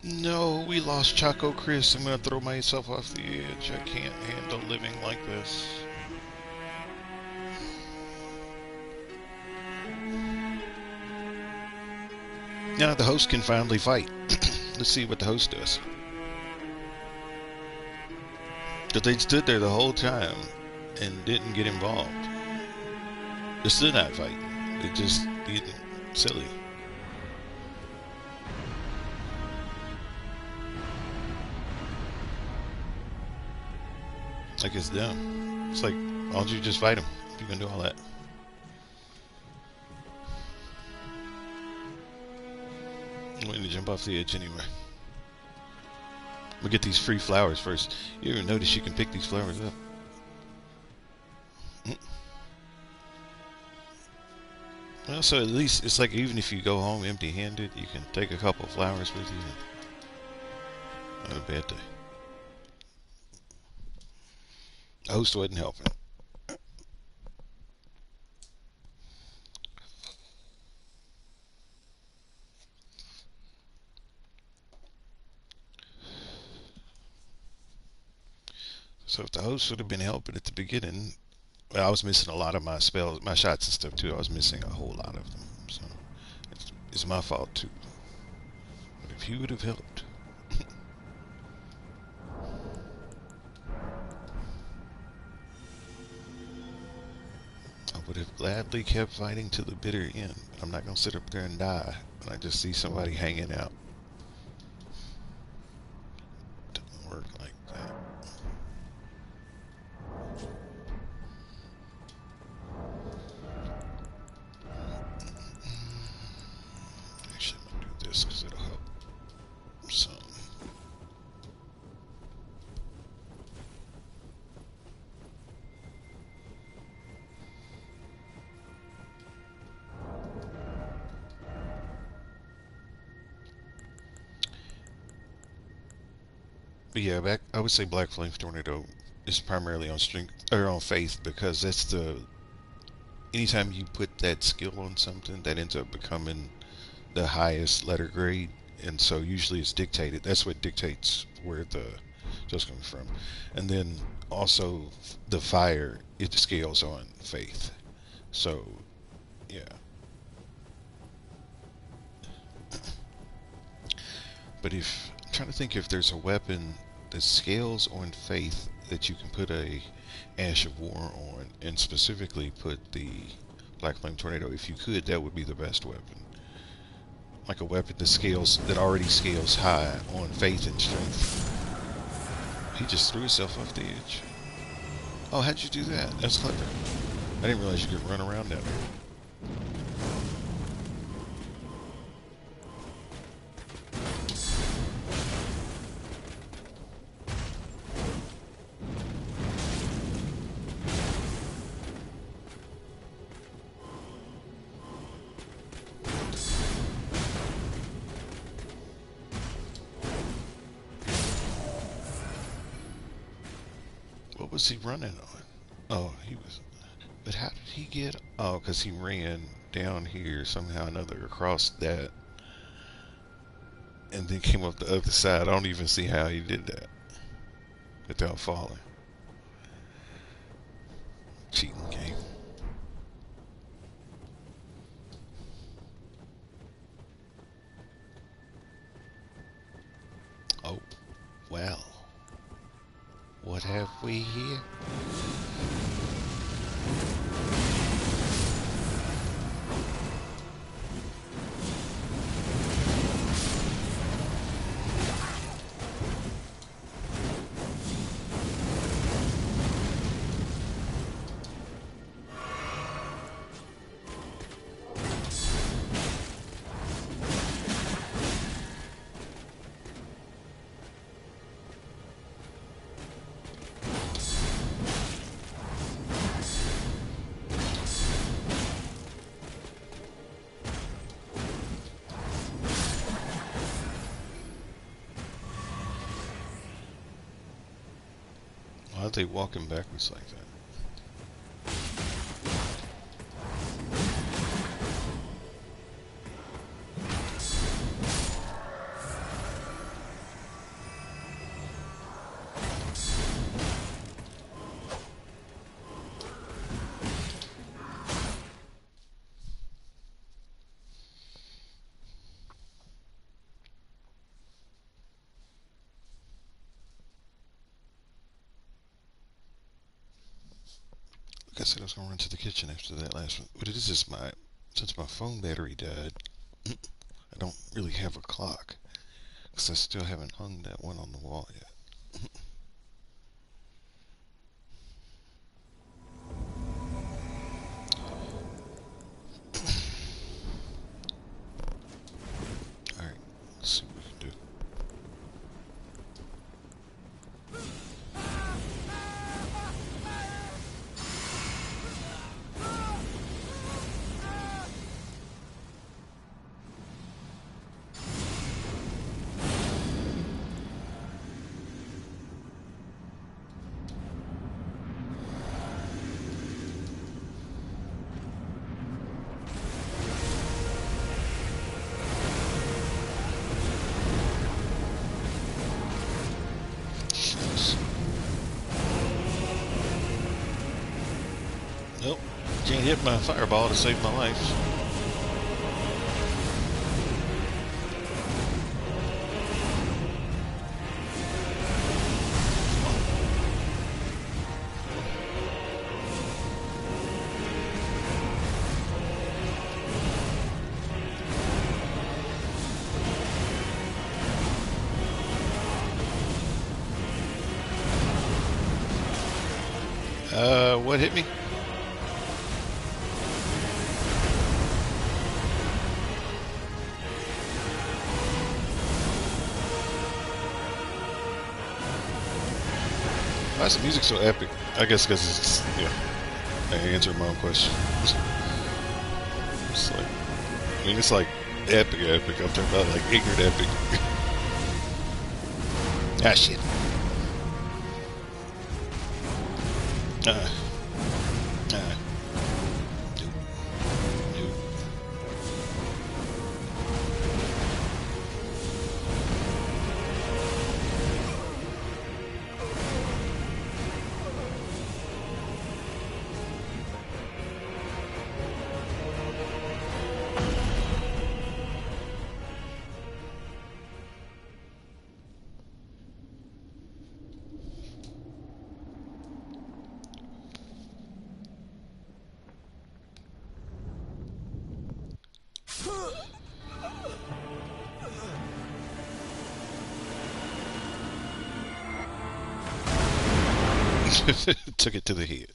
No, we lost Choco Chris. I'm gonna throw myself off the edge. I can't handle living like this. Now the host can finally fight. Let's see what the host does. But they stood there the whole time and didn't get involved. They're still not fighting. They just getting silly. Like it's dumb. It's like, why don't you just fight him if you can do all that? I'm waiting to jump off the edge anyway. We'll get these free flowers first. You ever notice you can pick these flowers up? Well, so at least it's like even if you go home empty-handed, you can take a couple flowers with you. Not a bad day. The host wasn't helping. So if the host would have been helping at the beginning, well, I was missing a lot of my spells, my shots and stuff too. I was missing a whole lot of them. So it's my fault too. But if he would have helped. I would have gladly kept fighting to the bitter end. But I'm not going to sit up there and die when I just see somebody hanging out. It doesn't work like that. Actually, I'm going to do this because it'll help some. But yeah, I would say Black Flame Tornado is primarily on strength or on faith because that's the anytime you put that skill on something that ends up becoming the highest letter grade, and so usually it's dictated. That's what dictates where the skill's coming from, and then also the fire it scales on faith. So yeah. But if I'm trying to think if there's a weapon that scales on faith that you can put a Ash of War on, and specifically put the Black Flame Tornado. If you could, that would be the best weapon. Like a weapon that already scales high on faith and strength. He just threw himself off the edge. Oh, how'd you do that? That's clever. I didn't realize you could run around that way. What was he running on? Oh, he was... But how did he get... Oh, because he ran down here somehow or another across that. And then came up the other side. I don't even see how he did that. Without falling. Cheating game. Oh, well. What have we here? they walking backwards like that? Like I said, I was gonna run to the kitchen after that last one. But it is just since my phone battery died, I don't really have a clock. Because I still haven't hung that one on the wall yet. Alright, let's see what we can do. Nope, can't hit my fireball to save my life. What hit me? Why is the music so epic? I guess because it's, yeah, I answered my own question. It's like, I mean, it's like epic. I'm talking about like ignorant epic. Ah, shit. Ah. Nope. Nope. Took it to the head.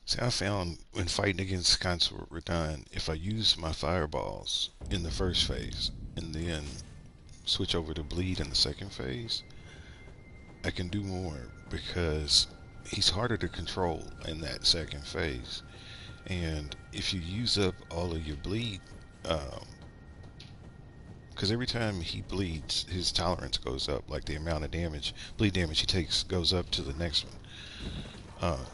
See, I found when fighting against Consort Radon, if I use my fireballs in the first phase and then switch over to bleed in the second phase, I can do more because he's harder to control in that second phase. And if you use up all of your bleed, because every time he bleeds, his tolerance goes up, like the amount of bleed damage he takes goes up to the next one.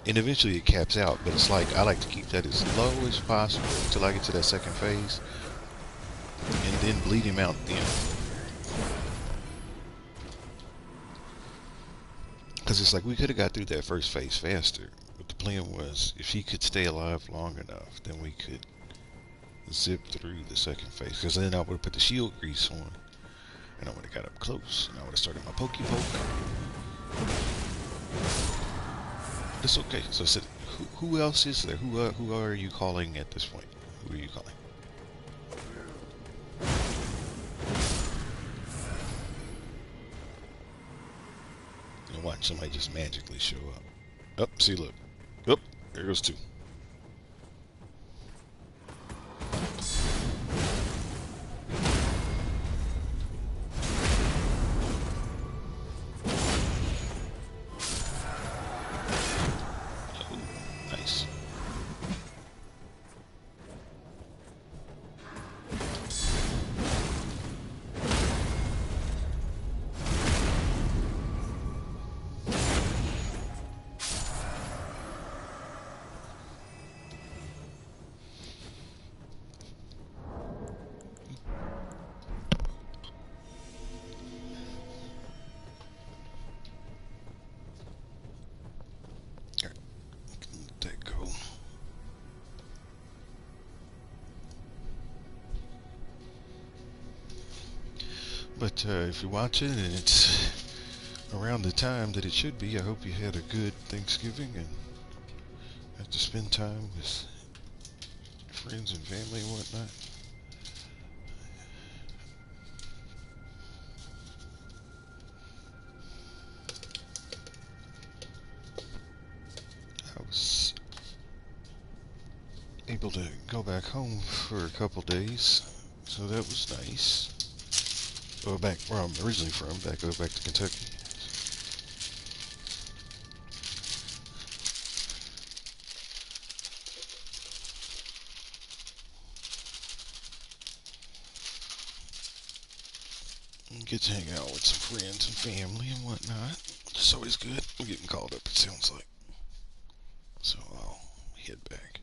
And eventually it caps out, but it's like I like to keep that as low as possible until I get to that second phase, and then bleed him out then. Because it's like we could have got through that first phase faster, but the plan was if he could stay alive long enough, then we could zip through the second phase. Because then I would have put the shield grease on, and I would have got up close, and I would have started my pokey poke. It's okay. So I said, who else is there? Who are you calling at this point? Who are you calling? And watch somebody just magically show up. Oh, see, look. Oh, there goes two. But if you're watching and it's around the time that it should be, I hope you had a good Thanksgiving and have to spend time with friends and family and whatnot. I was able to go back home for a couple days, so that was nice. Back where I'm originally from, go back to Kentucky. And get to hang out with some friends and family and whatnot. It's always good. I'm getting called up, it sounds like. So I'll head back.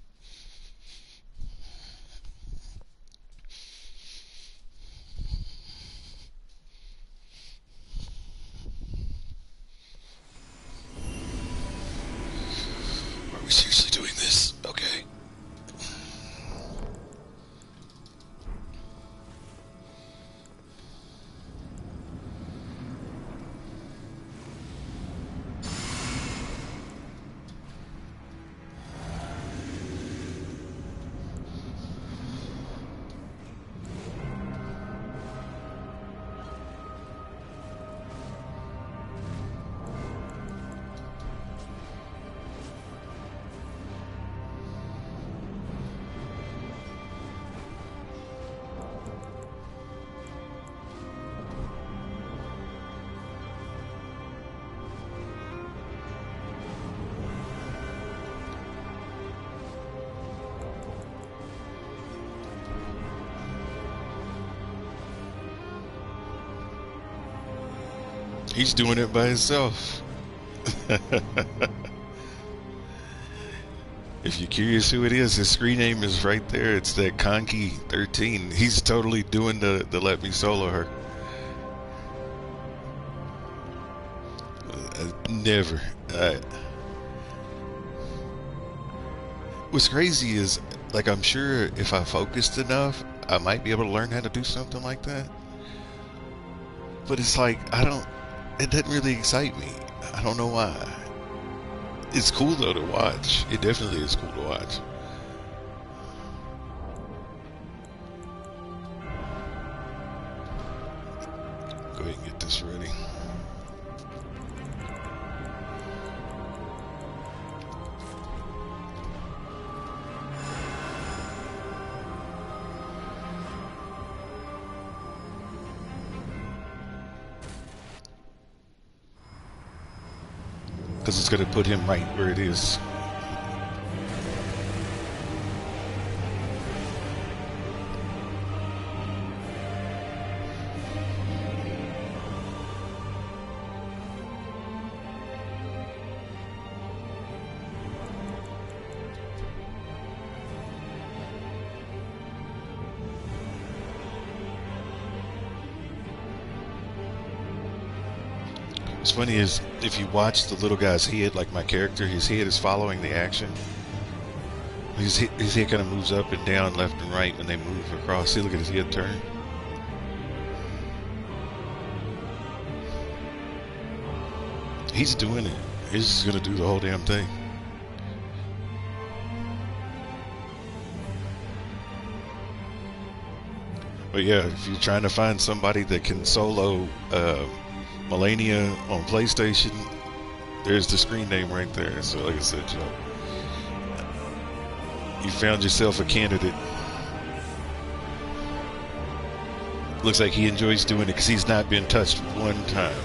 Are we seriously doing this? Okay. He's doing it by himself. If you're curious who it is, his screen name is right there. It's that Conky 13. He's totally doing the let me solo her. Never. What's crazy is, like, I'm sure if I focused enough, I might be able to learn how to do something like that. But it's like, it doesn't really excite me. I don't know why. It's cool though to watch. It definitely is cool to watch. Go ahead and get this ready. Because it's going to put him right where it is. What's funny is, if you watch the little guy's head, like my character, his head is following the action. His head kind of moves up and down, left and right when they move across. See, look at his head turn. He's doing it. He's just going to do the whole damn thing. But yeah, if you're trying to find somebody that can solo Melania on PlayStation, there's the screen name right there. So like I said, you found yourself a candidate. Looks like he enjoys doing it because he's not been touched one time.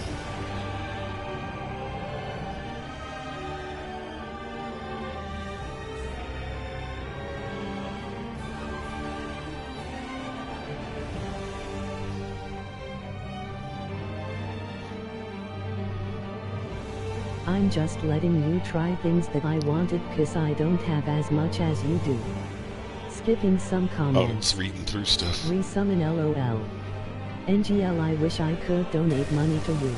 I'm just letting you try things that I wanted cause I don't have as much as you do. Skipping some Oh, comments. it's reading through stuff. Resummon LOL. NGL I wish I could donate money to you.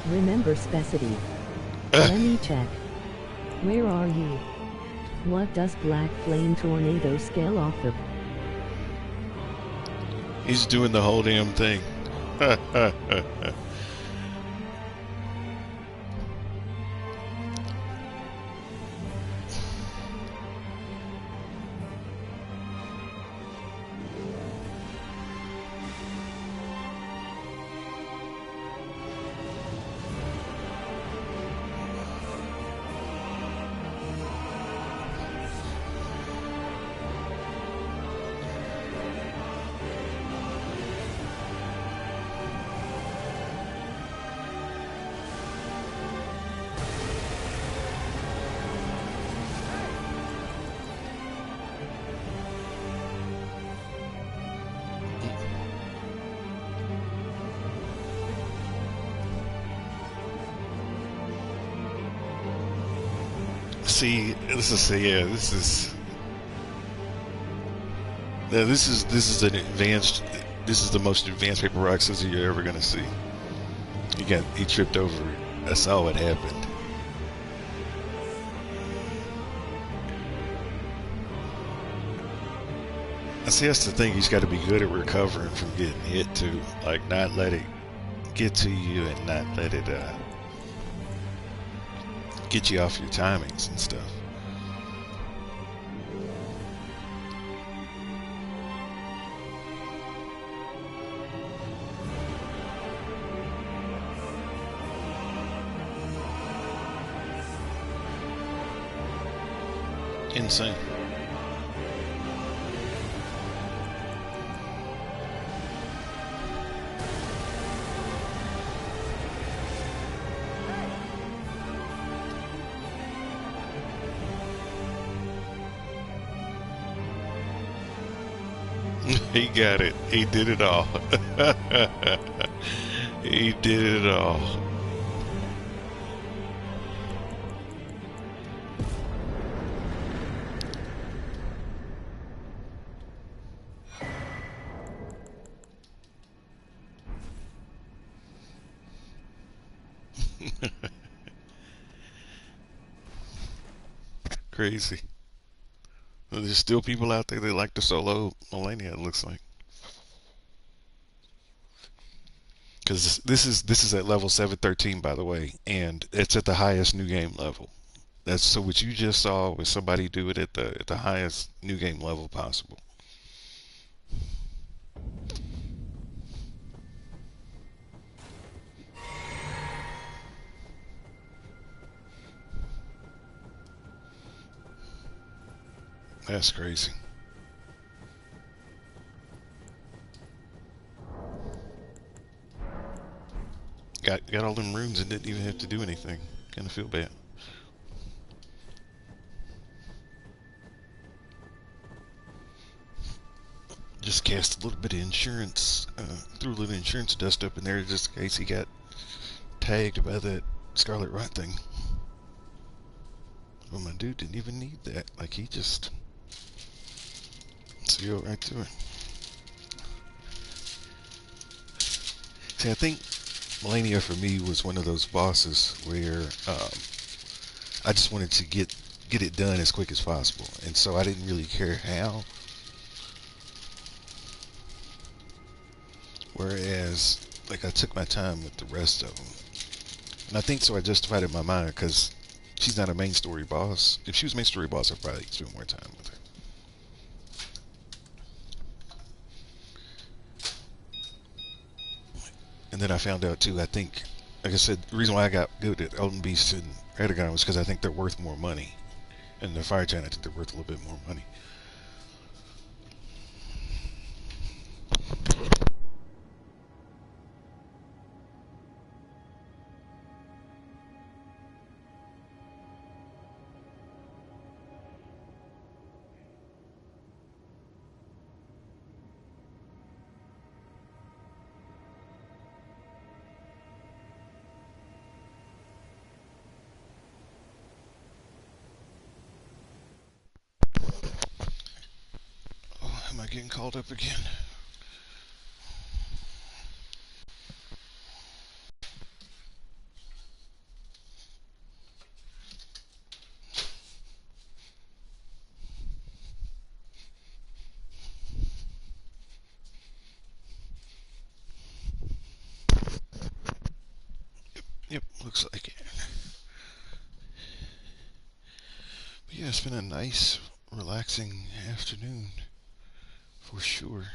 Remember Spacity. Let me check. Where are you? What does Black Flame Tornado scale off of? He's doing the whole damn thing. See, this is an advanced. This is the most advanced paper rock scissor you're ever gonna see. He tripped over it. I saw what happened. I see that's the thing. He's got to be good at recovering from getting hit too. Like not let it get to you and not let it get you off your timings and stuff. Insane. He got it. He did it all. He did it all. Crazy. There's still people out there that like to solo Melania, it looks like. Because this is at level 713, by the way, and it's at the highest new game level. That's so what you just saw was somebody do it at the highest new game level possible. That's crazy. Got all them runes and didn't even have to do anything. Kind of feel bad. Just cast a little bit of insurance, threw a little insurance dust up in there just in case he got tagged by that Scarlet Rot thing. Well, my dude didn't even need that. Like, he just zeroed right through it. See, I think Melania for me was one of those bosses where I just wanted to get it done as quick as possible, and so I didn't really care how. Whereas, like, I took my time with the rest of them, and I think so. I justified it in my mind because she's not a main story boss. If she was a main story boss, I'd probably spend more time with her. And then I found out too. I think, like I said, the reason why I got good at Elden Beast and Ido-Games was because I think they're worth more money. And the Fire Giant, I think they're worth a little bit more money. Oh, am I getting called up again? looks like it. But yeah, it's been a nice, relaxing afternoon for sure.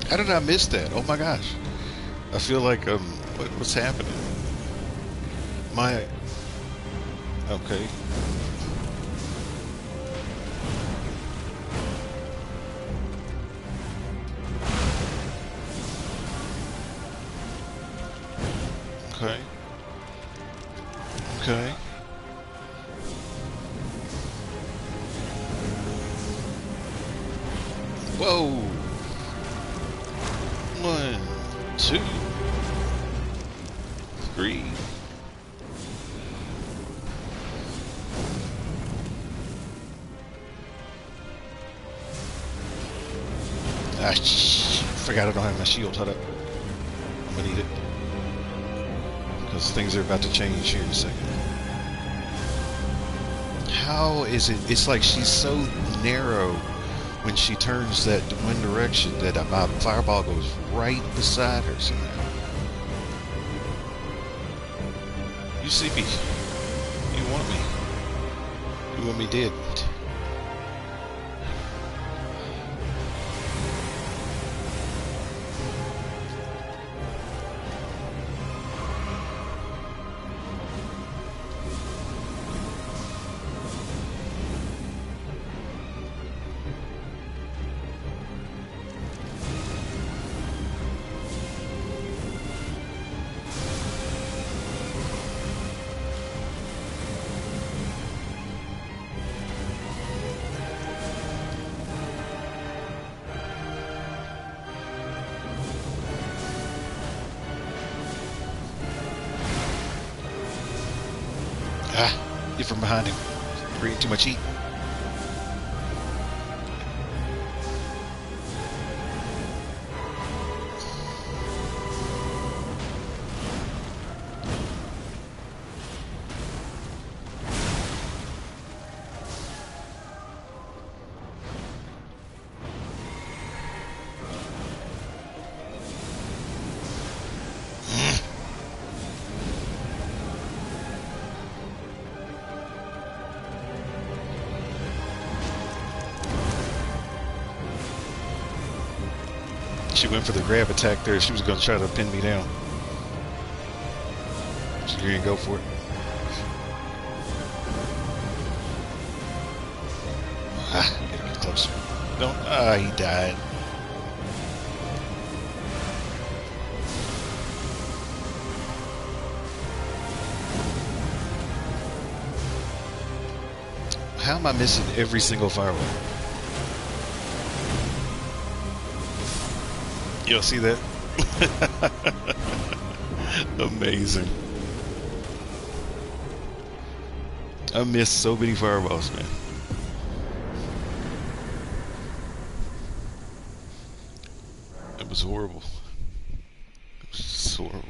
How did I miss that? Oh my gosh. I feel like what's happening? My okay. Okay. Okay. Whoa. 1, 2, 3. Ah, forgot I don't have my shield. Hold up. I'm gonna need it. Because things are about to change here in a second. How is it? It's like she's so narrow when she turns that one direction that my fireball goes right beside her somehow. You see me. You want me. You want me dead. Ah, get from behind him. Bringing too much heat. She went for the grab attack there. She was going to try to pin me down. She didn't go for it. Ah, gotta get closer. Don't. Ah, he died. How am I missing every single fireball? Y'all see that? Amazing. I missed so many fireballs, man. It was horrible. It was just horrible.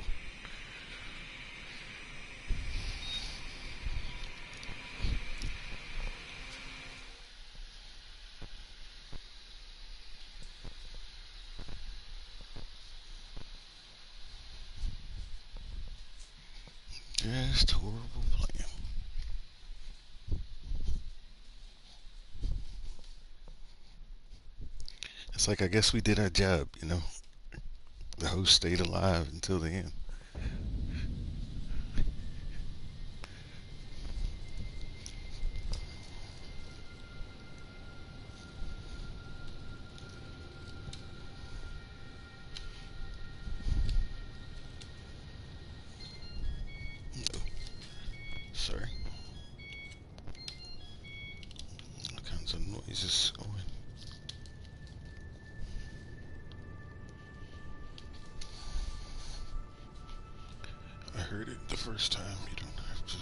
Just horrible playing. It's like, I guess we did our job, you know. The host stayed alive until the end. Jesus. Oh, I heard it the first time. You don't have to.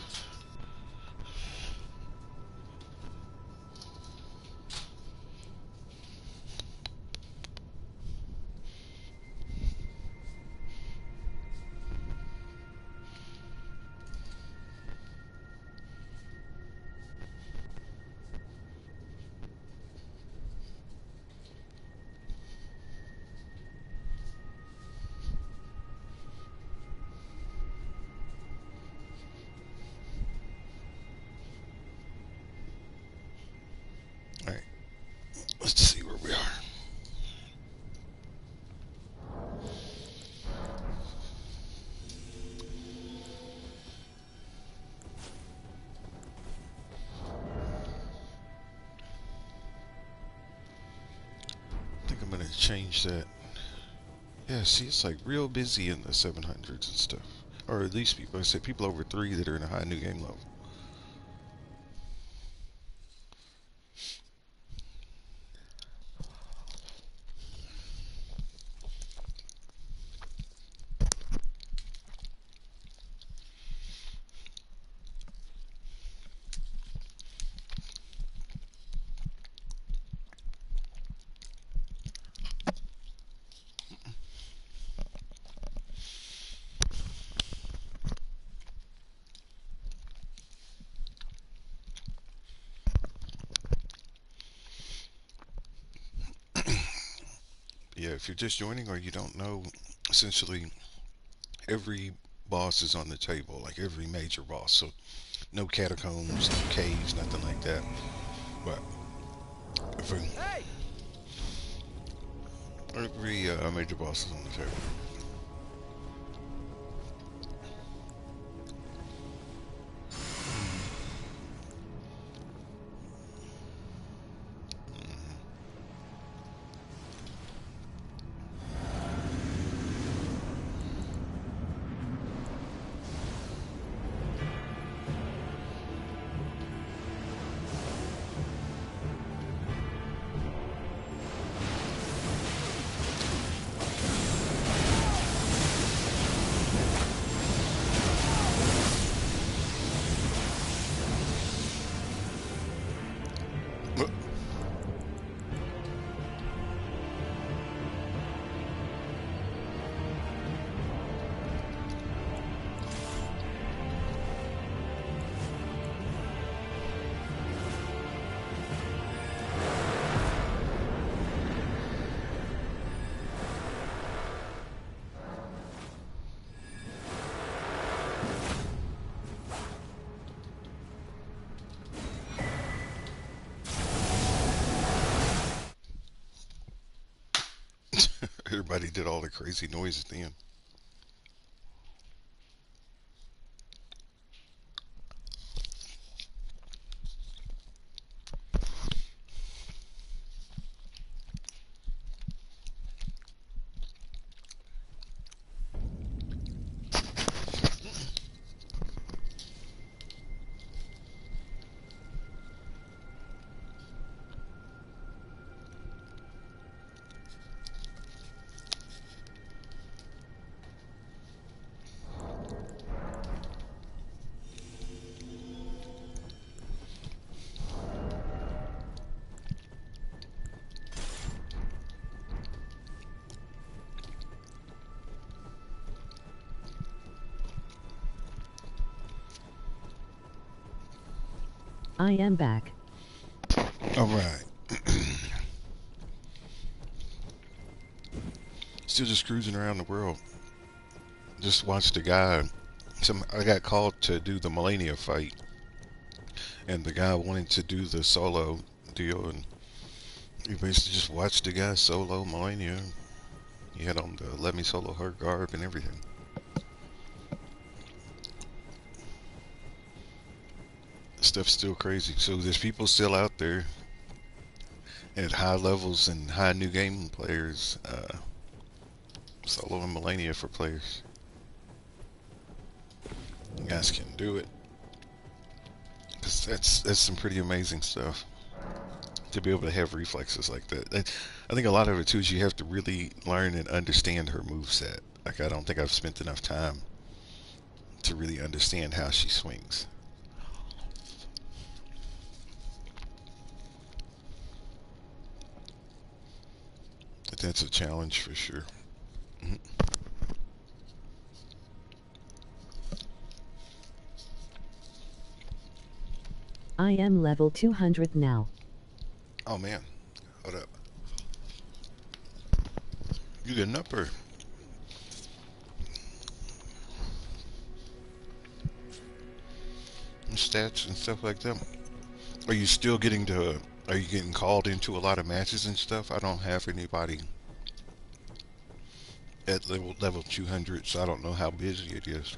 All right. Let's see where we are. I think I'm gonna change that. Yeah, see, it's like real busy in the 700s and stuff. Or at least people, I say people over 3 that are in a high new game level. Yeah, if you're just joining or you don't know, essentially every boss is on the table, like every major boss. So no catacombs, no caves, nothing like that. But every, Hey! every major boss is on the table. Everybody did all the crazy noise at the end. I am back. All right. Still just cruising around the world. Just watched a guy. I got called to do the Millennia fight, and the guy wanted to do the solo deal, and you basically just watched the guy solo Millennia. He had on the Let Me Solo Her garb and everything. Stuff's still crazy. So there's people still out there at high levels and high new game players, solo and Millennia for players. You guys can do it. 'Cause that's some pretty amazing stuff. to be able to have reflexes like that. I think a lot of it too is you have to really learn and understand her moveset. Like I don't think I've spent enough time to really understand how she swings. But that's a challenge for sure. Mhm. I am level 200 now. Oh man, hold up. You getting up or stats and stuff like that? Are you still getting to? Are you getting called into a lot of matches and stuff? I don't have anybody at level 200, so I don't know how busy it is.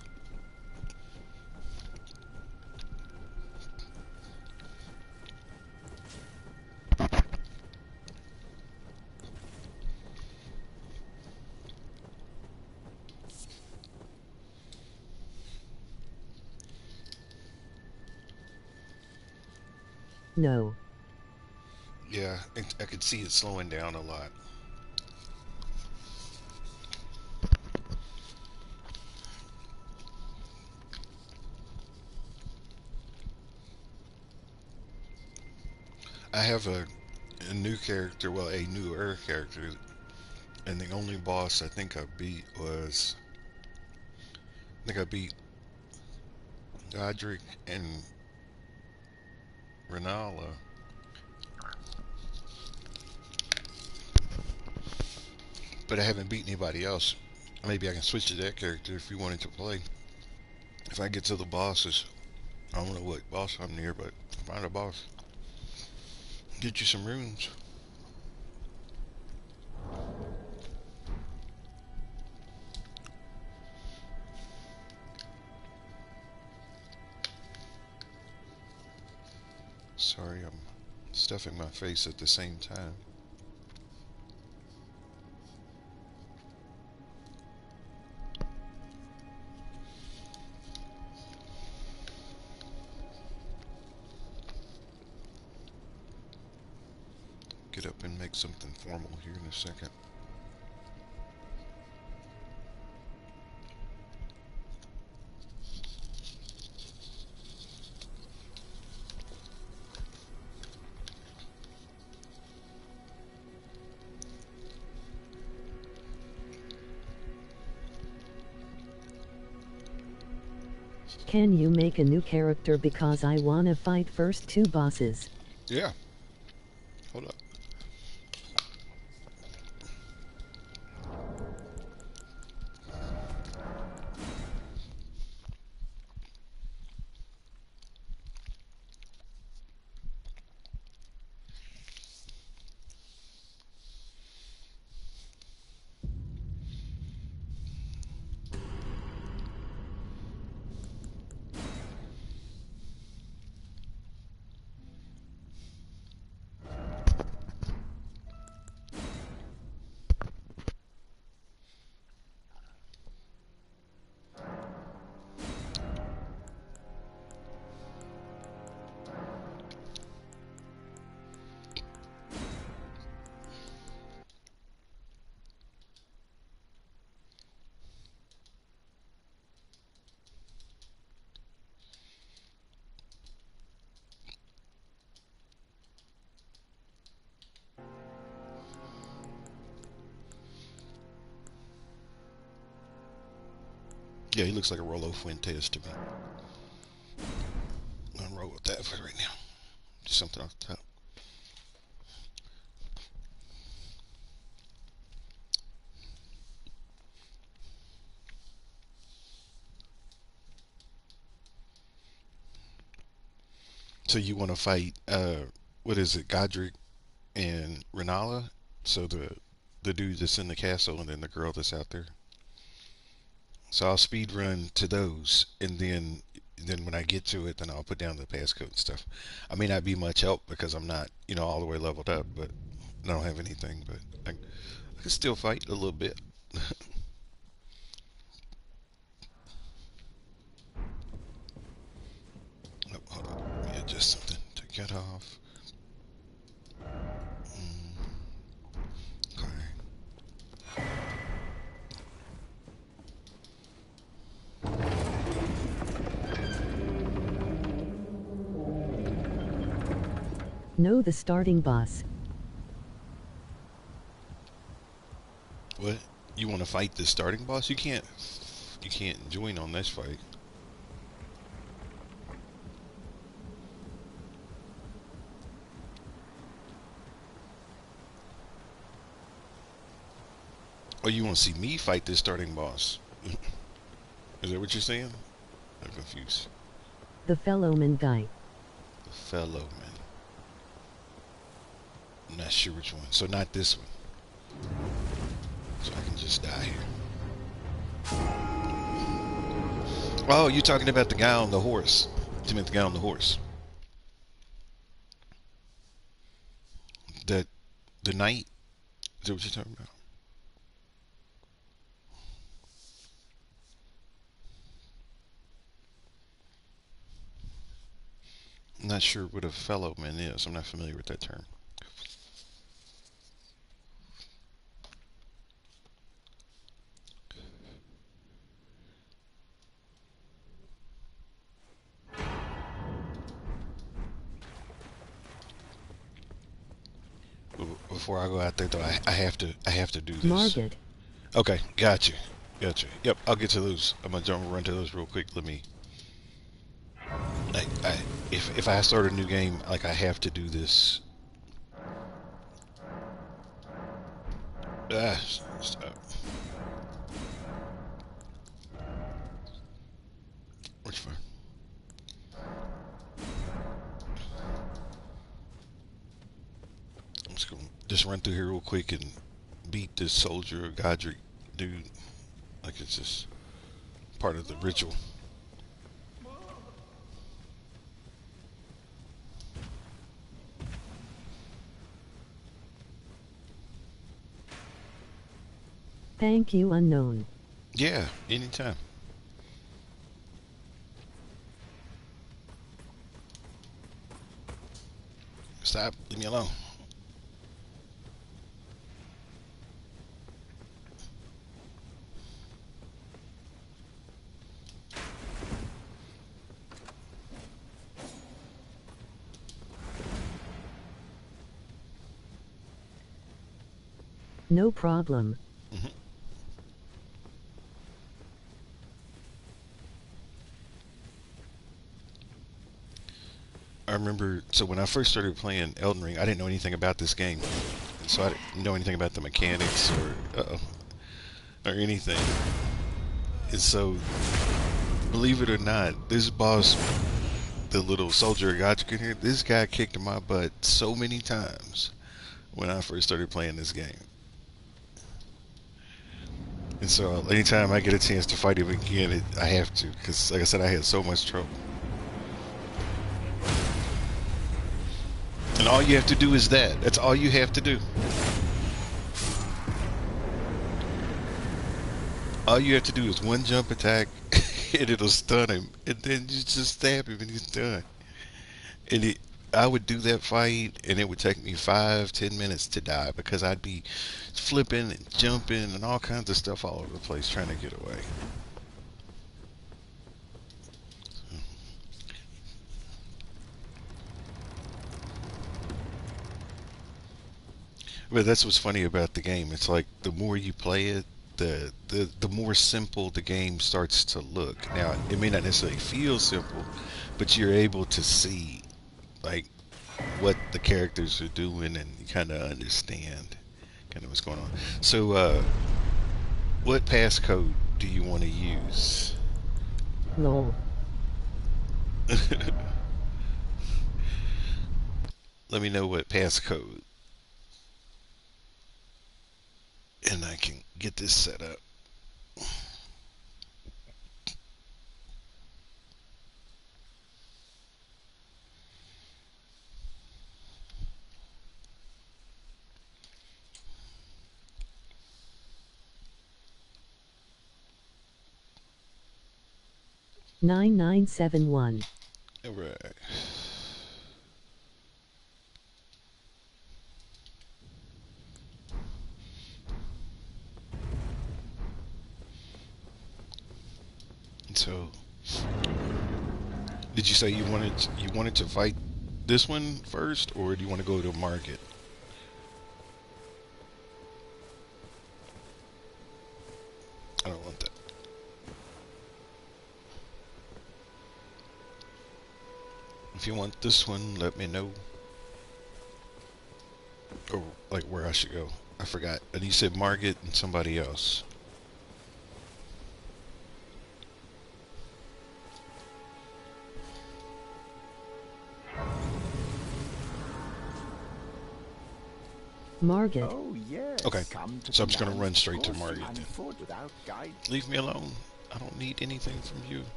No. Yeah, I could see it slowing down a lot. I have a new character, well, a newer character, and the only boss I think I beat was I think I beat Godric and Renala, but I haven't beat anybody else. Maybe I can switch to that character if you wanted to play. If I get to the bosses, I don't know what boss I'm near, but find a boss. Get you some runes. Sorry, I'm stuffing my face at the same time. Get up and make something formal here in a second. Can you make a new character because I wanna fight first 2 bosses? Yeah, hold up. Yeah, he looks like a Rolo Fuentes to me. I'm gonna roll with that for right now. Just something off the top. So you want to fight? What is it? Godric and Renala. So the dude that's in the castle, and then the girl that's out there. So I'll speed run to those, and then when I get to it, then I'll put down the passcode and stuff. I may not be much help because I'm not, all the way leveled up, but I don't have anything. But I can still fight a little bit. Oh, hold on. Let me adjust something to get off. know the starting boss. What? You want to fight the starting boss? You can't. You can't join on this fight. Oh, you want to see me fight this starting boss? Is that what you're saying? I'm confused. The Fellowman guy. The fellow man. I'm not sure which one. So not this one. So I can just die here. Oh, you're talking about the guy on the horse. You meant the guy on the horse. The knight? Is that what you're talking about? I'm not sure what a fellowman is. I'm not familiar with that term. Before I go out there, though, I have to do this. Margit. Okay, gotcha. Yep, I'll get to those. I'm gonna run to those real quick. Let me. I if I start a new game, like I have to do this. Stop. Which one? I'm just gonna run through here real quick and beat this soldier or Godric dude. Like it's just part of the ritual. Thank you, unknown. Yeah, anytime. Stop. Leave me alone. No problem. Mm-hmm. I remember, so when I first started playing Elden Ring, I didn't know anything about this game. So I didn't know anything about the mechanics or anything. And so, believe it or not, this boss, the little soldier Godric in here, this guy kicked my butt so many times when I first started playing this game. And so, anytime I get a chance to fight him again, I have to, because like I said, I had so much trouble. And all you have to do is that. That's all you have to do. All you have to do is one jump attack, and it'll stun him. And then you just stab him, and he's done. And I would do that fight, and it would take me 5-10 minutes to die because I'd be flipping and jumping and all kinds of stuff all over the place trying to get away. But that's what's funny about the game. It's like the more you play it, the more simple the game starts to look. Now, it may not necessarily feel simple, but you're able to see like what the characters are doing, and you kind of understand kind of what's going on. So, what passcode do you want to use? Lol. Let me know what passcode, and I can get this set up. Nine 9971. All right. So, did you say you wanted to fight this one first, or do you want to go to market? I don't want that. If you want this one, let me know. Or like where I should go. I forgot. And you said market and somebody else. Market. Oh, yes. Okay. Come to So I'm just gonna command. run straight to Of course, market land then. foot without guide. Leave me alone. I don't need anything from you.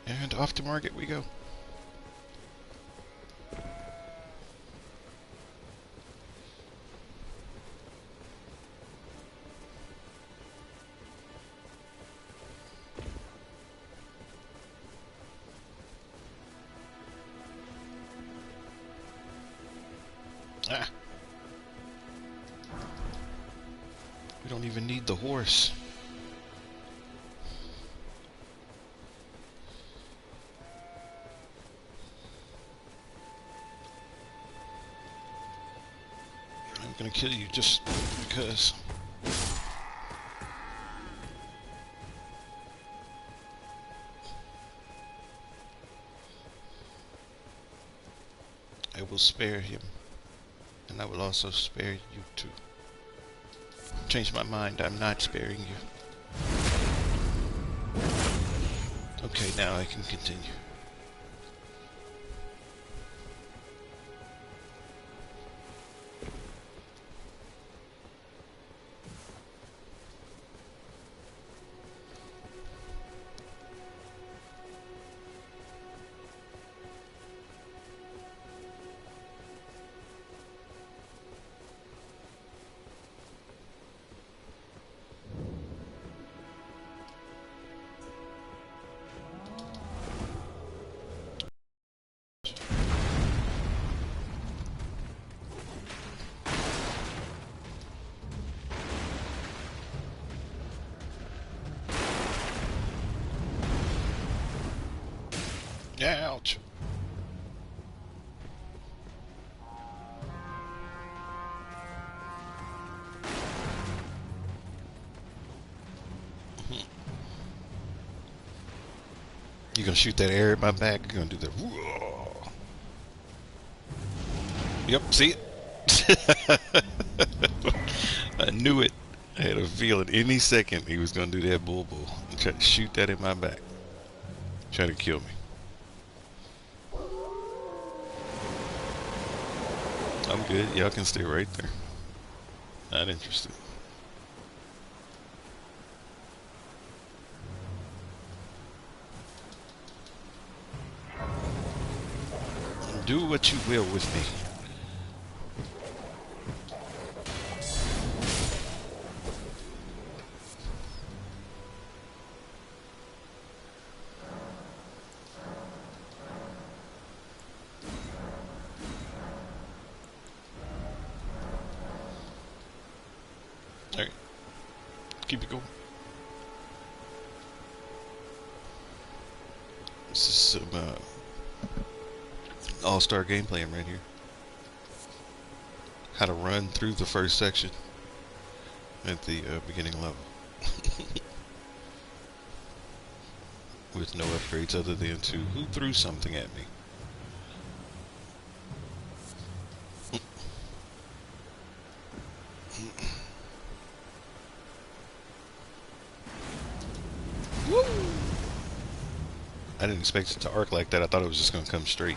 And off to market we go. Ah. We don't even need the horse. I'm gonna kill you just because. I will spare him. And I will also spare you too. Change my mind, I'm not sparing you. Okay, now I can continue. Ouch! You gonna shoot that air at my back? You're gonna do the. Yep, see it? I knew it. I had a feeling any second he was gonna do that bull. Try to shoot that in my back. Try to kill me. I'm good. Y'all can stay right there. Not interested. Do what you will with me. Alright. Keep it going. This is some all-star gameplay right here. How to run through the first section at the beginning level. With no upgrades other than to who threw something at me. Woo! I didn't expect it to arc like that. I thought it was just going to come straight.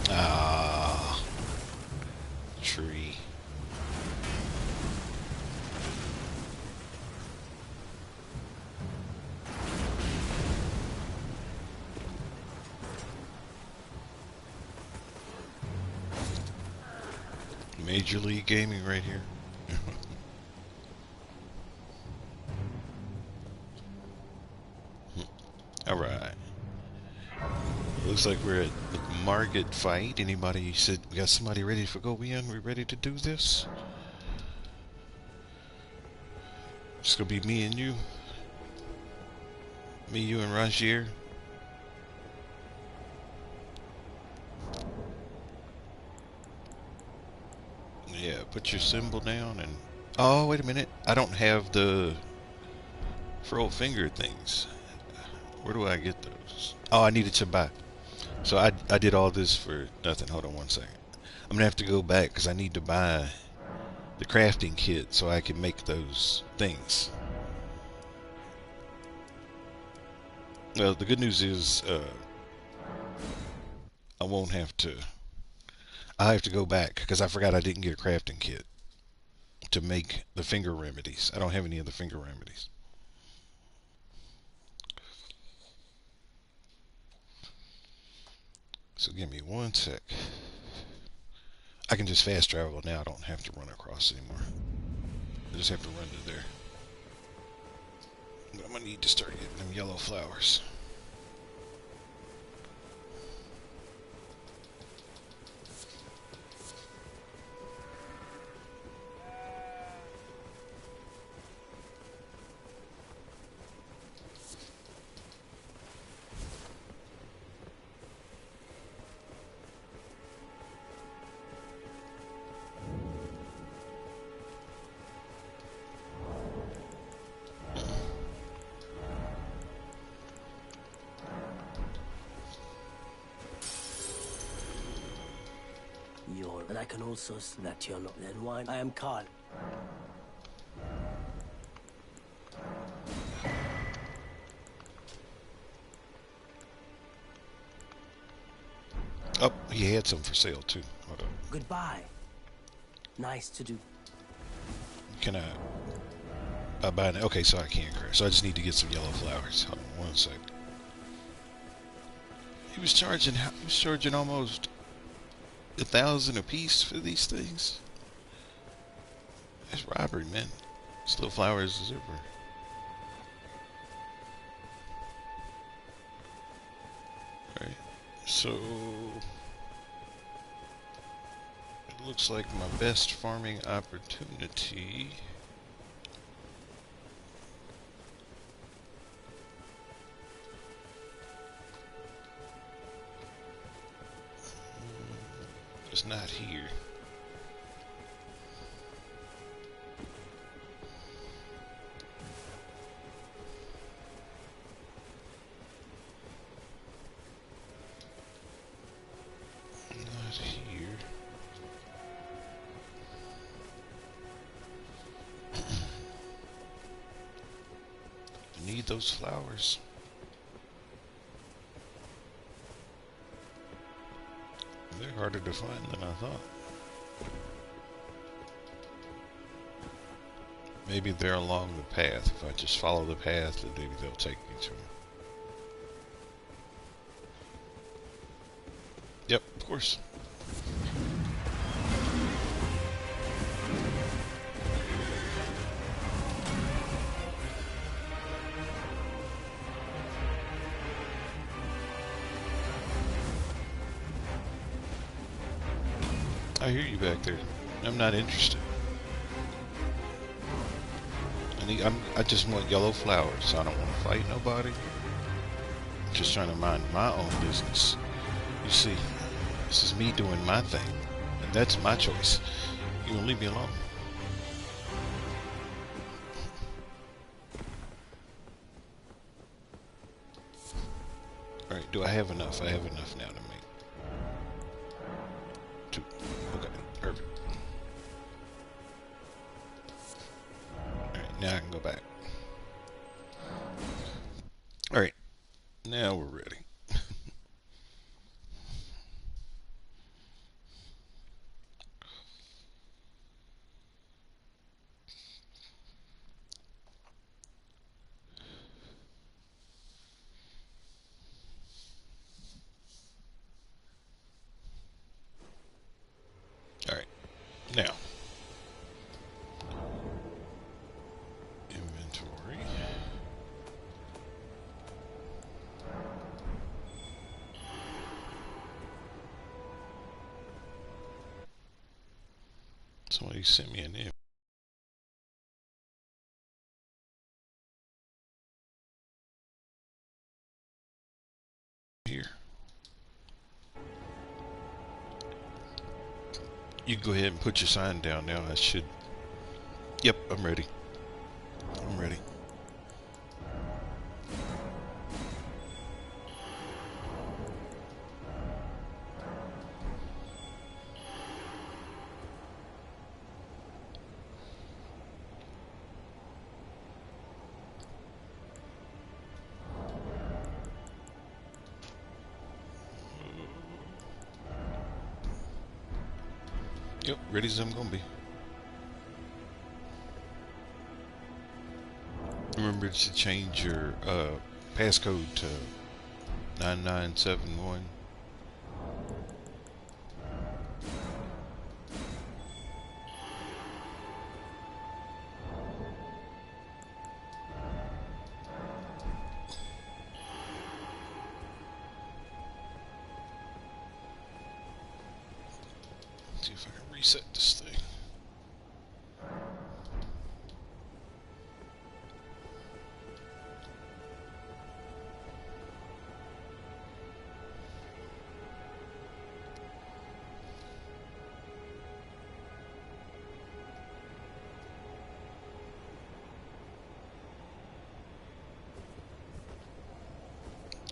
Ah, tree. Major League Gaming right here. Alright. Looks like we're at the market fight. Anybody said we got somebody ready to go in? We ready to do this? It's gonna be me and you. Me, you, and Rajier. Yeah, put your symbol down and... Oh, wait a minute. I don't have the furled finger things. Where do I get those? Oh, I needed to buy. So I did all this for nothing. Hold on one second. I'm going to have to go back because I need to buy the crafting kit so I can make those things. Well, the good news is I won't have to... I have to go back because I forgot I didn't get a crafting kit to make the finger remedies. I don't have any of the finger remedies. So give me one sec. I can just fast travel now. I don't have to run across anymore. I just have to run to there. But I'm gonna need to start getting them yellow flowers. And I can also that you're not. Then why? I am Carl. Oh, he had some for sale too. Hold on. Goodbye. Nice to do. Can I buy it? Okay, so I can't craft. So I just need to get some yellow flowers. Hold on one sec. He was charging almost 1,000 a piece for these things. That's robbery, man. Still flowers is over. Right. So it looks like my best farming opportunity is not here. Not here. I need those flowers. They're harder to find than I thought. Maybe they're along the path. If I just follow the path, then maybe they'll take me to them. Yep, of course. I hear you back there. I'm not interested. I just want yellow flowers. I don't want to fight nobody. I'm just trying to mind my own business. You see, this is me doing my thing, and that's my choice. You gonna leave me alone? All right. Do I have enough? I have enough now to make 2. Okay. Perfect. Alright, now I can go back. Alright, now we're ready. Alright, now. Inventory. Somebody sent me an image here. You can go ahead and put your sign down now. I should. Yep, I'm ready. I'm ready. Yep, ready as I'm gonna be. Remember to change your passcode to 9971. See if I can reset this thing.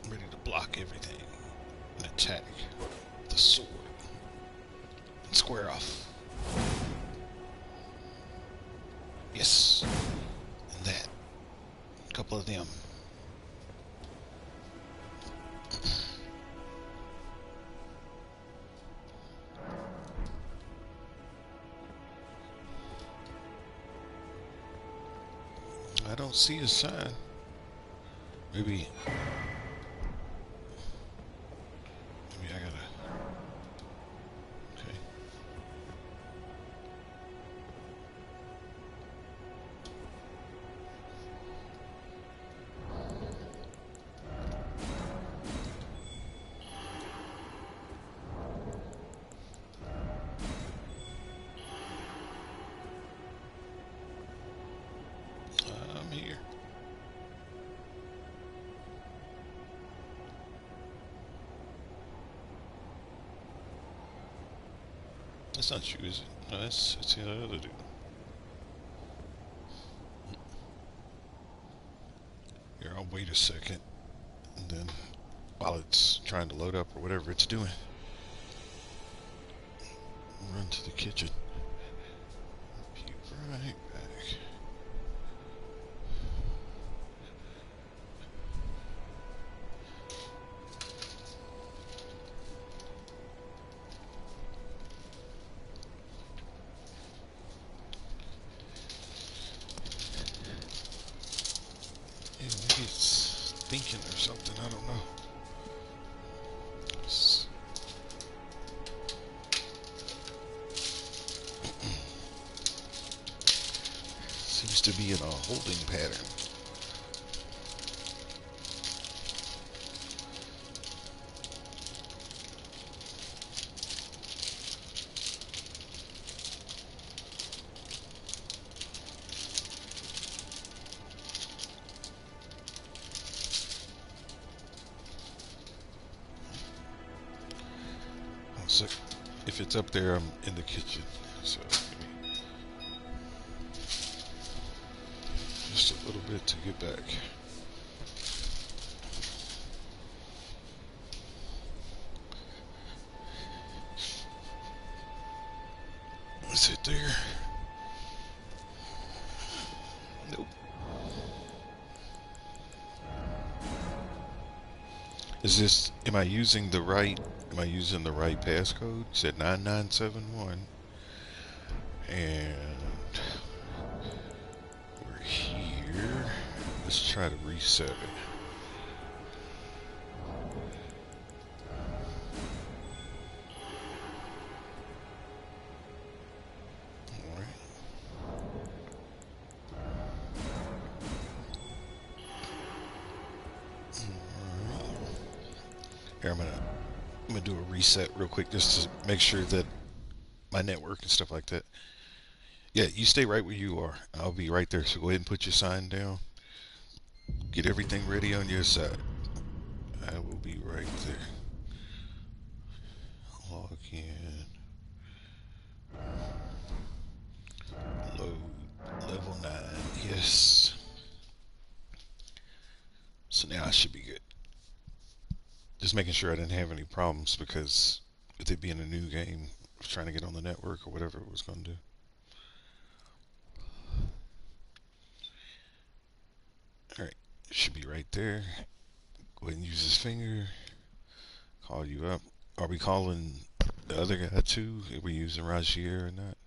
I'm ready to block everything and attack the sword and square off. Yes, and that. A couple of them. I don't see a sign. Maybe I gotta. Okay. I'm here. That's not you, is it? No, it's the other dude. Here, I'll wait a second, and then while it's trying to load up or whatever it's doing, run to the kitchen. Be right back. Yeah, maybe it's thinking or something. I don't know. Seems to be in a holding pattern. So if it's up there, I'm in the kitchen. So maybe just a little bit to get back. Is it there? Nope. Is this, am I using the right passcode? It said 9971. And we're here. Let's try to reset it. Alright. Here, I'm gonna do a reset real quick just to make sure that my network and stuff like that. Yeah, you stay right where you are. I'll be right there. So go ahead and put your sign down. Get everything ready on your side. I will be right there. Log in. this. So now I should be good. Just making sure I didn't have any problems because with it being a new game, trying to get on the network or whatever it was going to do. Alright, should be right there. Go ahead and use his finger. Call you up. Are we calling the other guy too? Are we using Rajier or not?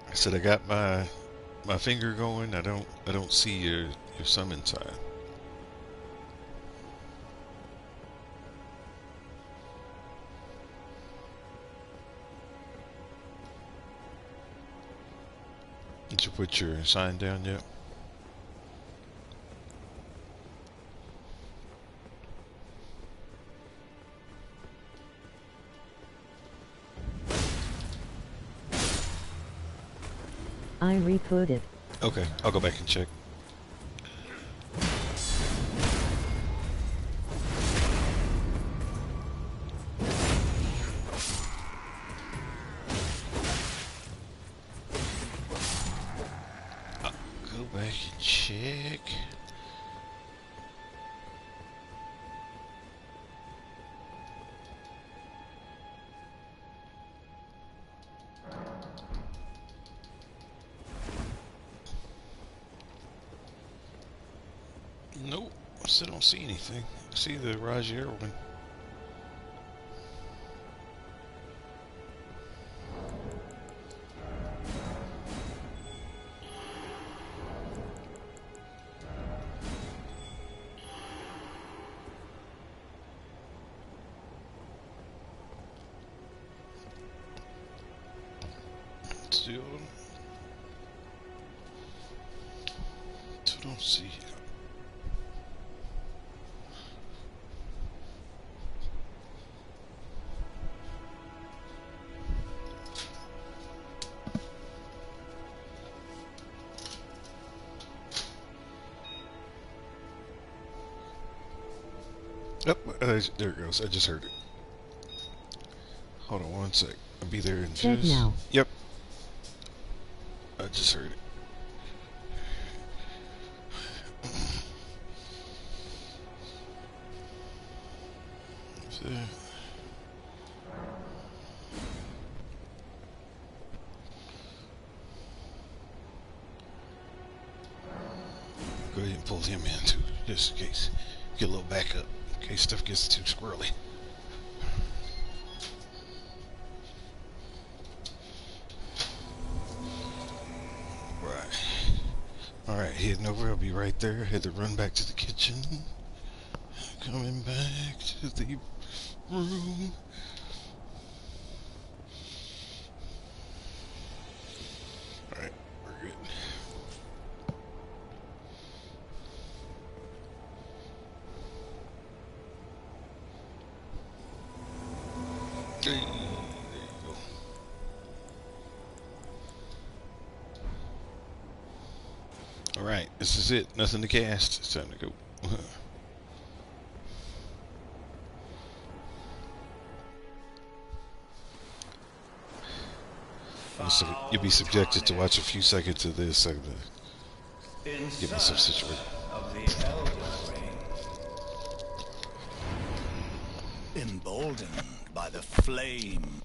I said I got my finger going. I don't see your summon time. Did you put your sign down yet? I re-put it. Okay, I'll go back and check. I'll go back and check. Nope, I still don't see anything. I see the Rajier one. Still don't see it. Oh, there it goes. I just heard it. Hold on one sec. I'll be there in Check just... now. Yep. I just heard it. So, go ahead and pull him in too, just in case. Get a little backup in case stuff gets too squirrely. Right. Alright, heading over. I'll be right there. Had to run back to the kitchen. Coming back to the room. Alright, we're good. Hey, there you go. Alright, this is it. Nothing to cast. It's time to go. You'll be subjected to watch a few seconds of this. So get myself situated. Of the Elden Ring. Emboldened by the flame.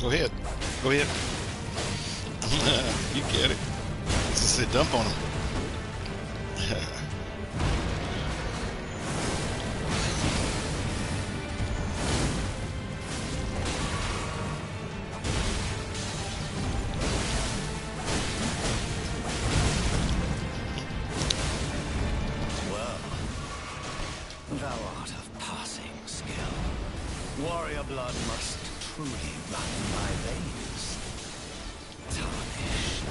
Go ahead. Go ahead. You get it. Just say dump on him. Well, thou art of passing skill. Warrior blood must truly run in my veins. Tarnished.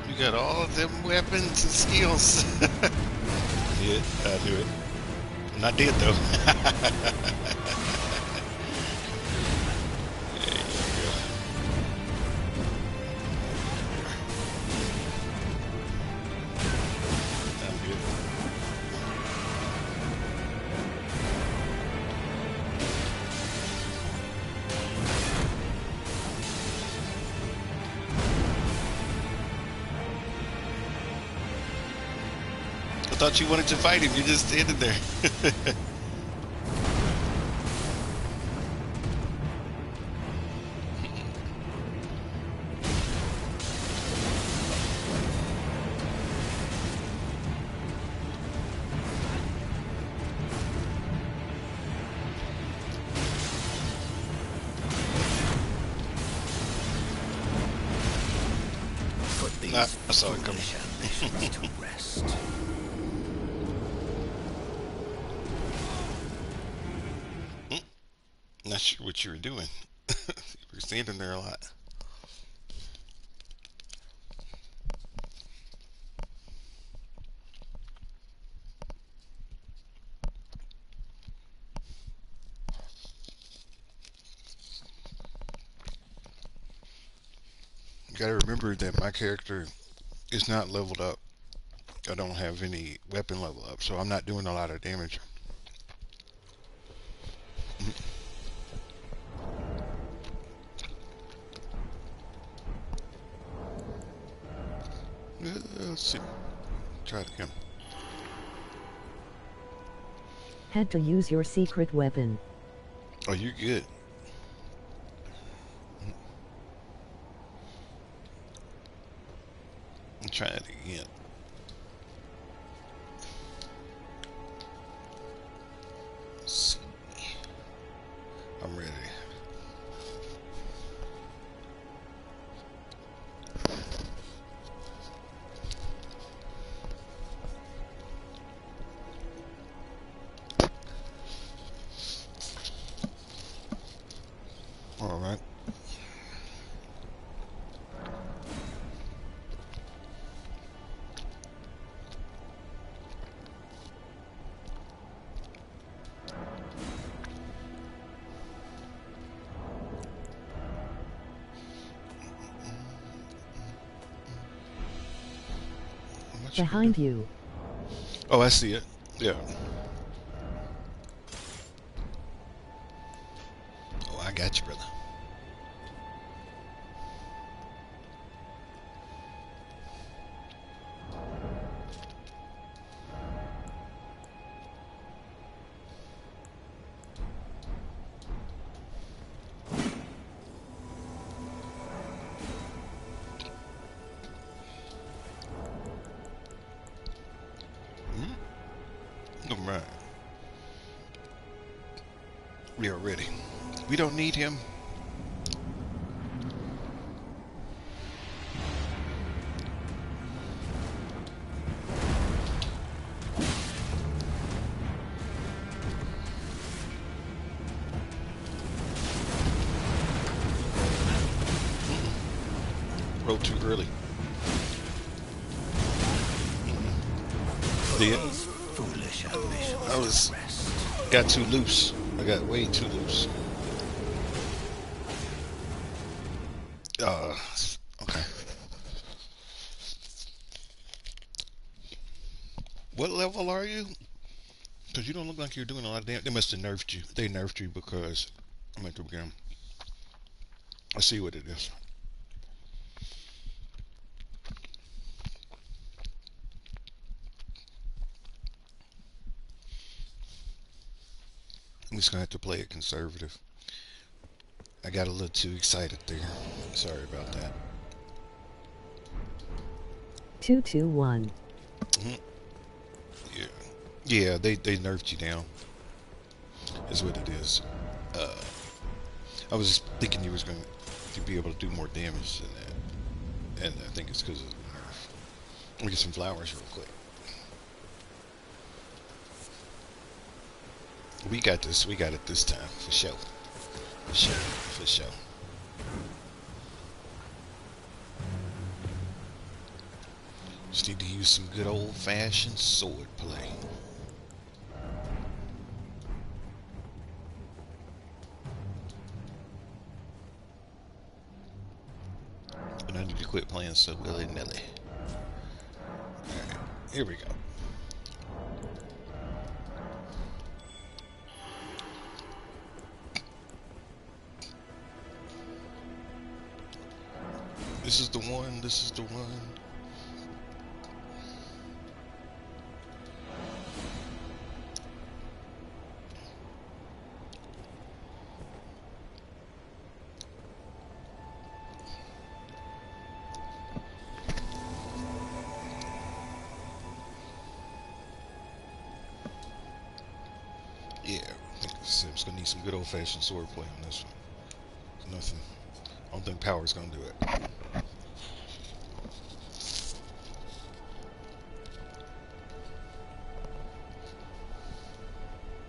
You got all of them weapons and skills. Yeah, I knew it. I'm not dead though. There you go. I'm good. I thought you wanted to fight him. You just standing there. Put these I saw it coming. foolish ambitions to rest. Not sure what you were doing. You were standing there a lot. You gotta remember that my character is not leveled up. I don't have any weapon level up, so I'm not doing a lot of damage. Let's see. Try it again. Had to use your secret weapon. Oh, you're good. Try it again. Let's see. I'm ready. All right. What you Behind doing? you. Oh, I see it. Yeah. Oh, I got you, brother. All right. We are ready. We don't need him. Rolled too early. Did. Foolish ambitions I was to rest. got too loose. I got way too loose. Uh, okay. What level are you? Because you don't look like you're doing a lot of damage. They must have nerfed you. They nerfed you because I'm at the game. I see what it is. I'm just gonna have to play it conservative. I got a little too excited there. Sorry about that. 221. Mhm. Yeah, yeah. They nerfed you down. Is what it is. Uh, I was thinking you was going to be able to do more damage than that, and I think it's because of the nerf. Let me get some flowers real quick. We got this. We got it this time for sure. For sure. For sure. Just need to use some good old-fashioned sword play. And I need to quit playing so willy-nilly. Alright, here we go. This is the one, this is the one. Yeah, I think I'm just gonna need some good old-fashioned sword play on this one. Nothing. I don't think power's gonna do it.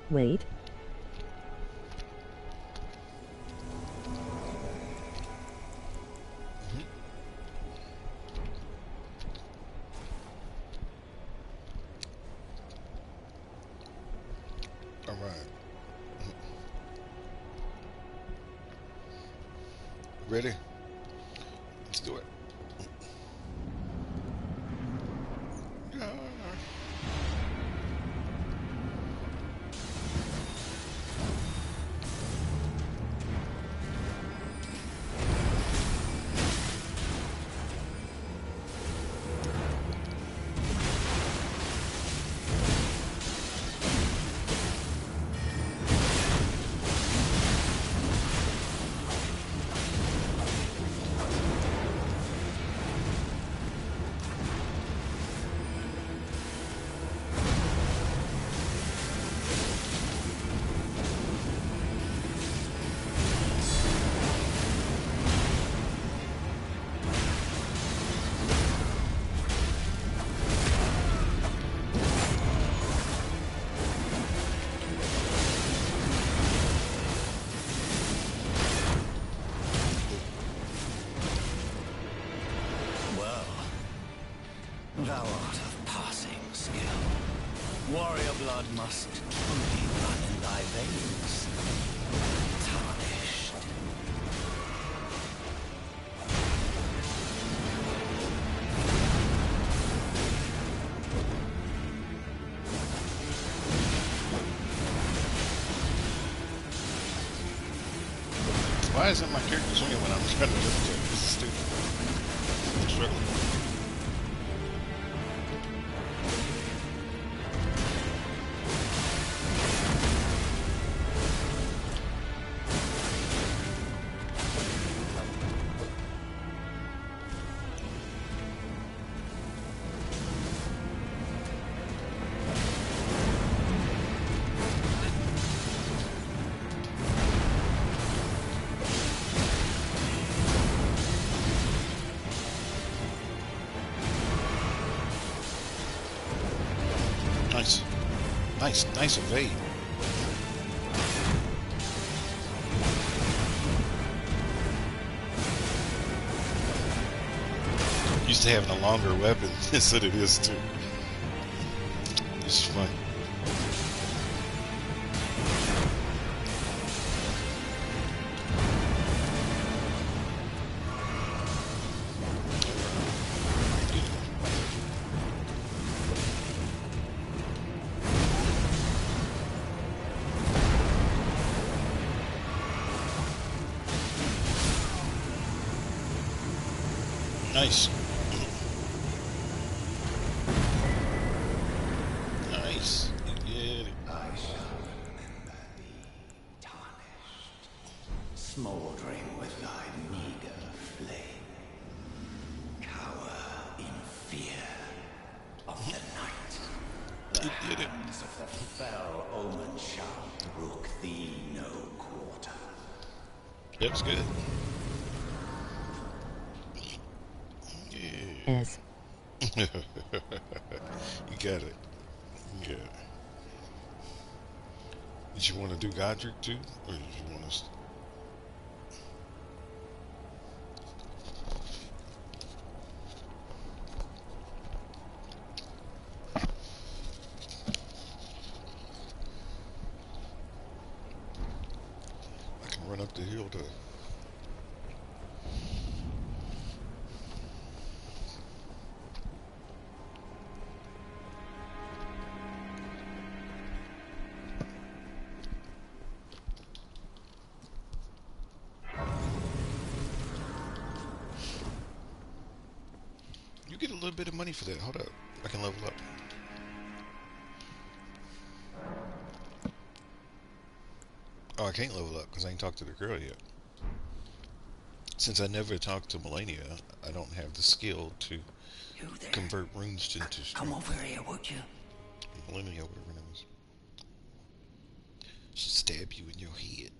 Wait. All right. Ready? Let's do it. Yeah. Well, thou art of passing skill. Warrior blood must truly run in thy veins. Tarnished. Why isn't my character swinging when I'm trying to lift it? This is stupid. I'm struggling. Nice. Nice evade. Used to having a longer weapon. That's what it is too. It's fun. Nice. Nice. You get it. I shall remember thee, tarnished, smouldering with thy meager flame. Cower in fear of the night. The You did it. hands of the fell omen shall brook thee no quarter. That's good. S. Yeah. You got it. Yeah. Did you want to do Godric too? Or did you want to... I can run up the hill to... You get a little bit of money for that. Hold up. I can level up. Oh, I can't level up because I ain't talked to the girl yet. Since I never talked to Melania, I don't have the skill to You there? convert runes into Come strength. over here, would you? Melania, whatever her name is. She'll stab you in your head.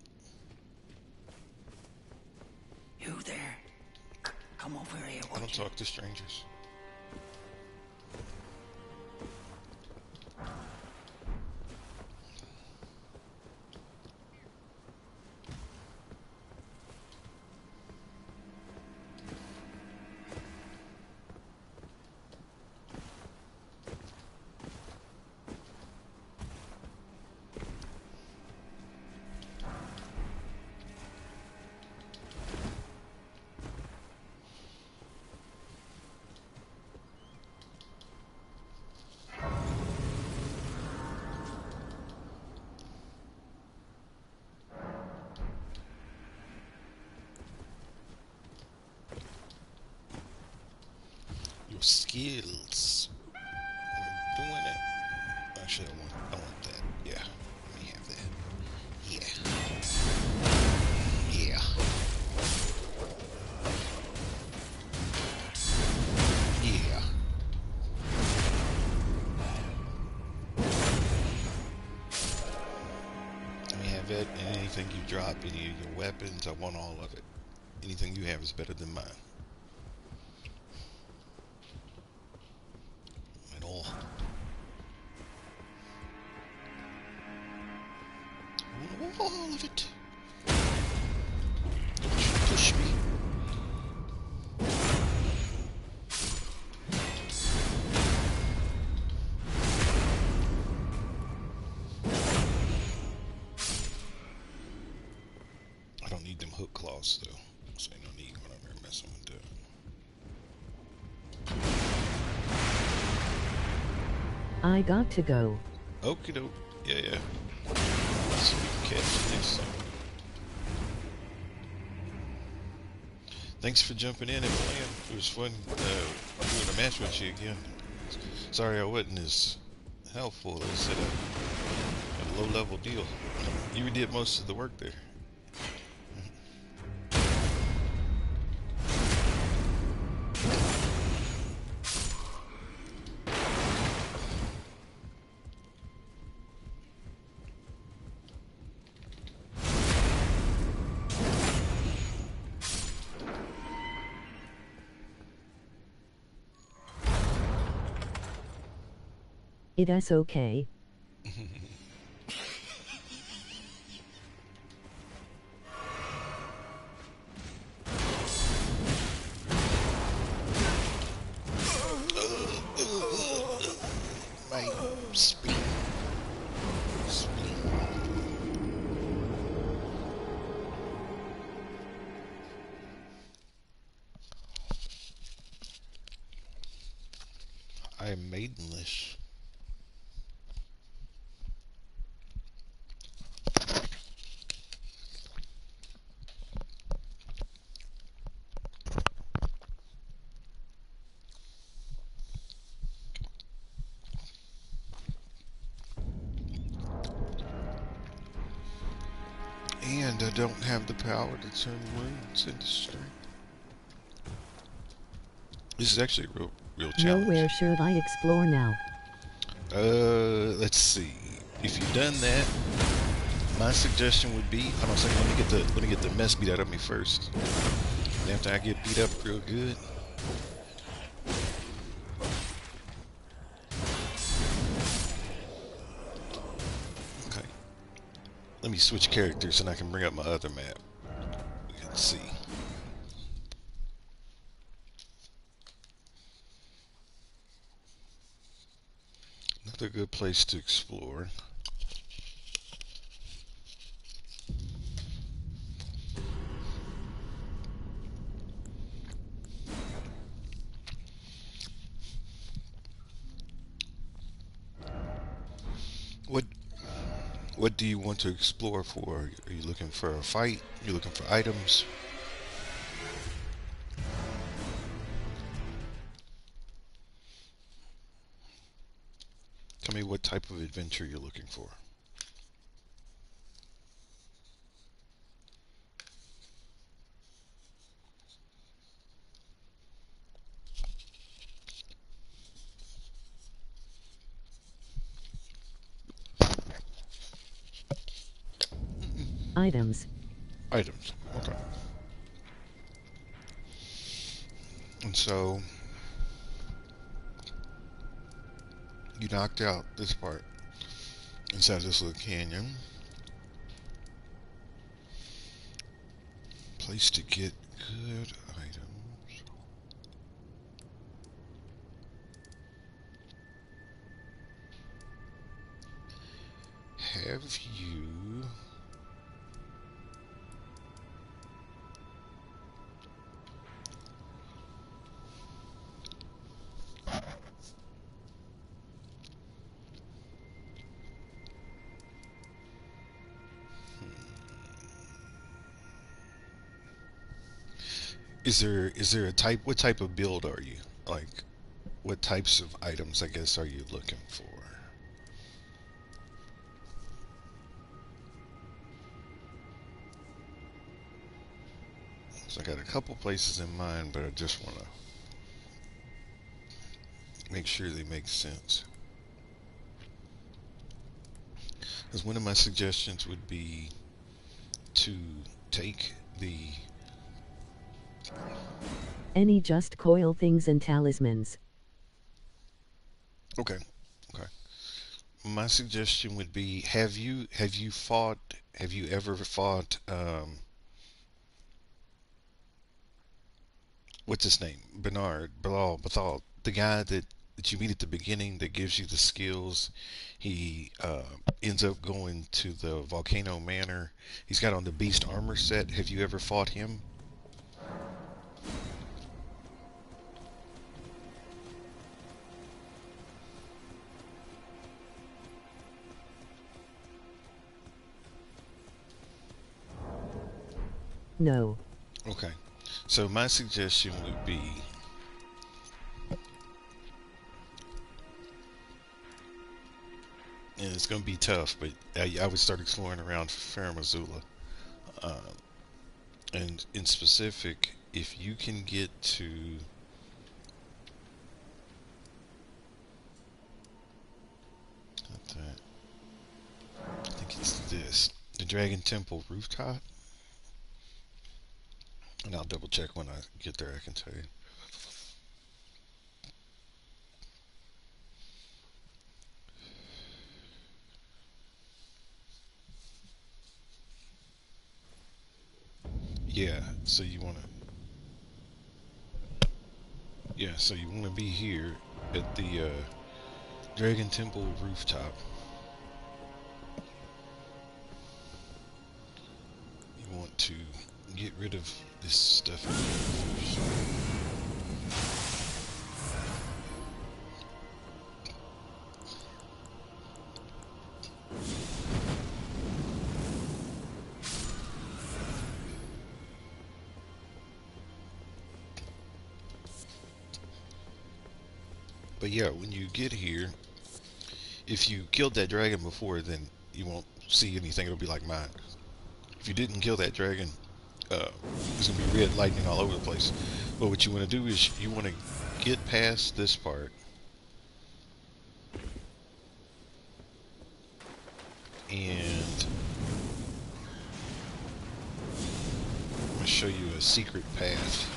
You there? Come over here, I would don't you? talk to strangers. Your skills. We're doing it. Actually, I want that. Yeah. Let me have that. Yeah. Yeah. Yeah. Let me have it. And anything you drop, any of your weapons, I want all of it. Anything you have is better than mine. At all. I want all of it. Don't you push me. I don't need them hook claws though. So ain't no need when I'm here messing with that. I got to go. Okie doke. Yeah, yeah. Let's see if we can catch the next time. Thanks for jumping in and playing. It was fun doing a match with you again. Sorry I wasn't as helpful as at a low-level deal. You did most of the work there. It is okay. My I am maidenless. And I don't have the power to turn wounds into strength. This is actually a real challenge. Nowhere should I explore now? Let's see. If you've done that, my suggestion would be, hold on a second, let me get the mess beat out of me first. And after I get beat up real good. Okay. Let me switch characters and I can bring up my other map. We can see. Another good place to explore. What what do you want to explore for? Are you looking for a fight? Are you looking for items? Tell me what type of adventure you're looking for. Items. Items. Okay. And so you knocked out this part inside this little canyon. Place to get good items. Have you... Is there a type, what type of build are you? Like, what types of items, I guess, are you looking for? So I got a couple places in mind, but I just want to make sure they make sense. Because one of my suggestions would be to take the... Any just coil things and talismans. Okay, okay. My suggestion would be, have you ever fought, what's his name? Bethal, the guy that you meet at the beginning that gives you the skills. He ends up going to the Volcano Manor. He's got on the Beast armor set. Have you ever fought him? No. Okay. So my suggestion would be, and it's going to be tough, but I would start exploring around Farum Azula. And in specific, if you can get to... Not that. I think it's this. The Dragon Temple rooftop. And I'll double check when I get there, I can tell you. Yeah, so you want to... Yeah, so you want to be here at the Dragon Temple rooftop. You want to get rid of this stuff. But yeah, when you get here, if you killed that dragon before, then you won't see anything. It'll be like mine. If you didn't kill that dragon, uh, there's gonna be red lightning all over the place. But what you want to do is you want to get past this part, and I'm gonna show you a secret path.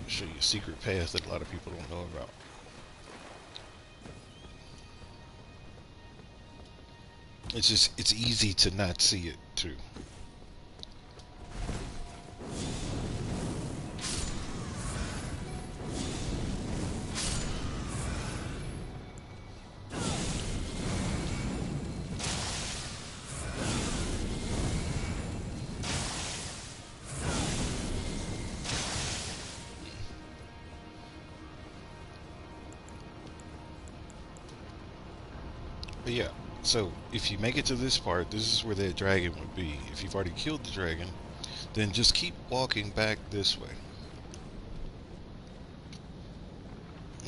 Show you a secret path that a lot of people don't know about. It's easy to not see it too. But yeah, so if you make it to this part, this is where that dragon would be. If you've already killed the dragon, then just keep walking back this way.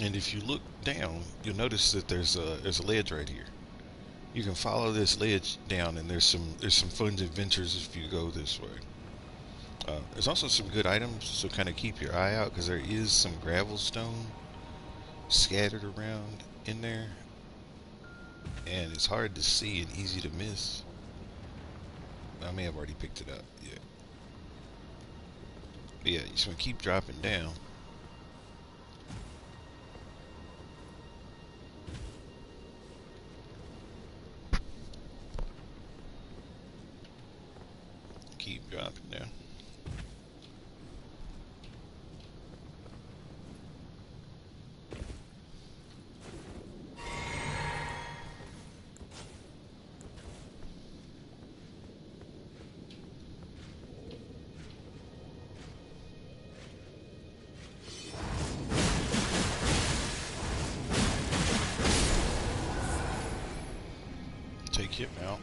And if you look down, you'll notice that there's a ledge right here. You can follow this ledge down, and there's some fun adventures if you go this way. There's also some good items, so kind of keep your eye out because there is some gravel stone scattered around in there, and it's hard to see and easy to miss. I may have already picked it up. Yeah. But yeah, you just want to keep dropping down. Keep dropping down. Take him out.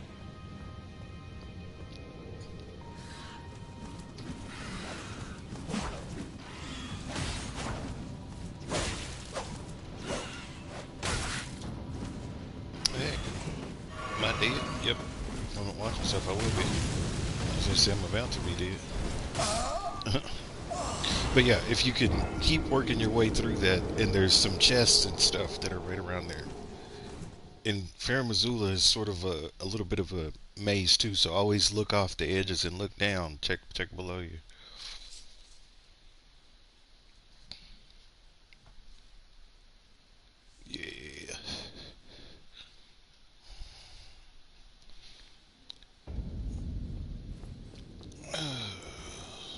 Heck, am I dead? Yep. If I don't watch myself, I will be. I was gonna say I'm about to be dead. But yeah, if you can keep working your way through that, and there's some chests and stuff that are right around there. And Fair Missoula is sort of a little bit of a maze too, so always look off the edges and look down. Check below you. Yeah.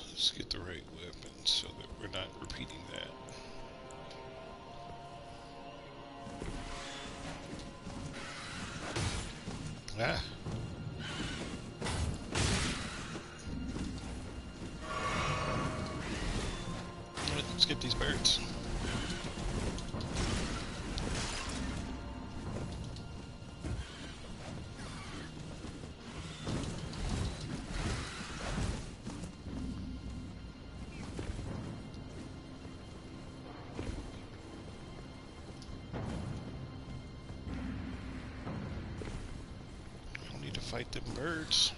Let's get the right weapon so that we're not repeating that. Ah. Alright, let's get these birds. I need to fight them birds.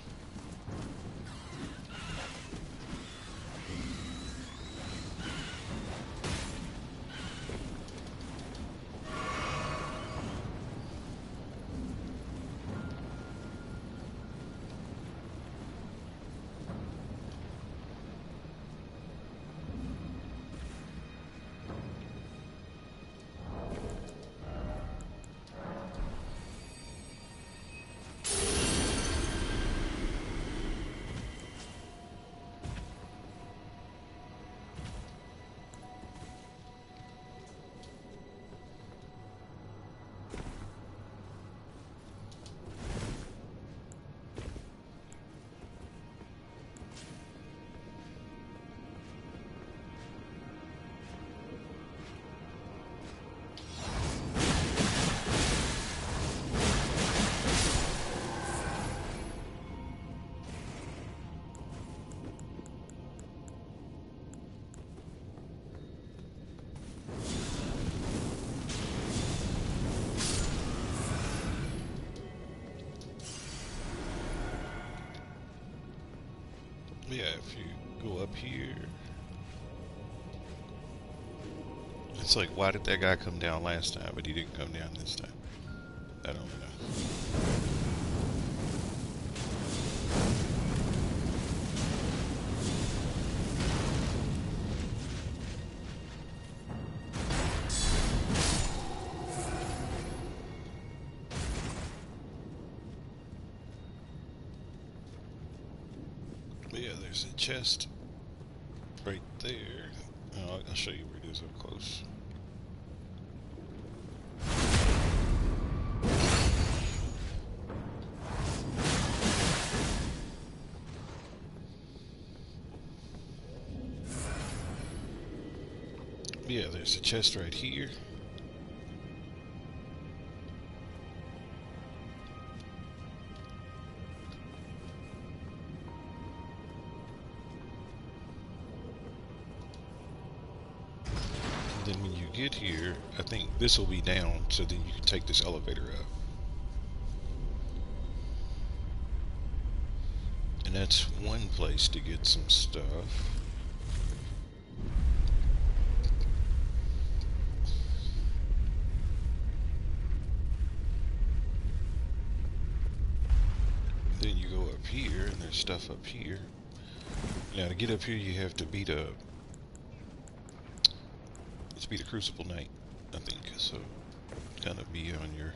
Yeah, if you go up here, it's like, why did that guy come down last time, but he didn't come down this time? I don't know. But yeah, there's a chest right there. Oh, I'll show you where it is up close. Yeah, there's a chest right here. And then when you get here, I think this will be down, so then you can take this elevator up. And that's one place to get some stuff. Then you go up here, and there's stuff up here. Now to get up here, you have to beat a Crucible Knight, I think. So kind of be on your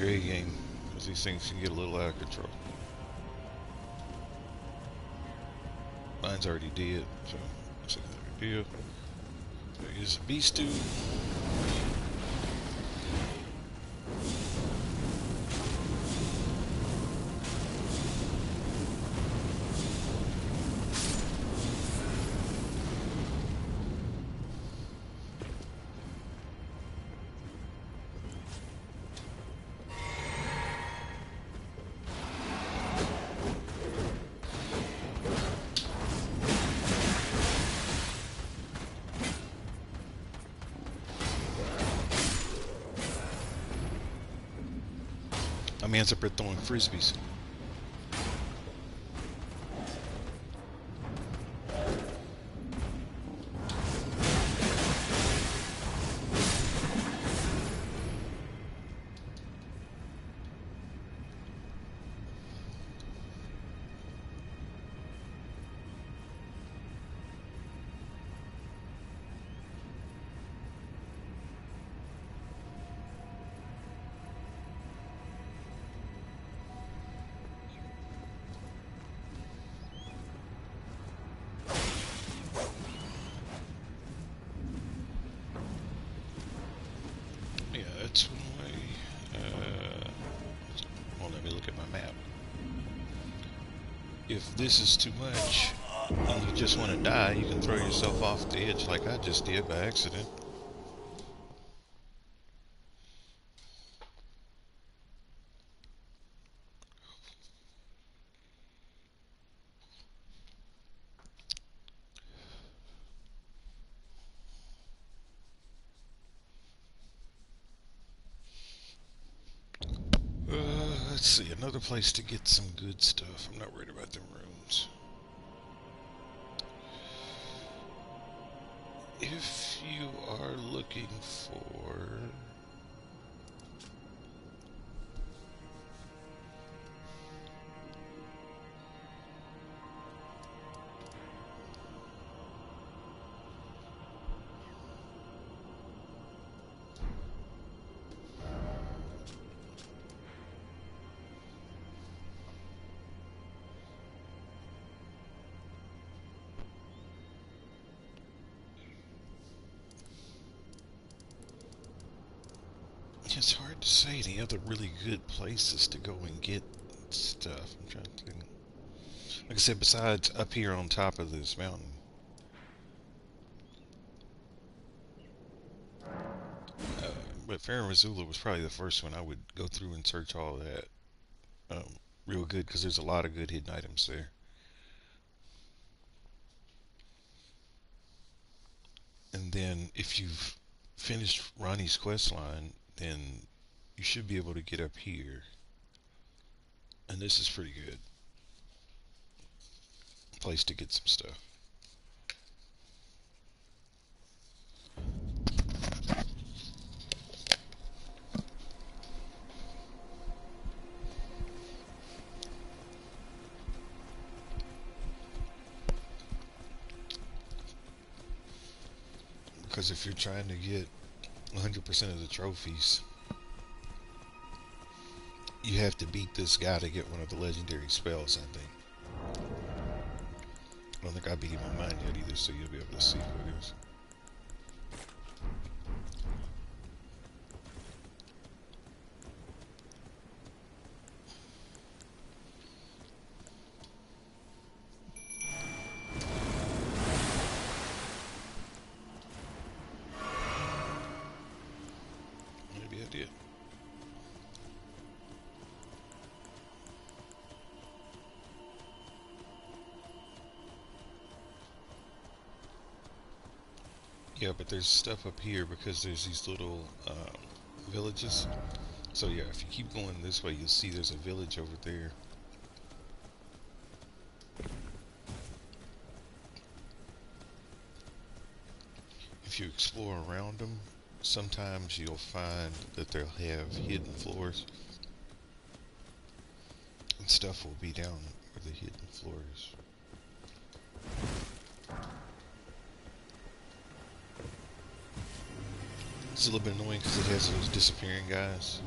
A game, because these things can get a little out of control. Mine's already dead, so that's another deal. There is a beast dude. My man's up there throwing frisbees. Yeah, that's one way. Well, let me look at my map. If this is too much and you just want to die, you can throw yourself off the edge like I just did by accident. Let's see, another place to get some good stuff. I'm not worried about them rooms. If you are looking for... It's hard to say any other really good places to go and get stuff. I'm trying to think. Like I said, besides up here on top of this mountain. But Fair Missoula was probably the first one I would go through and search all of that real good, because there's a lot of good hidden items there. And then if you've finished Ronnie's quest line, then you should be able to get up here. And this is pretty good place to get some stuff. Because if you're trying to get 100% of the trophies, you have to beat this guy to get one of the legendary spells, I think. I don't think I beat him on mine yet either, so you'll be able to see who it is. Maybe I did. Yeah, but there's stuff up here because there's these little villages. So yeah, if you keep going this way, you'll see there's a village over there. If you explore around them, sometimes you'll find that they'll have hidden floors. And stuff will be down where the hidden floor is. It's a little bit annoying because it has those disappearing guys.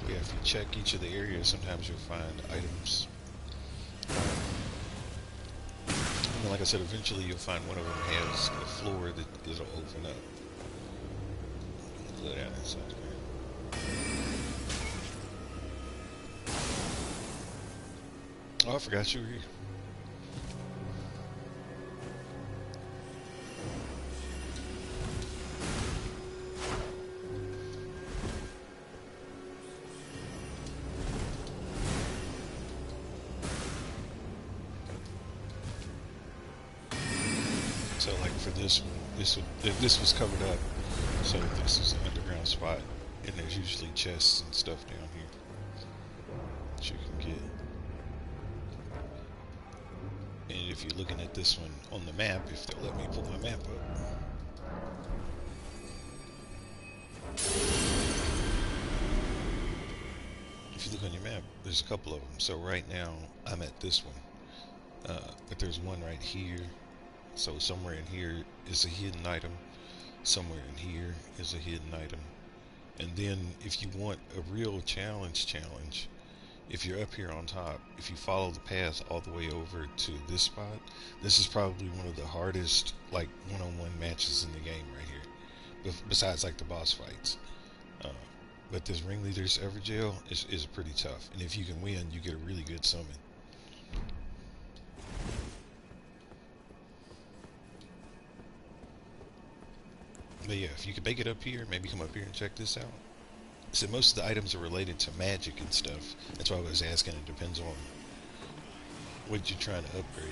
Yeah, if you check each of the areas, sometimes you'll find items. And like I said, eventually you'll find one of them has a floor that'll open up. Go down inside there. Oh, I forgot you were here. So like for this one, this was covered up. So this is an underground spot, and there's usually chests and stuff down here that you can get. And if you're looking at this one on the map, if they'll let me pull my map up. If you look on your map, there's a couple of them. So right now, I'm at this one. But there's one right here. So somewhere in here is a hidden item. Somewhere in here is a hidden item. And then if you want a real challenge, if you're up here on top, if you follow the path all the way over to this spot, this is probably one of the hardest like one-on-one matches in the game right here. Besides like the boss fights. But this Ringleader's Everjail is pretty tough. And if you can win, you get a really good summon. But yeah, if you could make it up here, maybe come up here and check this out. So most of the items are related to magic and stuff. That's why I was asking. It depends on what you're trying to upgrade.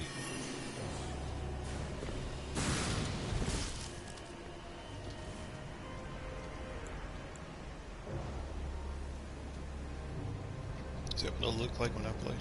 Is that what it'll look like when I play?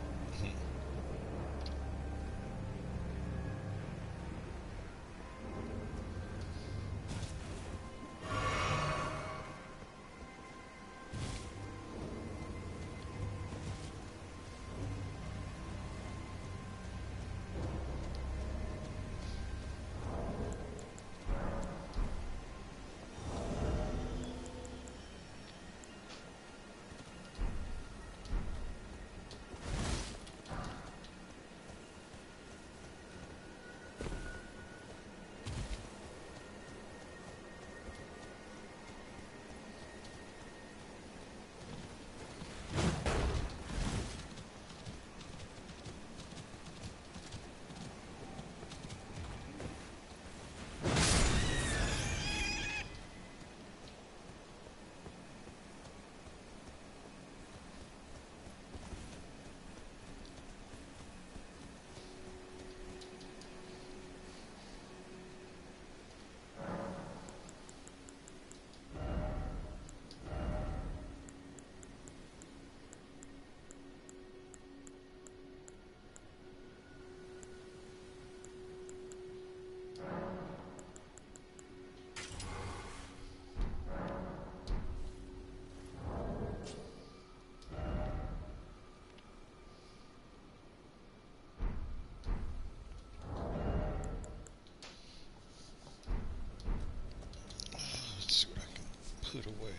put away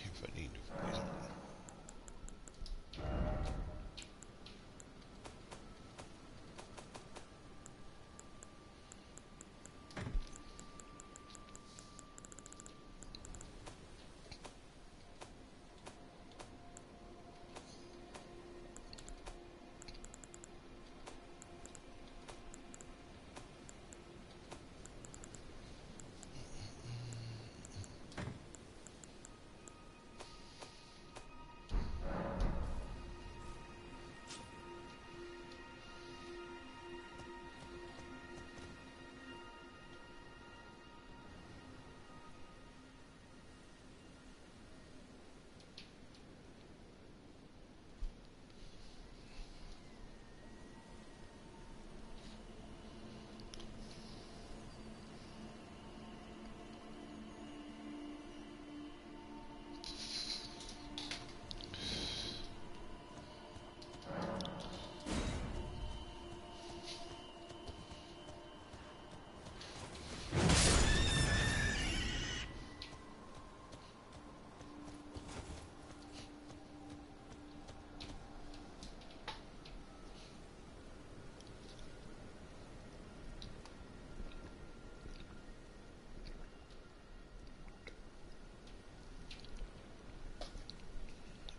if I need to poison.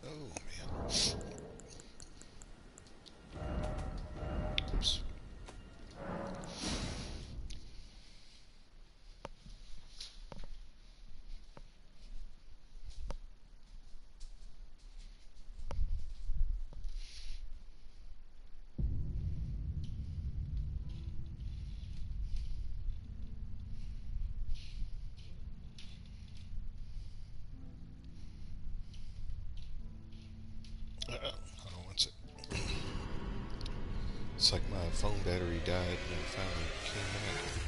Oh man. Oops. Hold on one sec. It's like my phone battery died and it finally came back.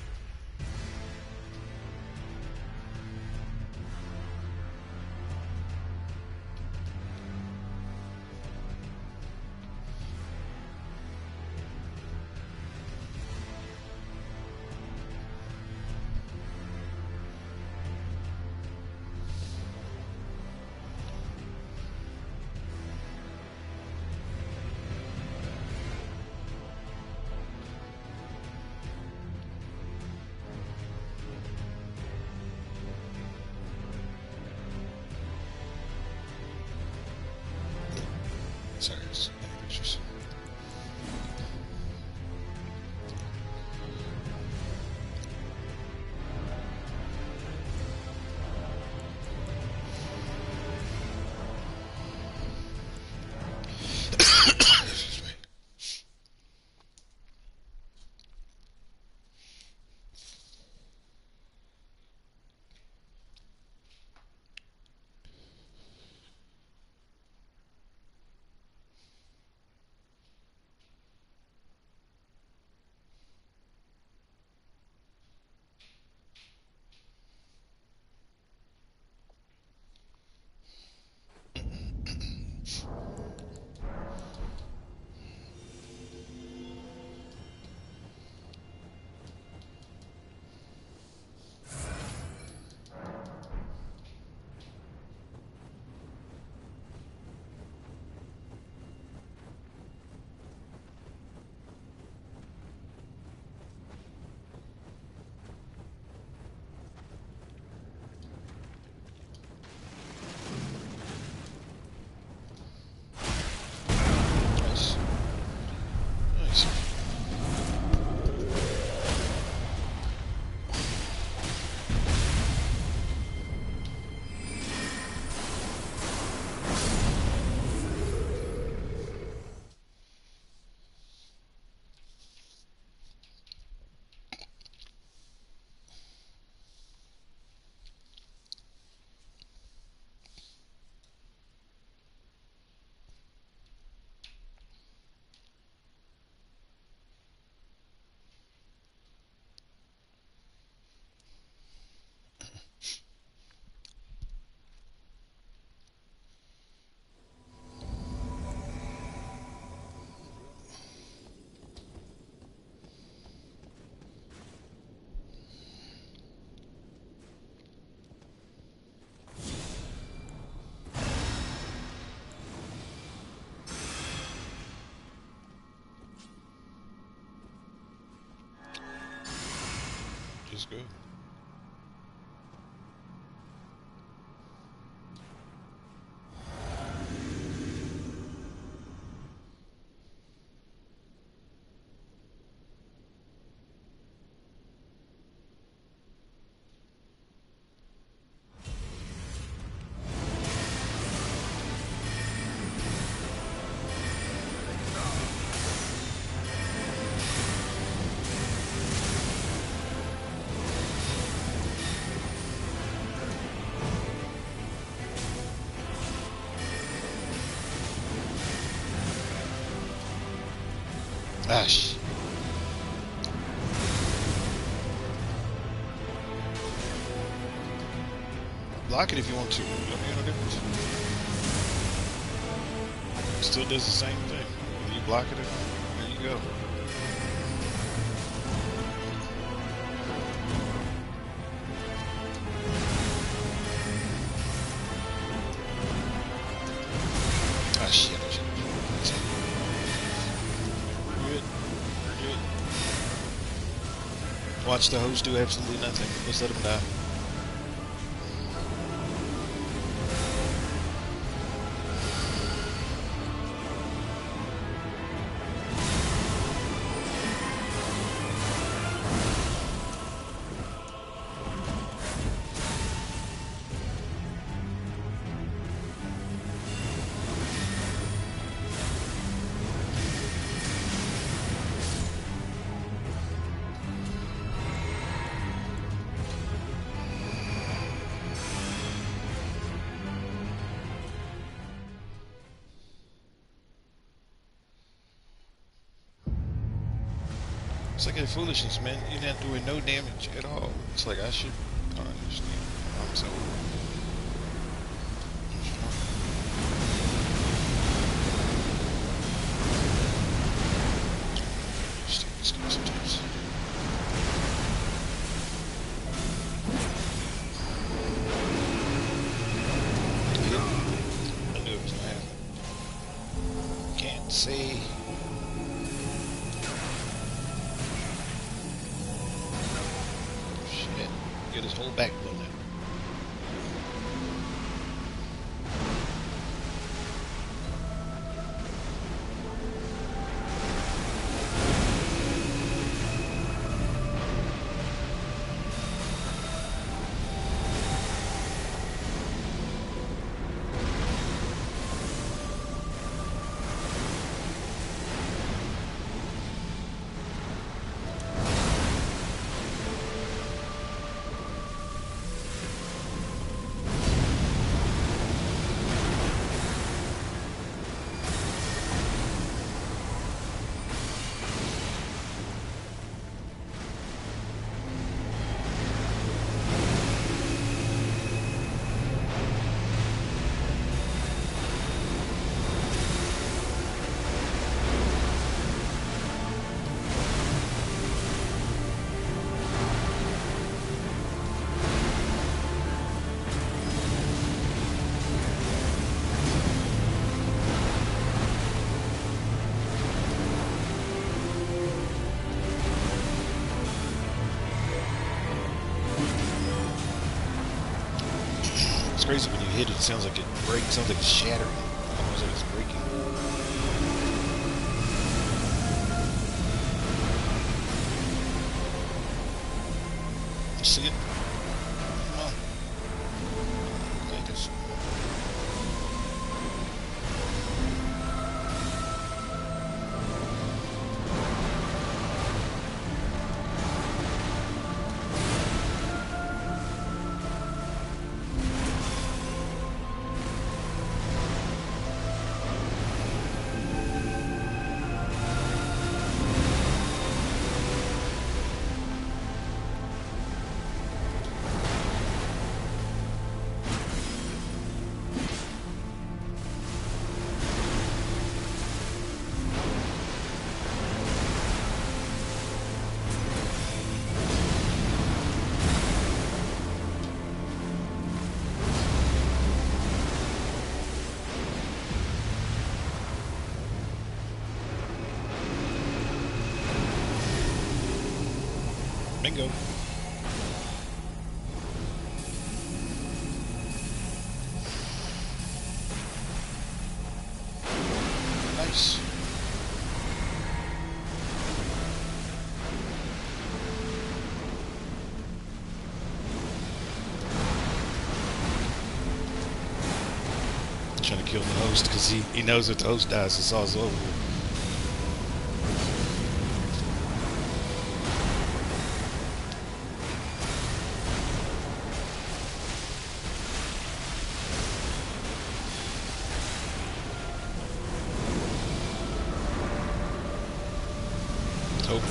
Let's go. Ash. Block it if you want to. It'll make no difference. It still does the same thing. Whether you block it or there you go. Ah, shit. Watch the host do absolutely nothing. Just let him die. It's like a foolishness, man. You're not doing no damage at all. It's like I should. I don't understand. I'm so. Just take this guy sometimes. I knew it was gonna happen. Can't say. Get his whole back blown out. It's crazy when you hit it. It sounds like it breaks. It sounds like it's shattering. Almost like it's breaking. See it? Come on. Like this. Bingo. Trying to kill the host because he knows if the host dies, it's all over. Oh.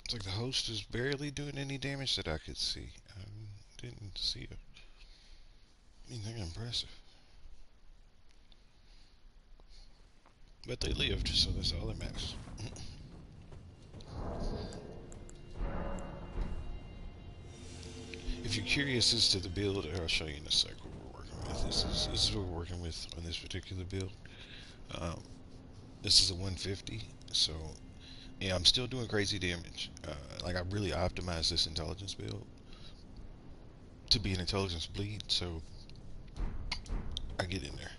It's like the host is barely doing any damage that I could see. I didn't see anything impressive. But they lived, so that's all that matters. If you're curious as to the build, I'll show you in a sec what we're working with. This is what we're working with on this particular build. Um, this is a 150, so yeah, I'm still doing crazy damage. Like I really optimized this intelligence build to be an intelligence bleed, so I get in there.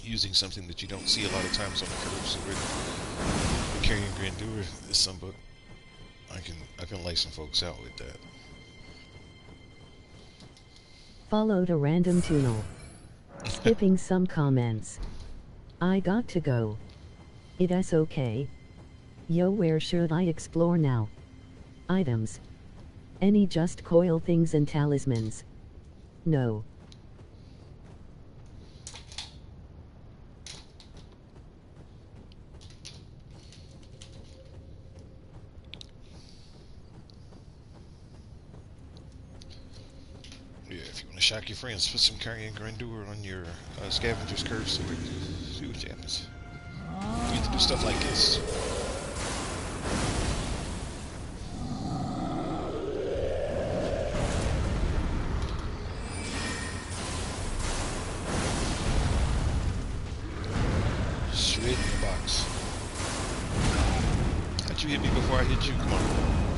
Using something that you don't see a lot of times on the curve, so with carrying grandeur is some book. I can lay some folks out with that. Followed a random tunnel. Skipping some comments. I got to go. It's okay. Yo, where should I explore now? Items. Any just coil things and talismans? No. Yeah, if you want to shock your friends, put some carrying grandeur on your scavenger's curse so we can see what happens. You have to do stuff like this. Shred in the box. How'd you hit me before I hit you? Come on.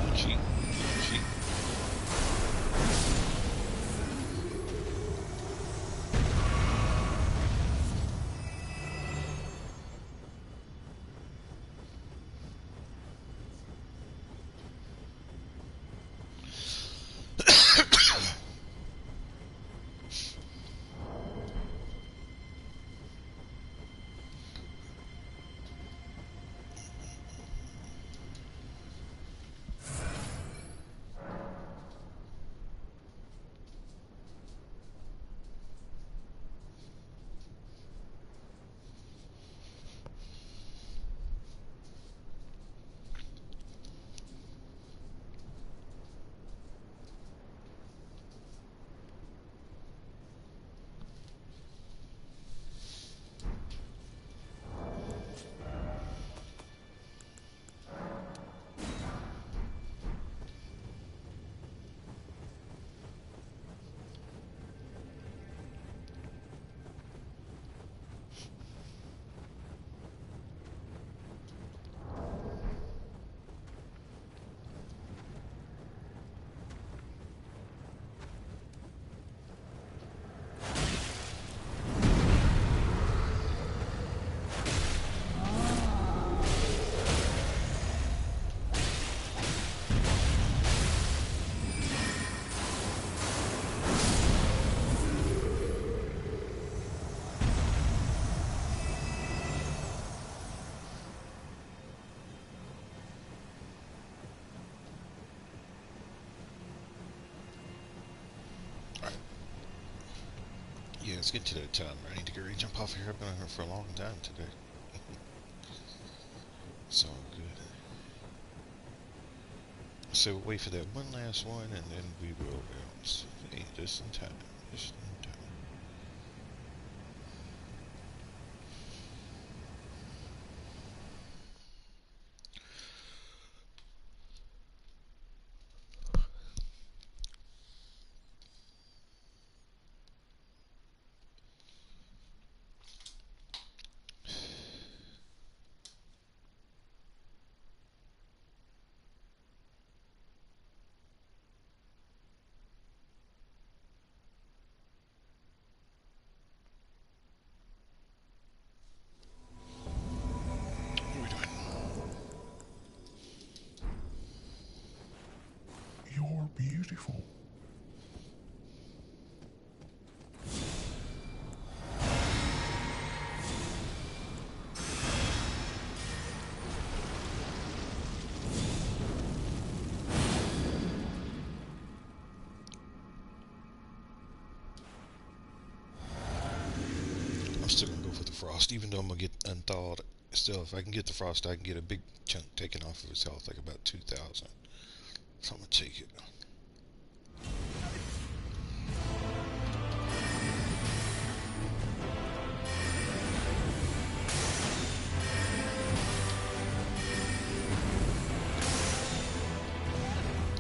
Don't cheat. Don't cheat. Yeah, let's get to that time. I need to get ready to jump off here. I've been on here for a long time today. It's all good. So we'll wait for that one last one, and then we will bounce. Hey, just in time. Just in time. I'm still gonna go for the frost, even though I'm gonna get unthawed. Still, if I can get the frost, I can get a big chunk taken off of his health, like about 2,000. So I'm gonna take it.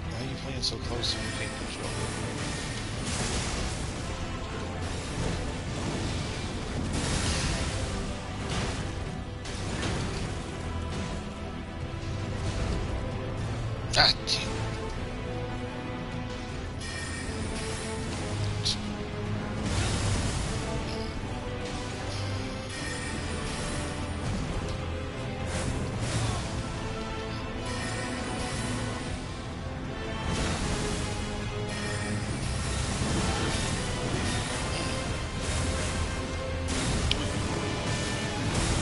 Why are you playing so close to me? Can't control it. Ah, damn.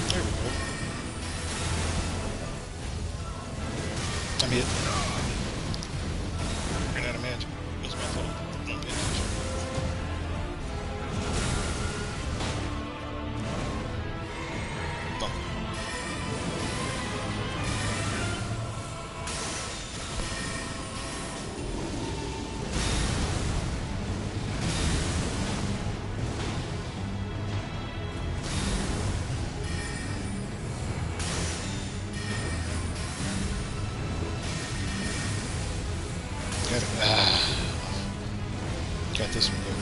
There we go. I'm hit. Ran out of magic. It's my fault. I'm paying attention. Bump. Got it. Got this one though.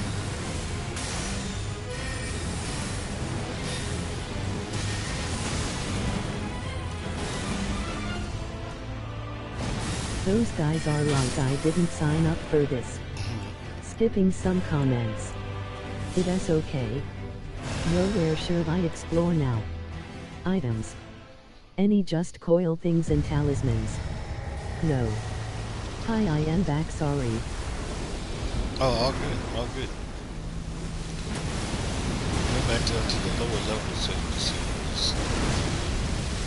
Those guys are like I didn't sign up for this. Skipping some comments. It's okay. Yo, where should I explore now? Items. Any just coil things and talismans? No. Hi, I am back, sorry. Oh, all good, all good. Went back to the lower levels so you can see just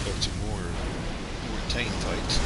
go to more tame fights.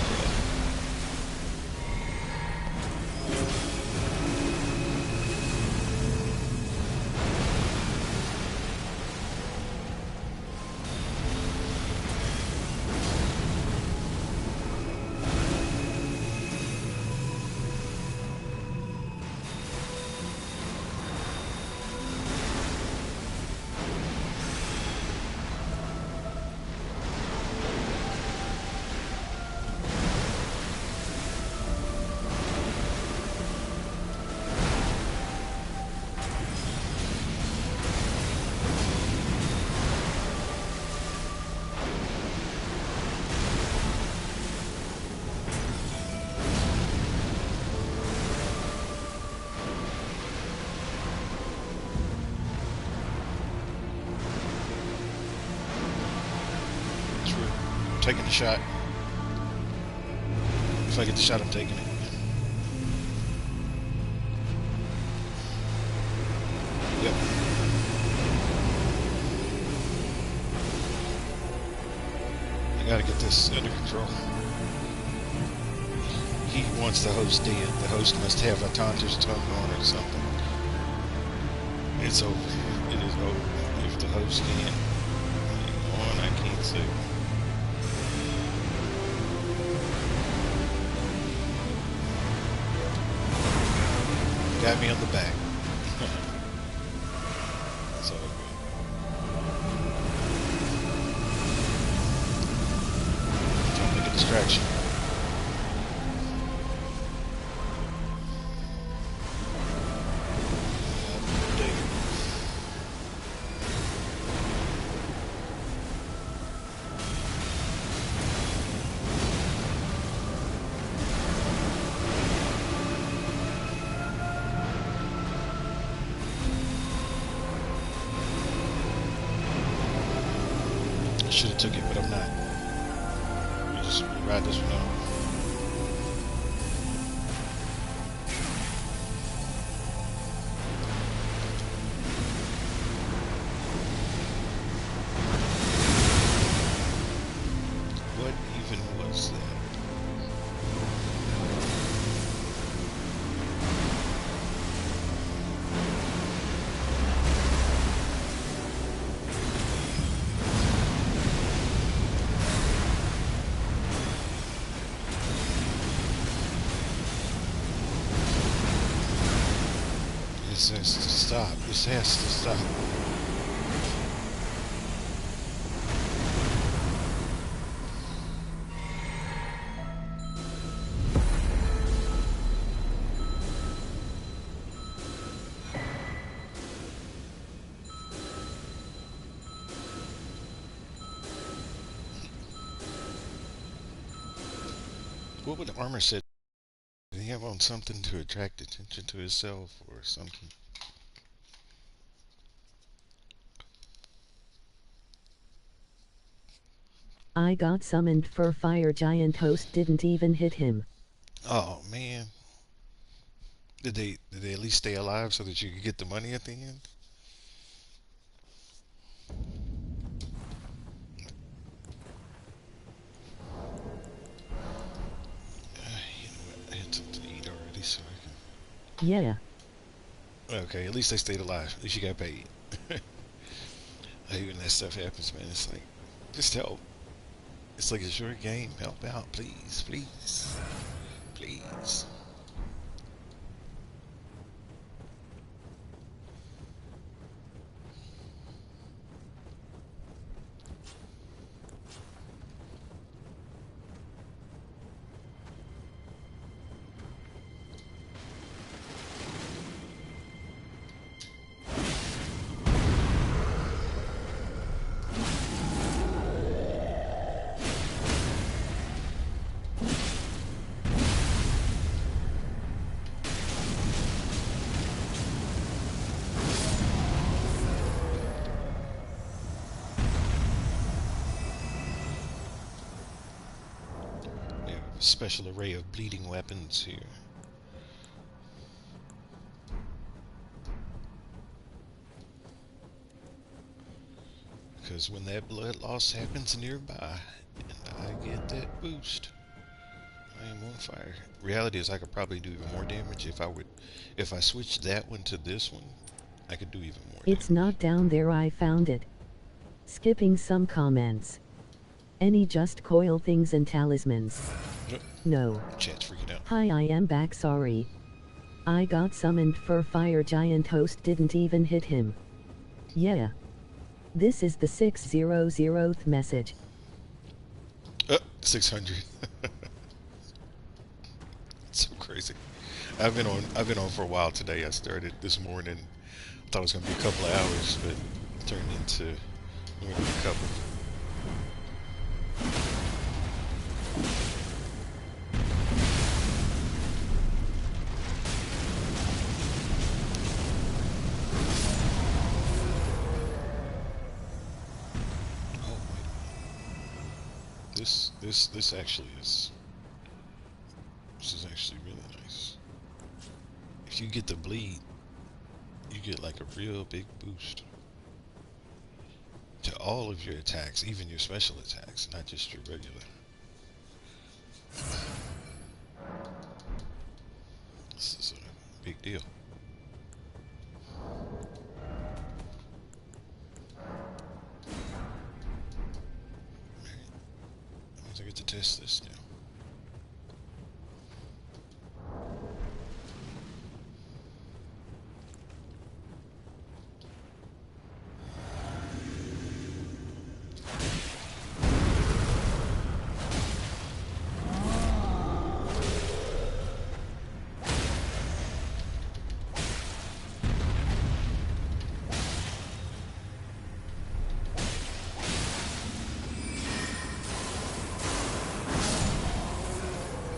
Taking the shot. If I get the shot, I'm taking it. Yep. I gotta get this under control. He wants the host dead. The host must have a taunter's tongue on or something. It's over. It is over. If the host can't hang on, I can't see. Got me on the back. So trying to make a distraction. Should have took it, but I'm not. We just ride this one out. What even was that? This has to stop. This has to stop. What would the armor set? Did he have on something to attract attention to himself or something? I got summoned for fire giant host didn't even hit him. Oh man. Did they at least stay alive so that you could get the money at the end? You know what? I had something to eat already, so Yeah. I can. Okay, at least they stayed alive. At least you got paid. I hate when that stuff happens, man. It's like, just help. It's like a short game. Help out, please, please, please. We have a special array of bleeding weapons here. Because when that blood loss happens nearby, and I get that boost, I am on fire. Reality is I could probably do even more damage if I switched that one to this one, I could do even more It's damage. not down there, I found it. Skipping some comments. Any just coil things and talismans? Nope. No. Chat's freaking out. Hi, I am back, sorry. I got summoned for fire giant host didn't even hit him. Yeah. This is the 600th message. 600. It's so crazy. I've been on for a while today. I started this morning. Thought it was gonna be a couple of hours, but it turned into more than a couple. Oh wait a minute. This actually is. This is actually really nice. If you get the bleed, you get like a real big boost to all of your attacks, even your special attacks, not just your regular. This is a big deal. Alright, that means I get to test this now.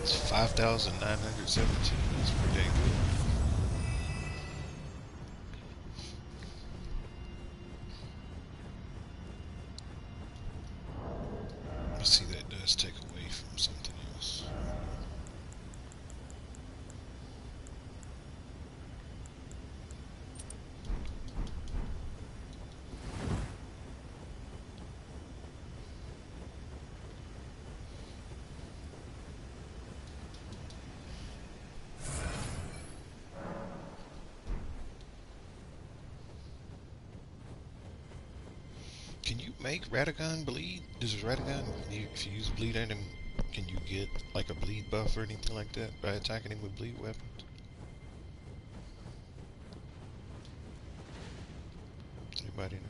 It's 5,917. That's pretty dang good. Let's see, that does take away from something else. Can you make Radagon bleed? Does Radagon, if you use bleed on him, can you get like a bleed buff or anything like that by attacking him with bleed weapons? everybody know.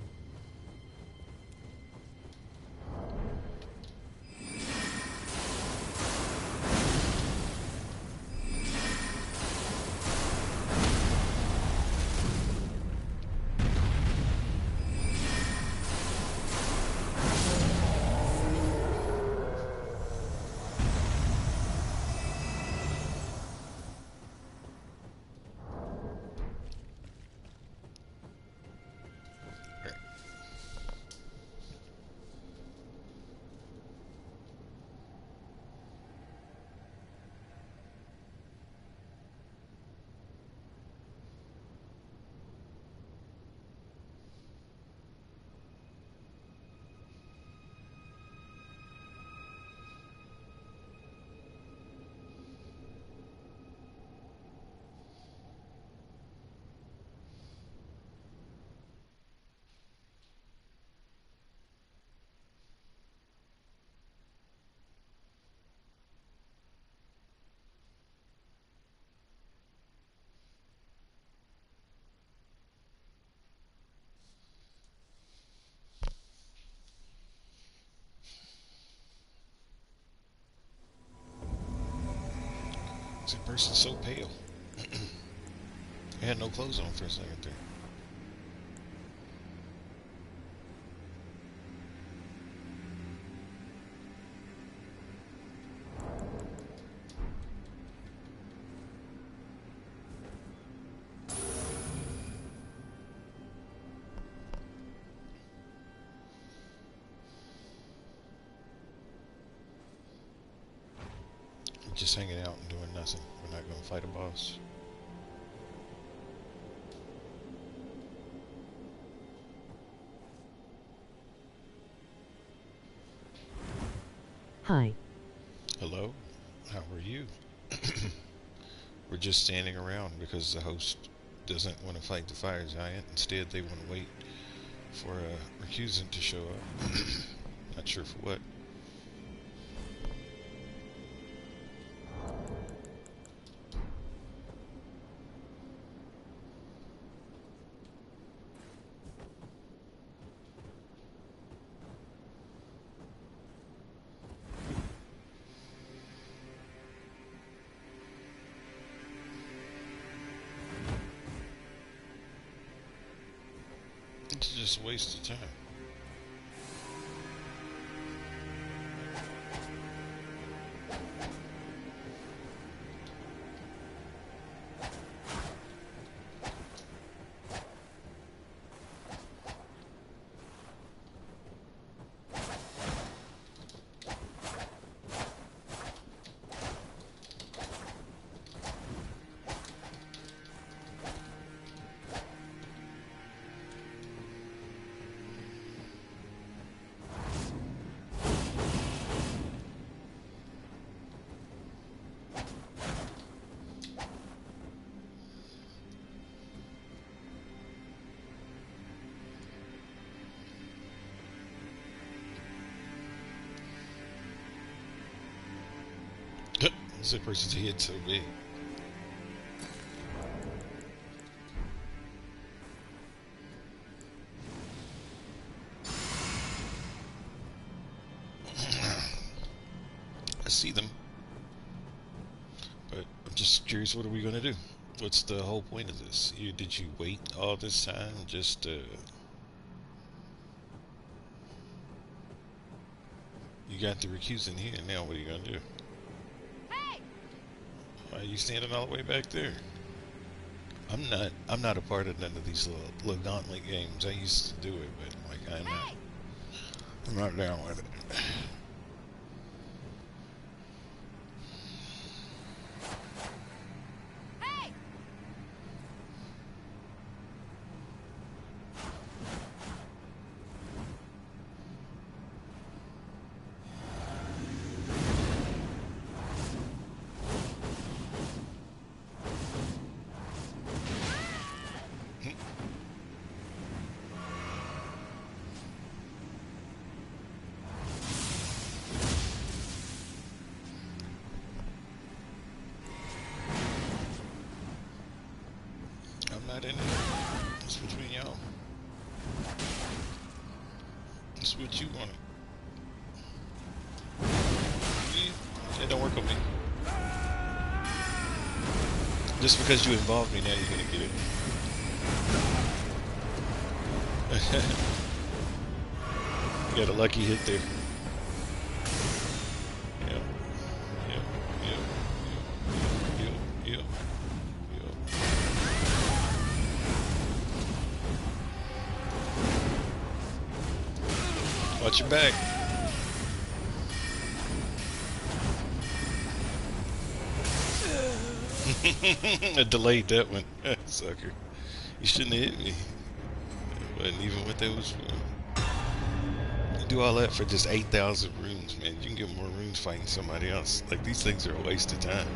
This person's so pale. I had no clothes on for a second there. Just hanging out and doing nothing. We're not going to fight a boss. Hi. Hello? How are you? We're just standing around because the host doesn't want to fight the fire giant. Instead, they want to wait for a recusant to show up. Not sure for what. It's just a waste of time. This person's head so big. I see them, but I'm just curious. What are we gonna do? What's the whole point of this? Did you wait all this time just you got the recusant here. Now what are you gonna do? Why are you standing all the way back there? I'm not a part of none of these little gauntlet games. I used to do it, but like I'm not down with it. That's what you want. It don't work on me. Just because you involved me, now you're gonna get it. You got a lucky hit there. Yep. Yep. Yep. Yep. Yep. Yep. Watch your back. I delayed that one. Sucker. You shouldn't have hit me. It wasn't even what that was for. You do all that for just 8,000 runes, man. You can get more runes fighting somebody else. Like, these things are a waste of time.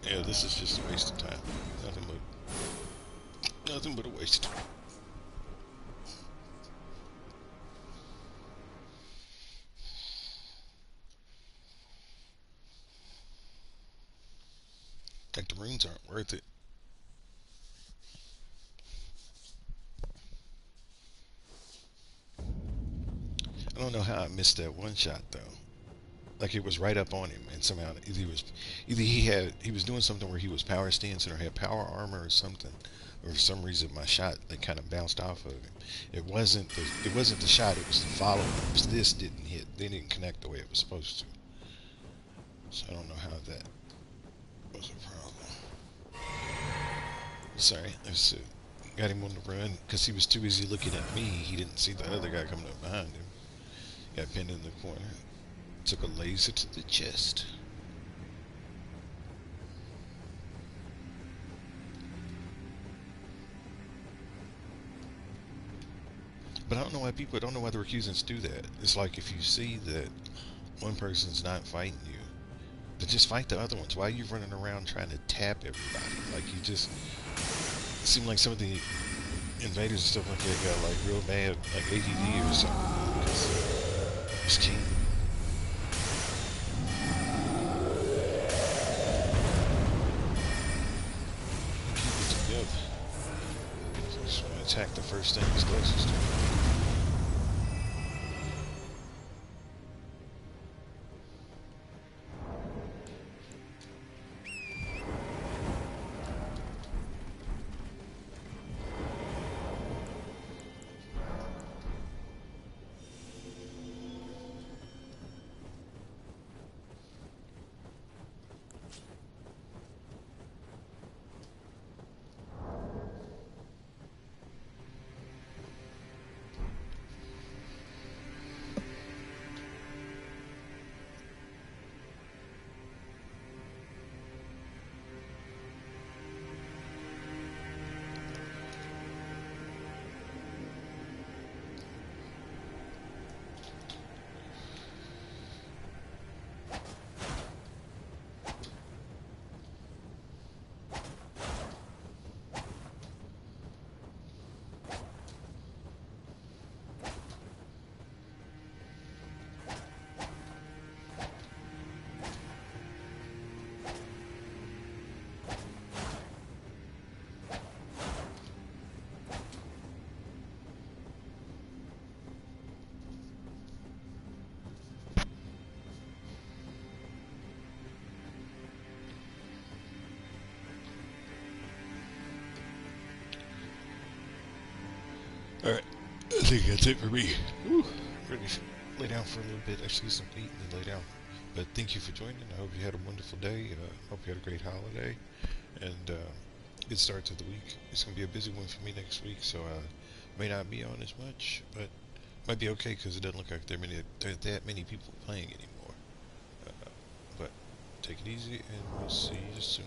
Yeah, this is just a waste of time. Nothing but a waste. Like, the runes aren't worth it. I don't know how I missed that one shot though. Like, it was right up on him, and somehow either he was doing something where he was power stancing or had power armor or something. Or for some reason my shot like kind of bounced off of him. It wasn't the shot. It was the follow up. This didn't hit. They didn't connect the way it was supposed to. So I don't know how that was a problem. Sorry, got him on the run because he was too busy looking at me. He didn't see the other guy coming up behind him. Got pinned in the corner. Took a laser to the chest. But I don't know why the recusants do that. It's like if you see that one person's not fighting you, but just fight the other ones. Why are you running around trying to tap everybody? Like, you just it seemed like some of the invaders and stuff like that got like real bad like ADD or something. Because it's cheating. Just want to attack the first thing that's closest to me. Alright, I think that's it for me. Whew. Ready to lay down for a little bit, actually get some eat and then lay down. But thank you for joining. I hope you had a wonderful day. Hope you had a great holiday. And good start to the week. It's going to be a busy one for me next week, so may not be on as much, but might be okay because it doesn't look like there are that many people playing anymore. But take it easy, and we'll see you soon.